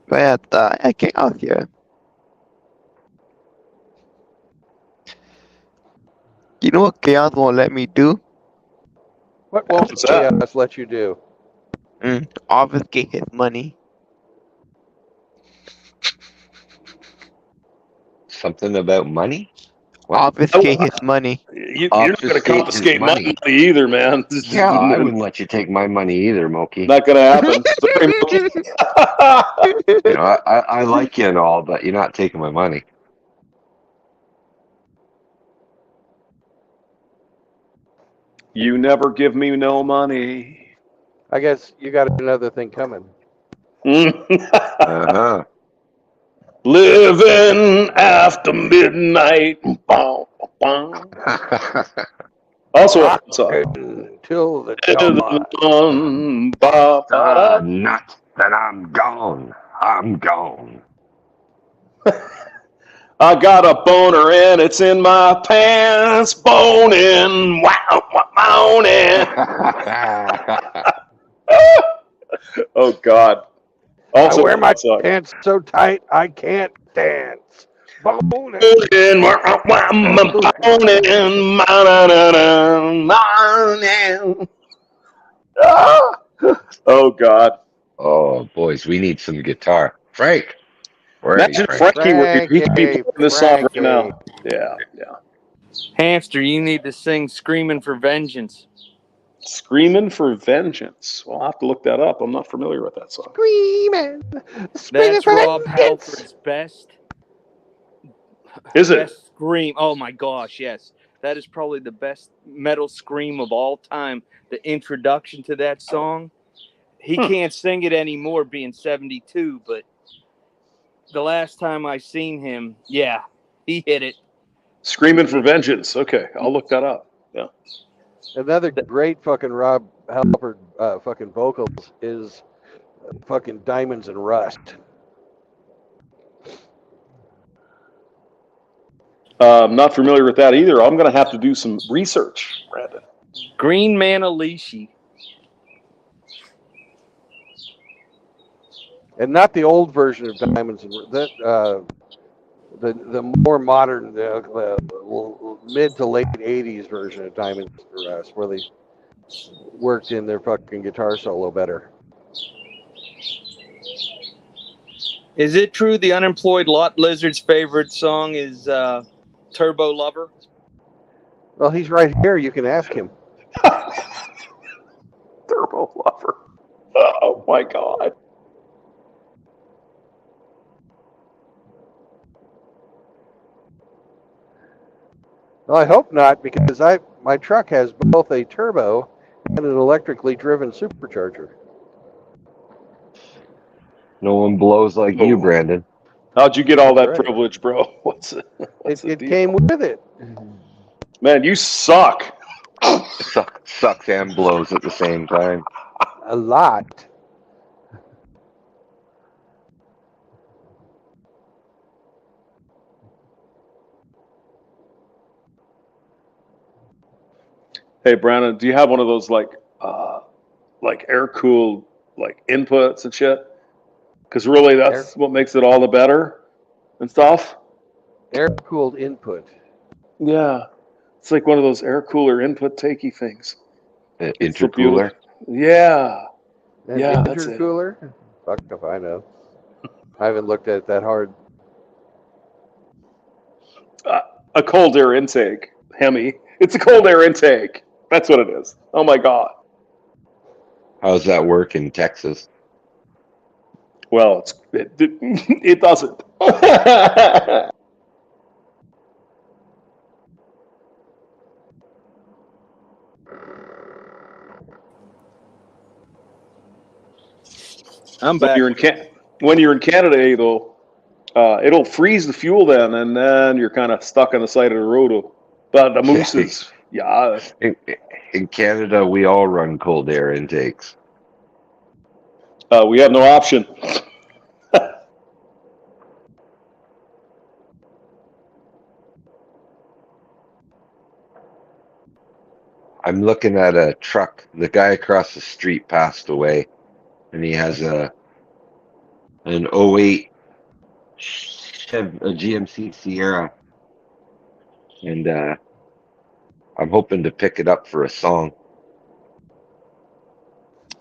But I came out here. You know what Chaos won't let me do? What won't What's that? Chaos let you do? Obfuscate his money. Something about money? What? Obfuscate his money. You're not going to Obfuscate his confiscate my money. money either, man. This is Yeah, I wouldn't let you take my money either, Moki. not going to happen. Sorry, Mookie. You know, I like you and all, but you're not taking my money. You never give me no money. I guess you got another thing coming. Uh-huh. Living after midnight. Also a fun song. Till the dawn. Not that I'm gone. I'm gone. I got a boner and it's in my pants. Boning. Wow, moaning. Oh, God. Also, I wear my pants so tight I can't dance. Boning. Oh, God. Oh, boys, we need some guitar. Frank. Where are you, Imagine Frank? Frankie where he could be playing this song right now. Yeah. Hamster, you need to sing Screaming for Vengeance. Screaming for Vengeance. Well, I'll have to look that up. I'm not familiar with that song. Screaming. That's Rob Halford's best. Is it? Best scream. Oh my gosh, yes. That is probably the best metal scream of all time. The introduction to that song. He can't sing it anymore being 72, but the last time I seen him, yeah, he hit it. Screaming for Vengeance. Okay, I'll look that up. Yeah. Another great fucking Rob Halford fucking vocals is fucking Diamonds and Rust. I'm not familiar with that either. I'm going to have to do some research, Brandon. Green Manalishi. And not the old version of Diamonds and Rust. The more modern, mid to late 80s version of Diamonds and Rust, where they worked in their fucking guitar solo better. Is it true the unemployed lot lizard's favorite song is Turbo Lover? Well, he's right here. You can ask him. Turbo Lover. Oh, my God. Well, I hope not, because my truck has both a turbo and an electrically driven supercharger. No one blows like you, Oh. Brandon. How'd you get all That's that right. privilege, bro? What's the It deal? came with it. Man, you suck. Sucks and blows at the same time. A lot. Hey, Brandon, do you have one of those like air cooled like inputs and shit? Because really, that's what makes it all the better and stuff. Air cooled input. Yeah, it's like one of those air cooler input takey things. It's so Intercooler. beautiful. Yeah, An yeah, that's it. intercooler? Fuck if I know. I haven't looked at it that hard. A cold air intake, Hemi. It's a cold air intake. That's what it is. Oh my god. How's that work in Texas? Well, it doesn't. I'm When back. you're in Canada, though, it'll freeze the fuel and then you're kind of stuck on the side of the road. But the mooses, yeah. In Canada, we all run cold air intakes. We have no option. I'm looking at a truck. The guy across the street passed away, and he has an '08 a GMC Sierra, and I'm hoping to pick it up for a song.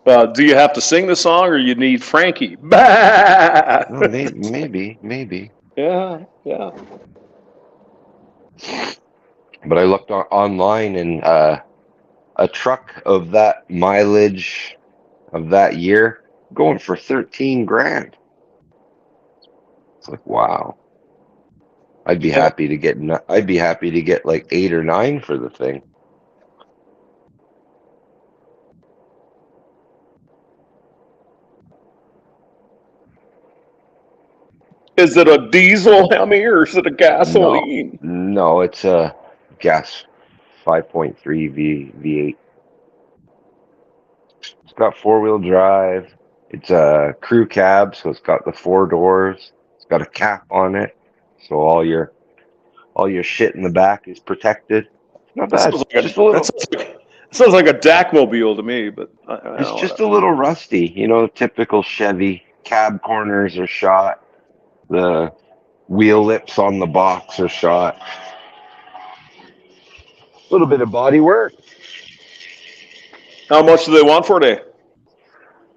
Do you have to sing the song, or you need Frankie? No, maybe. Yeah. But I looked online, and a truck of that mileage of that year going for 13 grand. It's like, wow. I'd be happy to get like 8 or 9 for the thing. Is it a diesel, Hemi, or is it a gasoline? No, it's a gas 5.3 V8. It's got 4-wheel drive. It's a crew cab, so it's got the 4 doors. It's got a cap on it, so all your shit in the back is protected. It's not bad. Sounds like a DAC-mobile to me, but It's just a little rusty. Typical Chevy. Cab corners are shot. The wheel lips on the box are shot. A little bit of body work. How much do they want for it?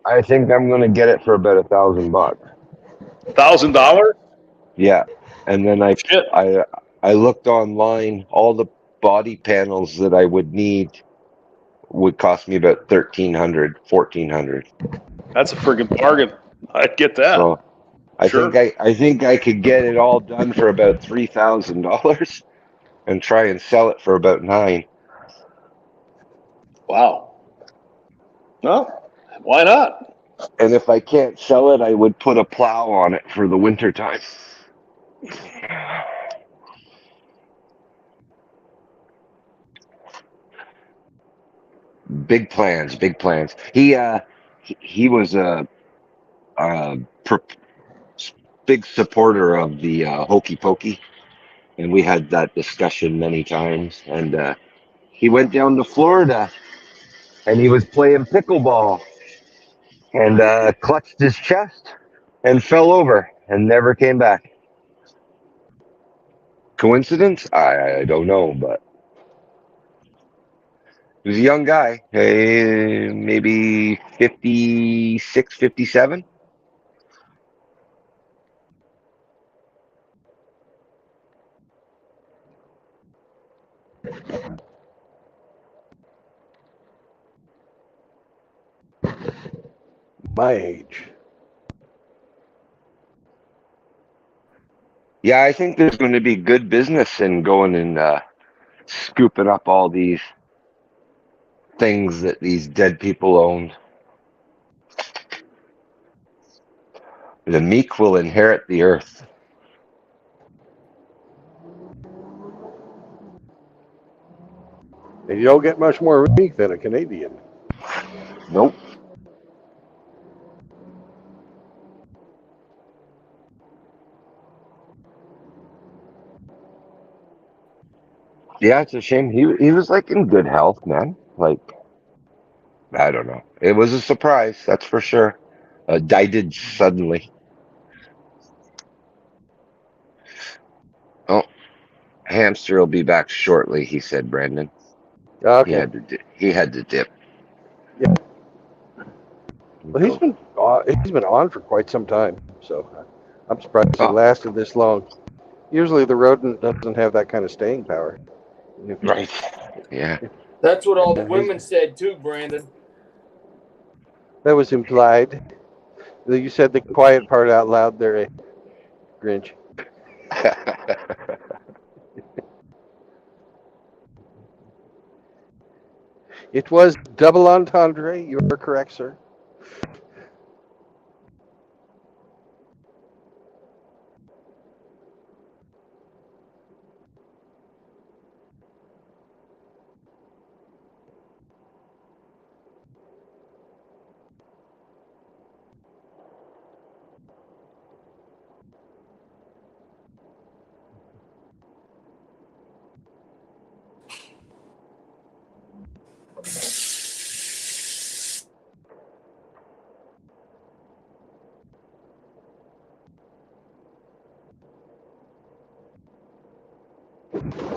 I think I'm going to get it for about $1,000. $1,000? Yeah, and then I looked online. All the body panels that I would need would cost me about $1,300, $1,400. That's a friggin' bargain. I'd get that. So I think I could get it all done for about $3,000 and try and sell it for about $9,000. Wow. Well, why not? And if I can't sell it, I would put a plow on it for the winter time. Big plans. He was a big supporter of the Hokey Pokey, and we had that discussion many times. And he went down to Florida, and he was playing pickleball, and clutched his chest and fell over and never came back. Coincidence? I don't know, but he was a young guy, maybe 56, 57. My age. Yeah, I think there's going to be good business in going and scooping up all these things that these dead people owned. The meek will inherit the earth. And you don't get much more meek than a Canadian. Nope. Yeah, it's a shame. He was like in good health, man. Like, I don't know. It was a surprise, that's for sure. Died suddenly. Oh, hamster will be back shortly, he said, Brandon. Okay. He had to dip. Yeah. Well, he's been on for quite some time, so I'm surprised he lasted this long. Usually, the rodent doesn't have that kind of staying power. Right. Yeah. That's what all the women said too, Brandon. That was implied. You said the quiet part out loud there, eh, Grinch. It was double entendre. You are correct, sir.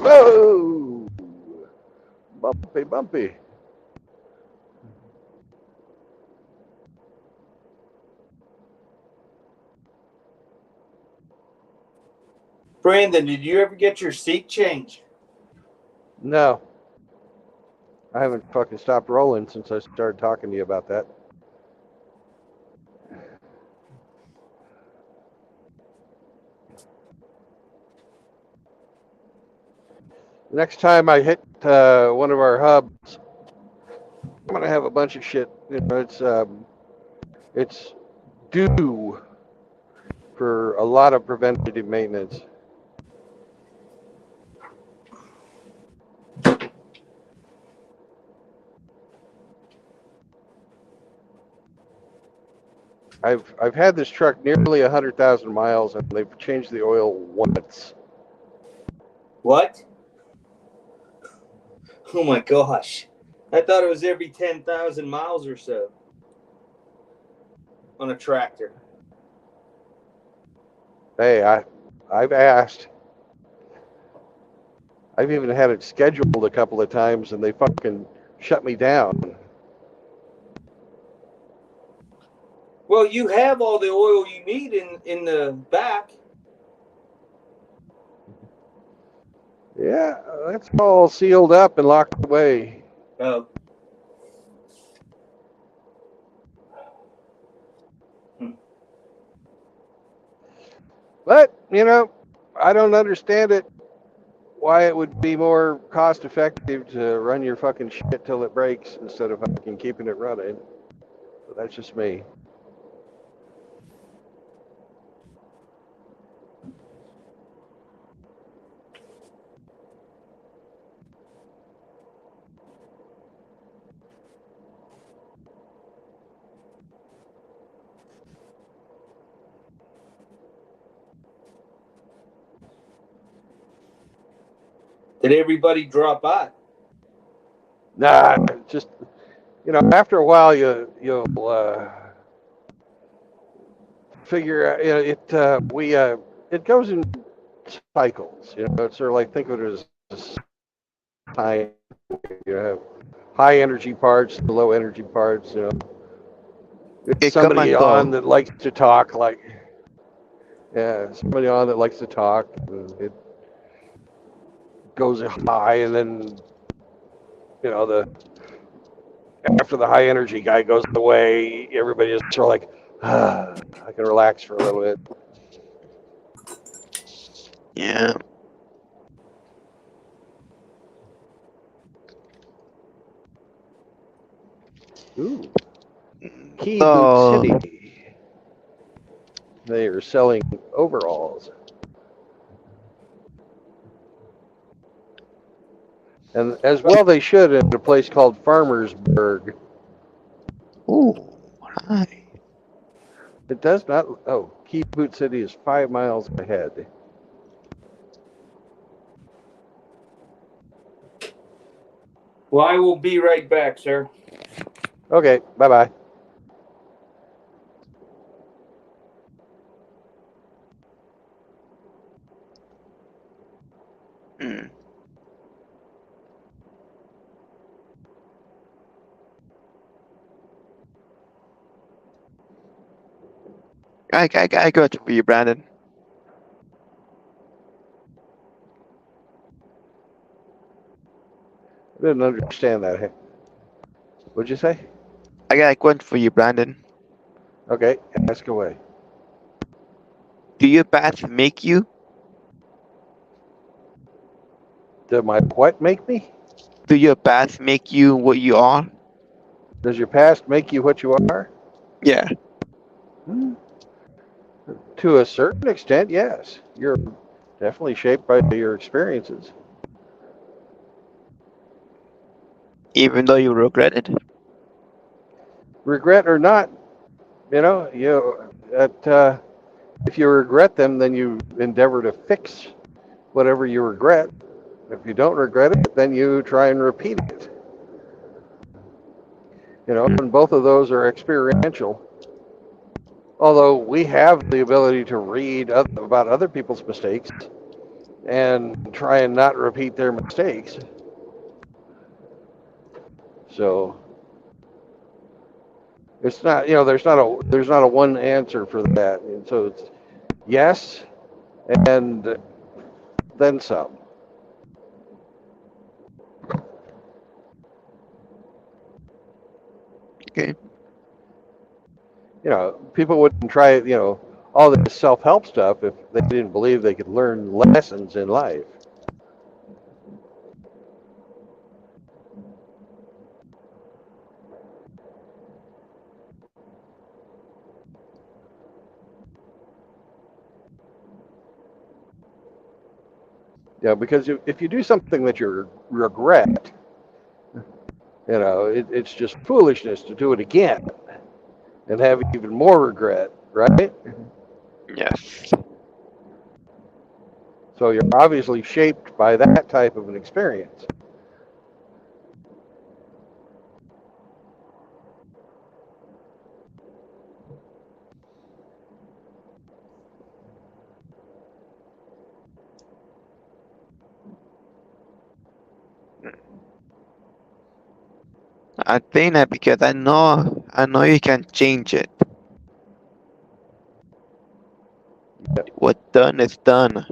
Whoa! Bumpy, bumpy. Brandon, did you ever get your seat changed? No. I haven't fucking stopped rolling since I started talking to you about that. Next time I hit one of our hubs, I'm gonna have a bunch of shit. You know, it's due for a lot of preventative maintenance. I've had this truck nearly 100,000 miles, and they've changed the oil once. What? Oh my gosh. I thought it was every 10,000 miles or so on a tractor. Hey, I've asked. I've even had it scheduled a couple of times, and they fucking shut me down. Well, you have all the oil you need in the back. Yeah, that's all sealed up and locked away. Oh. But, you know, I don't understand it. Why it would be more cost effective to run your fucking shit till it breaks instead of fucking keeping it running. But that's just me. Did everybody drop by? Nah, just, you know, after a while you'll figure out, you know, it goes in cycles. You know, it's sort of like, think of it as time. You have high energy parts, low energy parts. You know, it's somebody on that likes to talk, like, yeah, somebody on that likes to talk. It goes high, and then, you know, after the high energy guy goes away, everybody is sort of like, I can relax for a little bit. Yeah. Ooh, Key Boot So, City. They are selling overalls. And as well they should at a place called Farmersburg. ooh, hi. It does not. Oh, Key Boot City is 5 miles ahead. Well, I will be right back, sir. Okay, bye bye. Mm. I got you for you, Brandon. I didn't understand that. What'd you say? I got a question for you, Brandon. Okay, ask away. Do your past make you? Did my what make me? Do your past make you what you are? Does your past make you what you are? Yeah. Hmm. To a certain extent, yes. You're definitely shaped by your experiences. Even though you regret it? Regret or not, if you regret them, then you endeavor to fix whatever you regret. If you don't regret it, then you try and repeat it. And both of those are experiential. Although we have the ability to read about other people's mistakes and try and not repeat their mistakes. So it's not, there's not a one answer for that. And so it's yes and then some. Okay. People wouldn't try, all this self-help stuff if they didn't believe they could learn lessons in life. Because if you do something that you regret, it's just foolishness to do it again and have even more regret, right? Yes. So you're obviously shaped by that type of an experience. I think that because I know you can change it. Yep. What's done is done.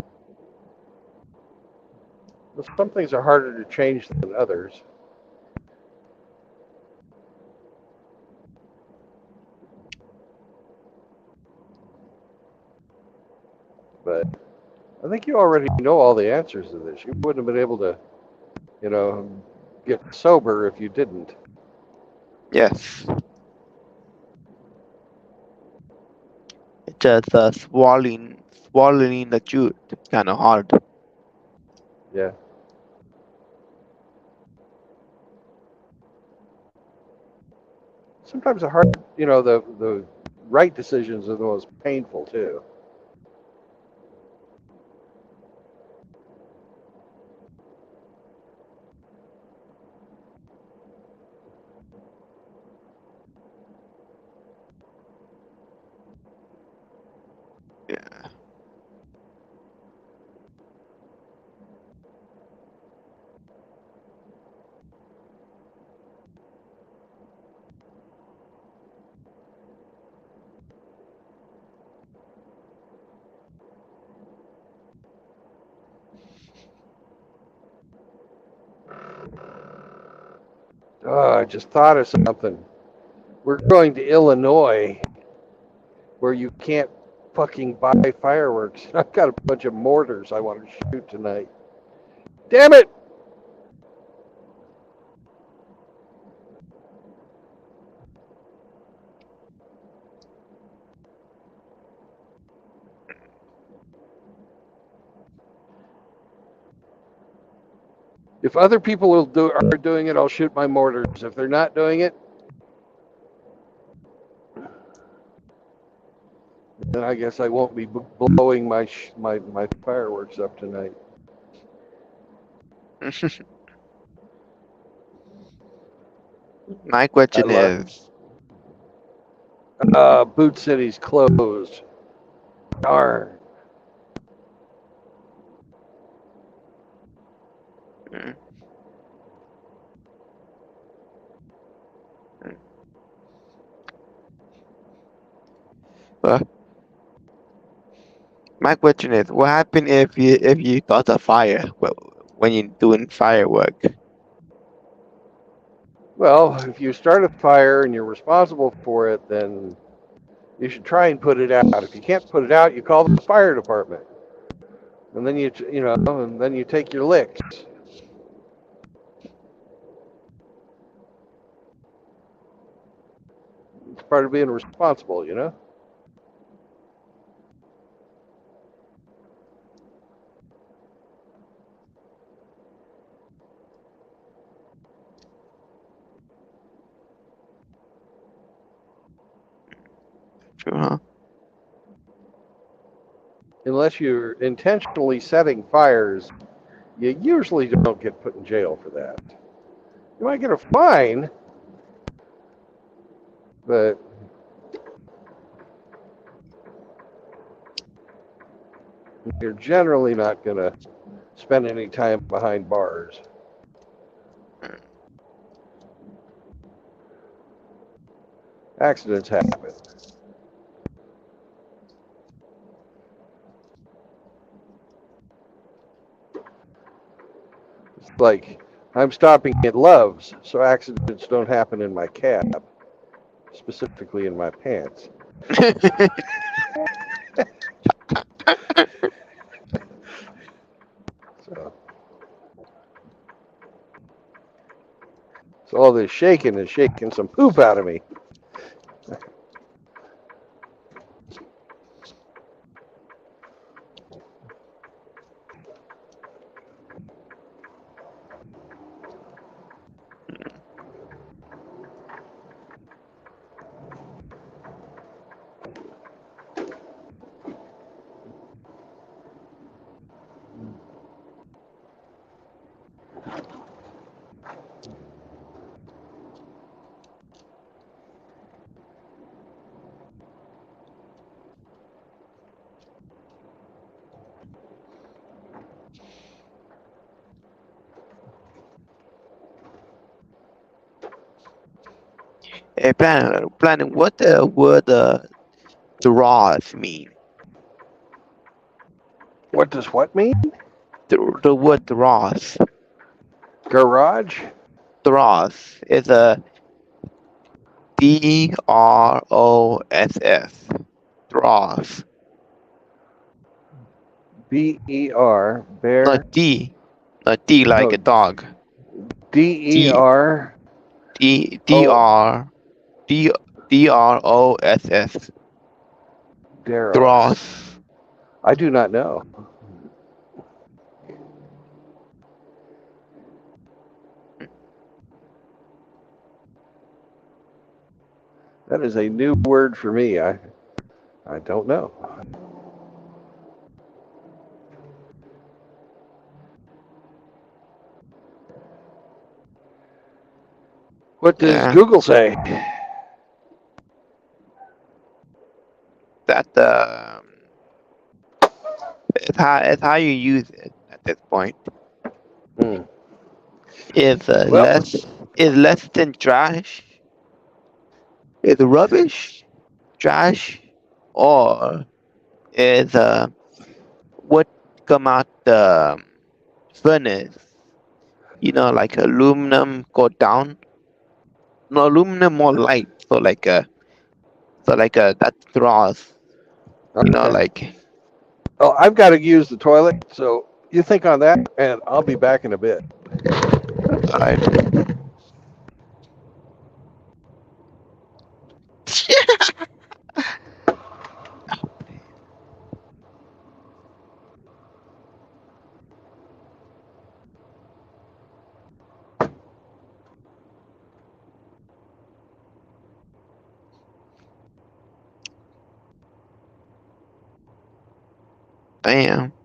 Some things are harder to change than others. But I think you already know all the answers to this. You wouldn't have been able to, get sober if you didn't. Yes. It's just swallowing the truth kind of hard. Yeah. Sometimes the right decisions are the most painful too. Yeah. Oh, I just thought of something. We're going to Illinois, where you can't fucking buy fireworks. I've got a bunch of mortars I want to shoot tonight. Damn it! If other people are doing it, I'll shoot my mortars. If they're not doing it, then I guess I won't be blowing my fireworks up tonight. My question is, Boot City's closed. Darn. well, my question is, what happened if you start a fire when you're doing firework? Well, if you start a fire and you're responsible for it, then you should try and put it out. If you can't put it out, you call the fire department, and then and then you take your licks. It's part of being responsible, you know. True, huh? Unless you're intentionally setting fires, you usually don't get put in jail for that. You might get a fine, but you're generally not going to spend any time behind bars. Accidents happen. It's like I'm stopping at Love's, so accidents don't happen in my cab, specifically in my pants. So all this shaking is shaking some poop out of me. Hey, planning. What the word draws mean? What does what mean? The word draws. Garage? Draws is a DROSS. Draws. B-E-R, bear. Not D. Not D like No, a dog. D-E-R. D-R. D-R-O-S-S. Daros. Draws. I do not know. That is a new word for me. I don't know. What does Google say? That it's how you use it at this point. Is less than trash? Is rubbish trash, or is what come out the furnace? You know, like aluminum go down. No, aluminum more light, so like that draws. You know, like. Oh, I've got to use the toilet, so you think on that, and I'll be back in a bit. All right. I am.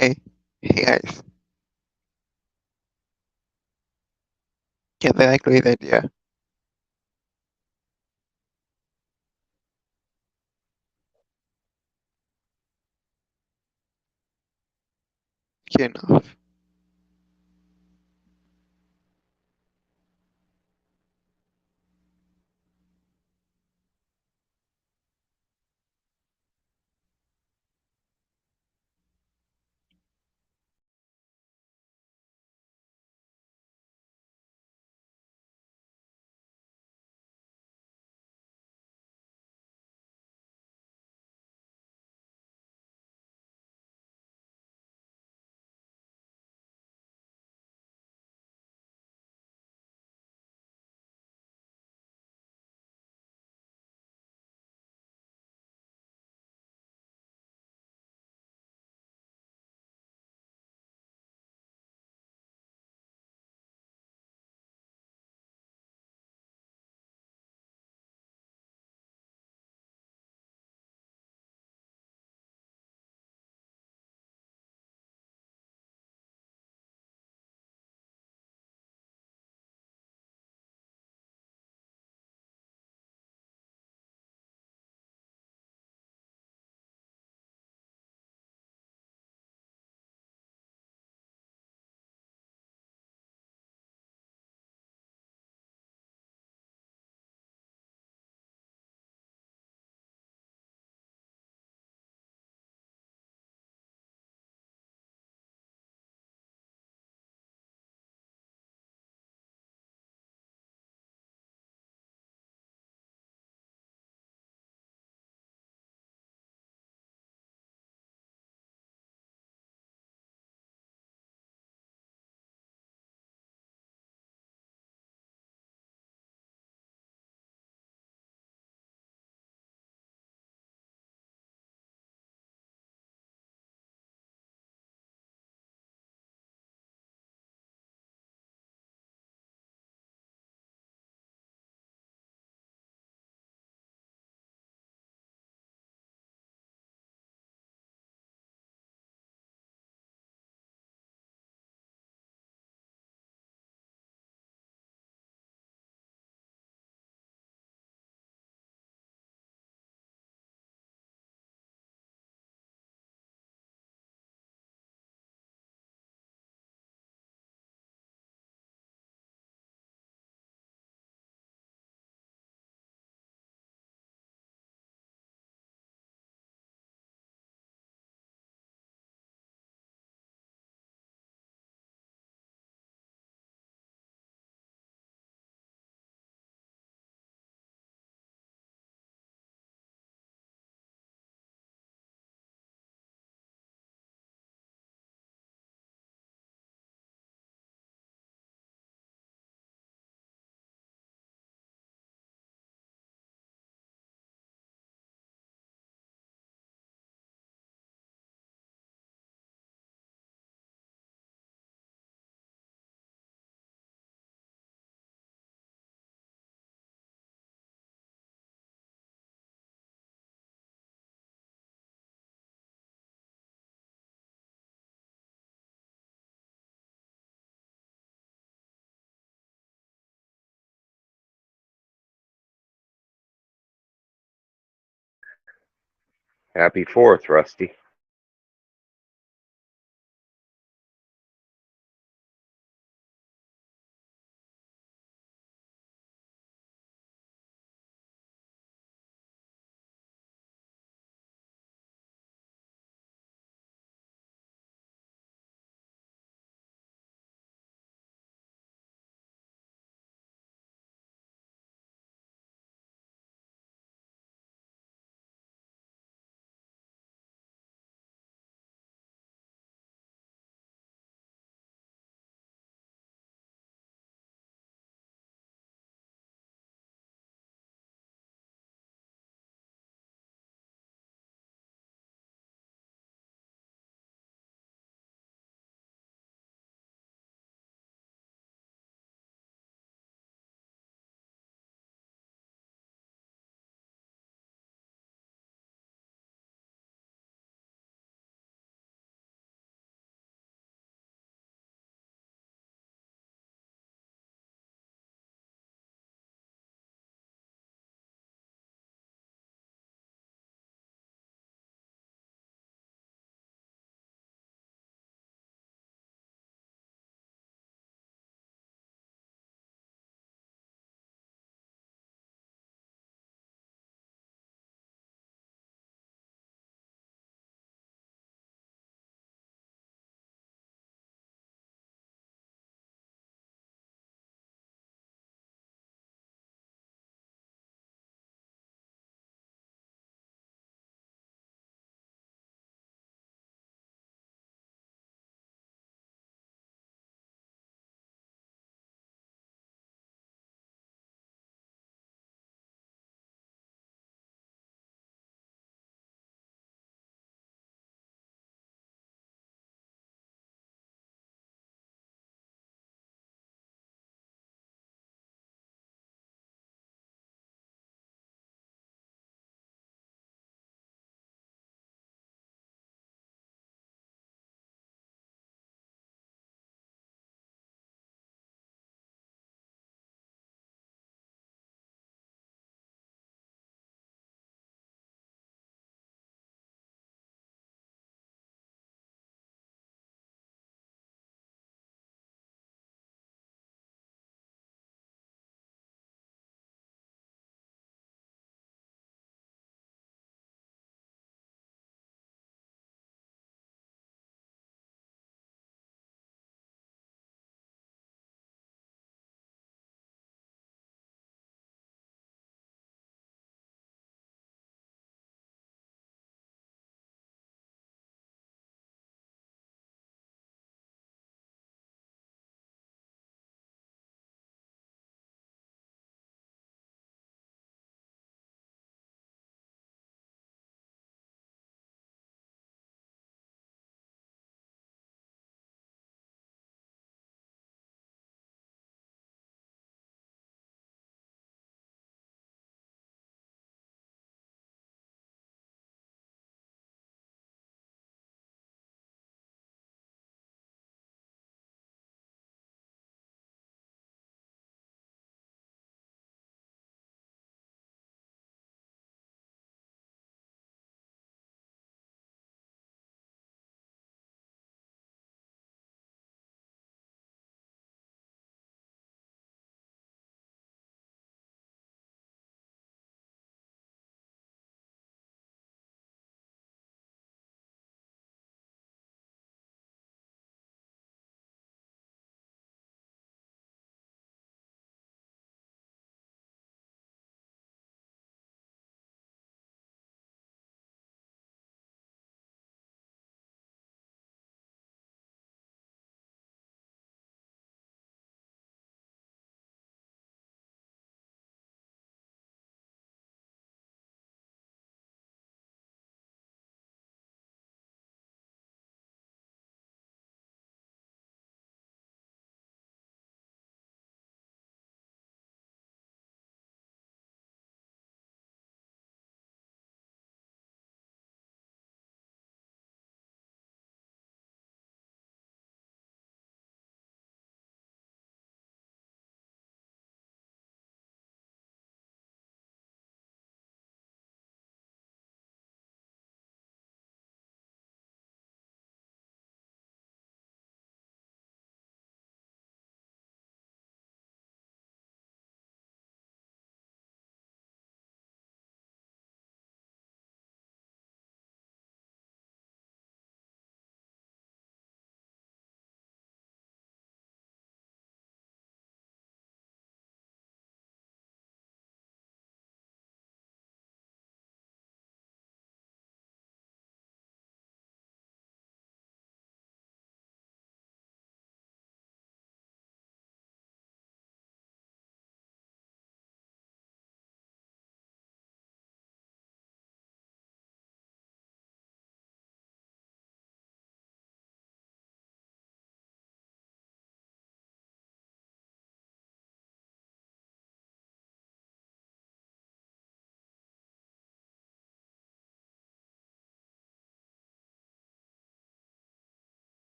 Hey, hey guys. Yeah, I like the idea. You know. Happy 4th, Rusty.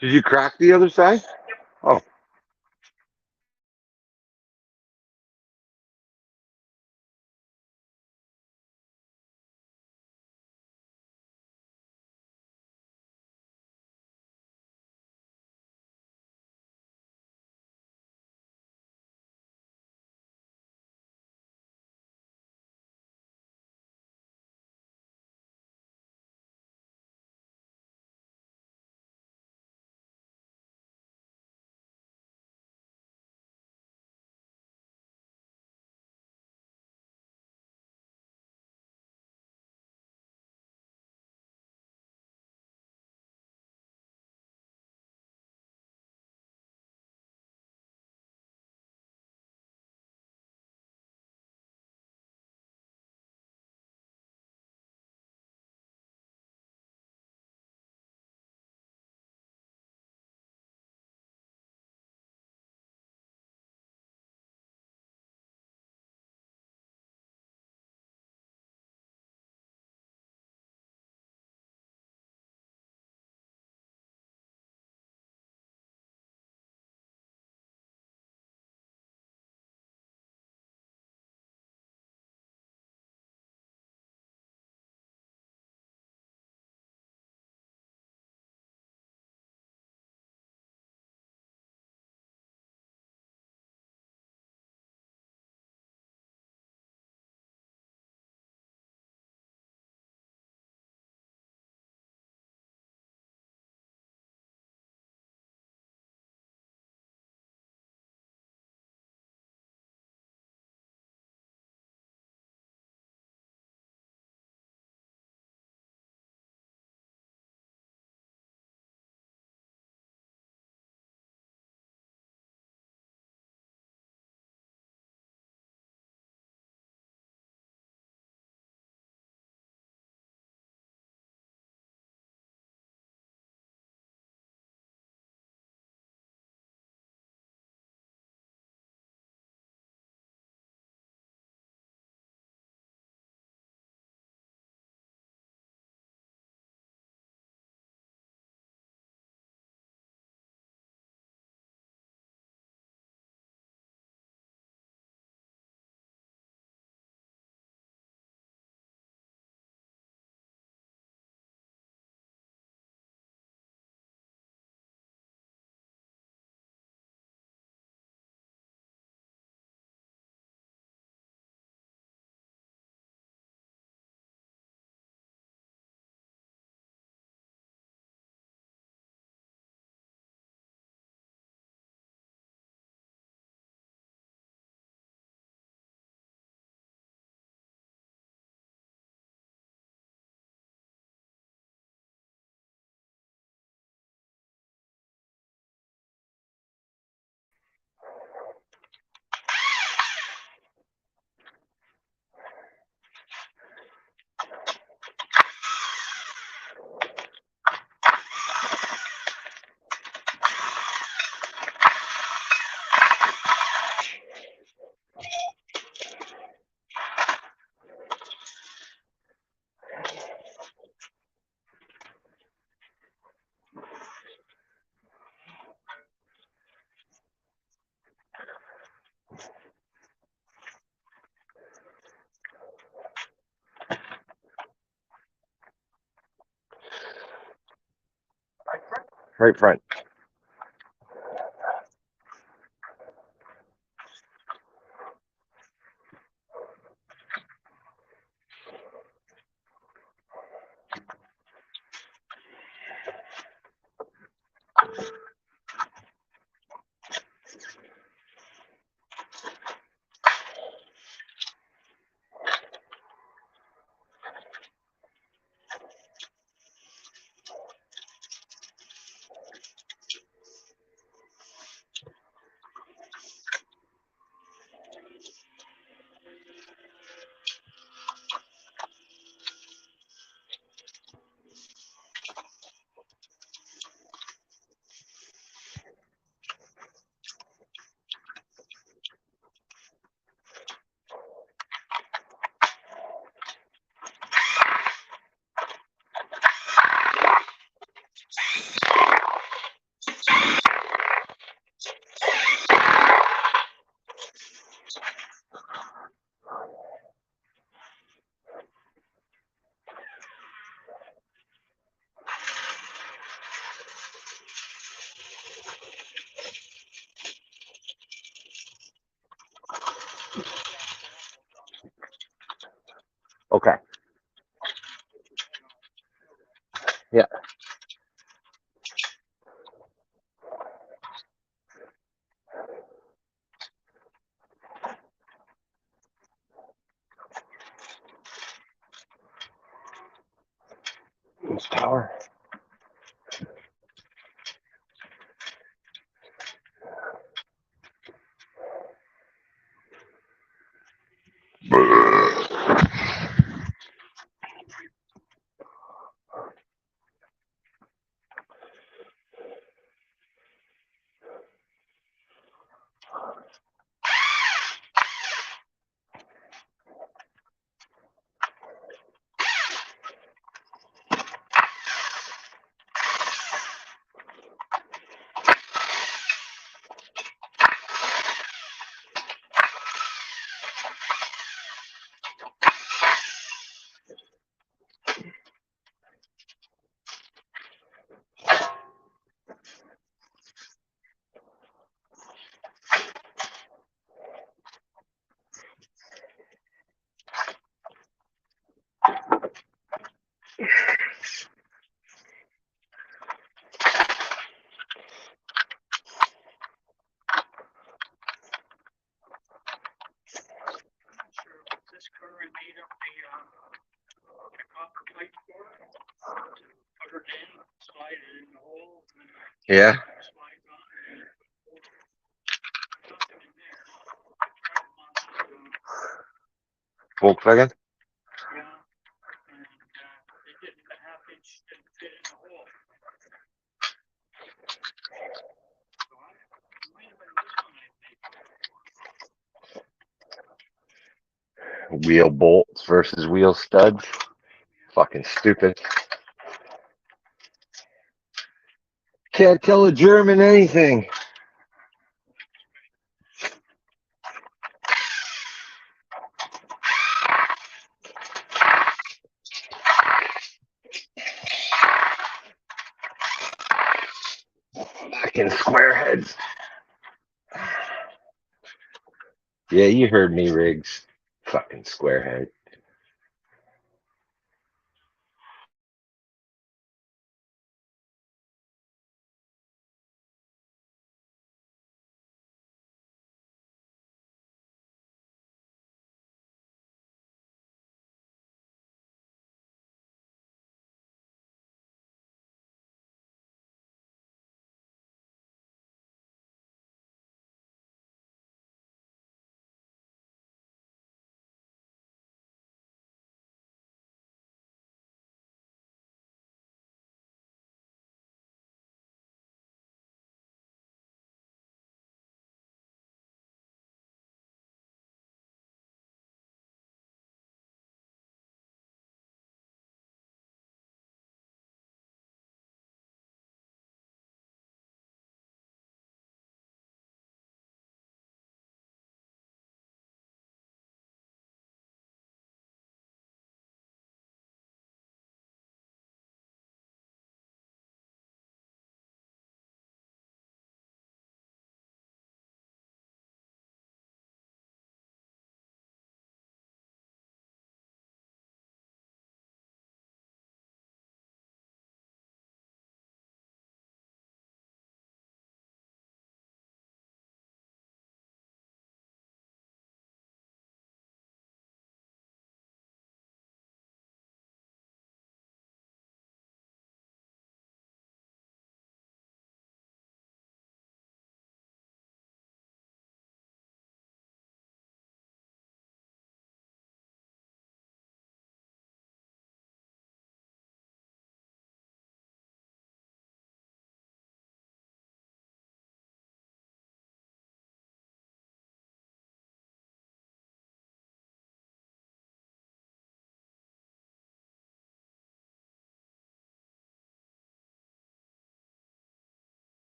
Did you crack the other side? Oh, right front. Yeah. Volkswagen. Wheel bolts versus wheel studs. Fucking stupid. Can't tell a German anything. Fucking squareheads. Yeah, you heard me, Riggs. Fucking squarehead.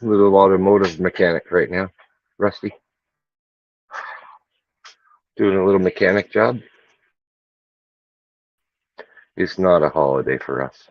Little automotive mechanic right now. Rusty. Doing a little mechanic job. It's not a holiday for us.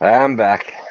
I'm back.